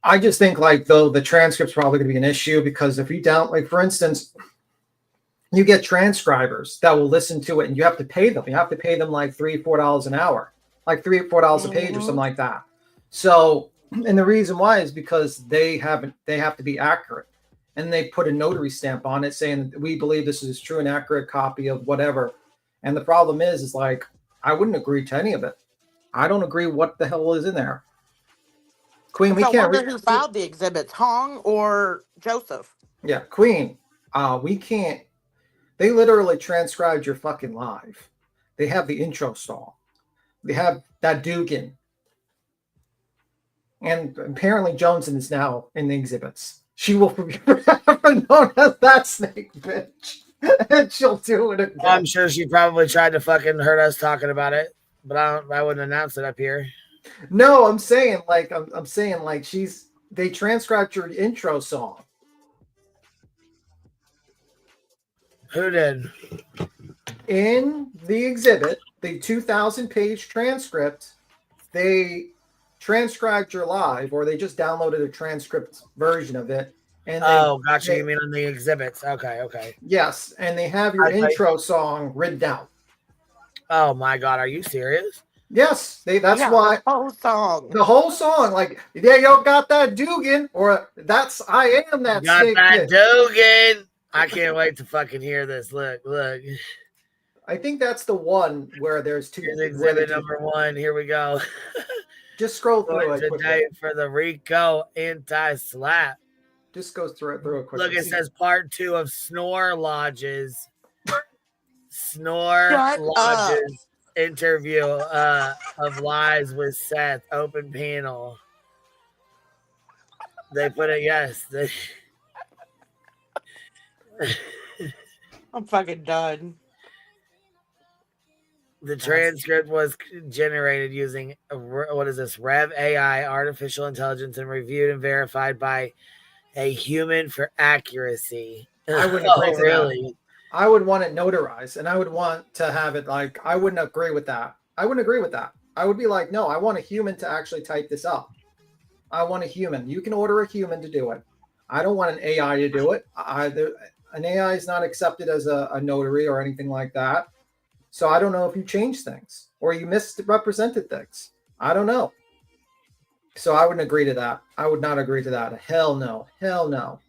I just think, like, though, the transcript's probably going to be an issue because if you don't, like, for instance, you get transcribers that will listen to it and you have to pay them. You have to pay them like $3 or $4 an hour, like $3 or $4 a page or something like that. So, and the reason why is because they have to be accurate. And they put a notary stamp on it saying, "We believe this is a true and accurate copy of whatever." And the problem is like, I wouldn't agree to any of it. I don't agree what the hell is in there. Queen, we So I can't. wonder who filed the exhibits, Hong or Joseph? Yeah, Queen. We can't. They literally transcribed your fucking live. They have the intro song. They have that Dugan. And apparently Johnson is now in the exhibits. She will be forever known as that snake bitch. And she'll do it again. I'm sure she probably tried to fucking hurt us talking about it, but I wouldn't announce it up here. No, I'm saying like I'm saying like they transcribed your intro song. Who did? In the exhibit, the 2,000-page transcript, they transcribed your live, or they just downloaded a transcript version of it. And gotcha. You mean on the exhibits? Okay. Yes, and they have your intro song written down. Oh my god, are you serious? Yes, that's why the whole song. The whole song, like, yeah, yo, got that Dugan, or that's I am that got snake that bitch. Dugan. I can't wait to fucking hear this. Look. I think that's the one where there's two. Here's exhibit number 1. Here we go. Just scroll through it today for the RICO anti-slap. Just go through it quickly. Look, it says part 2 of Snore Lodge's interview of lies with Seth, open panel. They put it, yes. I'm fucking done. The transcript was generated using, what is this, Rev AI, artificial intelligence, and reviewed and verified by a human for accuracy. I wouldn't agree to that. I would want it notarized, and I would want to have it like, I wouldn't agree with that. I wouldn't agree with that. I would be like, no, I want a human to actually type this up. I want a human. You can order a human to do it. I don't want an AI to do it. An AI is not accepted as a notary or anything like that. So I don't know if you changed things or you misrepresented things. I don't know. So I wouldn't agree to that. I would not agree to that. Hell no. Hell no.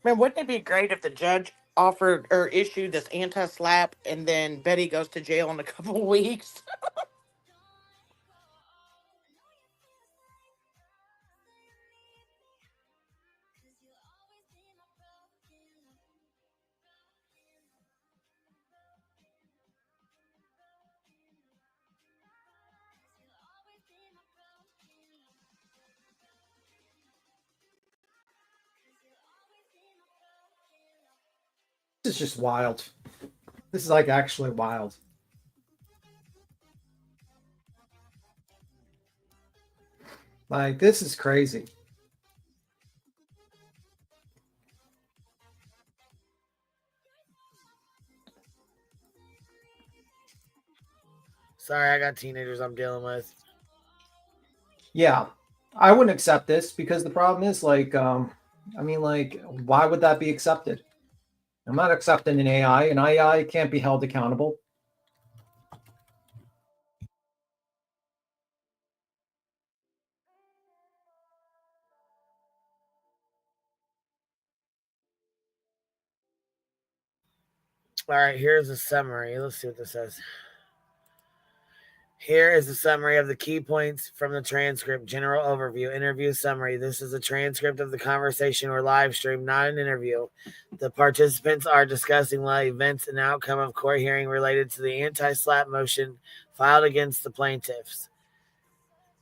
Man, wouldn't it be great if the judge offered or issued this anti-slap and then Betty goes to jail in a couple of weeks? This is just wild. This is like actually wild. Like, this is crazy. Sorry, I got teenagers I'm dealing with. Yeah, I wouldn't accept this because the problem is like, why would that be accepted? I'm not accepting an AI. An AI can't be held accountable. All right, here's a summary. Let's see what this says. Here is a summary of the key points from the transcript. General overview, interview summary. This is a transcript of the conversation or live stream, not an interview. The participants are discussing the events and outcome of court hearing related to the anti-slap motion filed against the plaintiffs.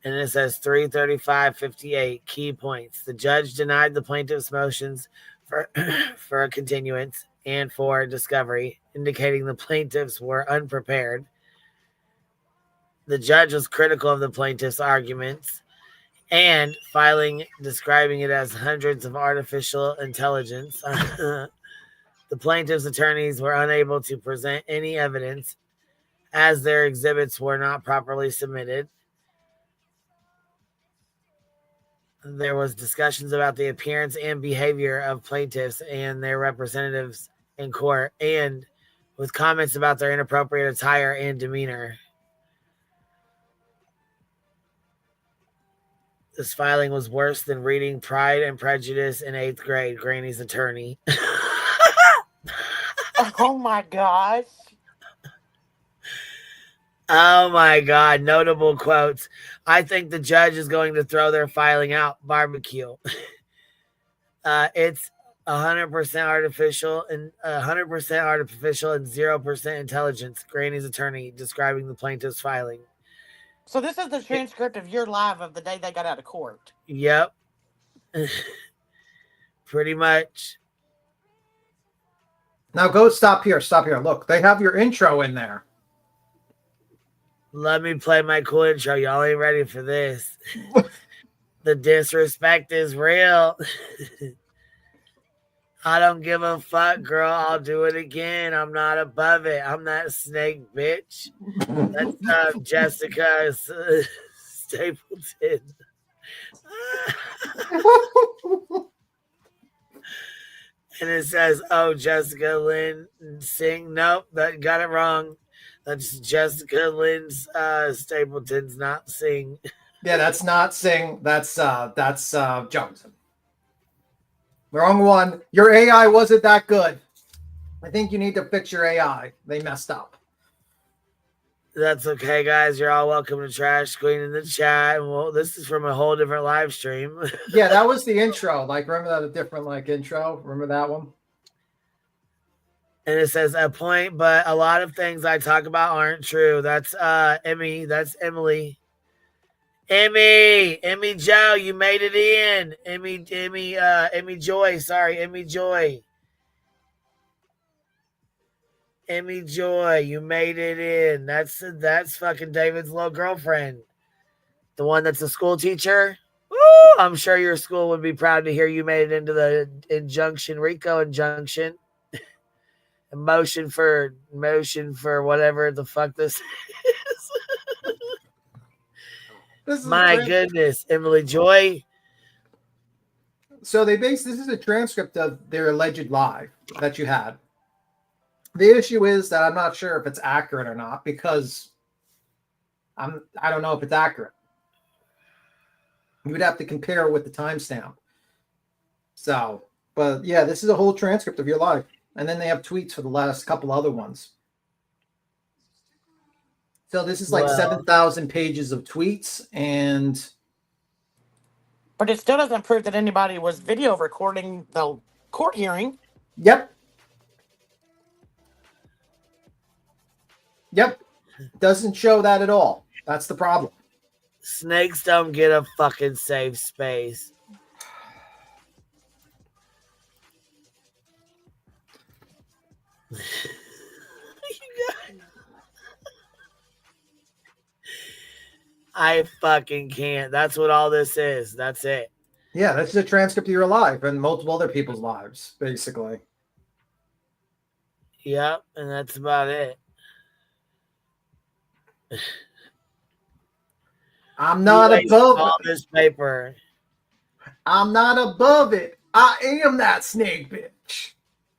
And it says 335-58 key points. The judge denied the plaintiff's motions for a continuance and for discovery, indicating the plaintiffs were unprepared. The judge was critical of the plaintiff's arguments and describing it as hundreds of artificial intelligence. The plaintiff's attorneys were unable to present any evidence as their exhibits were not properly submitted. There was discussions about the appearance and behavior of plaintiffs and their representatives in court, and with comments about their inappropriate attire and demeanor. This filing was worse than reading Pride and Prejudice in 8th grade. Granny's attorney. Oh my gosh. Oh my God. Notable quotes. I think the judge is going to throw their filing out. Barbecue. It's 100% artificial and 100% artificial and 0% intelligence. Granny's attorney describing the plaintiff's filing. So this is the transcript of your live of the day they got out of court. Yep. Pretty much. Now go stop here. Stop here. Look, they have your intro in there. Let me play my cool intro. Y'all ain't ready for this. The disrespect is real. I don't give a fuck, girl. I'll do it again. I'm not above it. I'm that snake bitch. That's Jessica Stapleton. And it says, oh, Jessica Lynn Singh. Nope, that got it wrong. That's Jessica Lynn Stapleton's not Singh. Yeah, that's not Singh. That's Johnson. Wrong one. Your AI wasn't that good. I think you need to fix your AI. They messed up. That's okay, guys. You're all welcome to Trash Queen in the chat. Well, this is from a whole different live stream. Yeah, that was the intro. Like, remember that a different intro? Remember that one? And it says a point, but a lot of things I talk about aren't true. That's Emmy. That's Emily. Emmy Joe, you made it in. Emmy Joy. Sorry, Emmy Joy. Emmy Joy, you made it in. That's fucking David's little girlfriend. The one that's a school teacher. Woo! I'm sure your school would be proud to hear you made it into the RICO injunction. Motion for whatever the fuck this is. My goodness, Emily Joy. So this is a transcript of their alleged live that you had. The issue is that I'm not sure if it's accurate or not because I don't know if it's accurate. You would have to compare it with the timestamp. So, but yeah, this is a whole transcript of your live. And then they have tweets for the last couple other ones. So this is like 7,000 pages of tweets and... But it still doesn't prove that anybody was video recording the court hearing. Yep. Doesn't show that at all. That's the problem. Snakes don't get a fucking safe space. I fucking can't. That's what all this is. That's it. Yeah, this is a transcript of your life and multiple other people's lives, basically. Yep, and that's about it. I'm not above all this paper. I'm not above it. I am that snake bitch.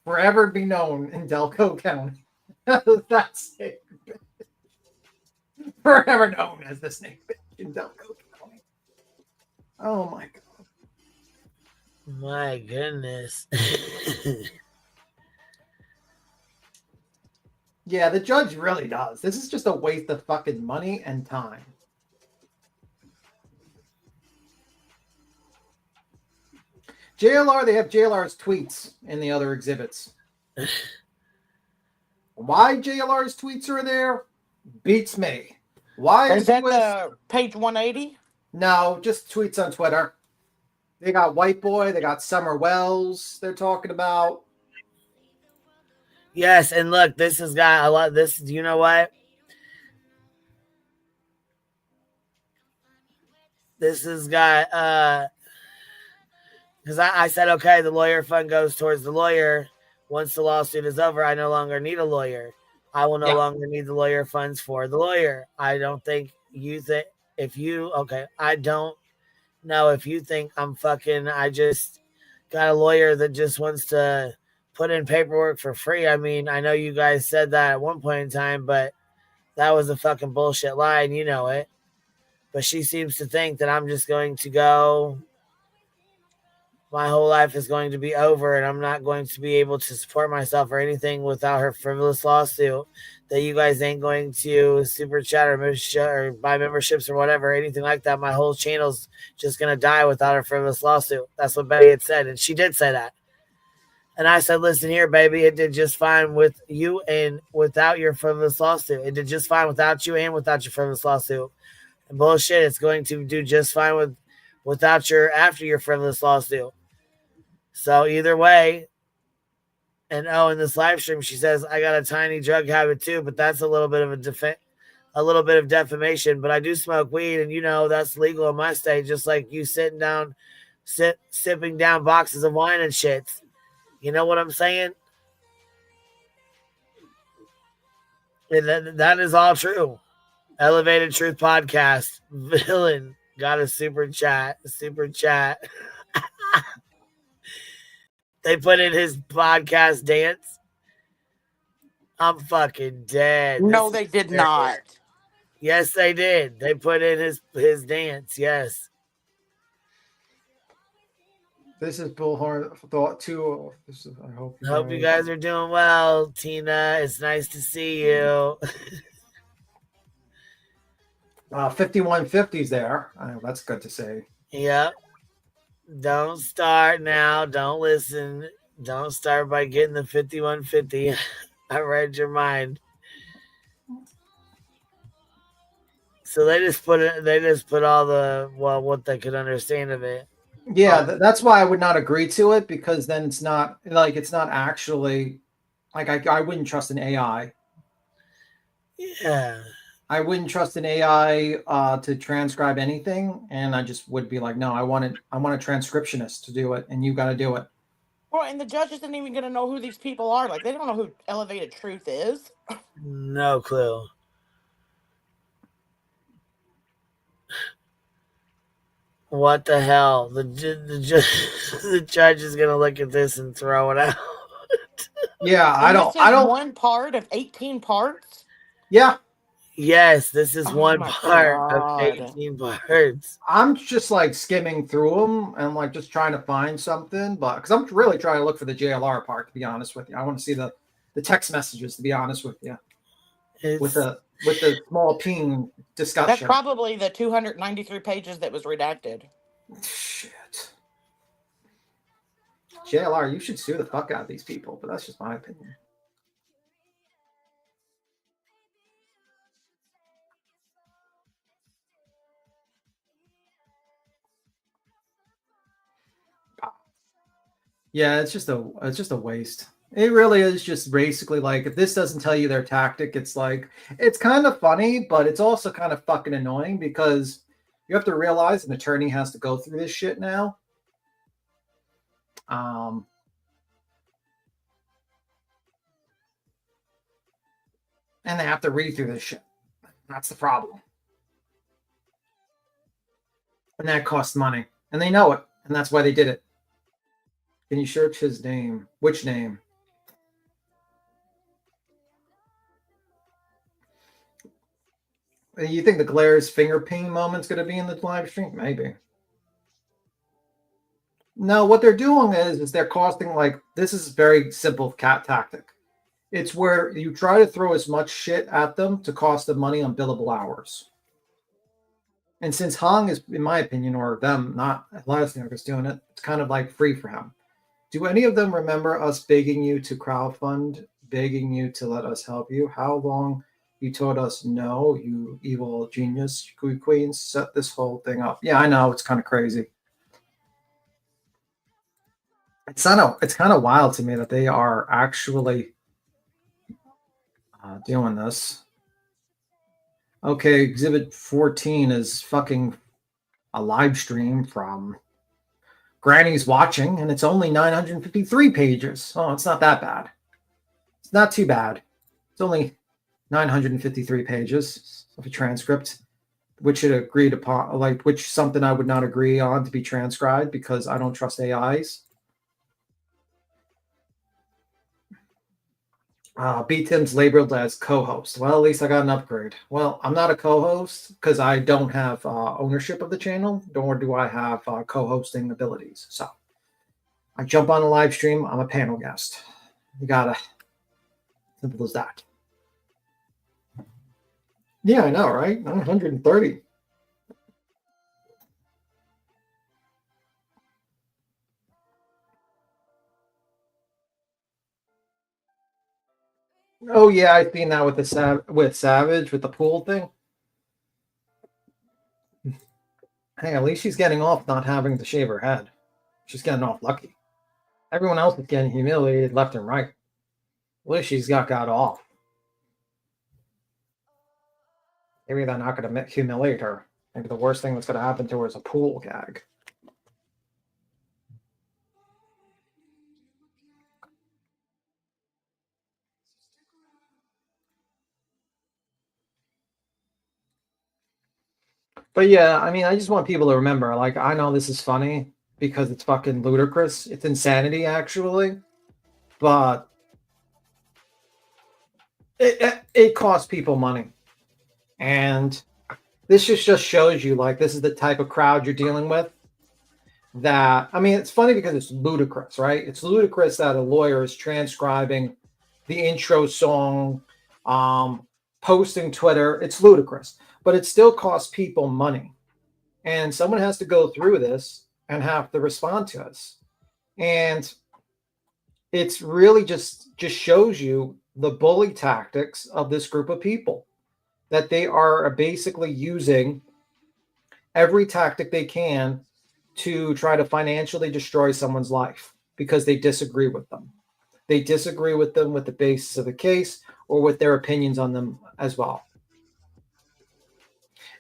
Forever be known in Delco County. That snake bitch. Forever known as the snake bitch in Delco County. Oh my God. My goodness. Yeah, the judge really does. This is just a waste of fucking money and time. JLR, they have JLR's tweets in the other exhibits. Why JLR's tweets are there beats me. Why is that the page 180? No, just tweets on Twitter. They got White Boy, they got Summer Wells they're talking about. Yes, and look, this has got a lot. This, you know what? This has got because I said, okay, the lawyer fund goes towards the lawyer. Once the lawsuit is over, I no longer need a lawyer. I will no longer need the lawyer funds for the lawyer. I don't think you think I don't know if you think I just got a lawyer that just wants to put in paperwork for free. I mean, I know you guys said that at one point in time, but that was a fucking bullshit lie, and you know it. But she seems to think that I'm just going to go. My whole life is going to be over and I'm not going to be able to support myself or anything without her frivolous lawsuit. That you guys ain't going to super chat or buy memberships or whatever, anything like that. My whole channel's just going to die without her frivolous lawsuit. That's what Betty had said. And she did say that. And I said, listen here, baby, it did just fine with you and without your frivolous lawsuit. It did just fine without you and without your frivolous lawsuit. And bullshit, it's going to do just fine without after your frivolous lawsuit. So either way, and in this live stream, she says, I got a tiny drug habit too, but that's a little bit of defamation. But I do smoke weed, and that's legal in my state, just like you sipping down boxes of wine and shit. You know what I'm saying? And that is all true. Elevated Truth Podcast. Villain got a super chat. They put in his podcast dance. I'm fucking dead. No, they did not. Yes, they did. They put in his dance. Yes. This is Bullhorn Thought 2. I hope you guys are doing well, Tina. It's nice to see you. 5150's there. That's good to see. Yep. Don't start now. Don't listen. Don't start by getting the 5150. I read your mind. So they just put all the what they could understand of it. Yeah, that's why I would not agree to it, because then it's not actually like I wouldn't trust an AI. Yeah. I wouldn't trust an AI to transcribe anything, and I just would be like, no, I want a transcriptionist to do it, and you got to do it. Well, and the judge isn't even going to know who these people are. Like, they don't know who Elevated Truth is. No clue. What the hell? The judge is going to look at this and throw it out. Yeah, I don't. One part of 18 parts. Yeah. Yes, this is one part of 18 parts. I'm just like skimming through them and like just trying to find something, but because I'm really trying to look for the JLR part, to be honest with you. I want to see the text messages, to be honest with you. With the small peen discussion. That's probably the 293 pages that was redacted. Shit. JLR, you should sue the fuck out of these people, but that's just my opinion. Yeah, it's just a waste. It really is just basically like, if this doesn't tell you their tactic, it's like, it's kind of funny, but it's also kind of fucking annoying, because you have to realize an attorney has to go through this shit now. And they have to read through this shit. That's the problem. And that costs money. And they know it. And that's why they did it. Can you search his name? Which name? You think the Glaire's finger ping moment's going to be in the live stream? Maybe. No, what they're doing is they're costing, like, this is a very simple cat tactic. It's where you try to throw as much shit at them to cost them money on billable hours. And since Hong is, in my opinion, or them, not Lesnar doing it, it's kind of like free for him. Do any of them remember us begging you to crowdfund, begging you to let us help you? How long you told us no, you evil genius, queens, set this whole thing up. Yeah, I know, it's kind of crazy. It's kind of wild to me that they are actually doing this. Okay, Exhibit 14 is fucking a live stream from Granny's watching, and it's only 953 pages. Oh, it's not that bad. It's not too bad. It's only 953 pages of a transcript, which it agreed upon, like, which something I would not agree on to be transcribed because I don't trust AIs. B-Tim's labeled as co-host. Well, at least I got an upgrade. Well, I'm not a co-host because I don't have ownership of the channel, nor do I have co-hosting abilities. So I jump on a live stream. I'm a panel guest. You gotta, simple as that. Yeah, I know, right? 130. Oh yeah, I've seen that with the Savage with the pool thing. Hey, at least she's getting off not having to shave her head. She's getting off lucky. Everyone else is getting humiliated left and right. At least she's got off. Maybe they're not going to humiliate her. Maybe the worst thing that's going to happen to her is a pool gag. But yeah, I mean, I just want people to remember, like, I know this is funny because it's fucking ludicrous. It's insanity, actually. But it costs people money. And this just shows you, like, this is the type of crowd you're dealing with. That, I mean, it's funny because it's ludicrous, right? It's ludicrous that a lawyer is transcribing the intro song, posting Twitter. It's ludicrous, but it still costs people money. And someone has to go through this and have to respond to us. And it's really just shows you the bully tactics of this group of people, that they are basically using every tactic they can to try to financially destroy someone's life because they disagree with them. They disagree with them with the basis of the case or with their opinions on them as well.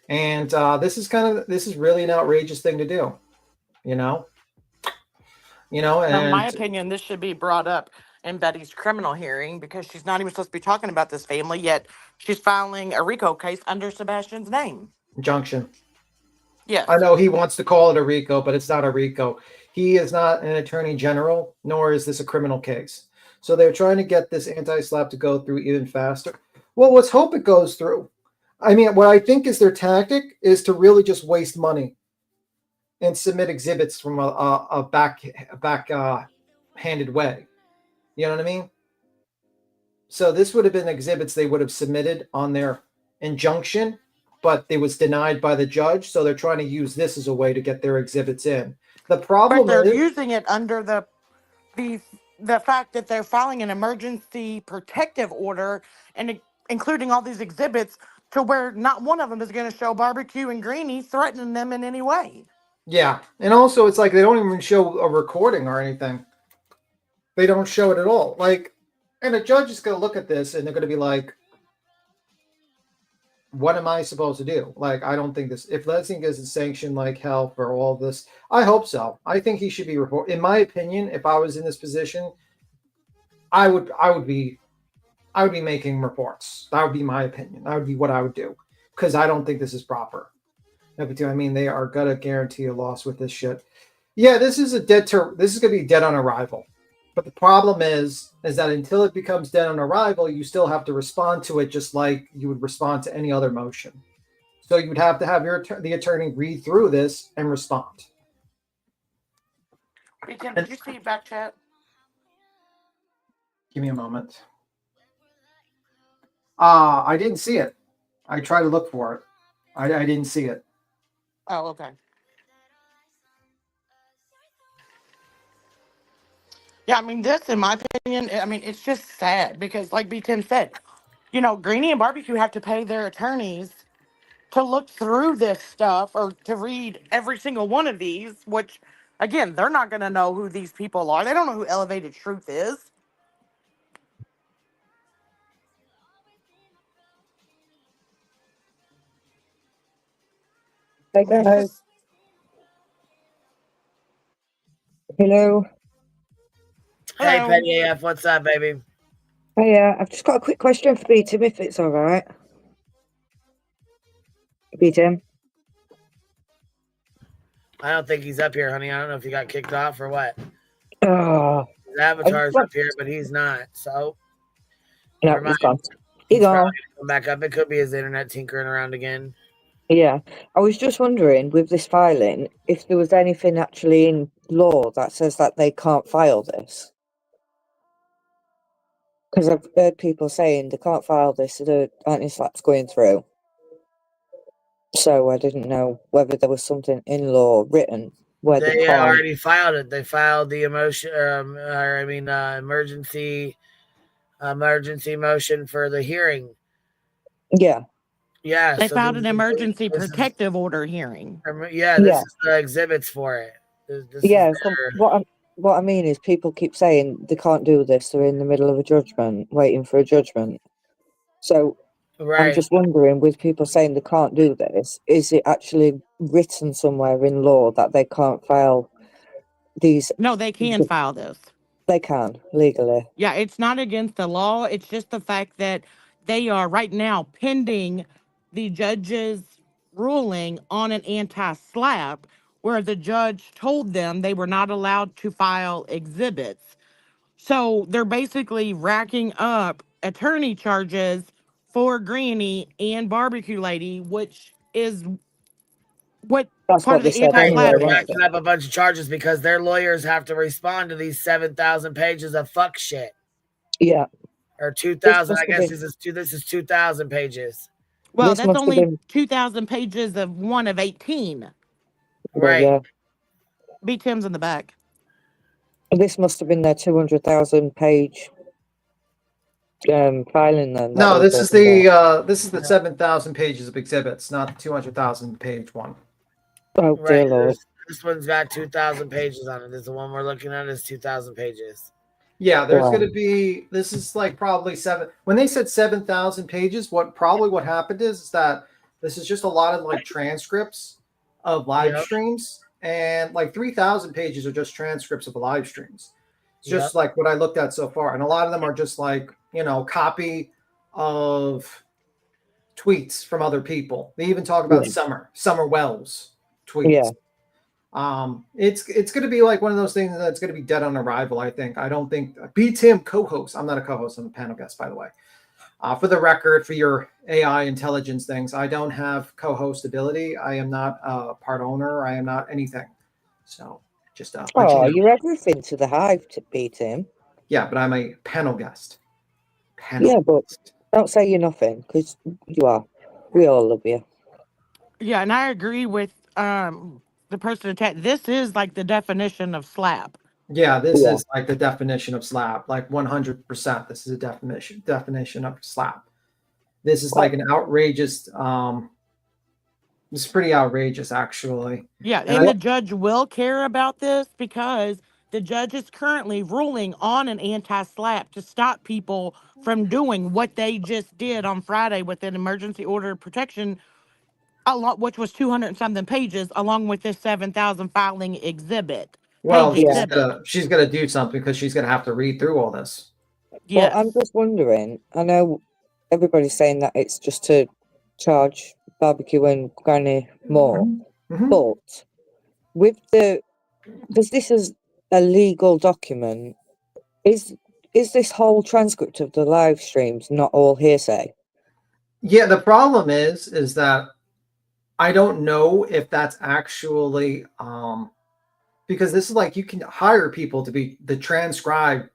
And this is really an outrageous thing to do, you know. And in my opinion, this should be brought up in Betty's criminal hearing because she's not even supposed to be talking about this family, yet she's filing a RICO case under Sebastian's name. Injunction. Yes. I know he wants to call it a RICO, but it's not a RICO. He is not an attorney general, nor is this a criminal case. So they're trying to get this anti-SLAPP to go through even faster. Well, let's hope it goes through. I mean, what I think is their tactic is to really just waste money and submit exhibits from a back-handed way. You know what I mean? So this would have been exhibits they would have submitted on their injunction, but it was denied by the judge. So they're trying to use this as a way to get their exhibits in. The problem but they're is using it under the fact that they're filing an emergency protective order and including all these exhibits to where not one of them is going to show Barbecue and Greenie threatening them in any way. Yeah. And also it's like they don't even show a recording or anything. They don't show it at all. Like, and a judge is going to look at this and they're going to be like, what am I supposed to do? Like, I don't think this, if Lessing gets sanctioned like hell for all this, I hope so. I think he should be reported. In my opinion, if I was in this position, I would be making reports. That would be my opinion. That would be what I would do. Because I don't think this is proper. I mean, they are going to guarantee a loss with this shit. Yeah, this is going to be dead on arrival. But the problem is that until it becomes dead on arrival, you still have to respond to it just like you would respond to any other motion. So you would have to have the attorney read through this and respond. Hey, Tim, did you see back chat? Give me a moment. I didn't see it. I tried to look for it. I didn't see it. Oh, okay. Yeah, I mean, this, in my opinion, I mean, it's just sad because, like B. Tim said, you know, Greenie and Barbecue have to pay their attorneys to look through this stuff or to read every single one of these, which, again, they're not going to know who these people are. They don't know who Elevated Truth is. Hey guys. Hello. Hey, Petty AF, what's up, baby? Hey, I've just got a quick question for B-Tim, if it's all right. B-Tim. I don't think he's up here, honey. I don't know if he got kicked off or what. Oh, His avatar's up here, but he's not. So No, Never he's mind. gone. He's He's probably gone. gonna come back up. It could be his internet tinkering around again. Yeah. I was just wondering with this filing, if there was anything actually in law that says that they can't file this. Because I've heard people saying they can't file this, the anti-slap's going through. So I didn't know whether there was something in law written where they They can't. already filed it. They filed the emergency motion for the hearing. Yeah. Yeah. They So filed an emergency protective order hearing. Yeah, this is the exhibits for it. This Yeah. is So their, what I mean is people keep saying they can't do this. They're in the middle of a judgment, waiting for a judgment. So I'm right. just wondering, with people saying they can't do this, is it actually written somewhere in law that they can't file these? No, they can file this. They can, legally. Yeah, it's not against the law. It's just the fact that they are right now pending the judge's ruling on an anti-SLAPP, where the judge told them they were not allowed to file exhibits. So they're basically racking up attorney charges for Granny and Barbecue Lady, which is what That's part what of they the said anyway, anti-SLAPP They're is. racking up a bunch of charges because their lawyers have to respond to these 7,000 pages of fuck shit. Yeah. Or 2,000. I guess this is 2,000 pages. Well, that's only 2,000 pages of one of 18. Right. Yeah. B. Tim's in the back. This must have been their 200,000 page filing then. No, this is the 7,000 pages of exhibits, not the 200,000 page one. Oh, Right. dear Lord. This one's got 2,000 pages on it. This is the one we're looking at is 2,000 pages. Yeah, there's going to be, this is like probably when they said 7,000 pages, what happened is that this is just a lot of like transcripts of live streams, and like 3,000 pages are just transcripts of the live streams. It's just like what I looked at so far. And a lot of them are just like, copy of tweets from other people. They even talk about Summer Wells tweets. Yeah. It's going to be like one of those things that's going to be dead on arrival. I think. I don't think B. Tim co-host. I'm not a co-host. I'm a panel guest, by the way. For the record, for your AI intelligence things, I don't have co-host ability. I am not a part owner. I am not anything. So just you're everything to the hive, to B. Tim. Yeah, but I'm a panel guest. Yeah, but don't say you're nothing, because you are. We all love you. Yeah, and I agree with the person attacked. This is like the definition of slap. Yeah, this is like the definition of slap, like 100%. This is a definition of slap. This is like an outrageous. It's pretty outrageous, actually. Yeah, and the judge will care about this because the judge is currently ruling on an anti-slap to stop people from doing what they just did on Friday with an emergency order of protection, which was 200 and something pages, along with this 7,000 filing exhibit. Well, she's gonna do something because she's gonna have to read through all this. Well, I'm just wondering. I know everybody's saying that it's just to charge Barbecue and Granny more, but with because this is a legal document, is this whole transcript of the live streams not all hearsay? Yeah, the problem is that I don't know if that's actually because this is like you can hire people to be the transcribe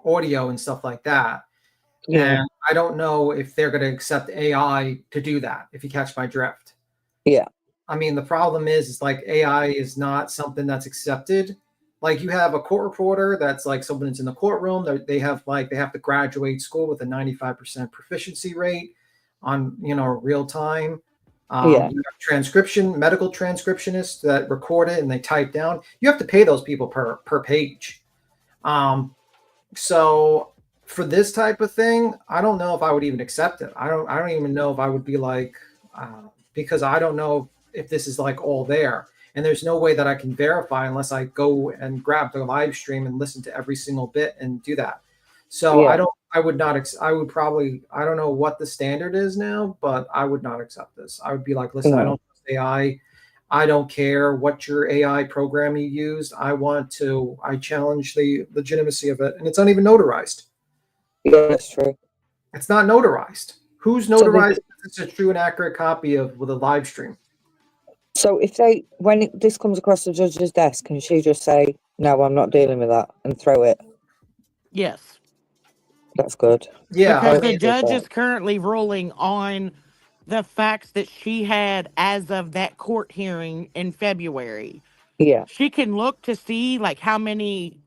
audio and stuff like that. Yeah. And I don't know if they're going to accept AI to do that, if you catch my drift. Yeah. I mean, the problem is like AI is not something that's accepted. Like you have a court reporter that's like someone that's in the courtroom. They have to graduate school with a 95% proficiency rate on, real time. You have medical transcriptionists that record it and they type down. You have to pay those people per page. So for this type of thing, I don't know if I would even accept it. I don't even know if I would be like, because I don't know if this is like all there, and there's no way that I can verify unless I go and grab the live stream and listen to every single bit and do that. So I would I don't know what the standard is now, but I would not accept this. I would be like, listen, I don't trust AI. I don't care what your AI program you used. I challenge the legitimacy of it, and it's not even notarized. Yeah, that's true. It's not notarized. Who's So notarized? It's a true and accurate copy of with a live stream. So if when this comes across the judge's desk, can she just say, "No, I'm not dealing with that," and throw it? Yes. That's good. Yeah, Because the judge is currently ruling on the facts that she had as of that court hearing in February. Yeah. She can look to see like how many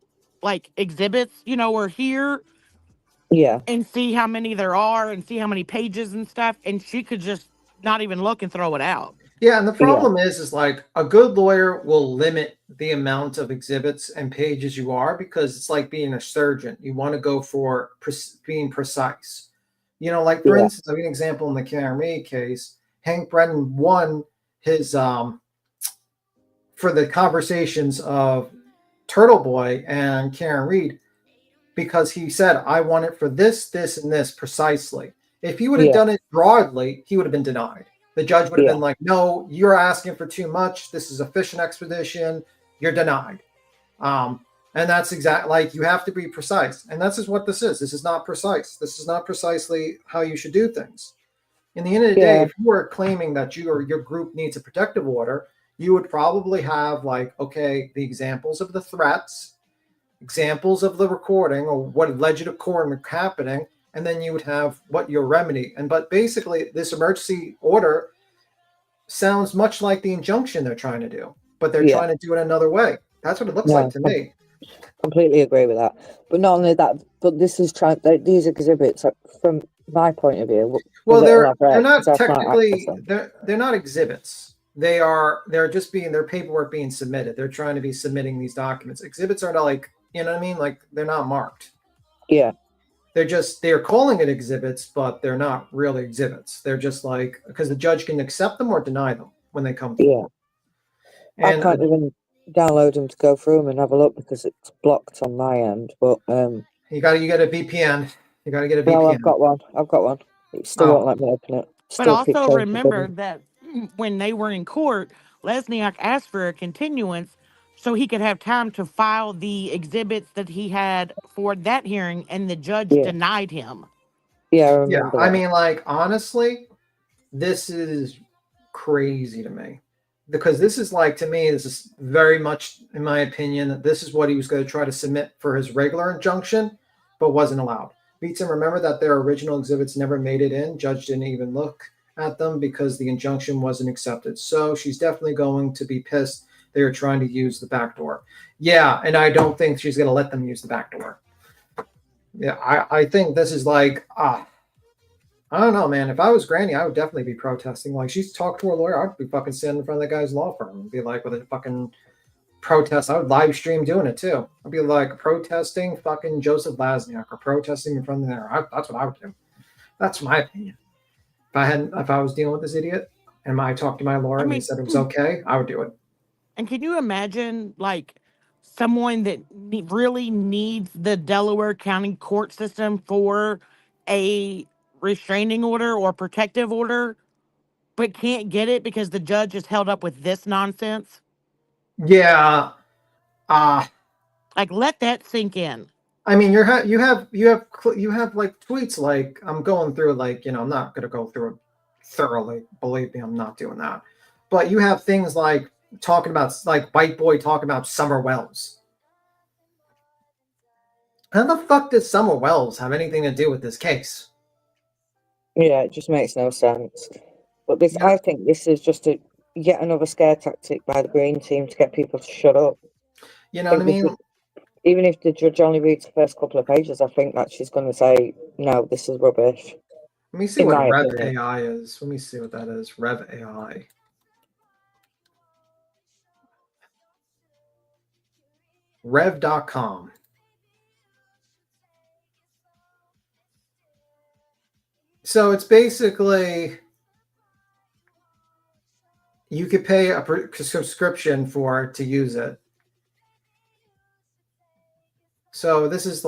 like exhibits, are here. Yeah. And see how many there are and see how many pages and stuff. And she could just not even look and throw it out. Yeah, and the problem is like a good lawyer will limit the amount of exhibits and pages you are, because it's like being a surgeon. You want to go for being precise. Like for instance, I'll give you an example in the Karen Reed case. Hank Brennan won his for the conversations of Turtle Boy and Karen Reed because he said, "I want it for this, this, and this precisely." If he would have done it broadly, he would have been denied. The judge would have been like, "No, you're asking for too much. This is a fishing expedition. You're denied." And that's exactly like you have to be precise. And that's just what this is. This is not precise. This is not precisely how you should do things. In the end of the day, if you are claiming that you or your group needs a protective order, you would probably have like, okay, the examples of the threats, examples of the recording or what alleged occurring happening, and then you would have what your remedy. But basically, this emergency order sounds much like the injunction they're trying to do, but they're trying to do it another way. That's what it looks like to me. Completely agree with that. But not only that, but this is these exhibits, from my point of view. Well, they're not technically they're not exhibits. They're just their paperwork being submitted. They're trying to be submitting these documents. Exhibits are not like, you know what I mean? Like they're not marked. Yeah. They're calling it exhibits, but they're not really exhibits. They're just like, because the judge can accept them or deny them when they come through. Yeah. I can't even download them to go through them and have a look because it's blocked on my end. But you get a VPN. You got to get a VPN. No, I've got one. It still won't let me open it. But also remember that when they were in court, Lesniak asked for a continuance so he could have time to file the exhibits that he had for that hearing, and the judge denied him. Yeah, I remember that. I mean, like, honestly, this is crazy to me. Because this is like, to me, this is very much, in my opinion, this is what he was going to try to submit for his regular injunction, but wasn't allowed. Beatson, remember that their original exhibits never made it in. Judge didn't even look at them because the injunction wasn't accepted. So she's definitely going to be pissed they are trying to use the back door. Yeah, and I don't think she's going to let them use the back door. Yeah, I think this is like, I don't know, man. If I was Granny, I would definitely be protesting. Like, she's talked to her lawyer. I'd be fucking sitting in front of that guy's law firm and be like, with a fucking protest. I would live stream doing it too. I'd be like protesting fucking Joseph Lasniak or protesting in front of there. That's what I would do. That's my opinion. If I was dealing with this idiot and I talked to my lawyer and he said it was okay, I would do it. And can you imagine, like, someone that really needs the Delaware County court system for a restraining order or protective order, but can't get it because the judge is held up with this nonsense? Yeah. Like, let that sink in. I mean, you have like tweets like, I'm going through, like, I'm not going to go through it thoroughly. Believe me, I'm not doing that. But you have things like talking about, like, Bite Boy talking about Summer Wells. How the fuck does Summer Wells have anything to do with this case? Yeah, it just makes no sense. But I think this is just yet another scare tactic by the Green team to get people to shut up. You know what I mean? Even if the judge only reads the first couple of pages, I think that she's going to say, no, this is rubbish. Let me see what Rev AI is. Let me see what that is. Rev AI. Rev.com. So it's basically, you could pay a subscription to use it. So this is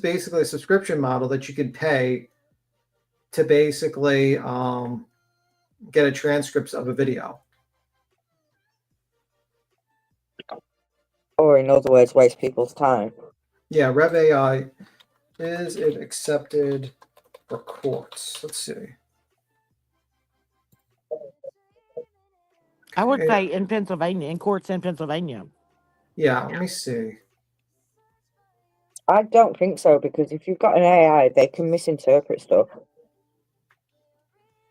basically a subscription model that you could pay to basically get a transcript of a video. Or in other words, waste people's time. Yeah, Rev AI. Is it accepted for courts? Let's see. I would say in Pennsylvania, in courts in Pennsylvania. Yeah, let me see. I don't think so, because if you've got an AI, they can misinterpret stuff.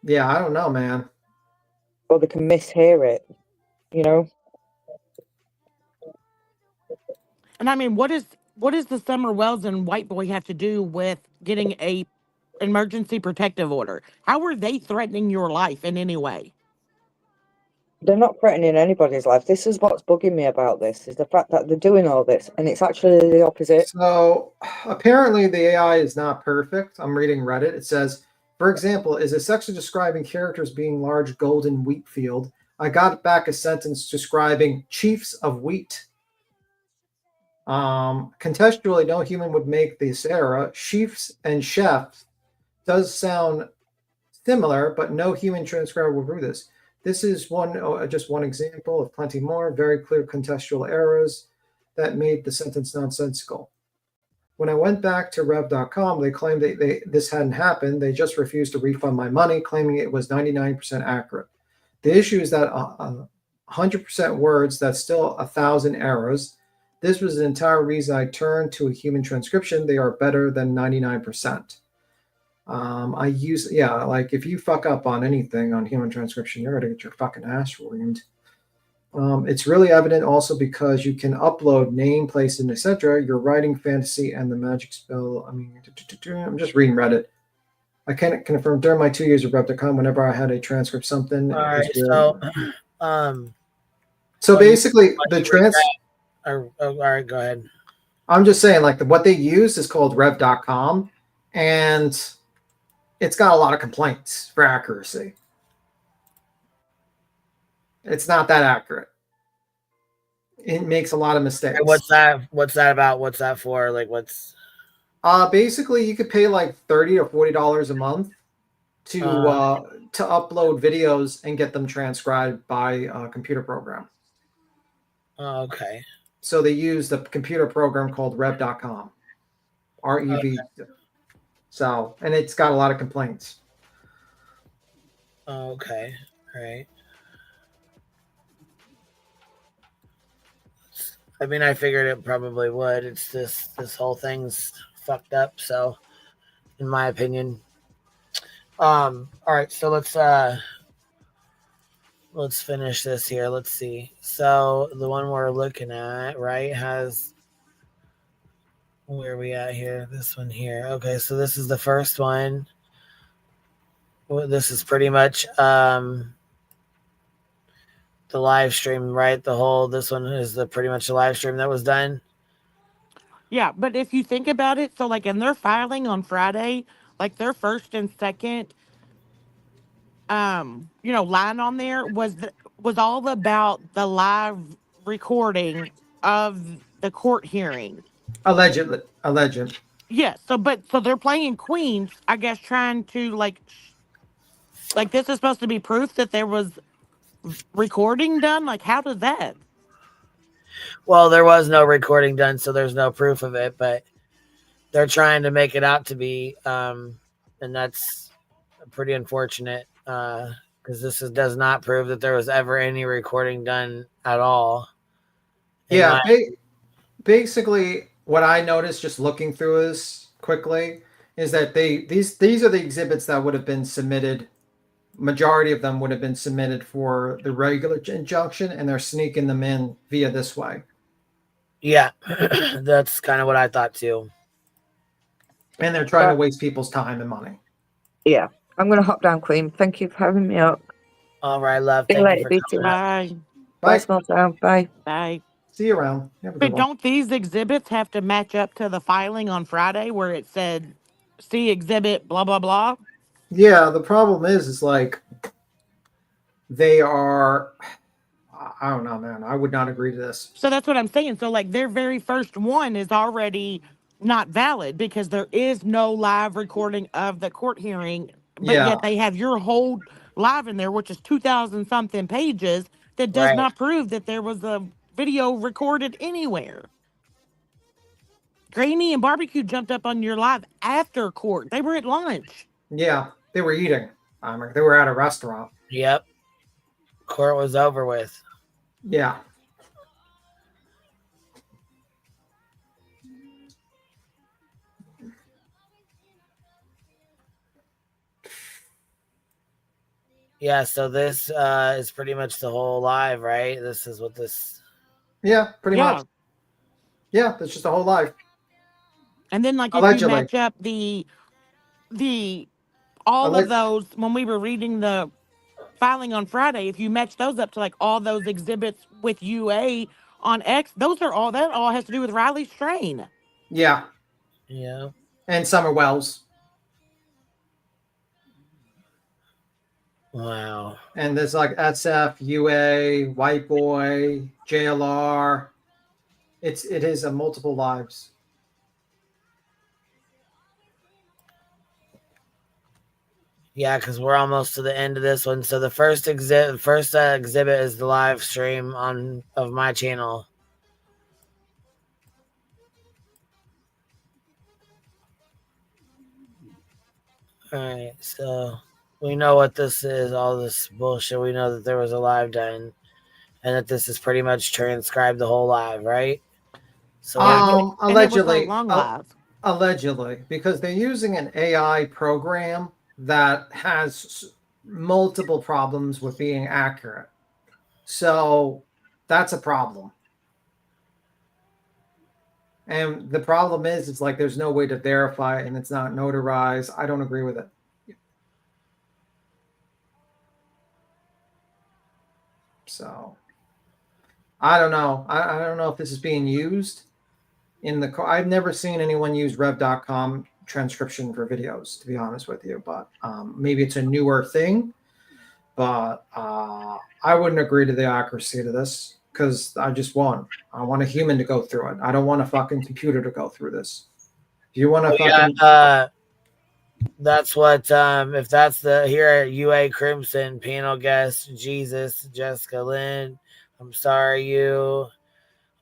Yeah, I don't know, man. Or they can mishear it, you know? And I mean, what does the Summer Wells and White Boy have to do with getting a emergency protective order? How are they threatening your life in any way? They're not threatening anybody's life. This is what's bugging me about this, is the fact that they're doing all this, and it's actually the opposite. So, apparently the AI is not perfect. I'm reading Reddit. It says, for example, is a section describing characters being large golden wheat field. I got back a sentence describing chiefs of wheat. Contextually, no human would make this error. Chiefs and chefs does sound similar, but no human transcriber will do this. This is just one example of plenty more very clear contextual errors that made the sentence nonsensical. When I went back to rev.com, they claimed this hadn't happened. They just refused to refund my money, claiming it was 99% accurate. The issue is that 100% words, that's still 1,000 errors. This was the entire reason I turned to a human transcription. They are better than 99%. Like if you fuck up on anything on human transcription, you're gonna get your fucking ass reamed. It's really evident also because you can upload name, place, and etc. Your writing fantasy and the magic spell. I mean, I'm just reading Reddit. I can't confirm during my 2 years of Rev.com, whenever I had a transcript, something. All right, so basically the all right, go ahead. I'm just saying, like what they use is called Rev.com, and it's got a lot of complaints for accuracy. It's not that accurate. It makes a lot of mistakes. What's that about? What's that for? Like, what's? Basically, you could pay like $30 or $40 a month to upload videos and get them transcribed by a computer program. Okay. So they use the computer program called Rev.com. REV. Okay. So, and it's got a lot of complaints. Okay. All right. I mean, I figured it probably would. It's this whole thing's fucked up. So, in my opinion, all right. So let's finish this here. Let's see. So the one we're looking at, right, has where are we at here? This one here. Okay, so this is the first one. Well, this is pretty much the live stream, right? This one is pretty much the live stream that was done. Yeah, but if you think about it, so like in their filing on Friday, like their first and second, line on there was all about the live recording of the court hearing. Alleged. Yes. So they're playing Queens, I guess, trying to like this is supposed to be proof that there was recording done. Like, how does that? Well, there was no recording done, so there's no proof of it, but they're trying to make it out to be, and that's pretty unfortunate because this does not prove that there was ever any recording done at all. Yeah, basically what I noticed just looking through this quickly is that these are the exhibits that would have been submitted. Majority of them would have been submitted for the regular injunction, and they're sneaking them in via this way. Yeah, that's kind of what I thought too. And they're trying to waste people's time and money. Yeah, I'm going to hop down, Queen. Thank you for having me up. All right, love. See you Thank later, you for coming. Bye, small town. Bye. Bye. See you around. But don't these exhibits have to match up to the filing on Friday where it said, see exhibit, blah, blah, blah? Yeah, the problem is like they are, I don't know, man. I would not agree to this. So that's what I'm saying. So like their very first one is already not valid because there is no live recording of the court hearing, but yet they have your whole live in there, which is 2,000 something pages that does not prove that there was a video recorded anywhere. Granny and Barbecue jumped up on your live after court. They were at lunch. Yeah, they were eating. They were at a restaurant. Yep. Court was over with. Yeah. Yeah, so this is pretty much the whole live, right? This is what this... Yeah, pretty much. Yeah, that's just a whole life. And then, like, if Allegedly. you match up all of those, when we were reading the filing on Friday, if you match those up to, like, all those exhibits with UA on X, that all has to do with Riley Strain. Yeah. Yeah. And Summer Wells. Wow. And there's like SF, UA, White Boy, JLR. It is a multiple lives. Yeah, because we're almost to the end of this one. So the first exhibit is the live stream of my channel. All right, so we know what this is, all this bullshit. We know that there was a live done, and that this is pretty much transcribed the whole live, right? So allegedly, allegedly, because they're using an AI program that has multiple problems with being accurate. So that's a problem. And the problem is, it's like there's no way to verify it and it's not notarized. I don't agree with it. So I don't know. I don't know if this is being used in the. I've never seen anyone use rev.com transcription for videos, to be honest with you. But maybe it's a newer thing. But I wouldn't agree to the accuracy to this because I want a human to go through it. I don't want a fucking computer to go through this. If you want to fucking. That's what if that's the here at UA Crimson panel guest Jesus Jessica Lynn. I'm sorry you.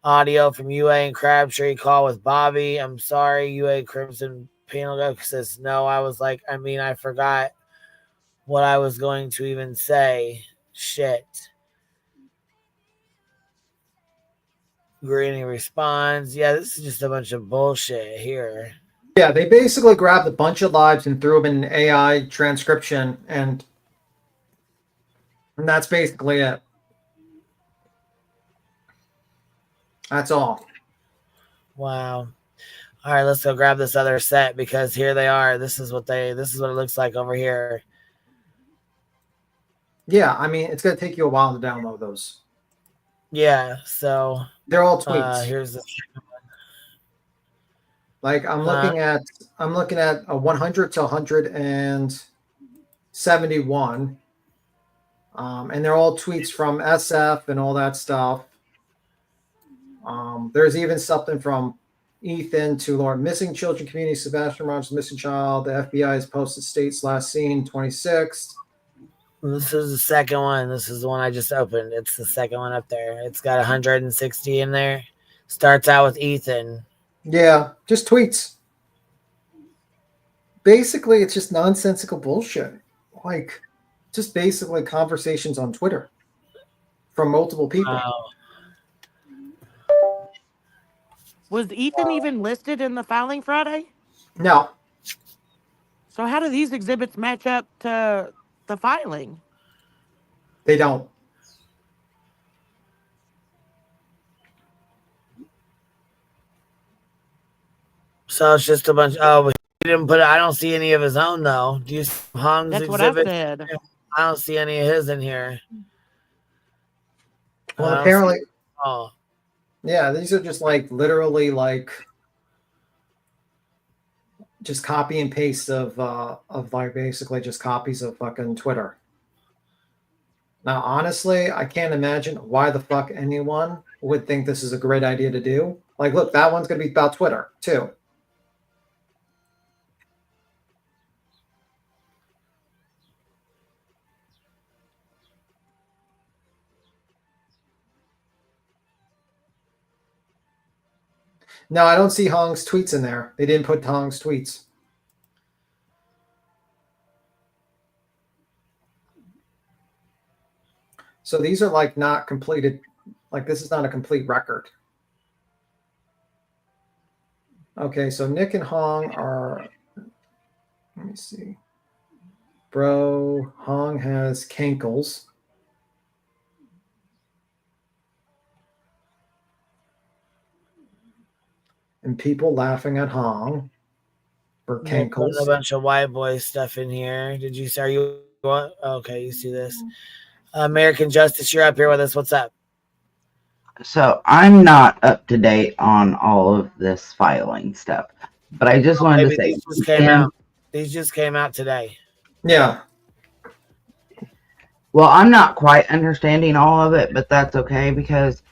Audio from UA and Crabtree call with Bobby. I'm sorry UA Crimson panel guest says no. I was like, I forgot what I was going to even say. Shit. Granny responds, yeah, this is just a bunch of bullshit here. Yeah, they basically grabbed a bunch of lives and threw them in AI transcription, and that's basically it. That's all. Wow. All right, let's go grab this other set because here they are. This is what it looks like over here. Yeah, it's going to take you a while to download those. Yeah, so they're all tweets. Here's the like I'm looking at a 100 to 171. And they're all tweets from SF and all that stuff. There's even something from Ethan to Lauren. Missing children community, Sebastian Rogers missing child. The FBI has posted states last seen 26th. This is the second one. This is the one I just opened. It's the second one up there. It's got 160 in there. Starts out with Ethan. Yeah, just tweets. Basically, it's just nonsensical bullshit. Like, just basically conversations on Twitter from multiple people. Was Ethan even listed in the filing Friday? No. So how do these exhibits match up to the filing? They don't. So it's just a bunch. Oh, he didn't put it. I don't see any of his own though. Do you see Hung's That's exhibit? what I said. I don't see any of his in here. Well, apparently. Yeah, these are just like literally like just copy and paste of like basically just copies of fucking Twitter. Now, honestly, I can't imagine why the fuck anyone would think this is a great idea to do. Like, look, that one's going to be about Twitter, too. No, I don't see Hong's tweets in there. They didn't put Hong's tweets. So these are like not completed. Like this is not a complete record. Okay, so Nick and Hong are, let me see. Bro, Hong has cankles. And people laughing at Hong for They're putting cankles. a bunch of white boy stuff in here. Did you say you want? Okay, you see this. American Justice, you're up here with us. What's up? So I'm not up to date on all of this filing stuff, but I just wanted to say these just came out. These just came out today. Yeah. Well, I'm not quite understanding all of it, but that's okay because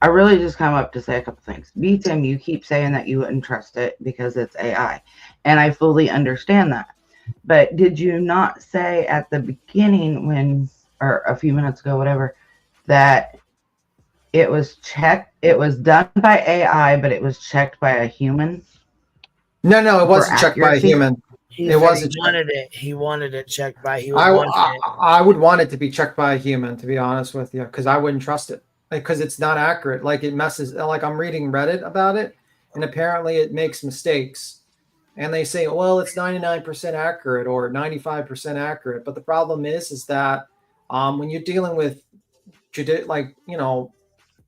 I really just come up to say a couple things. Tim, you keep saying that you wouldn't trust it because it's AI, and I fully understand that. But did you not say at the beginning when, or a few minutes ago, whatever, that it was checked, it was done by AI, but it was checked by a human? No, it wasn't checked by a human. He wanted it. He wanted it checked by. I would want it to be checked by a human, to be honest with you, because I wouldn't trust it because it's not accurate. Like it messes. Like I'm reading Reddit about it, and apparently it makes mistakes, and they say, well, it's 99% accurate or 95% accurate. But the problem is that when you're dealing with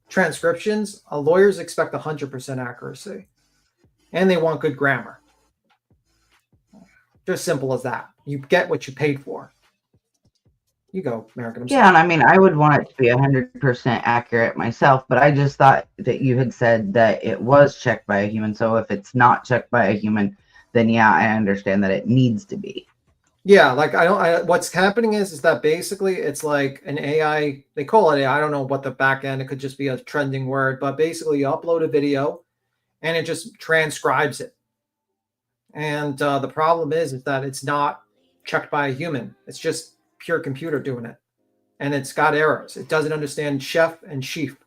transcriptions, lawyers expect 100% accuracy, and they want good grammar. Just simple as that. You get what you paid for. You go, American. Yeah, and I mean, I would want it to be 100% accurate myself, but I just thought that you had said that it was checked by a human. So if it's not checked by a human, then yeah, I understand that it needs to be. Yeah, like what's happening is that basically it's like an AI, they call it AI, I don't know what the back end, it could just be a trending word, but basically you upload a video and it just transcribes it. And the problem is that it's not checked by a human. It's just pure computer doing it. And it's got errors. It doesn't understand chef and sheaf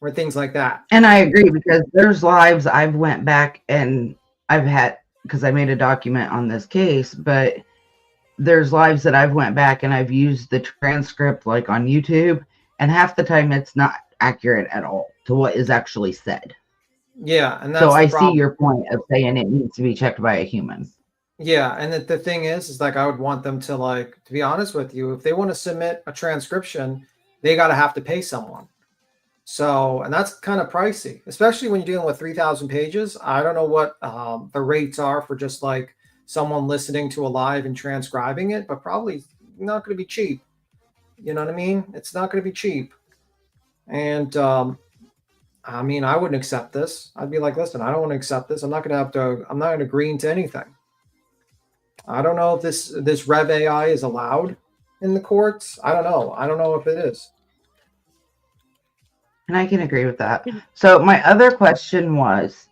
or things like that. And I agree because there's lives I've went back and I've had, because I made a document on this case, but there's lives that I've went back and I've used the transcript like on YouTube, and half the time it's not accurate at all to what is actually said. Yeah, and that's so I problem. see your point of saying it needs to be checked by a human. Yeah, and the thing is like I would want them to, like, to be honest with you, if they want to submit a transcription, they got to have to pay someone. So, and that's kind of pricey, especially when you're dealing with 3,000 pages. I don't know what the rates are for just like someone listening to a live and transcribing it, but probably not going to be cheap. You know what I mean? It's not going to be cheap. And I mean, I wouldn't accept this. I'd be like, listen, I don't want to accept this. I'm not going to agree to anything. I don't know if this Rev AI is allowed in the courts. I don't know. I don't know if it is. And I can agree with that. So my other question was,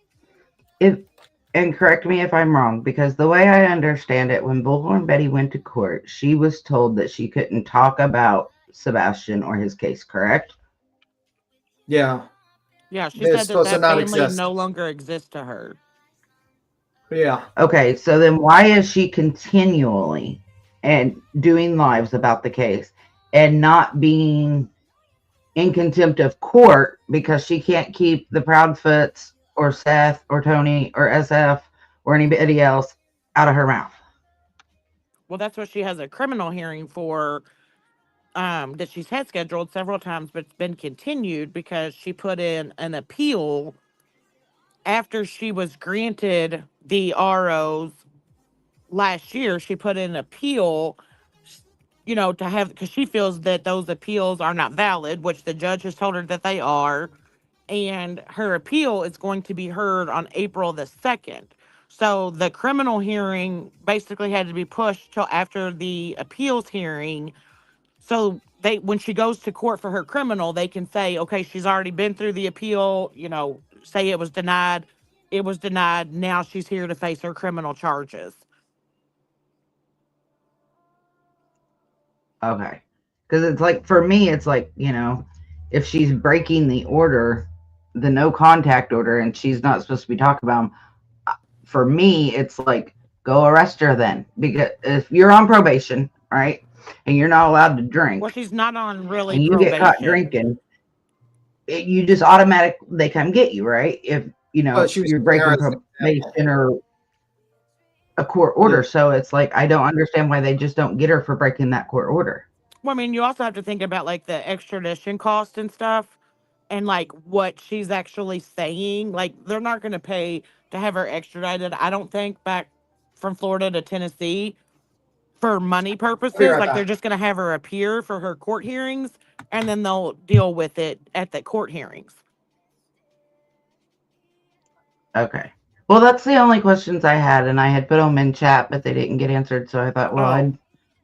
and correct me if I'm wrong, because the way I understand it, when Bullhorn Betty went to court, she was told that she couldn't talk about Sebastian or his case, correct? Yeah. Yeah, she said that family no longer exists to her. Yeah. Okay, so then why is she continually and doing lives about the case and not being in contempt of court because she can't keep the Proudfoots or Seth or Tony or SF or anybody else out of her mouth? Well, that's what she has a criminal hearing for that she's had scheduled several times, but it's been continued because she put in an appeal after she was granted the ROs last year. She put in an appeal, to have, because she feels that those appeals are not valid, which the judge has told her that they are. And her appeal is going to be heard on April the 2nd. So the criminal hearing basically had to be pushed till after the appeals hearing. So when she goes to court for her criminal, they can say, okay, she's already been through the appeal, say it was denied. It was denied. Now she's here to face her criminal charges. Okay. Because it's like, for me, it's like, if she's breaking the order, the no contact order and she's not supposed to be talking about them, for me, it's like, go arrest her then. Because if you're on probation, right, and you're not allowed to drink, Well, she's not on really and you probation. get caught drinking, you just they come get you, right? If you're breaking probation or a court order. So it's like, I don't understand why they just don't get her for breaking that court order. Well, I mean, you also have to think about like the extradition cost and stuff, and like what she's actually saying. Like, they're not going to pay to have her extradited, I don't think, back from Florida to Tennessee for money purposes. Like, they're just going to have her appear for her court hearings, and then they'll deal with it at the court hearings. Okay. Well, that's the only questions I had, and I had put them in chat, but they didn't get answered. So I thought, well, I'd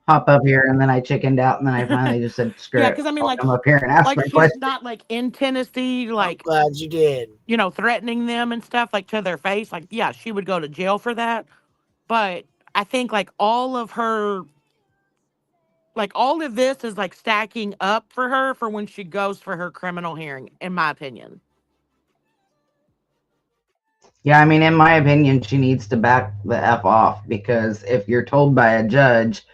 hop up here, and then I chickened out, and then I finally just said, screw it. Because I mean, I'll like, come up here and ask my she's question. not like in Tennessee, like, I'm glad you did. Threatening them and stuff, like, to their face. Like, yeah, she would go to jail for that. But I think like all of this is like stacking up for her for when she goes for her criminal hearing, in my opinion. Yeah, I mean, in my opinion, she needs to back the F off, because if you're told by a judge,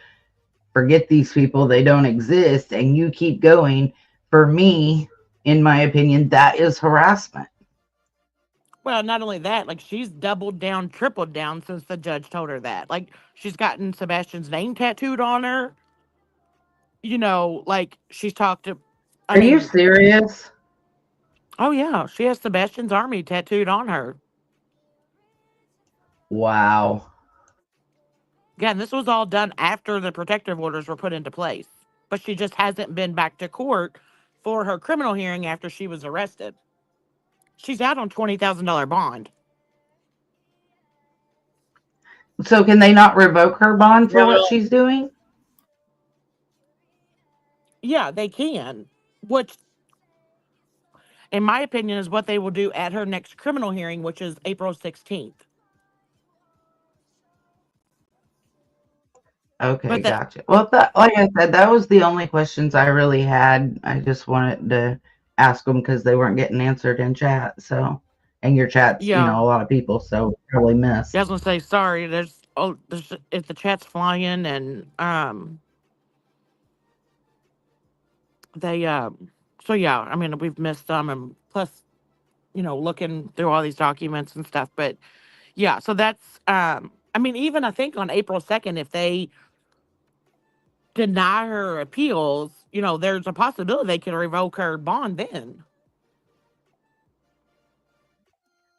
forget these people, they don't exist, and you keep going, for me, in my opinion, that is harassment. Well, not only that, like, she's doubled down, tripled down since the judge told her that. Like, she's gotten Sebastian's name tattooed on her. Like, she's talked to... Are you serious? Oh, yeah. She has Sebastian's army tattooed on her. Wow. Again, this was all done after the protective orders were put into place. But she just hasn't been back to court for her criminal hearing after she was arrested. She's out on $20,000 bond. So can they not revoke her bond for what she's doing? Yeah, they can. Which, in my opinion, is what they will do at her next criminal hearing, which is April 16th. Okay, gotcha. Well, like I said, that was the only questions I really had. I just wanted to ask them because they weren't getting answered in chat. So, and your chat's, a lot of people, so probably missed. Yeah, I was gonna say sorry. If the chat's flying and so yeah, I mean, we've missed some, and plus, looking through all these documents and stuff. But yeah, so that's I mean, even I think on April 2nd, if they deny her appeals, there's a possibility they can revoke her bond then.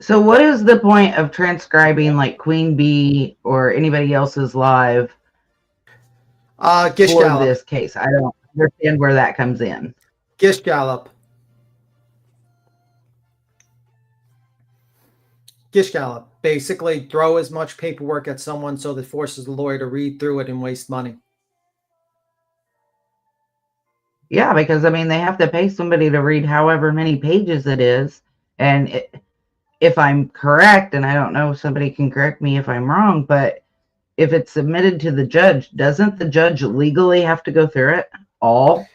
So what is the point of transcribing like Queen Bee or anybody else's live for this case? I don't understand where that comes in. Gish Gallop. Basically, throw as much paperwork at someone so that forces the lawyer to read through it and waste money. Yeah, because I mean, they have to pay somebody to read however many pages it is. And if I'm correct, and I don't know, somebody can correct me if I'm wrong, but if it's submitted to the judge, doesn't the judge legally have to go through it all?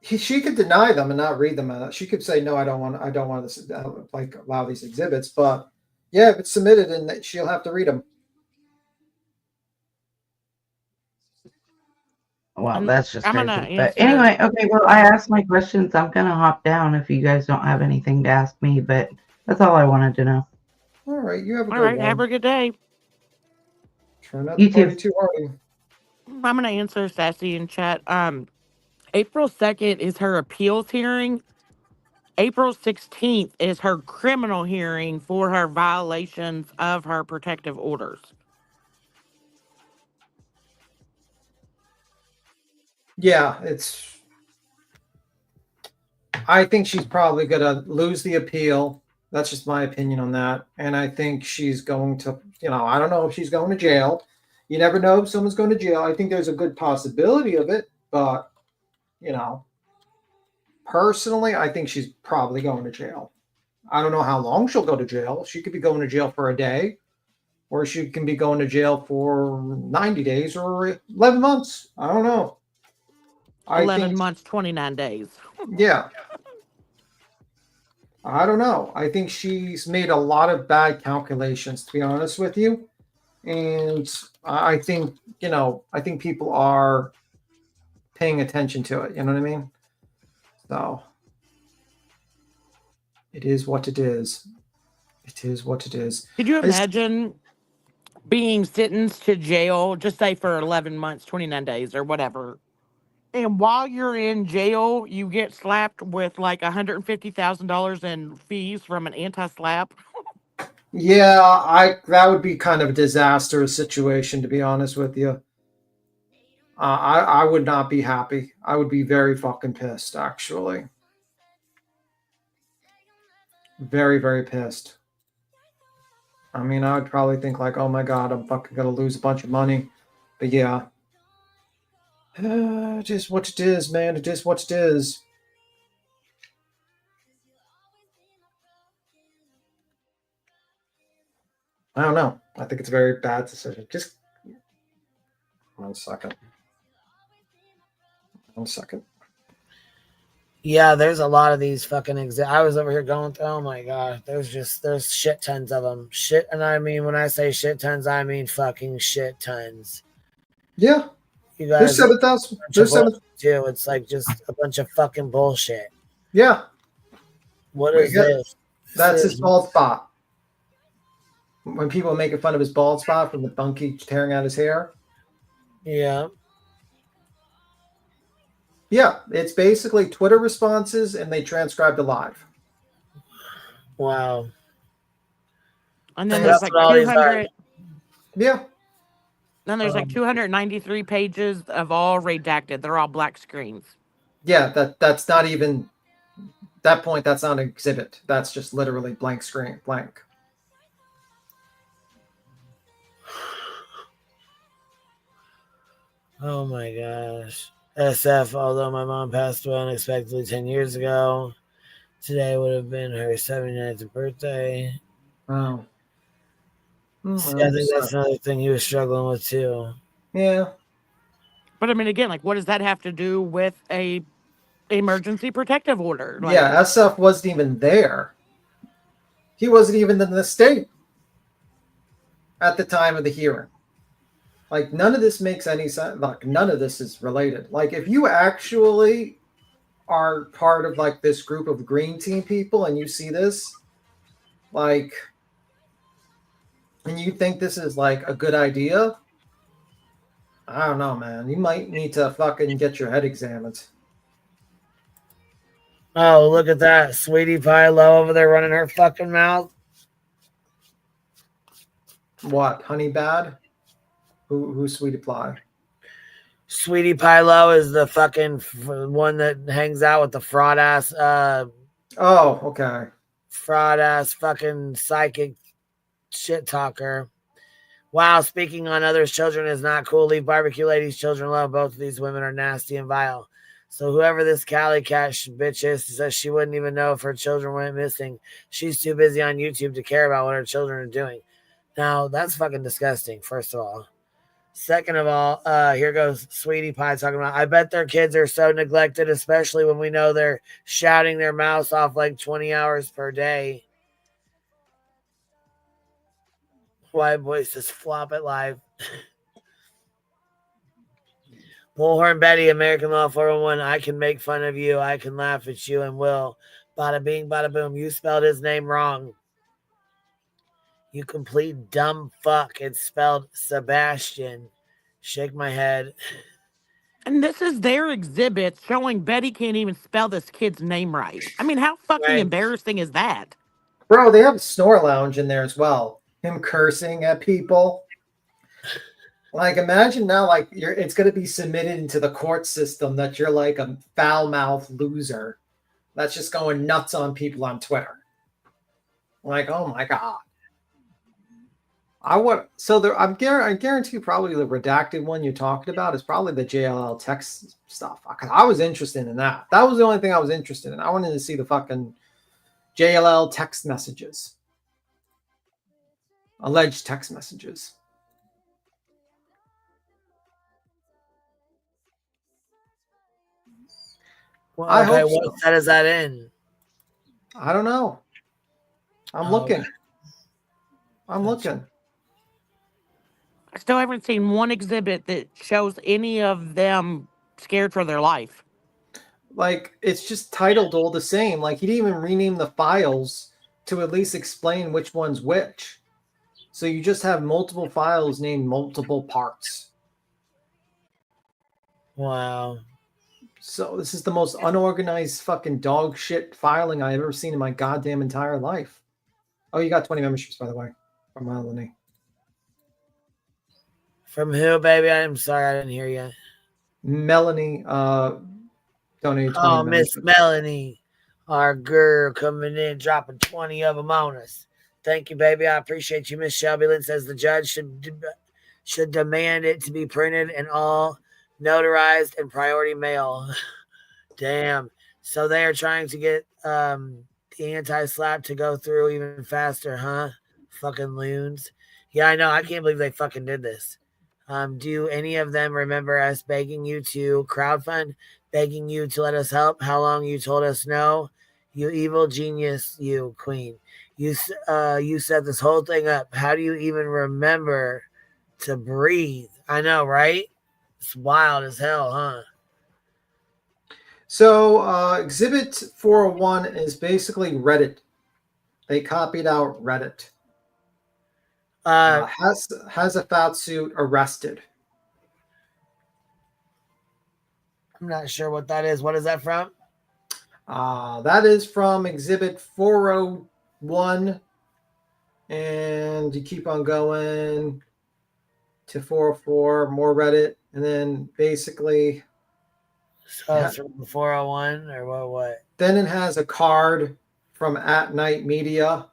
She could deny them and not read them. She could say, no, I don't want to allow these exhibits. But yeah, if it's submitted, and she'll have to read them. Well, that's just crazy. But anyway, okay, well, I asked my questions. I'm going to hop down if you guys don't have anything to ask me, but that's all I wanted to know. All right, you have a good one. Have a good day. Try not to party too hard. I'm going to answer Sassy in chat. April 2nd is her appeals hearing. April 16th is her criminal hearing for her violations of her protective orders. Yeah, I think she's probably going to lose the appeal. That's just my opinion on that. And I think she's going to, I don't know if she's going to jail. You never know if someone's going to jail. I think there's a good possibility of it, but, personally, I think she's probably going to jail. I don't know how long she'll go to jail. She could be going to jail for a day, or she can be going to jail for 90 days or 11 months. I don't know. 11 months, 29 days. Yeah. I don't know. I think she's made a lot of bad calculations, to be honest with you. And I think, I think people are paying attention to it. You know what I mean? So it is what it is. It is what it is. Could you imagine being sentenced to jail, just say for 11 months, 29 days or whatever, and while you're in jail, you get slapped with like $150,000 in fees from an anti-slap? Yeah, that would be kind of a disastrous situation, to be honest with you. I would not be happy. I would be very fucking pissed, actually. Very, very pissed. I mean, I would probably think like, oh my God, I'm fucking gonna lose a bunch of money. But yeah. It is what it is, man. It is what it is. I don't know. I think it's a very bad decision. Just 1 second. 1 second. Yeah, there's a lot of these fucking I was over here going through, oh my God, there's shit tons of them. Shit, and I mean, when I say shit tons, I mean fucking shit tons. Yeah. You guys, there's 7,000. There's 7. Too. It's like just a bunch of fucking bullshit. Yeah. What is this? That's his bald spot. When people making fun of his bald spot from the donkey tearing out his hair. Yeah. Yeah, it's basically Twitter responses and they transcribe the live. Wow. And then there's like 200. Yeah. Then there's like 293 pages of all redacted. They're all black screens. Yeah, that's not even that point. That's not an exhibit. That's just literally blank screen, blank. Oh my gosh. SF, although my mom passed away unexpectedly 10 years ago, today would have been her 79th birthday. Oh. See, I think that's another thing he was struggling with too. Yeah. But I mean, again, like, what does that have to do with a emergency protective order? Like, yeah, SF wasn't even there. He wasn't even in the state at the time of the hearing. Like, none of this makes any sense. Like, none of this is related. Like, if you actually are part of, like, this group of green team people and you see this, like, and you think this is, like, a good idea, I don't know, man. You might need to fucking get your head examined. Oh, look at that. Sweetie Pie Low over there running her fucking mouth. What? Honey Bad? Who's Sweetie Pie? Sweetie Pie Low is the fucking one that hangs out with the fraud ass. Oh, okay. Fraud ass fucking psychic shit talker. Wow, speaking on others' children is not cool. Leave barbecue ladies' children alone. Both of these women are nasty and vile. So whoever this Cali Cat bitch is says she wouldn't even know if her children went missing. She's too busy on YouTube to care about what her children are doing. Now, that's fucking disgusting, first of all. Second of all, here goes Sweetie Pie talking about, I bet their kids are so neglected, especially when we know they're shouting their mouths off like 20 hours per day. White voice just flop it live. Bullhorn Betty, American Law 401. I can make fun of you. I can laugh at you and will. Bada bing, bada boom. You spelled his name wrong. You complete dumb fuck. It's spelled Sebastian. Shake my head. And this is their exhibit showing Betty can't even spell this kid's name right. I mean, how fucking embarrassing is that? Bro, they have a snore lounge in there as well. Him cursing at people. Like, imagine now, like, it's going to be submitted into the court system that you're like a foul-mouthed loser that's just going nuts on people on Twitter. Like, oh my God. I guarantee probably the redacted one you're talking about is probably the JLL text stuff. Because I was interested in that. That was the only thing I was interested in. I wanted to see the fucking JLL text messages. Alleged text messages. Well, okay, what set is that in? I don't know. I'm looking. I'm looking. I still haven't seen one exhibit that shows any of them scared for their life. Like, it's just titled all the same. Like, he didn't even rename the files to at least explain which one's which. So you just have multiple files named multiple parts. Wow. So this is the most unorganized fucking dog shit filing I've ever seen in my goddamn entire life. Oh, you got 20 memberships, by the way, from Melanie. From who, baby? I'm sorry, I didn't hear you. Melanie donated 20 Oh, Miss memberships. Melanie, our girl coming in, dropping 20 of them on us. Thank you, baby. I appreciate you. Miss Shelby Lynn says the judge should demand it to be printed and all notarized and priority mail. Damn. So they are trying to get the anti-slap to go through even faster, huh? Fucking loons. Yeah, I know. I can't believe they fucking did this. Do any of them remember us begging you to crowdfund, begging you to let us help? How long you told us no? You evil genius, you queen. You set this whole thing up. How do you even remember to breathe? I know, right? It's wild as hell, huh? So Exhibit 401 is basically Reddit. They copied out Reddit. Has a fat suit arrested. I'm not sure what that is. What is that from? That is from Exhibit 401. And you keep on going to 404, more Reddit. And then basically... So it's from 401 or what? Then it has a card from At Night Media.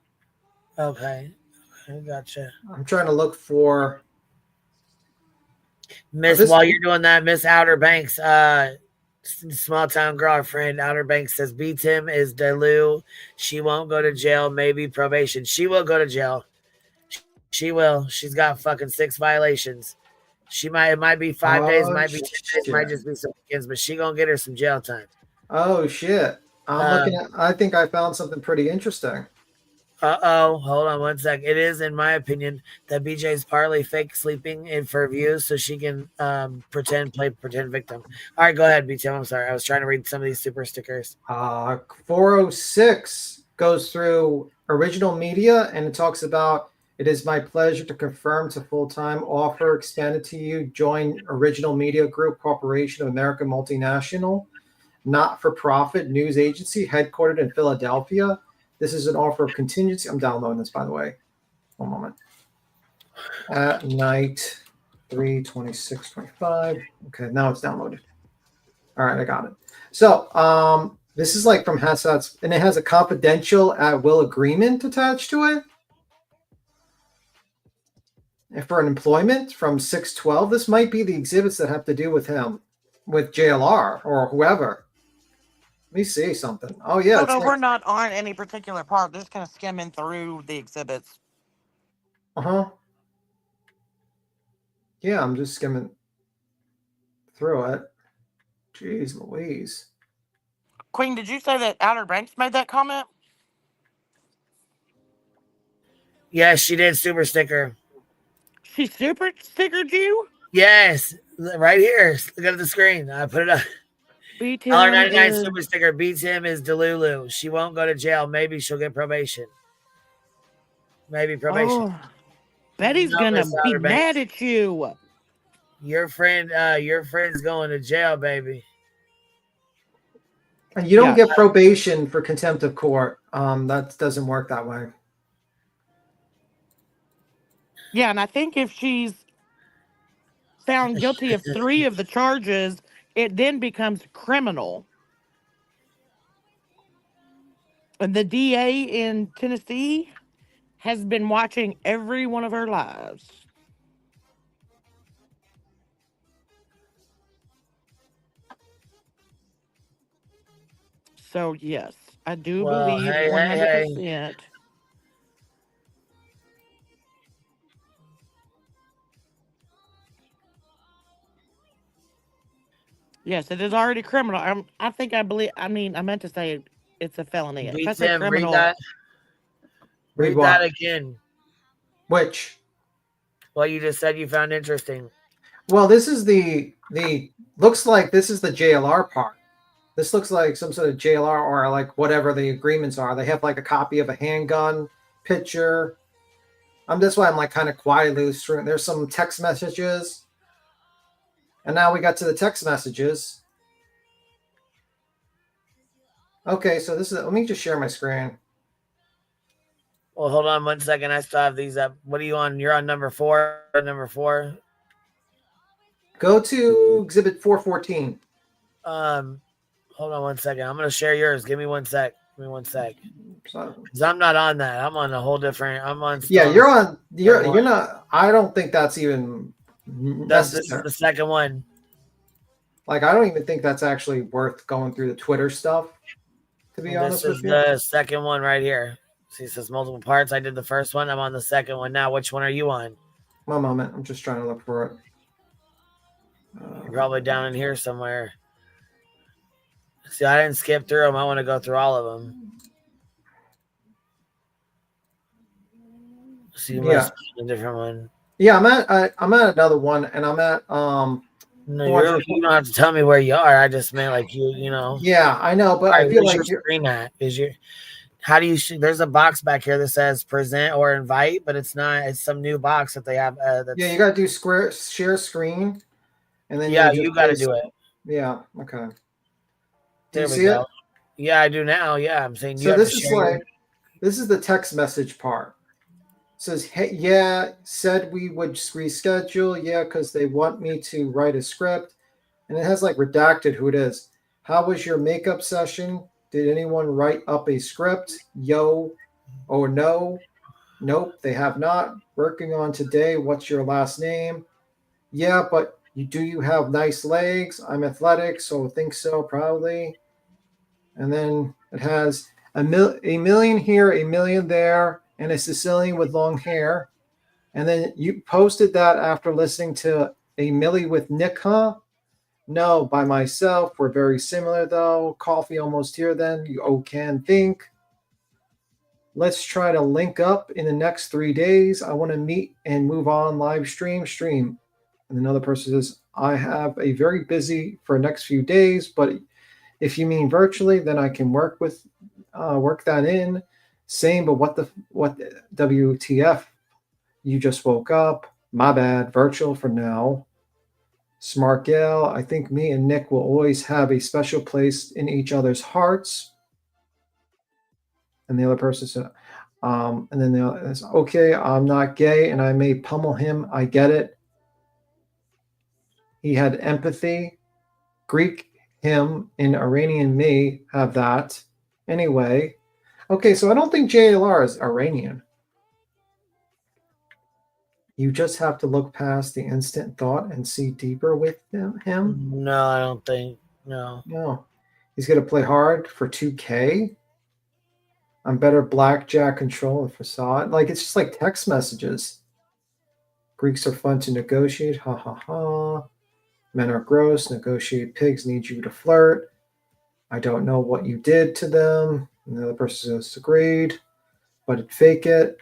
Okay. I gotcha. I'm trying to look for... While you're doing that, Miss Outer Banks, small town girlfriend, Outer Banks says, B. Tim is Delu. She won't go to jail, maybe probation. She will go to jail. She will. She's got fucking 6 violations. It might be 5 days, might be 10 days, might just be some weekends, but she gonna get her some jail time. Oh shit. I think I found something pretty interesting. Hold on one sec. It is, in my opinion, that BJ's partly fake sleeping in for views so she can play pretend victim. All right, go ahead, BJ. I'm sorry. I was trying to read some of these super stickers. 406 goes through original media and it talks about, it is my pleasure to confirm to full-time offer expanded to you. Join Original Media Group Corporation of America Multinational, not-for-profit news agency headquartered in Philadelphia. This is an offer of contingency. I'm downloading this, by the way. One moment. At night, 3/26/25. Okay, now it's downloaded. All right, I got it. So this is like from Hassat's, and it has a confidential at-will agreement attached to it. And for an employment from 6/12, this might be the exhibits that have to do with him, with JLR or whoever. Let me see something. Oh, yeah. No, we're not on any particular part. Just kind of skimming through the exhibits. Uh-huh. Yeah, I'm just skimming through it. Jeez Louise. Queen, did you say that Outer Banks made that comment? Yes, she did super sticker. She super stickered you? Yes, right here. Look at the screen. I put it up. $1.99 super sticker. Beats him is Delulu. She won't go to jail. Maybe she'll get probation. Maybe probation. Oh, Betty's gonna be mad at you. Your friend's going to jail, baby. And you don't get probation for contempt of court. That doesn't work that way. Yeah, and I think if she's found guilty of 3 of the charges, it then becomes criminal. And the DA in Tennessee has been watching every one of her lives. So, yes, I do believe 100%. Hey. Yes, it is already criminal. I meant to say it's a felony. If Beat that's a him. criminal, Read what? that again. Which? What you just said you found interesting. Well, this is the looks like this is the JLR part. This looks like some sort of JLR or like whatever the agreements are. They have like a copy of a handgun picture. That's why I'm like kind of quietly through. There's some text messages. And now we got to the text messages. Okay, so this is, let me just share my screen. Well, hold on 1 second. I still have these up. What are you on? You're on number 4. Number 4. Go to exhibit 414. Hold on 1 second. I'm gonna share yours. Give me 1 sec. Because I'm not on that. I'm on a whole different. I'm on. Yeah, you're on. You're not. I don't think that's even. This is the second one. Like, I don't even think that's actually worth going through the Twitter stuff. To be honest with you, this is the second one right here. See, it says multiple parts. I did the first one. I'm on the second one now. Which one are you on? One moment. I'm just trying to look for it. You're probably down in here somewhere. See, I didn't skip through them. I want to go through all of them. So you must be a different one. Yeah, I'm at another one, and I'm at No, you don't have to tell me where you are. I just meant like you know. Yeah, I know, but I feel like your screen at is your. How do you? There's a box back here that says present or invite, but it's not. It's some new box that they have. Yeah, you got to do share screen, and then you got to do it. Yeah. Okay. There we go. Yeah, I do now. Yeah, I'm saying. So this is like, this is the text message part. It says, hey, yeah, said we would reschedule. Yeah, because they want me to write a script, and it has like redacted who it is. How was your makeup session? Did anyone write up a script? Yo, or no? Nope, they have not. Working on today. What's your last name? Yeah, but do you have nice legs? I'm athletic, so think so, probably. And then it has a million here, a million there, and a Sicilian with long hair. And then you posted that after listening to a Millie with Nick, huh? No, by myself. We're very similar, though. Coffee almost here, then. You can think. Let's try to link up in the next 3 days. I want to meet and move on live stream. And another person says, I have a very busy for next few days, but if you mean virtually, then I can work that in. Same, but what WTF? You just woke up. My bad. Virtual for now. Smart gal. I think me and Nick will always have a special place in each other's hearts. And the other person said, and then the other is, okay, I'm not gay and I may pummel him. I get it. He had empathy. Greek him and Iranian me have that. Anyway. Okay, so I don't think JLR is Iranian. You just have to look past the instant thought and see deeper with him. No, I don't think. No. He's going to play hard for 2K. I'm better blackjack control and facade. Like, it's just like text messages. Greeks are fun to negotiate. Ha ha ha. Men are gross. Negotiate pigs need you to flirt. I don't know what you did to them. And the other person says, agreed. But fake it.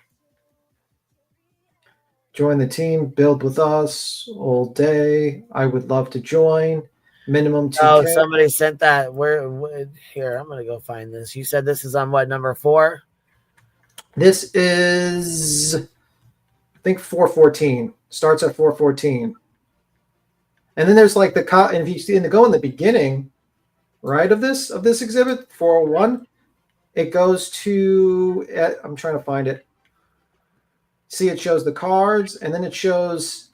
Join the team. Build with us all day. I would love to join. Minimum 2K. Oh, somebody sent that. Where here, I'm going to go find this. You said this is on what, number 4? This is, I think, 414. Starts at 414. And then there's like and if you go in the beginning, right, of this exhibit, 401, it goes to, I'm trying to find it. See, it shows the cards, and then it shows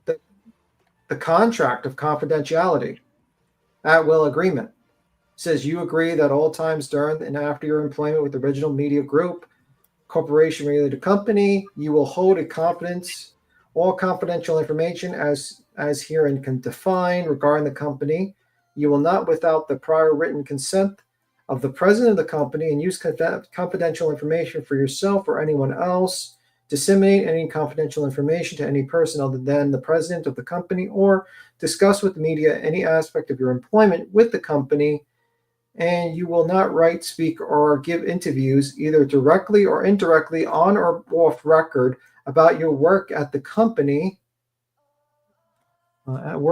the contract of confidentiality, at will agreement. It says you agree that all times during and after your employment with the original media group, corporation related company, you will hold a confidence, all confidential information as herein can define regarding the company. You will not, without the prior written consent of the president of the company, and use confidential information for yourself or anyone else, disseminate any confidential information to any person other than the president of the company, or discuss with the media any aspect of your employment with the company and you will not write, speak, or give interviews either directly or indirectly on or off record about your work at the company. Including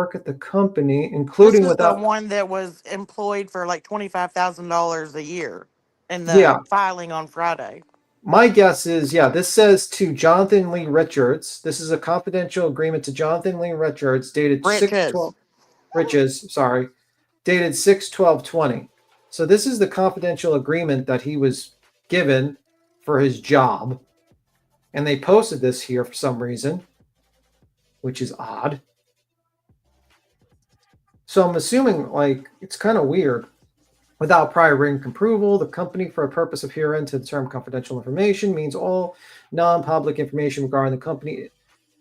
This is the without. one that was employed for like $25,000 a year in the Yeah. filing on Friday. My guess is, this says to Jonathan Lee Richards. This is a confidential agreement to Jonathan Lee Richards dated 6/12. Riches, sorry, dated 6/12/20. So this is the confidential agreement that he was given for his job. And they posted this here for some reason, which is odd. So I'm assuming, like, it's kind of weird. Without prior written approval, the company, for a purpose of herein to the term confidential information, means all non-public information regarding the company,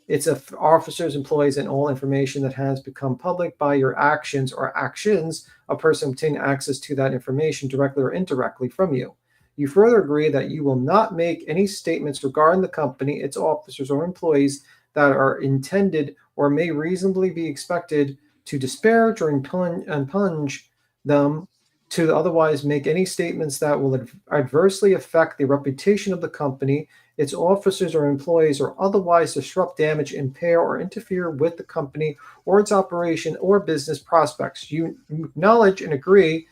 its officers, employees, and all information that has become public by your actions or actions, a person obtaining access to that information directly or indirectly from you. You further agree that you will not make any statements regarding the company, its officers, or employees that are intended or may reasonably be expected to disparage or impugn them, to otherwise make any statements that will adversely affect the reputation of the company, its officers or employees, or otherwise disrupt, damage, impair, or interfere with the company or its operation or business prospects. You acknowledge and agree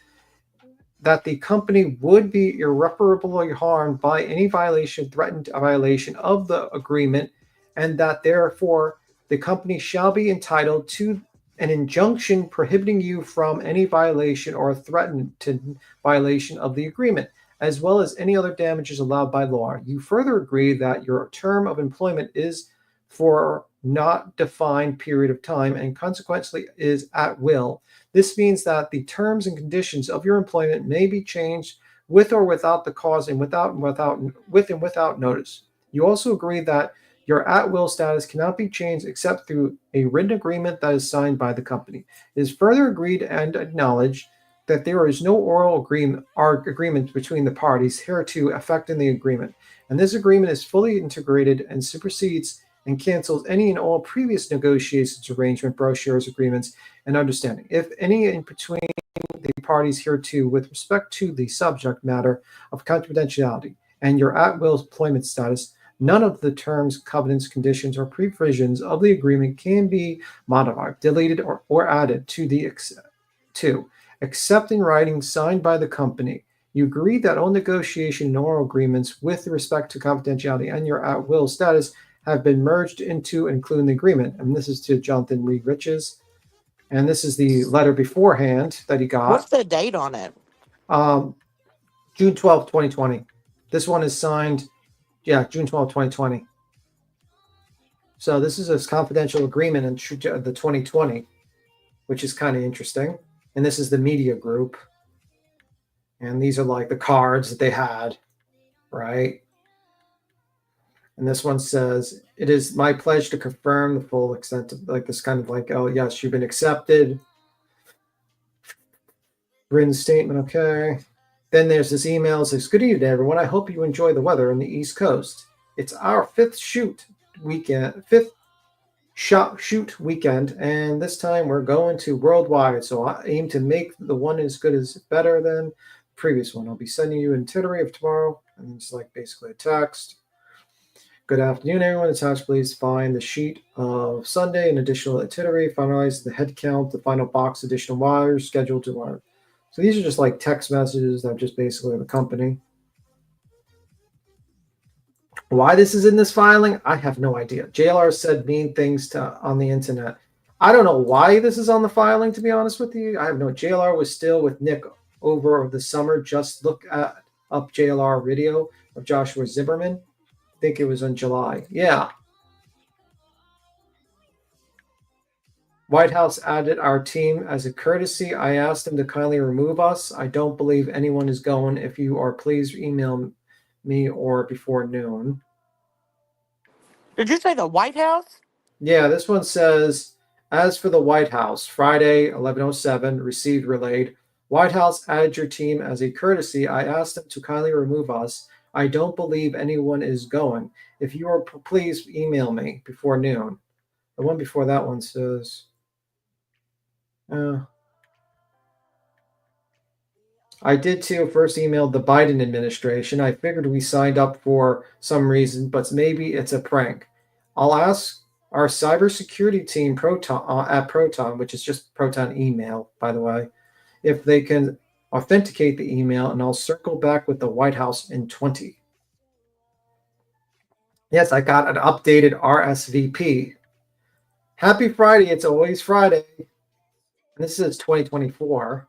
that the company would be irreparably harmed by any violation, threatened violation of the agreement, and that therefore the company shall be entitled to an injunction prohibiting you from any violation or threatened violation of the agreement, as well as any other damages allowed by law. You further agree that your term of employment is for not defined period of time and consequently is at will. This means that the terms and conditions of your employment may be changed with or without the cause and with and without notice. You also agree that your at-will status cannot be changed except through a written agreement that is signed by the company. It is further agreed and acknowledged that there is no oral agreement between the parties hereto affecting the agreement, and this agreement is fully integrated and supersedes and cancels any and all previous negotiations, arrangement, brochures, agreements, and understanding, if any, in between the parties hereto with respect to the subject matter of confidentiality and your at-will employment status. None of the terms, covenants, conditions, or provisions of the agreement can be modified, deleted, or added except in writing signed by the company. You agree that all negotiation and oral agreements with respect to confidentiality and your at-will status have been merged into including the agreement. And this is to Jonathan Lee Riches. And this is the letter beforehand that he got. What's the date on it? June 12th, 2020. This one is signed, June 12th, 2020. So this is a confidential agreement in the 2020, which is kind of interesting. And this is the media group. And these are like the cards that they had, right? And this one says, it is my pledge to confirm the full extent of, like, this kind of like, oh, yes, you've been accepted. Written statement, okay. Then there's this email. It says, good evening, everyone. I hope you enjoy the weather on the East Coast. It's our fifth shoot weekend, and this time we're going to worldwide. So I aim to make the one as good as better than the previous one. I'll be sending you an itinerary of tomorrow, and it's like basically a text. Good afternoon, everyone. Attached, please find the sheet of Sunday, an additional itinerary, finalize the head count, the final box, additional wires, scheduled to wire. So these are just like text messages that just basically the company. Why this is in this filing, I have no idea. JLR said mean things on the internet. I don't know why this is on the filing, to be honest with you. I have no. JLR was still with Nick over the summer. Just look up JLR video of Joshua Zimmerman. I think it was in July. Yeah. White House added our team as a courtesy. I asked them to kindly remove us. I don't believe anyone is going. If you are, please email me or before noon. Did you say the White House? Yeah, this one says, as for the White House, Friday, 11:07, received relayed. White House added your team as a courtesy. I asked them to kindly remove us. I don't believe anyone is going. If you are, please email me before noon. The one before that one says, I did too. First emailed the Biden administration. I figured we signed up for some reason, but maybe it's a prank. I'll ask our cybersecurity team at Proton, which is just Proton email, by the way, if they can authenticate the email, and I'll circle back with the White House in 20. Yes, I got an updated RSVP. Happy Friday. It's always Friday. And this is 2024.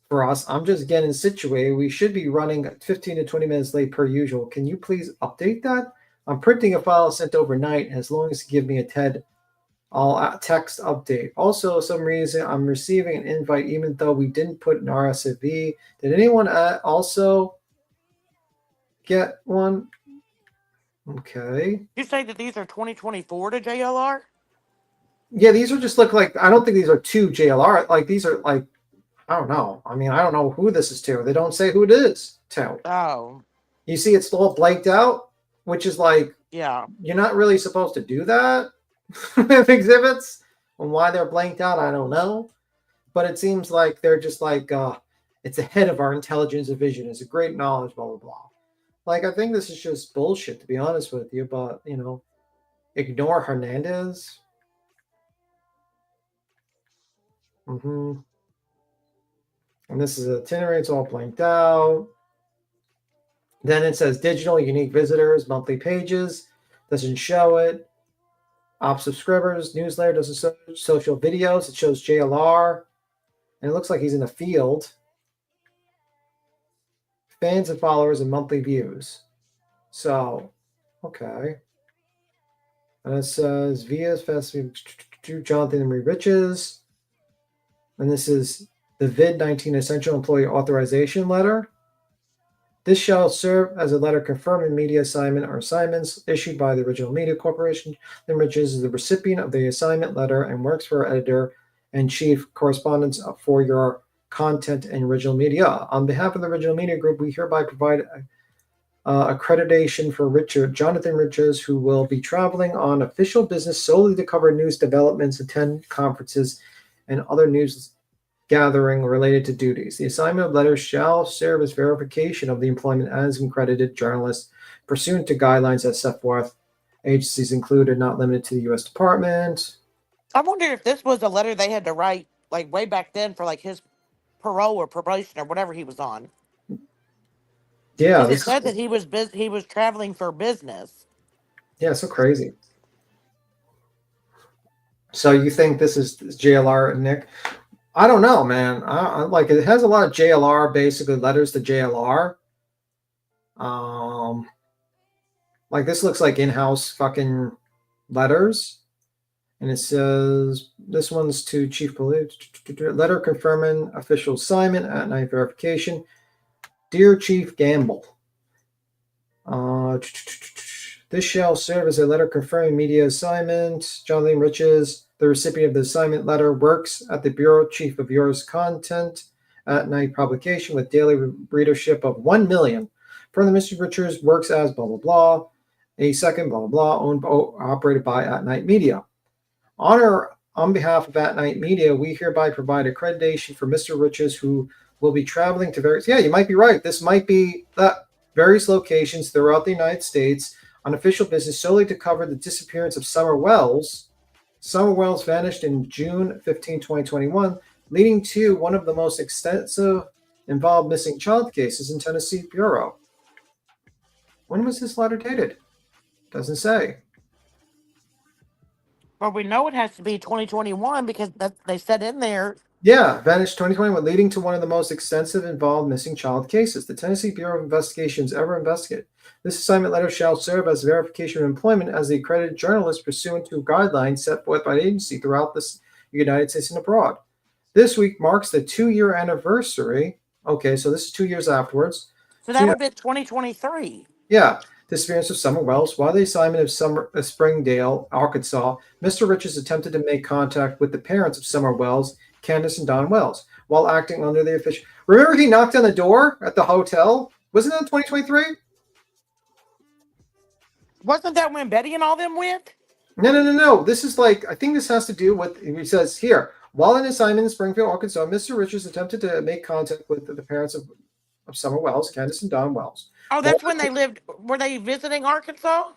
For us, I'm just getting situated. We should be running 15 to 20 minutes late per usual. Can you please update that? I'm printing a file sent overnight. As long as you give me a text update. Also, some reason I'm receiving an invite even though we didn't put an RSVP. Did anyone also get one? Okay. You say that these are 2024 to JLR? Yeah, these are just look like, I don't think these are to JLR. Like these are like, I don't know. I mean, I don't know who this is to. They don't say who it is to. Oh. You see it's all blanked out, which is like, yeah, you're not really supposed to do that with exhibits. And why they're blanked out, I don't know. But it seems like they're just like, it's ahead of our intelligence and vision. It's a great knowledge, blah, blah, blah. Like, I think this is just bullshit, to be honest with you. But, you know, ignore Hernandez. And this is itinerary. It's all blanked out. Then it says digital unique visitors, monthly pages. Doesn't show it. Op subscribers, newsletter, doesn't show social videos. It shows JLR. And it looks like he's in the field. Fans and followers and monthly views. So, okay. And it says via Jonathan and Marie Riches. And this is the VID-19 Essential Employee Authorization Letter. This shall serve as a letter confirming media assignment or assignments issued by the Original Media Corporation. Then Riches is the recipient of the assignment letter and works for editor-in-chief correspondence for your content and original media. On behalf of the Original Media Group, we hereby provide accreditation for Jonathan Riches, who will be traveling on official business solely to cover news developments, attend conferences, and other news gathering related to duties. The assignment of letters shall serve as verification of the employment as an accredited journalist pursuant to guidelines as set forth. Agencies included, not limited to the U.S. Department. I wonder if this was a letter they had to write like way back then for like his parole or probation or whatever he was on. Yeah, it said that he was traveling for business. Yeah, so crazy. So you think this is JLR, Nick? I don't know, man. I like it has a lot of JLR, basically letters to JLR. Like this looks like in-house fucking letters. And it says this one's to Chief Police letter confirming official assignment at night verification. Dear Chief Gamble. This shall serve as a letter confirming media assignment. Jonathan Riches, the recipient of the assignment letter, works at the Bureau Chief of Yours Content at night publication with daily readership of 1 million. Further, Mr. Riches works as blah, blah, blah, a second blah, blah, blah, operated by At Night Media. On behalf of At Night Media, we hereby provide accreditation for Mr. Riches, who will be traveling to various, yeah, you might be right. This might be various locations throughout the United States on official business solely to cover the disappearance of Summer Wells. Summer Wells vanished in June 15, 2021, leading to one of the most extensive involved missing child cases in Tennessee Bureau. When was this letter dated? Doesn't say. Well, we know it has to be 2021 because they said in there. Yeah, vanished 2021, leading to one of the most extensive involved missing child cases the Tennessee Bureau of Investigations ever investigated. This assignment letter shall serve as verification of employment as the accredited journalist pursuant to guidelines set forth by the agency throughout the United States and abroad. This week marks the 2-year anniversary. Okay, so this is 2 years afterwards. So that would have been 2023. Yeah. Disappearance of Summer Wells. While the assignment of Springdale, Arkansas, Mr. Riches attempted to make contact with the parents of Summer Wells, Candace and Don Wells, while acting under the official. Remember he knocked on the door at the hotel? Wasn't that 2023? Wasn't that when Betty and all them went? No. This is like, I think this has to do with, he says here, While in assignment in Springfield, Arkansas, Mr. Richards attempted to make contact with the parents of Summer Wells, Candace and Don Wells. Oh, that's when they lived. Were they visiting Arkansas?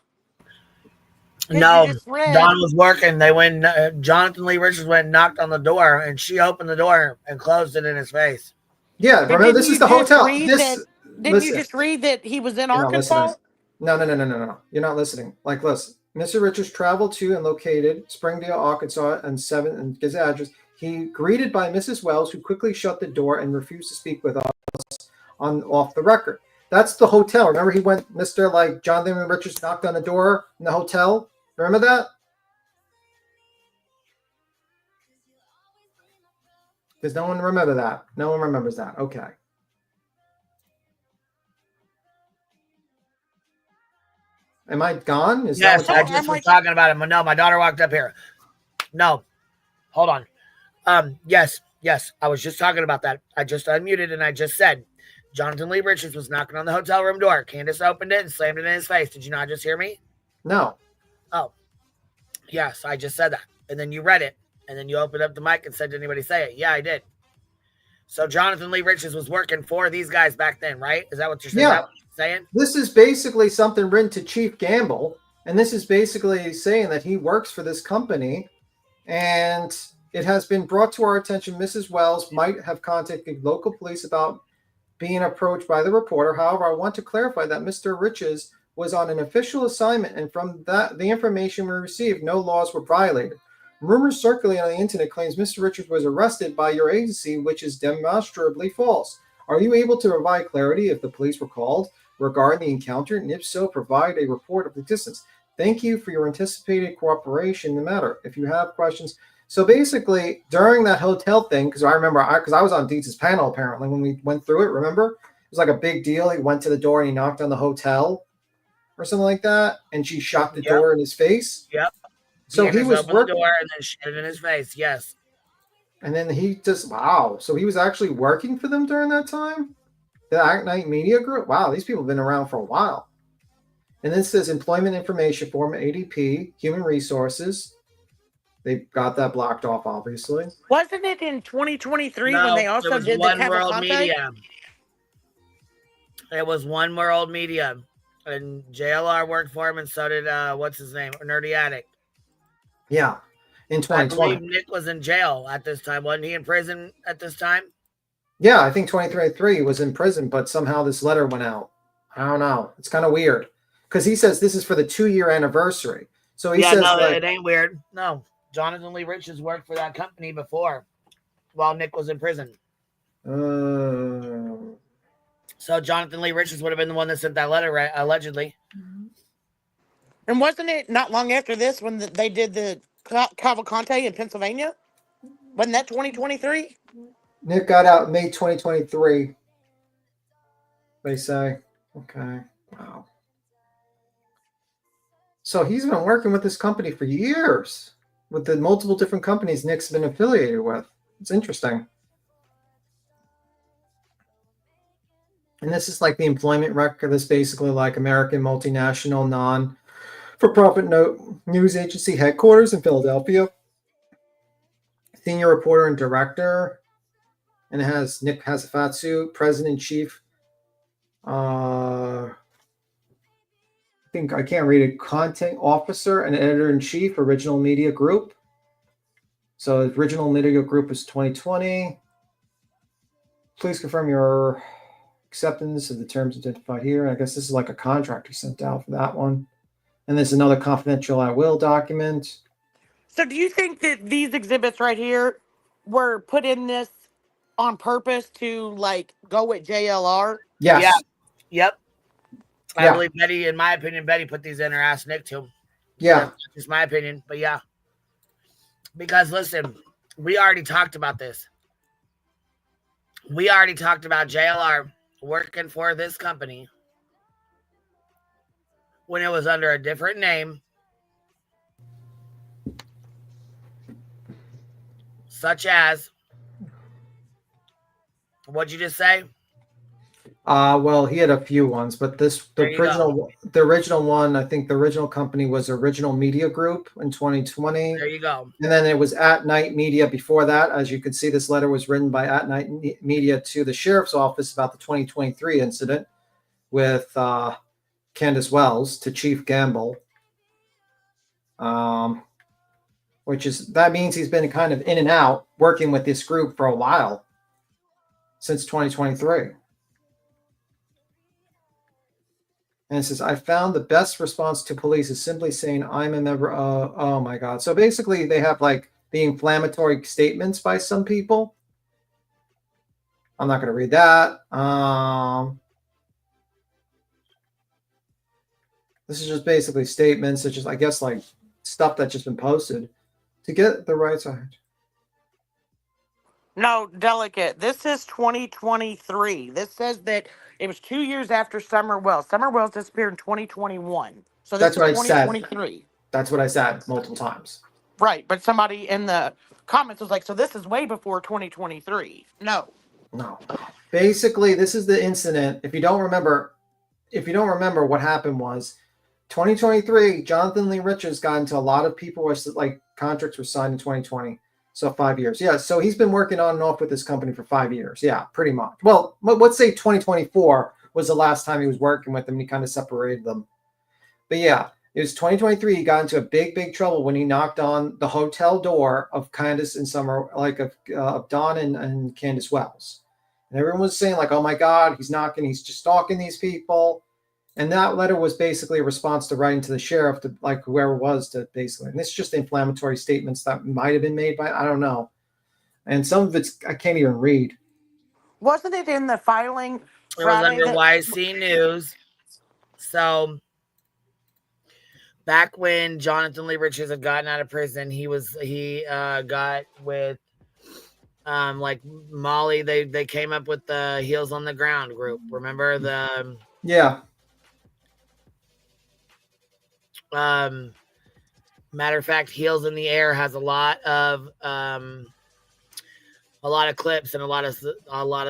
No, You just read. Don was working. They went. Jonathan Lee Richards went and knocked on the door, and she opened the door and closed it in his face. Yeah, But remember, this is the hotel. Didn't you just read that he was in Arkansas? No. You're not listening. Like, listen. Mr. Richards traveled to and located Springdale, Arkansas, and gives the address. He greeted by Mrs. Wells, who quickly shut the door and refused to speak with us off the record. That's the hotel. Remember, he went, Jonathan Richards knocked on the door in the hotel. Remember that? Does no one remember that? No one remembers that. Okay. Am I gone? Yes, I just was talking about it. No, my daughter walked up here. No, hold on. Yes, I was just talking about that. I just unmuted and I just said Jonathan Lee Richards was knocking on the hotel room door. Candace opened it and slammed it in his face. Did you not just hear me? No. Oh, yes, I just said that. And then you read it. And then you opened up the mic and said, did anybody say it? Yeah, I did. So Jonathan Lee Richards was working for these guys back then, right? Is that what you're saying? Yeah. Saying? This is basically something written to Chief Gamble, and this is basically saying that he works for this company, and it has been brought to our attention Mrs. Wells might have contacted local police about being approached by the reporter. However, I want to clarify that Mr. Richards was on an official assignment, and from that, the information we received, no laws were violated. Rumors circulating on the internet claims Mr. Richards was arrested by your agency, which is demonstrably false. Are you able to provide clarity if the police were called regarding the encounter, and if so, provide a report of the distance? Thank you for your anticipated cooperation in the matter. If you have questions. So basically, during that hotel thing, because I remember, because I was on Dietz's panel apparently when we went through it, remember? It was like a big deal. He went to the door and he knocked on the hotel or something like that, and she shot the door in his face. Yep. So he was working the door and then shit it in his face. Yes. And then he just, wow. So he was actually working for them during that time? The Act Night Media Group? Wow, these people have been around for a while. And this says Employment Information Form, ADP, Human Resources. They got that blocked off, obviously. Wasn't it in 2023 when they also did the One World Media? It was One World Media. And JLR worked for him, and so did, what's his name? Nerdy Addict. Yeah, in 2020. I believe Nick was in jail at this time. Wasn't he in prison at this time? Yeah, I think 2023 was in prison, but somehow this letter went out. I don't know. It's kind of weird because he says this is for the 2-year anniversary. So he says, no, it ain't weird. No, Jonathan Lee Richards worked for that company before, while Nick was in prison. So Jonathan Lee Richards would have been the one that sent that letter, right? Allegedly. And wasn't it not long after this when they did the Cavalcante in Pennsylvania? Wasn't that 2023? Nick got out in May 2023. They say. Okay. Wow. So he's been working with this company for years, with the multiple different companies Nick's been affiliated with. It's interesting. And this is like the employment record. This is basically like American multinational non-for-profit news agency headquarters in Philadelphia. Senior reporter and director. And it has Nick Hasafatsu, president and chief. I think I can't read it. Content officer and editor in chief, Original Media Group. So Original Media Group is 2020. Please confirm your acceptance of the terms identified here. I guess this is like a contract he sent out for that one. And there's another confidential at will document. So do you think that these exhibits right here were put in this on purpose to like go with JLR? Yes. Yeah. Yep. I Yeah. believe Betty, in my opinion, Betty put these in or asked Nick to. Yeah. That's just my opinion, but yeah. Because listen, we already talked about this. We already talked about JLR working for this company when it was under a different name, such as, what'd you just say? Well, he had a few ones, but the original one, I think the original company was Original Media Group in 2020. There you go. And then it was At Night Media before that. As you can see, this letter was written by At Night Media to the sheriff's office about the 2023 incident with Candace Wells to Chief Gamble. That means he's been kind of in and out working with this group for a while, since 2023. And it says, I found the best response to police is simply saying I'm a member of, oh my God. So basically they have like the inflammatory statements by some people. I'm not going to read that. This is just basically statements, such as, I guess, like stuff that's just been posted to get the right side. No, Delicate. This is 2023. This says that it was 2 years after Summer Wells. Summer Wells disappeared in 2021. So this That's what is I said. 2023. That's what I said multiple times. Right, but somebody in the comments was like, so this is way before 2023. No. Basically, this is the incident. If you don't remember what happened was 2023, Jonathan Lee Richards got into a lot of people where like contracts were signed in 2020. So 5 years. Yeah. So he's been working on and off with this company for 5 years. Yeah, pretty much. Well, let's say 2024 was the last time he was working with them. And he kind of separated them. But yeah, it was 2023. He got into a big trouble when he knocked on the hotel door of Candace and Summer, like of Dawn and Candace Wells. And everyone was saying like, oh my God, he's knocking. He's just stalking these people. And that letter was basically a response to writing to the sheriff, to like whoever it was, to basically, and it's just inflammatory statements that might have been made by, I don't know. And some of it's, I can't even read. Wasn't it in the filing? It was under YC News. So back when Jonathan Lee Richards had gotten out of prison, he got with like Molly. They came up with the Heels on the Ground group. Remember the yeah. Matter of fact, Heels in the Air has a lot of clips and a lot of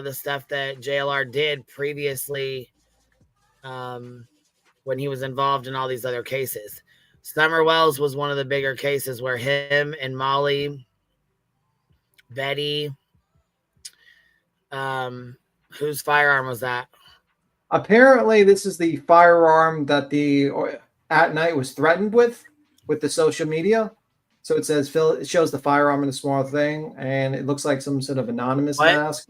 the stuff that JLR did previously when he was involved in all these other cases. Summer Wells was one of the bigger cases where him and Molly, Betty, whose firearm was that? Apparently, this is the firearm that the At Night was threatened with the social media. So it says it shows the firearm in a small thing, and it looks like some sort of anonymous mask.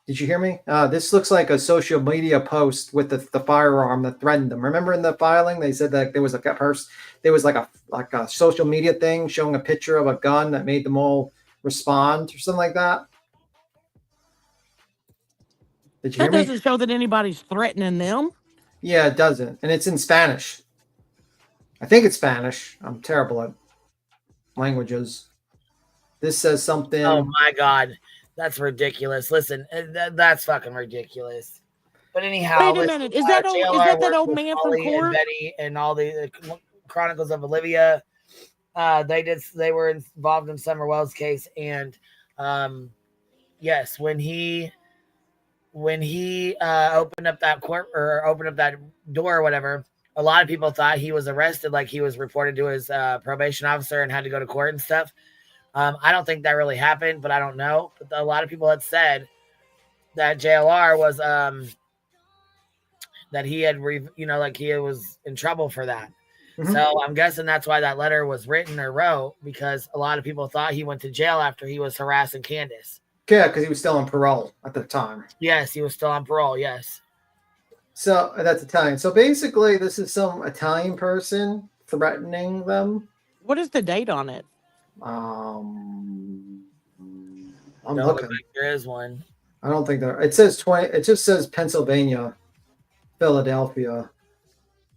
Did you hear me? This looks like a social media post with the firearm that threatened them. Remember in the filing, they said that there was like a social media thing showing a picture of a gun that made them all respond or something like that. Did you hear me? That doesn't show that anybody's threatening them. Yeah, it doesn't. And it's in Spanish. I think it's Spanish. I'm terrible at languages. This says something. Oh my God. That's ridiculous. Listen, that's fucking ridiculous. But anyhow, wait a minute. Is that that old man from court? And Betty and all the Chronicles of Olivia. They were involved in Summer Wells' case, and yes, when he opened up that court or opened up that door or whatever, a lot of people thought he was arrested, like he was reported to his probation officer and had to go to court and stuff. I don't think that really happened, but I don't know. But a lot of people had said that JLR was that he had like he was in trouble for that. Mm-hmm. So I'm guessing that's why that letter was written or wrote, because a lot of people thought he went to jail after he was harassing Candace. Yeah, because he was still on parole at the time. Yes, he was still on parole. Yes. So that's Italian. So basically, this is some Italian person threatening them. What is the date on it? I'm looking. There is one. I don't think there. It says 20. It just says Pennsylvania, Philadelphia.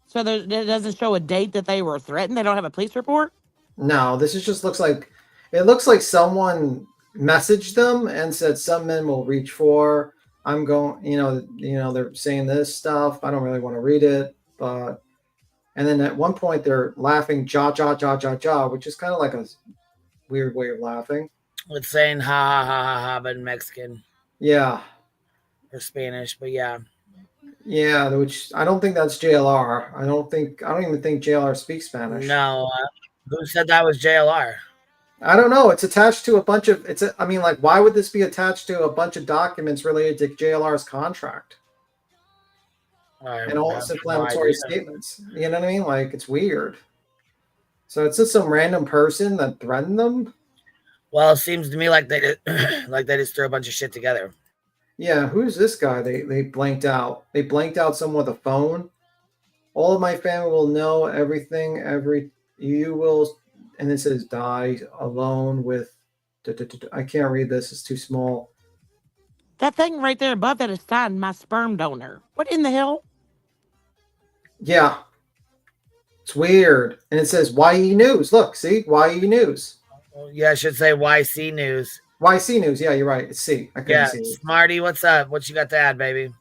So it doesn't show a date that they were threatened. They don't have a police report. No, this is just looks like someone messaged them and said some men will reach for. I'm going. They're saying this stuff. I don't really want to read it, but. And then at one point they're laughing, ja, ja, ja, ja, ja, which is kind of like a weird way of laughing. It's saying ha, ha, ha, ha, ha, but in Mexican. Yeah. or Spanish, but yeah. Yeah, which I don't think that's JLR. I don't even think JLR speaks Spanish. No, who said that was JLR? I don't know. It's attached to a bunch of. I mean, like, why would this be attached to a bunch of documents related to JLR's contract and all its inflammatory statements? You know what I mean? Like, it's weird. So it's just some random person that threatened them. Well, it seems to me like they just threw a bunch of shit together. Yeah, who's this guy? They blanked out. They blanked out someone with a phone. All of my family will know everything. You will, and it says die alone with. I can't read this. It's too small. That thing right there above that is signed my sperm donor. What in the hell? Yeah. It's weird. And it says YE News. Look, see? YE News. Well, yeah, I should say YC News. YC News. Yeah, you're right. It's C. I couldn't see it. Smarty, what's up? What you got to add, baby?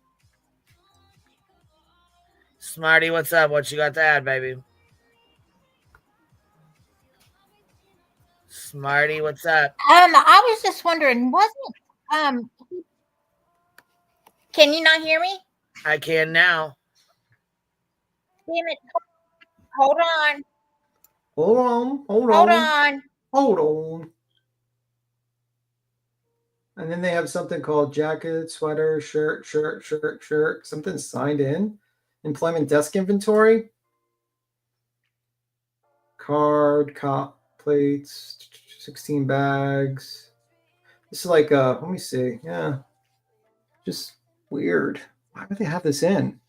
Smarty, what's up? What you got to add, baby? Smarty, what's up? I was just wondering, can you not hear me? I can now. Damn it. Hold on. Hold on. And then they have something called jacket, sweater, shirt. Something signed in. Employment desk inventory. Card, cop plates, 16 bags. This is like, let me see. Yeah. Just weird. Why would they have this in?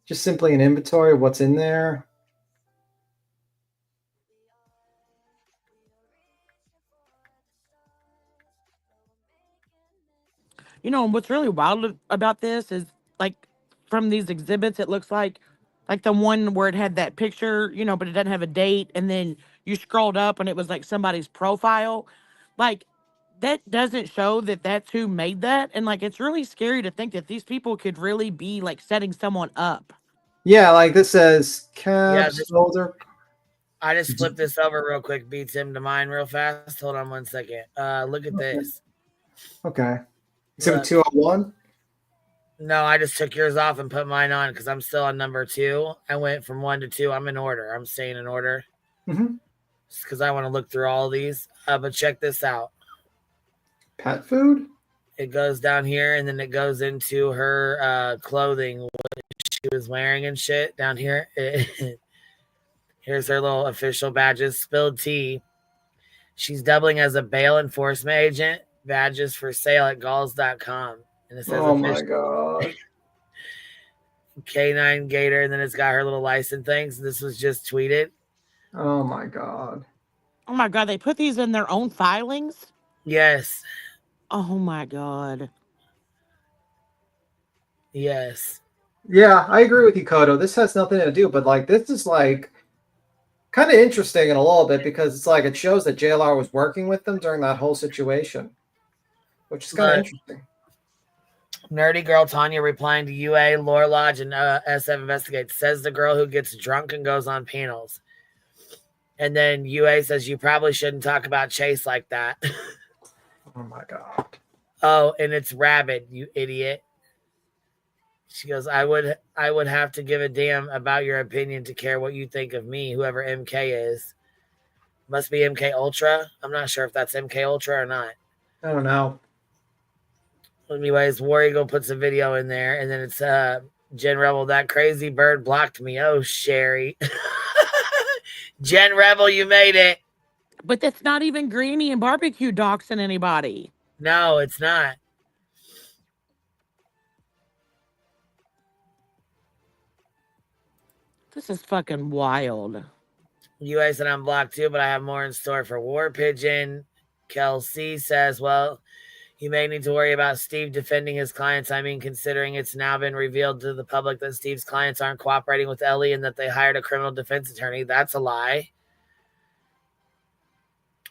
Just simply an inventory of what's in there. You know, what's really wild about this is, like, from these exhibits, it looks like the one where it had that picture, you know, but it doesn't have a date, and then you scrolled up and it was like somebody's profile. Like, that doesn't show that that's who made that. And like, it's really scary to think that these people could really be like setting someone up. Yeah, like this says holder. I just flipped this over real quick, beats him to mine real fast. Hold on 1 second. Look at this. Okay. Exhibit 201? No, I just took yours off and put mine on because I'm still on number 2. I went from 1 to 2. I'm in order. I'm staying in order. Mm-hmm. Just because I want to look through all of these. But check this out. Pet food? It goes down here, and then it goes into her clothing, what she was wearing and shit down here. Here's her little official badges. Spilled tea. She's doubling as a bail enforcement agent. Badges for sale at galls.com. And it says, oh my God. K9 Gator, and then it's got her little license things. This was just tweeted. Oh my God. Oh my God, they put these in their own filings? Yes. Oh my God. Yes. Yeah, I agree with you, Kodo. This has nothing to do, but like this is like kind of interesting in a little bit because it's like it shows that JLR was working with them during that whole situation, which is kind of interesting. Nerdy girl Tanya replying to UA, Lore Lodge, and SF Investigate says the girl who gets drunk and goes on panels. And then UA says you probably shouldn't talk about Chase like that. Oh my God. Oh, and it's rabid, you idiot. She goes, I would have to give a damn about your opinion to care what you think of me, whoever MK is. Must be MK Ultra. I'm not sure if that's MK Ultra or not. I don't know. Anyways, War Eagle puts a video in there, and then it's Jen Rebel, that crazy bird blocked me. Oh, Sherry. Jen Rebel, you made it. But that's not even Greenie and Barbecue doxing anybody. No, it's not. This is fucking wild. UA said I'm blocked too, but I have more in store for War Pigeon. Kelsey says, well, you may need to worry about Steve defending his clients. I mean, considering it's now been revealed to the public that Steve's clients aren't cooperating with Ellie and that they hired a criminal defense attorney. That's a lie.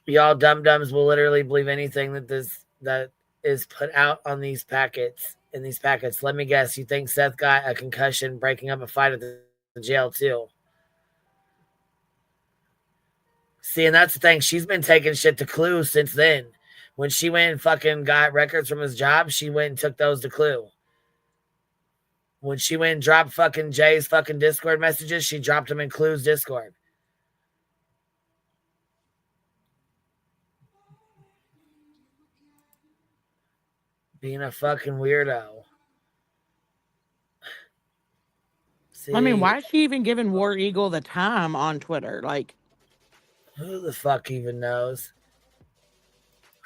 Y'all dum-dums will literally believe anything that is put out on these packets. In these packets, let me guess. You think Seth got a concussion breaking up a fight at the jail too? See, and that's the thing. She's been taking shit to Clue since then. When she went and fucking got records from his job, she went and took those to Clue. When she went and dropped fucking Jay's fucking Discord messages, she dropped them in Clue's Discord. Being a fucking weirdo. See, I mean, why is she even giving War Eagle the time on Twitter? Like, who the fuck even knows?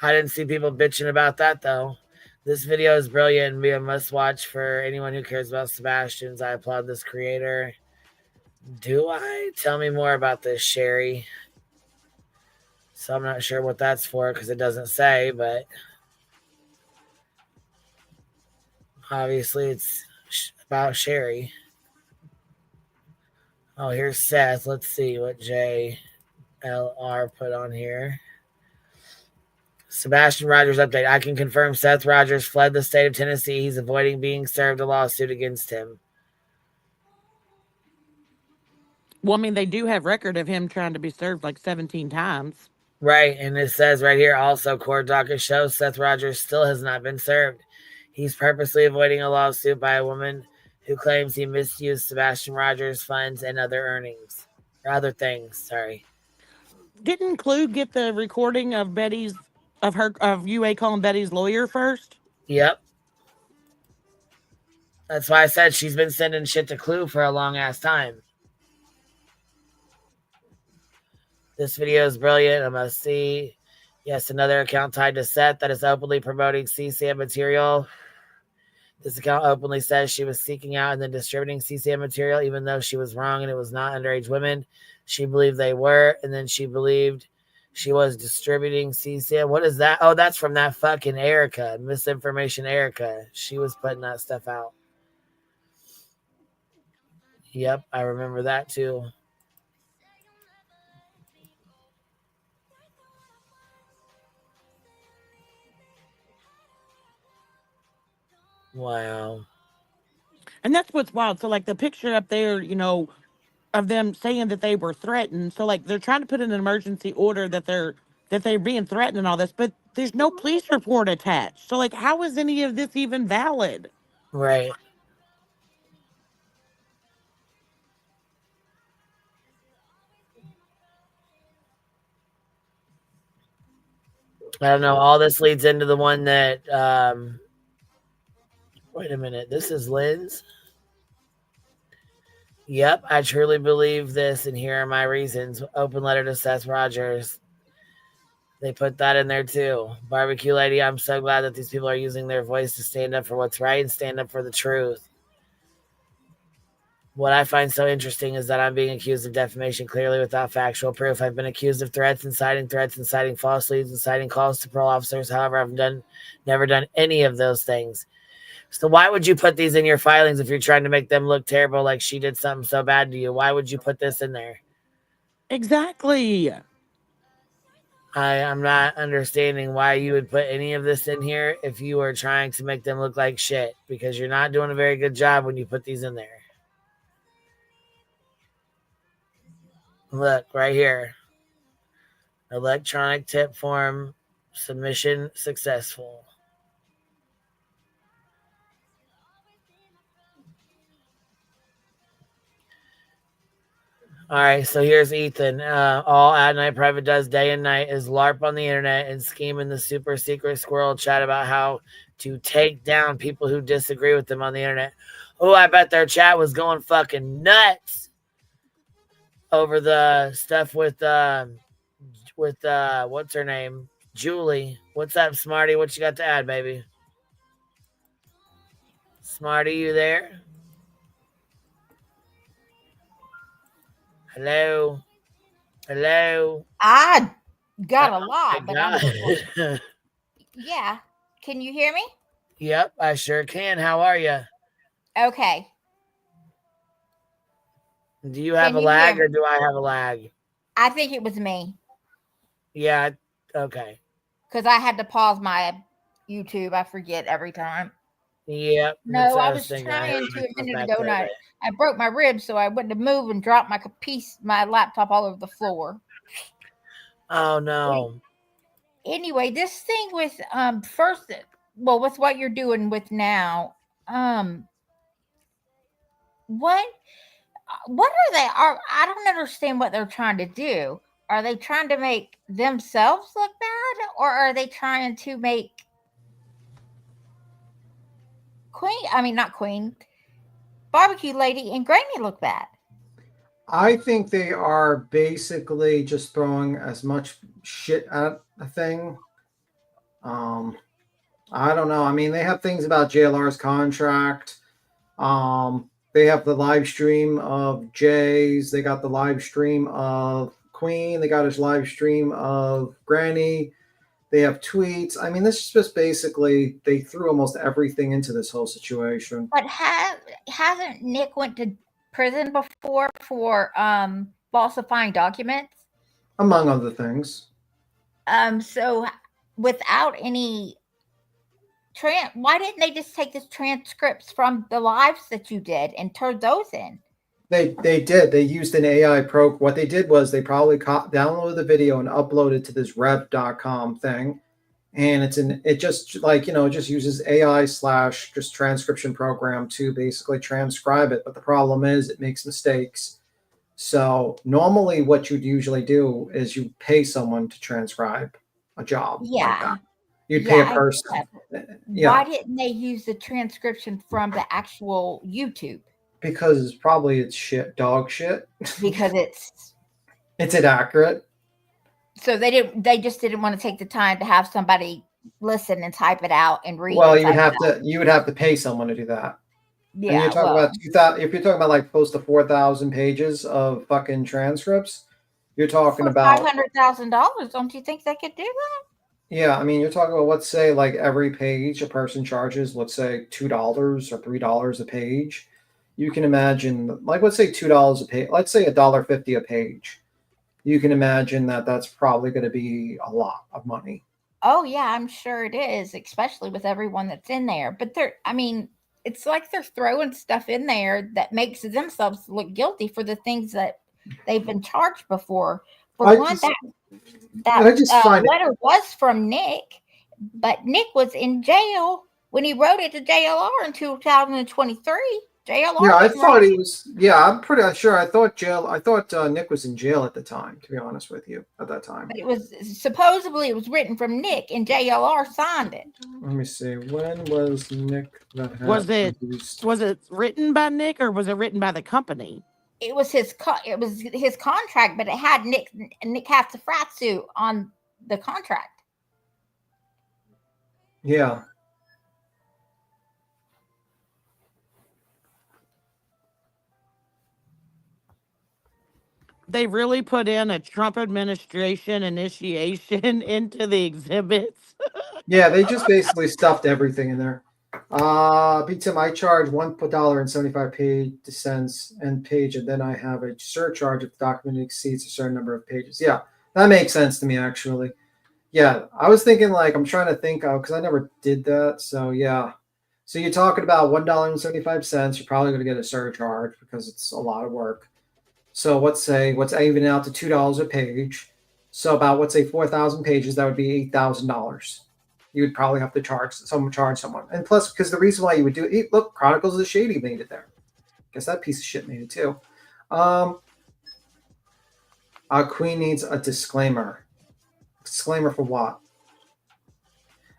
I didn't see people bitching about that, though. This video is brilliant and be a must-watch for anyone who cares about Sebastian's. I applaud this creator. Do I? Tell me more about this, Sherry. So I'm not sure what that's for because it doesn't say, but obviously it's about Sherry. Oh, here's Seth. Let's see what JLR put on here. Sebastian Rogers update. I can confirm Seth Rogers fled the state of Tennessee. He's avoiding being served a lawsuit against him. well, I mean, they do have record of him trying to be served like 17 times. Right, and it says right here also, court docket shows Seth Rogers still has not been served. He's purposely avoiding a lawsuit by a woman who claims he misused Sebastian Rogers' funds and other earnings. Or other things, sorry. Didn't Clue get the recording of UA calling Betty's lawyer first? Yep. That's why I said she's been sending shit to Clue for a long ass time. This video is brilliant. I must see. Yes, another account tied to Seth that is openly promoting CCM material. This account openly says she was seeking out and then distributing CCM material, even though she was wrong and it was not underage women. She believed they were, and then she believed she was distributing CCM. What is that? Oh, that's from that fucking Erica. Misinformation Erica. She was putting that stuff out. Yep, I remember that too. Wow. And that's what's wild. So, like, the picture up there, of them saying that they were threatened. So, like, they're trying to put in an emergency order that they're being threatened and all this, but there's no police report attached. So, like, how is any of this even valid? Right. I don't know. All this leads into the one that, wait a minute. This is Lynn's. Yep, I truly believe this, and here are my reasons. Open letter to Seth Rogers. They put that in there too. Barbecue Lady, I'm so glad that these people are using their voice to stand up for what's right and stand up for the truth. What I find so interesting is that I'm being accused of defamation clearly without factual proof. I've been accused of inciting false leads, inciting calls to parole officers. However, I've never done any of those things. So why would you put these in your filings if you're trying to make them look terrible, like she did something so bad to you? Why would you put this in there? Exactly. I'm not understanding why you would put any of this in here if you were trying to make them look like shit, because you're not doing a very good job when you put these in there. Look, right here. Electronic tip form submission successful. All right, so here's Ethan. All At Night Private does day and night is LARP on the internet and scheme in the super secret squirrel chat about how to take down people who disagree with them on the internet. Oh, I bet their chat was going fucking nuts over the stuff with what's her name? Julie. What's up, Smarty? What you got to add, baby? Smarty, you there? Hello? Hello? I got a Oh lot, my but I'm God. yeah. Can you hear me? Yep, I sure can. How are you? Okay. Do you have Can a you lag hear or do I have a lag? I think it was me Yeah, okay. because I had to pause my YouTube. I forget every time. Yep. No, I was trying to a minute ago, and I broke my ribs, so I went to move and dropped my laptop all over the floor. Oh no. Anyway, this thing with with what you're doing with now, what are they? I don't understand what they're trying to do. Are they trying to make themselves look bad, or are they trying to make not Queen, Barbecue Lady and Granny look bad? I think they are basically just throwing as much shit at a thing. I don't know. I mean, they have things about JLR's contract. They have the live stream of Jay's. They got the live stream of Queen. They got his live stream of Granny. They have tweets. I mean, this is just basically they threw almost everything into this whole situation. But hasn't Nick went to prison before for falsifying documents? Among other things. So without any why didn't they just take the transcripts from the lives that you did and turn those in? They did. They used an AI What they did was they probably downloaded the video and uploaded to this rev.com thing. And it just uses AI / just transcription program to basically transcribe it. But the problem is it makes mistakes. So normally what you'd usually do is you pay someone to transcribe a job like that. You'd pay a person. Why didn't they use the transcription from the actual YouTube? Because probably it's shit, dog shit. Because it's inaccurate. So they just didn't want to take the time to have somebody listen and type it out and read. Well, you would have to pay someone to do that. Yeah. And you're talking about 2,000. If you're talking about like close to 4,000 pages of fucking transcripts, you're talking about $500,000. Don't you think they could do that? Yeah, I mean, you're talking about, let's say, like every page a person charges, let's say $2 or $3 a page. You can imagine, like, let's say $2 a page, let's say $1.50 a page. You can imagine that that's probably going to be a lot of money. Oh yeah, I'm sure it is, especially with everyone that's in there. But it's like they're throwing stuff in there that makes themselves look guilty for the things that they've been charged before. For one, that letter was from Nick, but Nick was in jail when he wrote it to JLR in 2023. JLR. Yeah, I thought he was. Yeah, I'm pretty sure. I thought Nick was in jail at the time. To be honest with you, at that time. But it was supposedly written from Nick, and JLR signed it. Let me see. When was Nick? Was it written by Nick or was it written by the company? It was his contract, but it had Nick Hatsufatsu on the contract. Yeah. They really put in a Trump administration initiation into the exhibits. Yeah, they just basically stuffed everything in there. BTM, I charge $1.75 and page, and then I have a surcharge if the document exceeds a certain number of pages. Yeah, that makes sense to me, actually. Yeah, I was thinking, like, I'm trying to think of, because I never did that. So, yeah. So you're talking about $1.75. You're probably going to get a surcharge because it's a lot of work. So let's even out to $2 a page. So about, let's say 4,000 pages, that would be $8,000. You would probably have to charge someone. And plus, because the reason why you would do it, look, Chronicles of the Shady made it there. Guess that piece of shit made it too. Queen needs a disclaimer. Disclaimer for what?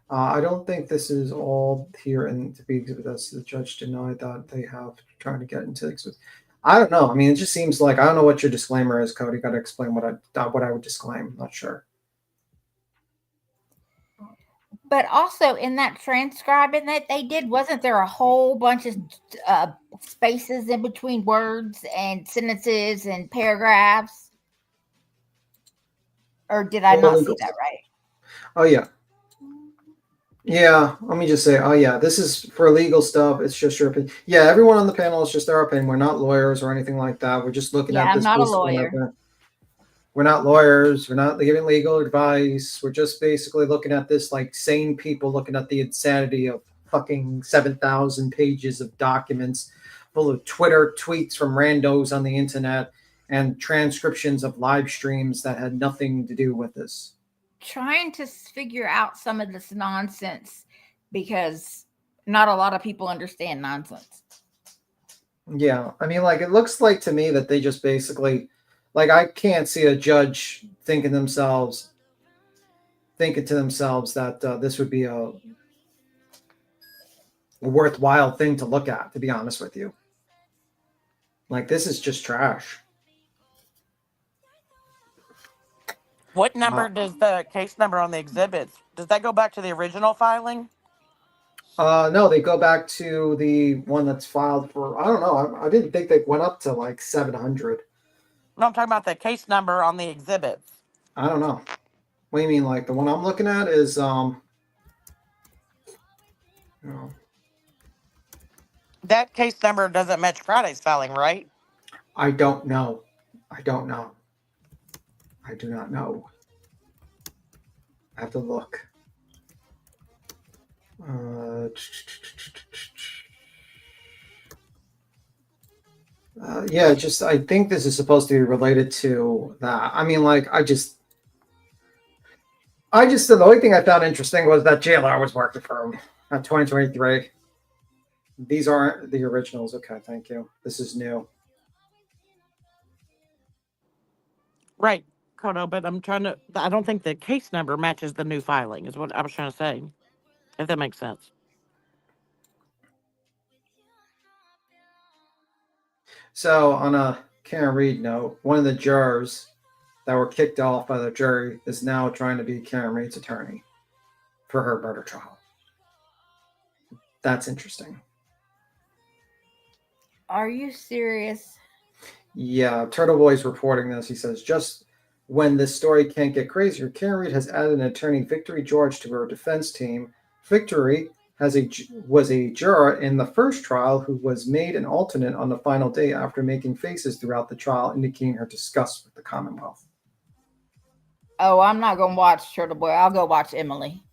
I don't think this is all here and to be exhibited. The judge denied that they have trying to get into exhibit. I don't know. I mean, it just seems like I don't know what your disclaimer is, Cody. Got to explain what I would disclaim. I'm not sure. But also in that transcribing that they did, wasn't there a whole bunch of spaces in between words and sentences and paragraphs? Or did I not see that right? Oh, yeah. Yeah, let me just say, this is for legal stuff. It's just your opinion. Yeah, everyone on the panel is just their opinion. We're not lawyers or anything like that. We're just looking at this. I'm not a lawyer. We're not lawyers. We're not giving legal advice. We're just basically looking at this like sane people looking at the insanity of fucking 7,000 pages of documents full of Twitter tweets from randos on the internet and transcriptions of live streams that had nothing to do with this. Trying to figure out some of this nonsense because not a lot of people understand nonsense. Yeah, I mean, like, it looks like to me that they just basically, like, I can't see a judge thinking to themselves that this would be a worthwhile thing to look at, to be honest with you. Like, this is just trash. What number does the case number on the exhibits, does that go back to the original filing? No, they go back to the one that's filed for, I don't know. I didn't think they went up to like 700. No, I'm talking about the case number on the exhibits. I don't know. What do you mean? Like the one I'm looking at is, That case number doesn't match Friday's filing, right? I don't know. I don't know. I do not know. I have to look. Yeah, just I think this is supposed to be related to that. I mean, like, I just the only thing I found interesting was that JLR was working for him at 2023. These aren't the originals. Okay, thank you. This is new. Right, Kono, but I don't think the case number matches the new filing, is what I was trying to say. If that makes sense. So on a Karen Reed note, one of the jurors that were kicked off by the jury is now trying to be Karen Reed's attorney for her murder trial. That's interesting. Are you serious? Yeah, Turtle Boy's reporting this. He says, just when this story can't get crazier, Karen Reed has added an attorney, Victory George, to her defense team. Victory was a juror in the first trial who was made an alternate on the final day after making faces throughout the trial, indicating her disgust with the Commonwealth. Oh, I'm not gonna watch Turtle Boy. I'll go watch Emily.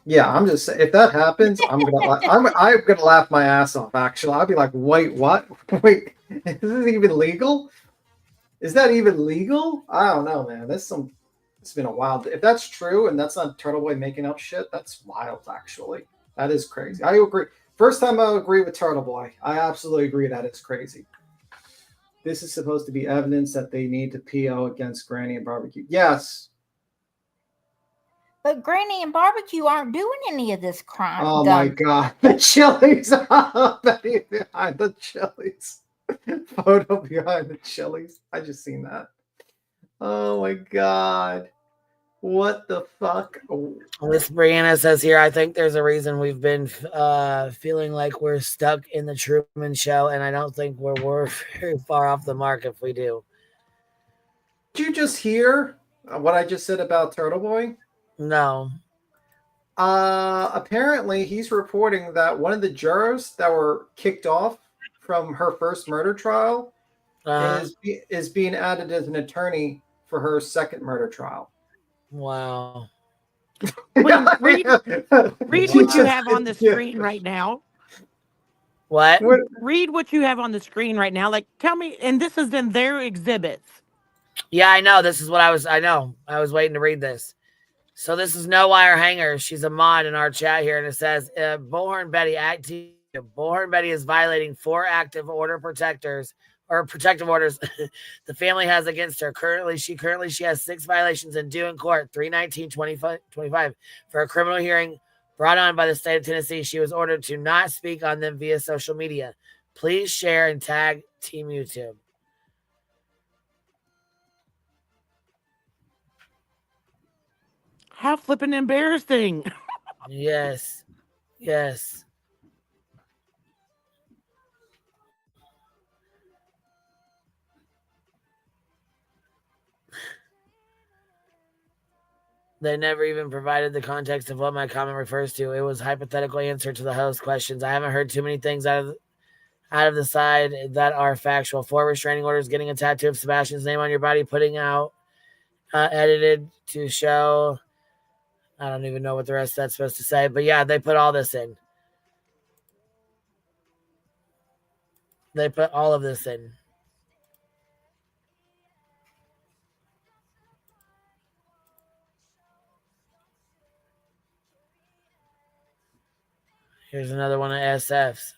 Yeah, I'm just saying, if that happens, I'm gonna laugh my ass off. Actually, I'll be like, wait, what? Wait, is this even legal? Is that even legal? I don't know, man. It's been a wild. If that's true and that's not Turtle Boy making up shit, that's wild. Actually, that is crazy. I agree. First time I agree with Turtle Boy. I absolutely agree that it's crazy. This is supposed to be evidence that they need to PO against Granny and Barbecue. Yes. But Granny and Barbecue aren't doing any of this crime. Oh my God. The Chili's. Betty behind the Chili's. Photo behind the Chili's. I just seen that. Oh my God. What the fuck? Miss Brianna says here, I think there's a reason we've been feeling like we're stuck in the Truman Show, and I don't think we're very far off the mark if we do. Did you just hear what I just said about Turtle Boy? No. Apparently, he's reporting that one of the jurors that were kicked off from her first murder trial is being added as an attorney for her second murder trial. Wow. Read what you have on the screen right now. What? Read what you have on the screen right now. Like, tell me, and this is in their exhibits. Yeah, I know. This is what I know. I was waiting to read this. So this is No Wire Hanger. She's a mod in our chat here, and it says, Bullhorn Betty, Bullhorn Betty is violating 4 active order protective orders the family has against her. Currently she has 6 violations and due in court, 3/19/25 for a criminal hearing brought on by the state of Tennessee. She was ordered to not speak on them via social media. Please share and tag Team YouTube. How flippin' embarrassing. Yes. Yes. They never even provided the context of what my comment refers to. It was hypothetical answer to the host questions. I haven't heard too many things out of the side that are factual. 4 restraining orders, getting a tattoo of Sebastian's name on your body, putting out edited to show. I don't even know what the rest of that's supposed to say, but yeah, they put all this in. They put all of this in. Here's another one of SF's.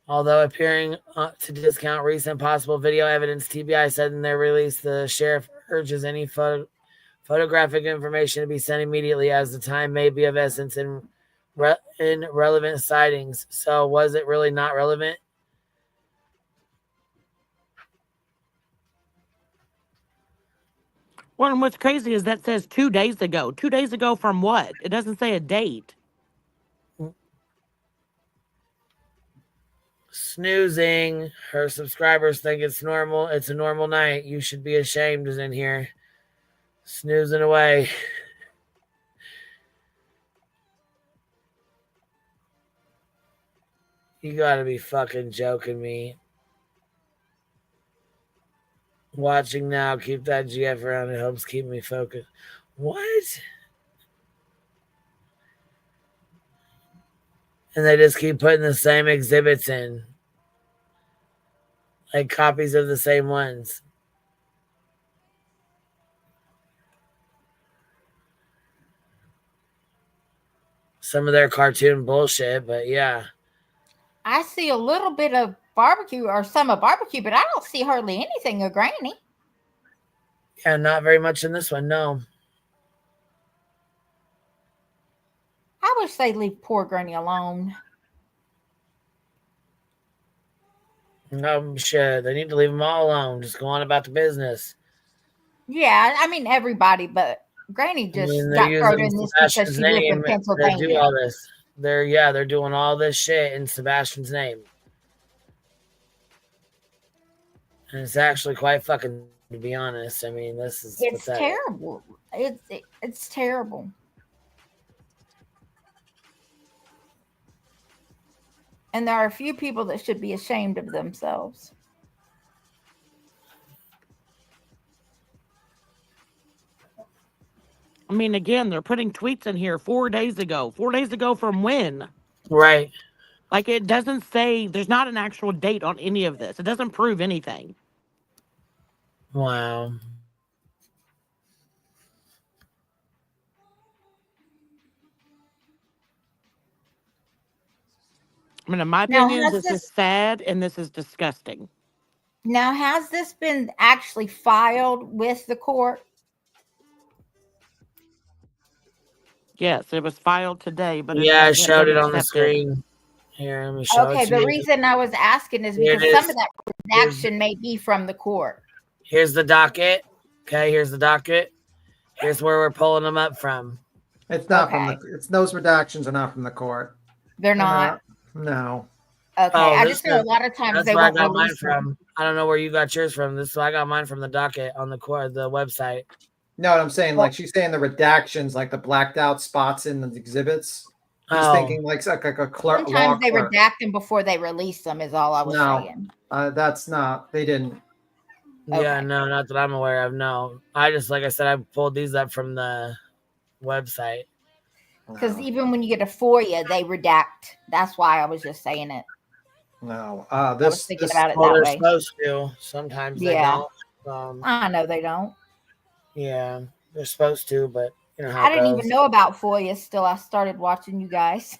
Although appearing to discount recent possible video evidence, TBI said in their release the sheriff urges any photographic information to be sent immediately, as the time may be of essence in relevant sightings. So was it really not relevant? Well, and what's crazy is that says 2 days ago. 2 days ago from what? It doesn't say a date. Snoozing. Her subscribers think it's normal. It's a normal night. You should be ashamed is in here. Snoozing away. You gotta be fucking joking me. Watching now. Keep that GF around. It helps keep me focused. What? And they just keep putting the same exhibits in. Like copies of the same ones. Some of their cartoon bullshit, but yeah. I see a little bit of barbecue or some of barbecue, but I don't see hardly anything of Granny. Yeah, not very much in this one, no. I wish they'd leave poor Granny alone. No shit. They need to leave them all alone. Just go on about the business. Yeah, I mean everybody, but Granny just got thrown in this because she lived in Pennsylvania. They do all this. They're doing all this shit in Sebastian's name. And it's actually quite fucking, to be honest. I mean, this is pathetic. Terrible. It's terrible. And there are a few people that should be ashamed of themselves. I mean, again, they're putting tweets in here 4 days ago. 4 days ago from when? Right. Like, it doesn't say, there's not an actual date on any of this. It doesn't prove anything. Wow. I mean, in my opinion, this is sad and this is disgusting. Now, has this been actually filed with the court? Yes, it was filed today, but yeah, I showed it on the screen. Here, let me show okay, it to the you. reason I was asking is because some of that redaction may be from the court. Here's the docket. Okay, here's the docket. Here's where we're pulling them up from. It's not from the. It's those redactions are not from the court. They're not. No. Okay, I just know a lot of times they won't That's where I got mine release them. from. I don't know where you got yours from. This is where I got mine from the docket on the website. No, what I'm saying, like she's saying the redactions, like the blacked out spots in the exhibits. He's Oh. thinking like a clerk. Sometimes they redact them before they release them. Is all I was saying. That's not. They didn't. Yeah, no, not that I'm aware of. No, I just, like I said, I pulled these up from the website. Because even when you get a FOIA, they redact. That's why I was just saying it. No, I was thinking about it well, that they're way. supposed to. Sometimes they Yeah. don't. I know they don't. Yeah, they're supposed to, but you know how I it didn't goes. even know about FOIA still. I started watching you guys.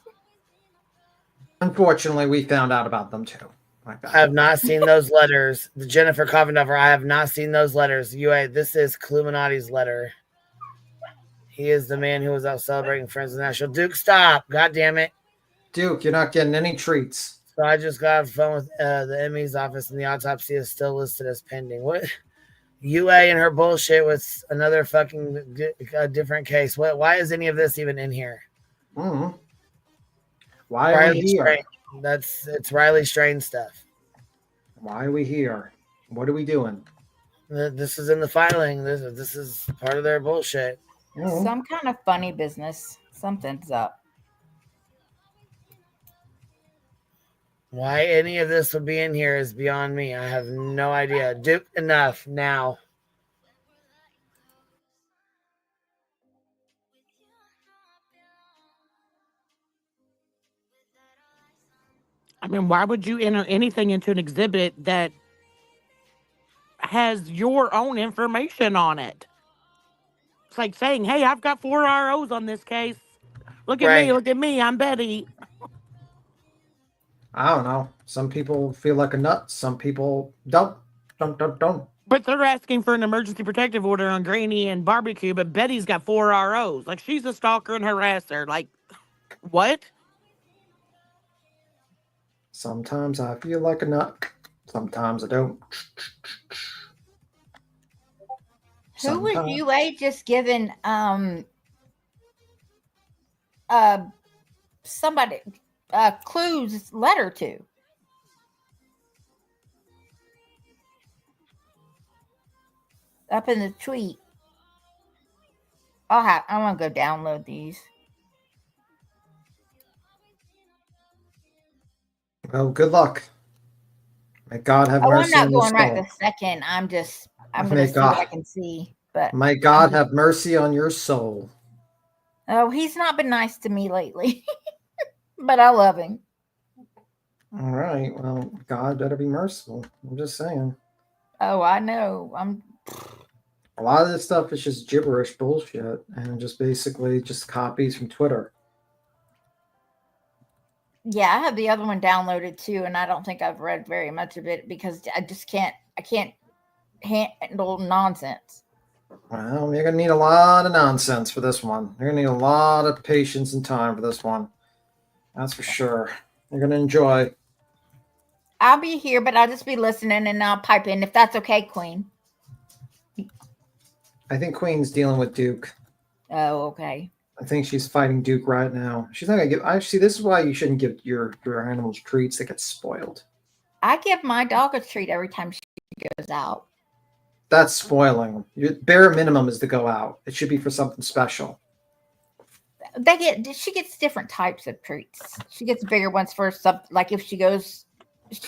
Unfortunately, we found out about them too. Like that. I have not seen those letters. The Jennifer Covendover, I have not seen those letters. This is Cluminati's letter. He is the man who was out celebrating Friends of the National. Duke, stop. God damn it. Duke, you're not getting any treats. So I just got off the phone with the ME's office, and the autopsy is still listed as pending. What? UA and her bullshit with another fucking different case. Why is any of this even in here? Mm-hmm. Why are we here? It's Riley Strain stuff. Why are we here? What are we doing? This is in the filing. This is part of their bullshit. Mm-hmm. Some kind of funny business. Something's up. Why any of this would be in here is beyond me. I have no idea. Duke, enough now. I mean, why would you enter anything into an exhibit that has your own information on it? It's like saying, hey, I've got 4 ROs on this case. Look at me, I'm Betty. I don't know. Some people feel like a nut. Some people don't. Don't. But they're asking for an emergency protective order on Granny and Barbecue, but Betty's got 4 ROs. Like, she's a stalker and harasser. Like, what? Sometimes I feel like a nut. Sometimes I don't. Who was UA just given somebody Clue's letter to? Up in the tweet. I'm gonna go download these. Well, good luck. May God have mercy on your soul. I'm not going right this second. I'm gonna see what I can see. But may God have mercy on your soul. Oh, he's not been nice to me lately. But I love him. All right. Well, God better be merciful. I'm just saying. Oh, I know. A lot of this stuff is just gibberish bullshit and just basically just copies from Twitter. Yeah, I have the other one downloaded too, and I don't think I've read very much of it because I can't handle nonsense. Well, you're going to need a lot of nonsense for this one. You're going to need a lot of patience and time for this one. That's for sure. You're going to enjoy. I'll be here, but I'll just be listening and I'll pipe in if that's okay, Queen. I think Queen's dealing with Duke. Oh, okay. I think she's fighting Duke right now. She's not going to give... Actually, this is why you shouldn't give your animals treats that get spoiled. I give my dog a treat every time she goes out. That's spoiling. Your bare minimum is to go out. It should be for something special. She gets different types of treats. She gets bigger ones for something, like if she goes.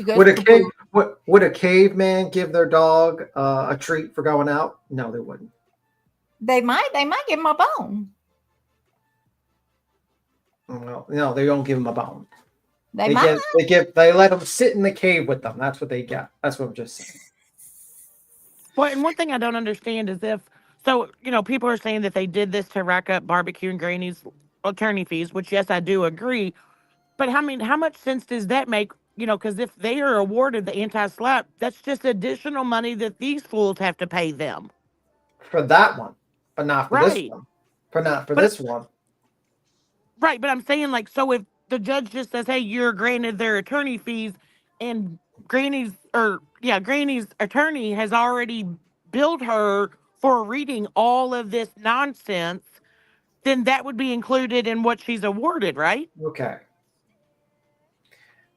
Would a caveman give their dog a treat for going out? No, they wouldn't. They might give him a bone. Well, no, they don't give him a bone. They let them sit in the cave with them. That's what they get. That's what I'm just saying. Well, and one thing I don't understand is people are saying that they did this to rack up Barbecue and Granny's attorney fees, which yes, I do agree. But how much sense does that make? Because if they are awarded the anti-slap, that's just additional money that these fools have to pay them. For that one, but not for this one. This one. Right, but I'm saying so if the judge just says, hey, you're granted their attorney fees and Granny's attorney has already billed her for reading all of this nonsense, then that would be included in what she's awarded, right? Okay.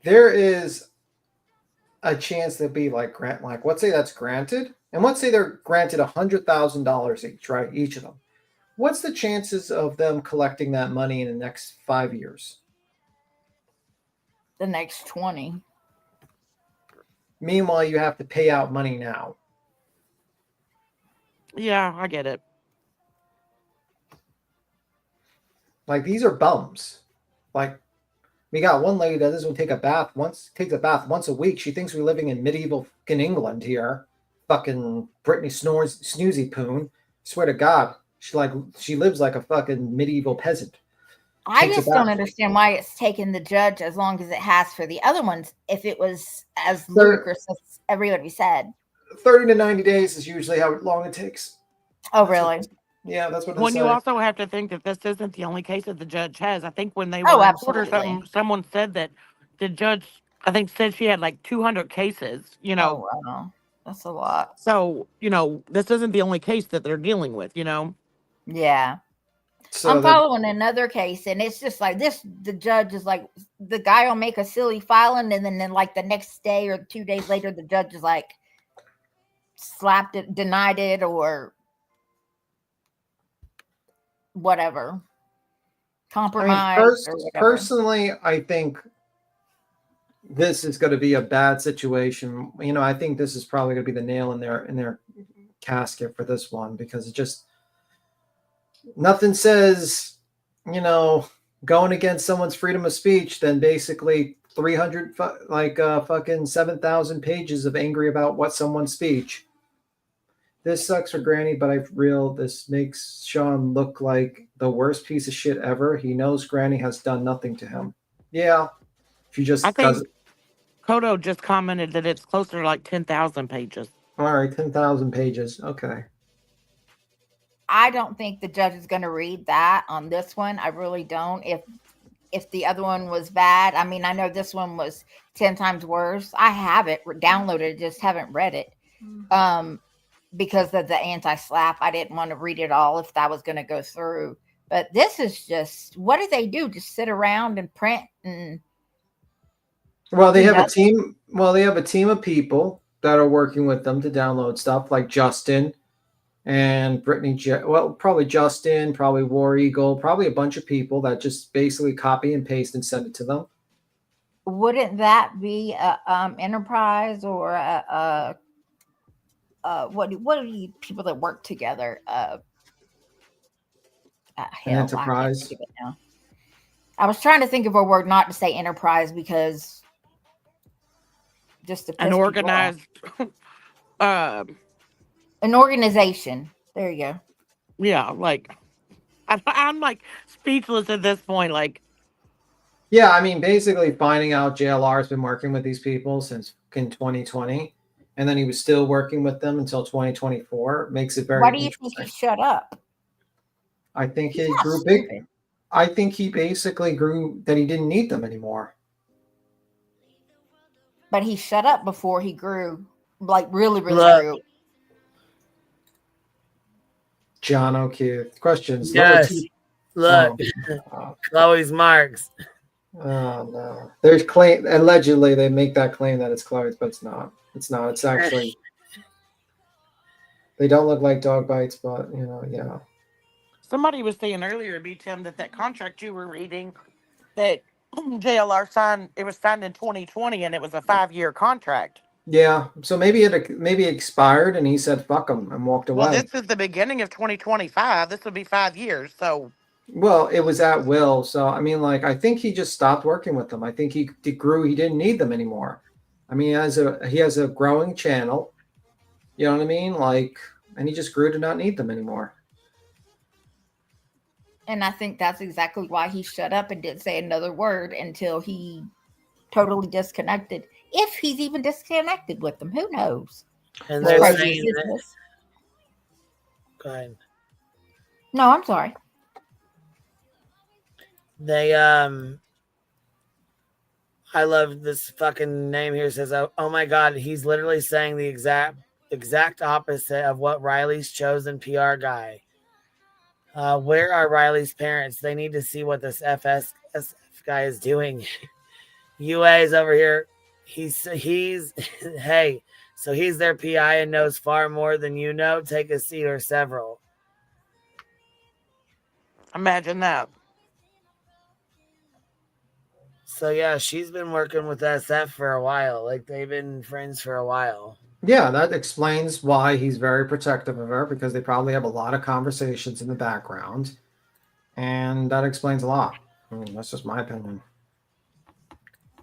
There is a chance to be let's say that's granted, and let's say they're granted $100,000 each, right? Each of them. What's the chances of them collecting that money in the next 5 years? The next 20. Meanwhile, you have to pay out money now. Yeah, I get it. These are bums. We got one lady that doesn't take a bath once a week. She thinks we're living in medieval fucking England here. Fucking Brittany Snoozy Poon. Swear to God, she lives like a fucking medieval peasant. I just don't understand why it's taken the judge as long as it has for the other ones. If it was as ludicrous as everybody said, 30 to 90 days is usually how long it takes. Oh, really? Yeah, that's what. When you also have to think that this isn't the only case that the judge has. I think when they were in court or something, someone said that the judge, said she had 200 cases. Oh, wow. That's a lot. So this isn't the only case that they're dealing with. Yeah. So I'm following another case, and it's just like this. The judge is like, the guy will make a silly filing, and then the next day or 2 days later, the judge is slapped it, denied it, or whatever, compromise. Personally, I think this is going to be a bad situation. I think this is probably going to be the nail in their casket for this one, because it just nothing says going against someone's freedom of speech than basically 300 fucking 7,000 pages of angry about what someone's speech. This sucks for Granny, but this makes Sean look like the worst piece of shit ever. He knows Granny has done nothing to him. Yeah. She just Kodo just commented that it's closer to like 10,000 pages. All right, 10,000 pages. Okay. I don't think the judge is going to read that on this one. I really don't. If the other one was bad, I mean, I know this one was 10 times worse. I have it downloaded, just haven't read it. Because of the anti-slap, I didn't want to read it all if that was going to go through. But this is just, what do they do? Just sit around and print and. Well, they have a team. Well, they have a team of people that are working with them to download stuff, like Justin and Brittany. Well, probably Justin, probably War Eagle, probably a bunch of people that just basically copy and paste and send it to them. Wouldn't that be a enterprise or what are you people that work together? An enterprise. I can't think of it now. I was trying to think of a word not to say enterprise because just to an organized an organization. There you go. Yeah, like I'm like speechless at this point. Like, yeah, I mean, basically finding out JLR has been working with these people since in 2020, and then he was still working with them until 2024 makes it very. Why do you think he shut up? I think he grew big. I think he basically grew that he didn't need them anymore. But he shut up before he grew, like really grew. John O'Keefe. Questions? Yes. Look. Chloe's marks. Oh, no. There's claim. Allegedly, they make that claim that it's Chloe's, but it's not. It's not. It's actually. They don't look like dog bites, but, yeah. Somebody was saying earlier, Tim, that contract you were reading that JLR signed, it was signed in 2020 and it was a 5-year contract. Yeah, so maybe it expired and he said fuck him and walked away. Well, this is the beginning of 2025. This would be 5 years, so. Well, it was at will, so I mean, like, I think he just stopped working with them. I think he grew. He didn't need them anymore. I mean, he has a growing channel. You know what I mean? Like, and he just grew to not need them anymore. And I think that's exactly why he shut up and didn't say another word until he totally disconnected. If he's even disconnected with them, who knows? And they're saying that. Go ahead. No, I'm sorry. They I love this fucking name here. It says, oh my God, he's literally saying the exact opposite of what Riley's chosen PR guy. Where are Riley's parents? They need to see what this FS guy is doing. UA is over here. He's hey, so he's their PI and knows far more than you know. Take a seat or several. Imagine that. So yeah, she's been working with SF for a while. Like, they've been friends for a while. Yeah, that explains why he's very protective of her, because they probably have a lot of conversations in the background. And that explains a lot. I mean, that's just my opinion.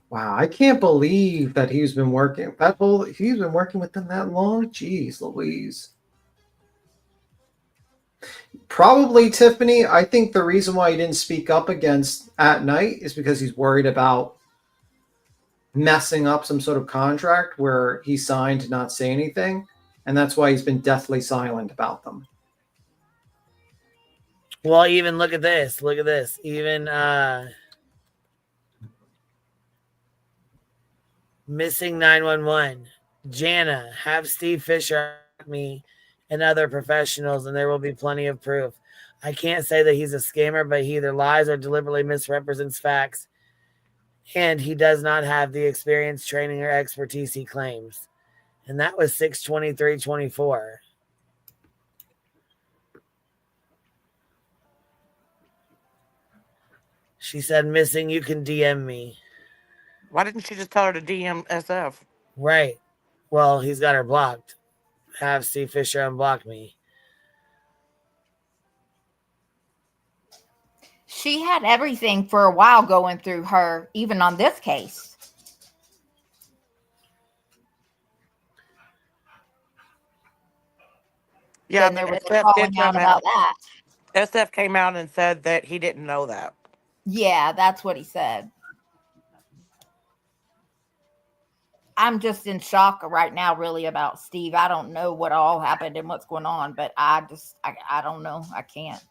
Wow, I can't believe that he's been working with them that long. Jeez Louise. Probably, Tiffany, I think the reason why he didn't speak up against At Night is because he's worried about messing up some sort of contract where he signed to not say anything, and that's why he's been deathly silent about them. Well, even look at this. Look at this. Even missing 911. Jana, have Steve Fisher me and other professionals, and there will be plenty of proof. I can't say that he's a scammer, but he either lies or deliberately misrepresents facts, and he does not have the experience, training, or expertise he claims. And that was 6/23/24. She said, missing, you can DM me. Why didn't she just tell her to DM SF? Right. Well, he's got her blocked. Have Steve Fisher unblock me. She had everything for a while going through her, even on this case. Yeah, then there was a calling out about that. SF came out and said that he didn't know that. Yeah, that's what he said. I'm just in shock right now, really, about Steve. I don't know what all happened and what's going on, but I don't know. I can't.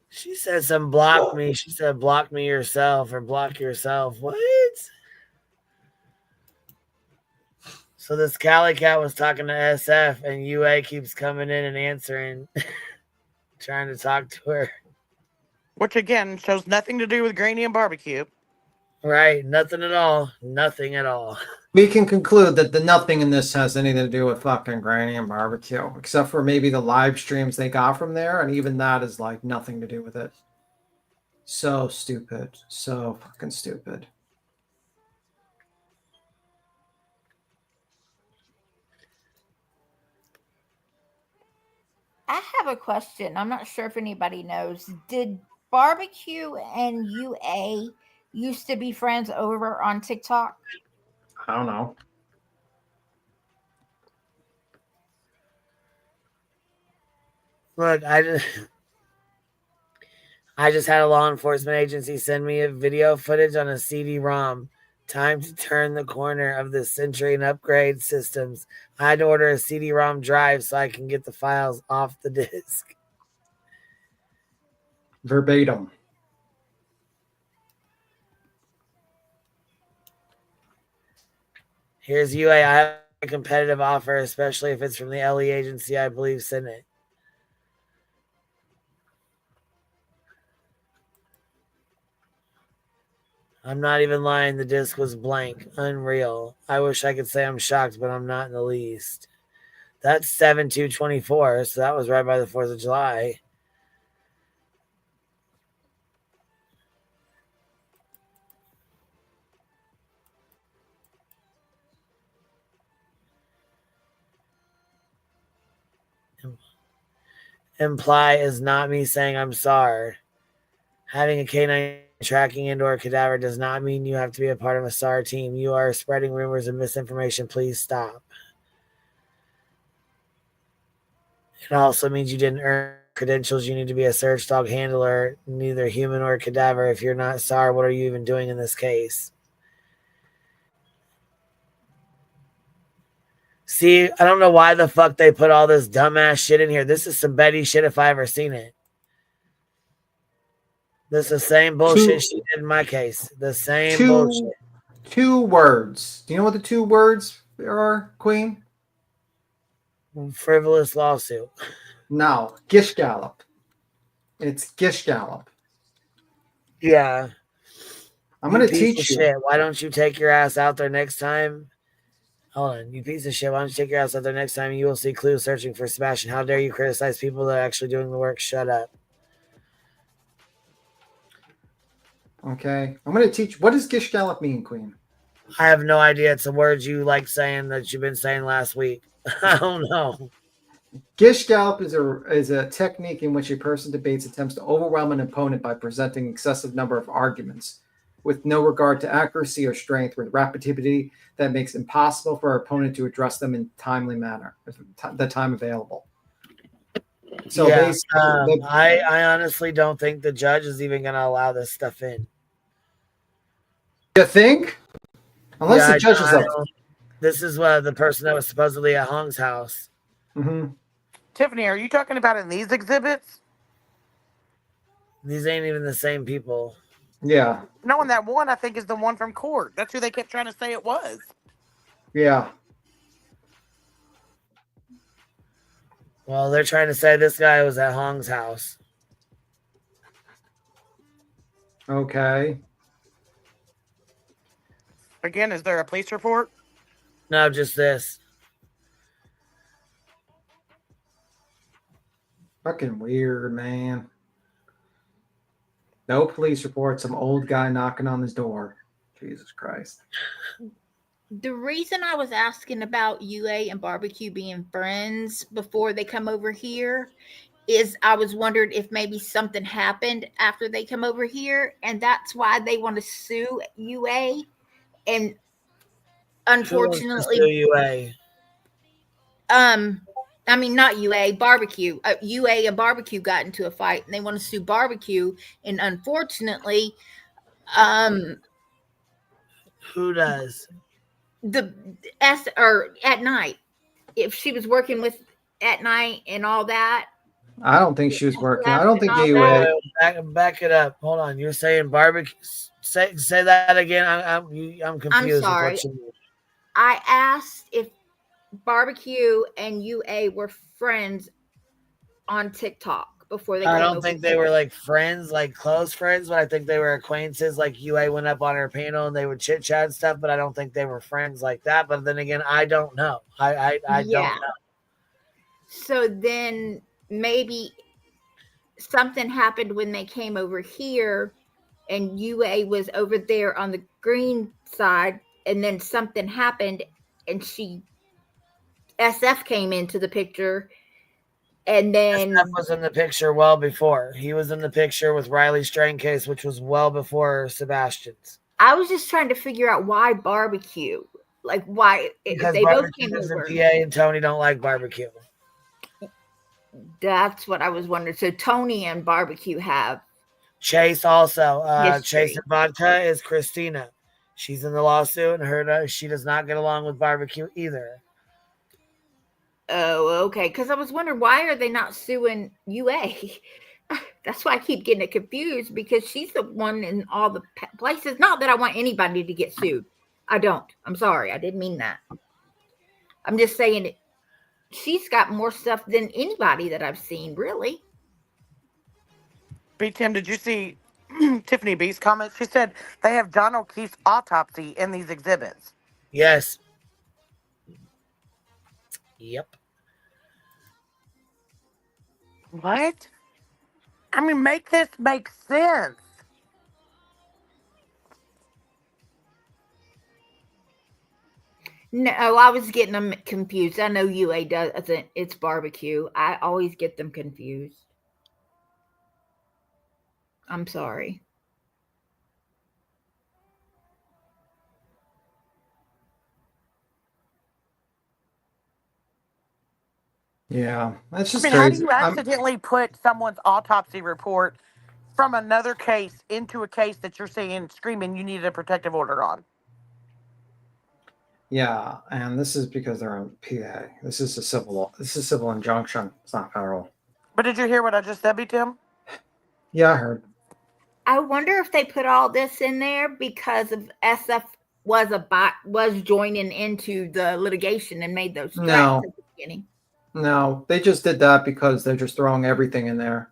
She said some block me. She said block me yourself or block yourself. What? So this Cali cat was talking to SF and UA keeps coming in and answering, trying to talk to her. Which again shows nothing to do with Granny and barbecue. Right, nothing at all. Nothing at all. We can conclude that the nothing in this has anything to do with fucking Granny and barbecue, except for maybe the live streams they got from there, and even that is like nothing to do with it. So stupid. So fucking stupid. I have a question. I'm not sure if anybody knows. Did Barbecue and UA used to be friends over on TikTok? I don't know. Look, I just had a law enforcement agency send me a video footage on a CD-ROM. Time to turn the corner of the century and upgrade systems. I had to order a CD-ROM drive so I can get the files off the disk. Verbatim. Here's UA. I have a competitive offer, especially if it's from the LE agency I believe sent it. I'm not even lying. The disc was blank. Unreal. I wish I could say I'm shocked, but I'm not in the least. That's 7/2/24, so that was right by the 4th of July. Imply is not me saying I'm sorry. Having a K9 tracking indoor cadaver does not mean you have to be a part of a SAR team. You are spreading rumors and misinformation. Please stop. It also means you didn't earn credentials. You need to be a search dog handler, neither human or cadaver. If you're not SAR, what are you even doing in this case? See, I don't know why the fuck they put all this dumbass shit in here. This is some Betty shit if I ever seen it. This is the same bullshit she did in my case. The same bullshit. 2 words. Do you know what the 2 words are, Queen? Frivolous lawsuit. No, Gish Gallop. It's Gish Gallop. Yeah. I'm going to teach you. Shit. Why don't you take your ass out there next time? Hold on, you piece of shit. Why don't you take your ass out there next time? You will see clues searching for Sebastian. How dare you criticize people that are actually doing the work? Shut up. Okay. I'm going to teach. What does Gish Gallop mean, Queen? I have no idea. It's a word you like saying that you've been saying last week. I don't know. Gish Gallop is a technique in which a person debates attempts to overwhelm an opponent by presenting excessive number of arguments with no regard to accuracy or strength, with rapidity that makes it impossible for our opponent to address them in timely manner, the time available. So yeah, basically, I honestly don't think the judge is even going to allow this stuff in. You think? Unless the judge is up. This is the person that was supposedly at Hong's house. Mm-hmm. Tiffany, are you talking about in these exhibits? These ain't even the same people. Yeah. No, and that one I think is the one from court. That's who they kept trying to say it was. Yeah. Well, they're trying to say this guy was at Hong's house. Okay. Again, is there a police report? No, just this. Fucking weird, man. No police report. Some old guy knocking on his door. Jesus Christ. The reason I was asking about UA and Barbecue being friends before they come over here is I was wondering if maybe something happened after they come over here, and that's why they want to sue UA. And unfortunately, Who wants to sue UA? I mean, not UA, barbecue. UA and barbecue got into a fight, and they want to sue barbecue. And unfortunately, who does? Or at night, if she was working with at night and all that. I don't think she was working. I don't think UA. Back it up. Hold on. You're saying barbecue. Say that again. I'm confused. I'm sorry. With what you mean. I asked if barbecue and UA were friends on TikTok before they came I don't over think they were like friends, like close friends, but I think they were acquaintances. Like UA went up on her panel and they would chit chat and stuff, but I don't think they were friends like that. But then again, I don't know. I don't know. So then maybe something happened when they came over here and UA was over there on the green side, and then something happened and SF came into the picture, and then SF was in the picture well before. He was in the picture with Riley's strain case, which was well before Sebastian's. I was just trying to figure out why barbecue. Like why because they both came lives over. in PA and Tony don't like barbecue. That's what I was wondering. So Tony and barbecue have Chase also. history. Chase and vodka is Christina. She's in the lawsuit, and she does not get along with barbecue either. Oh, okay. Because I was wondering, why are they not suing UA? That's why I keep getting it confused, because she's the one in all the places. Not that I want anybody to get sued. I don't. I'm sorry. I didn't mean that. I'm just saying she's got more stuff than anybody that I've seen, really. B. Tim, did you see Tiffany B's comments? She said they have John O'Keefe's autopsy in these exhibits. Yes. Yep. What? I mean, make this make sense. No, I was getting them confused. I know UA doesn't. It's barbecue. I always get them confused. I'm sorry. Yeah, that's just crazy. crazy. How do you accidentally put someone's autopsy report from another case into a case that you're saying screaming you needed a protective order on? Yeah, and this is because they're in PA. This is a civil injunction. It's not federal. But did you hear what I just said, B. Tim? Yeah, I heard. I wonder if they put all this in there because of SF was joining into the litigation and made those threats No. at the beginning. No, they just did that because they're just throwing everything in there.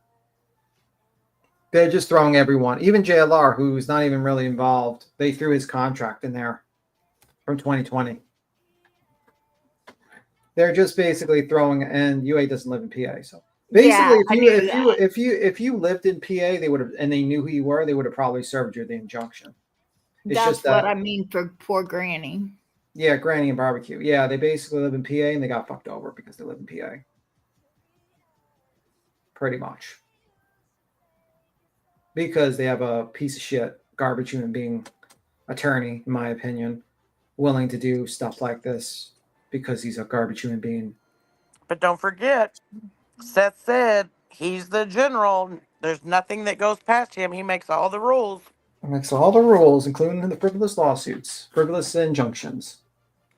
They're just throwing everyone. Even JLR, who's not even really involved, they threw his contract in there from 2020. They're just basically throwing, and UA doesn't live in PA, so basically, if you lived in PA, they would have, and they knew who you were, they would have probably served you the injunction. It's That's just that, what I mean for poor Granny. Yeah, Granny and barbecue. Yeah, they basically live in PA, and they got fucked over because they live in PA. Pretty much. Because they have a piece of shit, garbage human being attorney, in my opinion, willing to do stuff like this because he's a garbage human being. But don't forget, Seth said he's the general. There's nothing that goes past him. He makes all the rules. He makes all the rules, including the frivolous lawsuits, frivolous injunctions.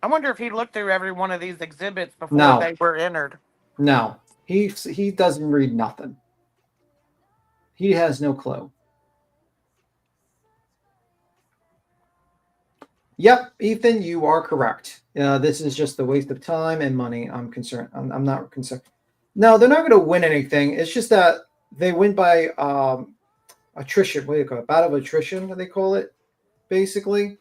I wonder if he looked through every one of these exhibits before they were entered. No, he doesn't read nothing. He has no clue. Yep, Ethan, you are correct. This is just a waste of time and money. I'm concerned. I'm not concerned. No, they're not going to win anything. It's just that they win by attrition. What do you call it? Battle of attrition, they call it, basically.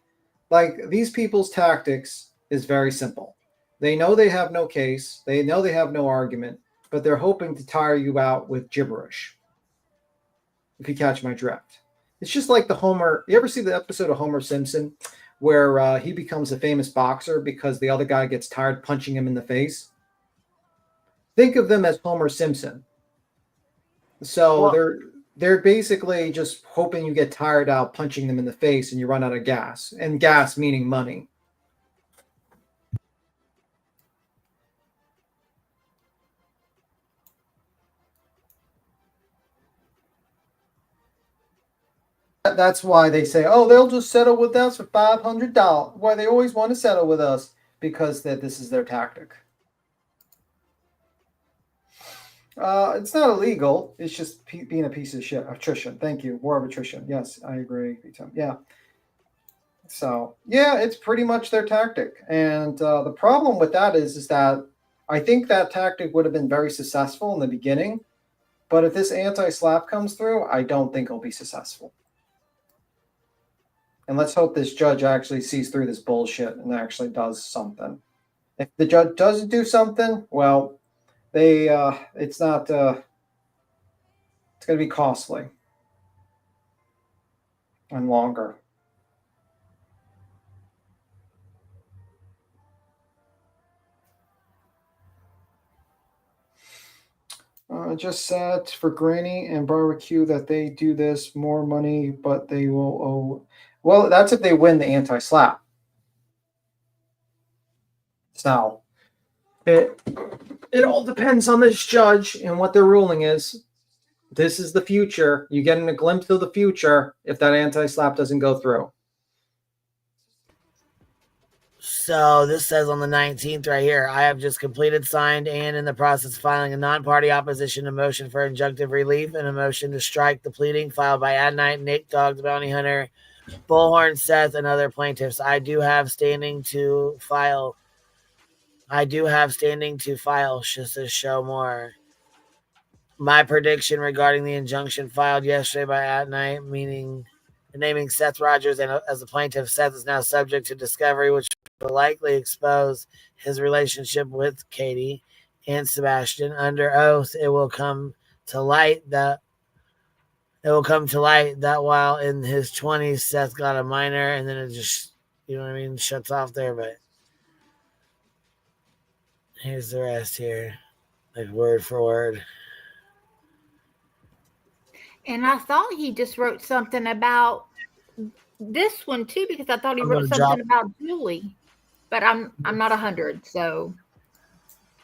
Like, these people's tactics is very simple. They know they have no case. They know they have no argument, but they're hoping to tire you out with gibberish. If you catch my drift. It's just like the Homer. You ever see the episode of Homer Simpson where he becomes a famous boxer because the other guy gets tired punching him in the face? Think of them as Homer Simpson. So they're basically just hoping you get tired out punching them in the face and you run out of gas. And gas meaning money. That's why they say, oh, they'll just settle with us for $500. Why they always want to settle with us, because this is their tactic. It's not illegal. It's just being a piece of shit. Attrition. Thank you. War of attrition. Yes, I agree. Yeah. So, yeah, it's pretty much their tactic. And the problem with that is that I think that tactic would have been very successful in the beginning. But if this anti-SLAPP comes through, I don't think it'll be successful. And let's hope this judge actually sees through this bullshit and actually does something. If the judge doesn't do something, well, it's not, it's going to be costly and longer. Just sad for Granny and Barbecue that they do this, more money, but they will owe. Well, that's if they win the anti-SLAPP. So it all depends on this judge and what their ruling is. This is the future. You're getting a glimpse of the future if that anti-SLAPP doesn't go through. So this says on the 19th right here, I have just completed, signed, and in the process of filing a non-party opposition to motion for injunctive relief and a motion to strike the pleading filed by Adnight, Nick, Dog the Bounty Hunter, Bullhorn, Seth, and other plaintiffs. I do have standing to file. Just to show more. My prediction regarding the injunction filed yesterday by Adnight, naming Seth Rogers as the plaintiff. Seth is now subject to discovery, which will likely expose his relationship with Katie and Sebastian. Under oath, it will come to light that while in his 20s, Seth got a minor, and then it just, shuts off there. But here's the rest here, like word for word. And I thought he just wrote something about this one too, because I thought he wrote something about Julie. But I'm not 100,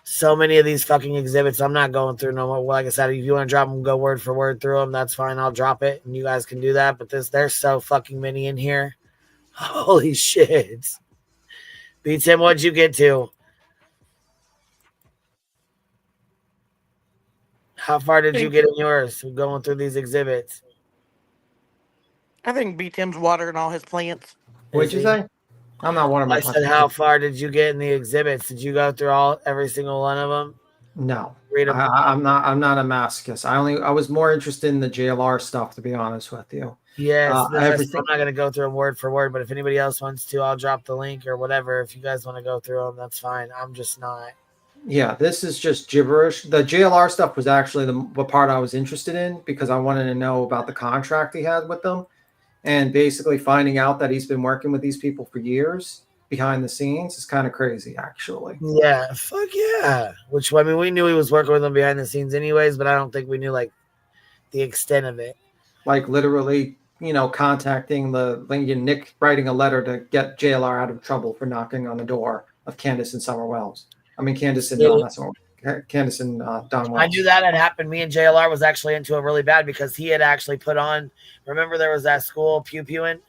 so many of these fucking exhibits, I'm not going through no more. Like I said, if you want to drop them, go word for word through them, that's fine. I'll drop it, and you guys can do that. But there's so fucking many in here. Holy shit. Beats him, what'd you get to? How far did you get in yours going through these exhibits? I think B-Tim's watering all his plants. What'd you say? I'm not watering my plants. I said, how far did you get in the exhibits? Did you go through every single one of them? No. Read them. I'm not a masochist. I was more interested in the JLR stuff, to be honest with you. Yes, I'm not going to go through them word for word, but if anybody else wants to, I'll drop the link or whatever. If you guys want to go through them, that's fine. I'm just not. Yeah, this is just gibberish. The JLR stuff was actually the part I was interested in, because I wanted to know about the contract he had with them, and basically finding out that he's been working with these people for years behind the scenes is kind of crazy, actually. Yeah, fuck yeah. Which, I mean, we knew he was working with them behind the scenes anyways, but I don't think we knew like the extent of it. Like literally, contacting Nick, writing a letter to get JLR out of trouble for knocking on the door of Candace and Summer Wells. I mean, Candace and Don Wells. I knew that had happened. Me and JLR was actually into it really bad because he had actually put on, remember there was that school pew-pewing?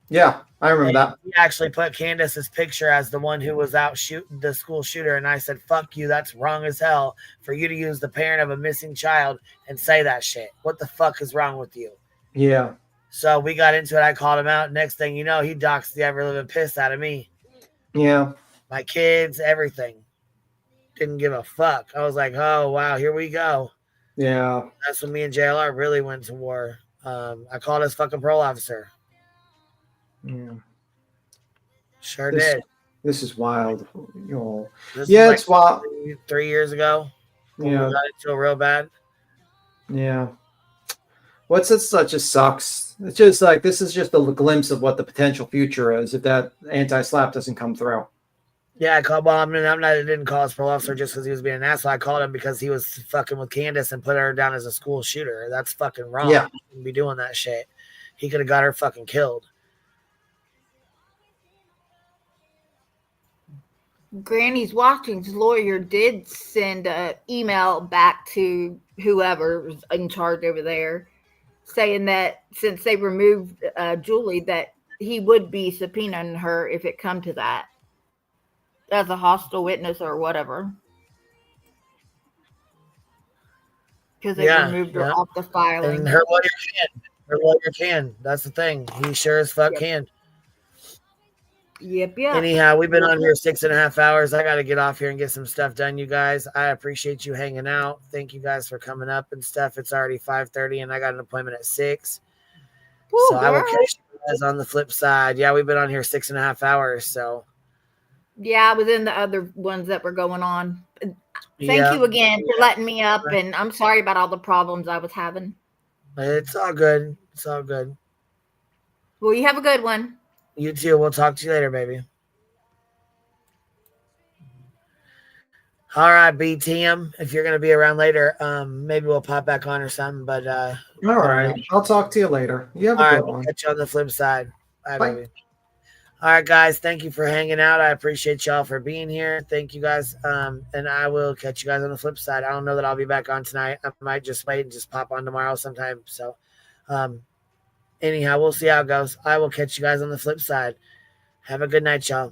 Yeah, I remember that. He actually put Candace's picture as the one who was out shooting the school shooter. And I said, fuck you. That's wrong as hell for you to use the parent of a missing child and say that shit. What the fuck is wrong with you? Yeah. So we got into it. I called him out. Next thing you know, he doxed the ever living piss out of me. Yeah. My kids, everything. Didn't give a fuck. I was like, oh, wow, here we go. Yeah. That's when me and JLR really went to war. I called his fucking parole officer. Yeah. Sure did. This is wild. It's wild. 3 years ago. When we got into it real bad. Yeah. What's it just sucks. It's just like, this is just a glimpse of what the potential future is if that anti-SLAPP doesn't come through. Yeah, I called Bob. I didn't call his parole officer just because he was being an asshole. I called him because he was fucking with Candace and put her down as a school shooter. That's fucking wrong. Yeah. He shouldn't be doing that shit. He could have got her fucking killed. Granny's Watching's lawyer did send an email back to whoever's in charge over there, saying that since they removed Julie, that he would be subpoenaing her if it come to that as a hostile witness or whatever. Because they removed her off the filing. And her lawyer can. Her lawyer can. That's the thing. He sure as fuck can. Yep. Anyhow, we've been on here 6.5 hours. I got to get off here and get some stuff done, you guys. I appreciate you hanging out. Thank you guys for coming up and stuff. It's already 5:30 and I got an appointment at 6. Ooh, so I will catch you guys on the flip side. Yeah, we've been on here 6.5 hours. So yeah, I was in the other ones that were going on. Thank you again for letting me up, and I'm sorry about all the problems I was having. It's all good. It's all good. Well, you have a good one. You too. We'll talk to you later, baby. All right, BTM. If you're going to be around later, maybe we'll pop back on or something. But all right, I'll talk to you later. You have a good one. We'll catch you on the flip side. Bye, baby. All right, guys. Thank you for hanging out. I appreciate y'all for being here. Thank you, guys. And I will catch you guys on the flip side. I don't know that I'll be back on tonight. I might just wait and just pop on tomorrow sometime. So, anyhow, we'll see how it goes. I will catch you guys on the flip side. Have a good night, y'all.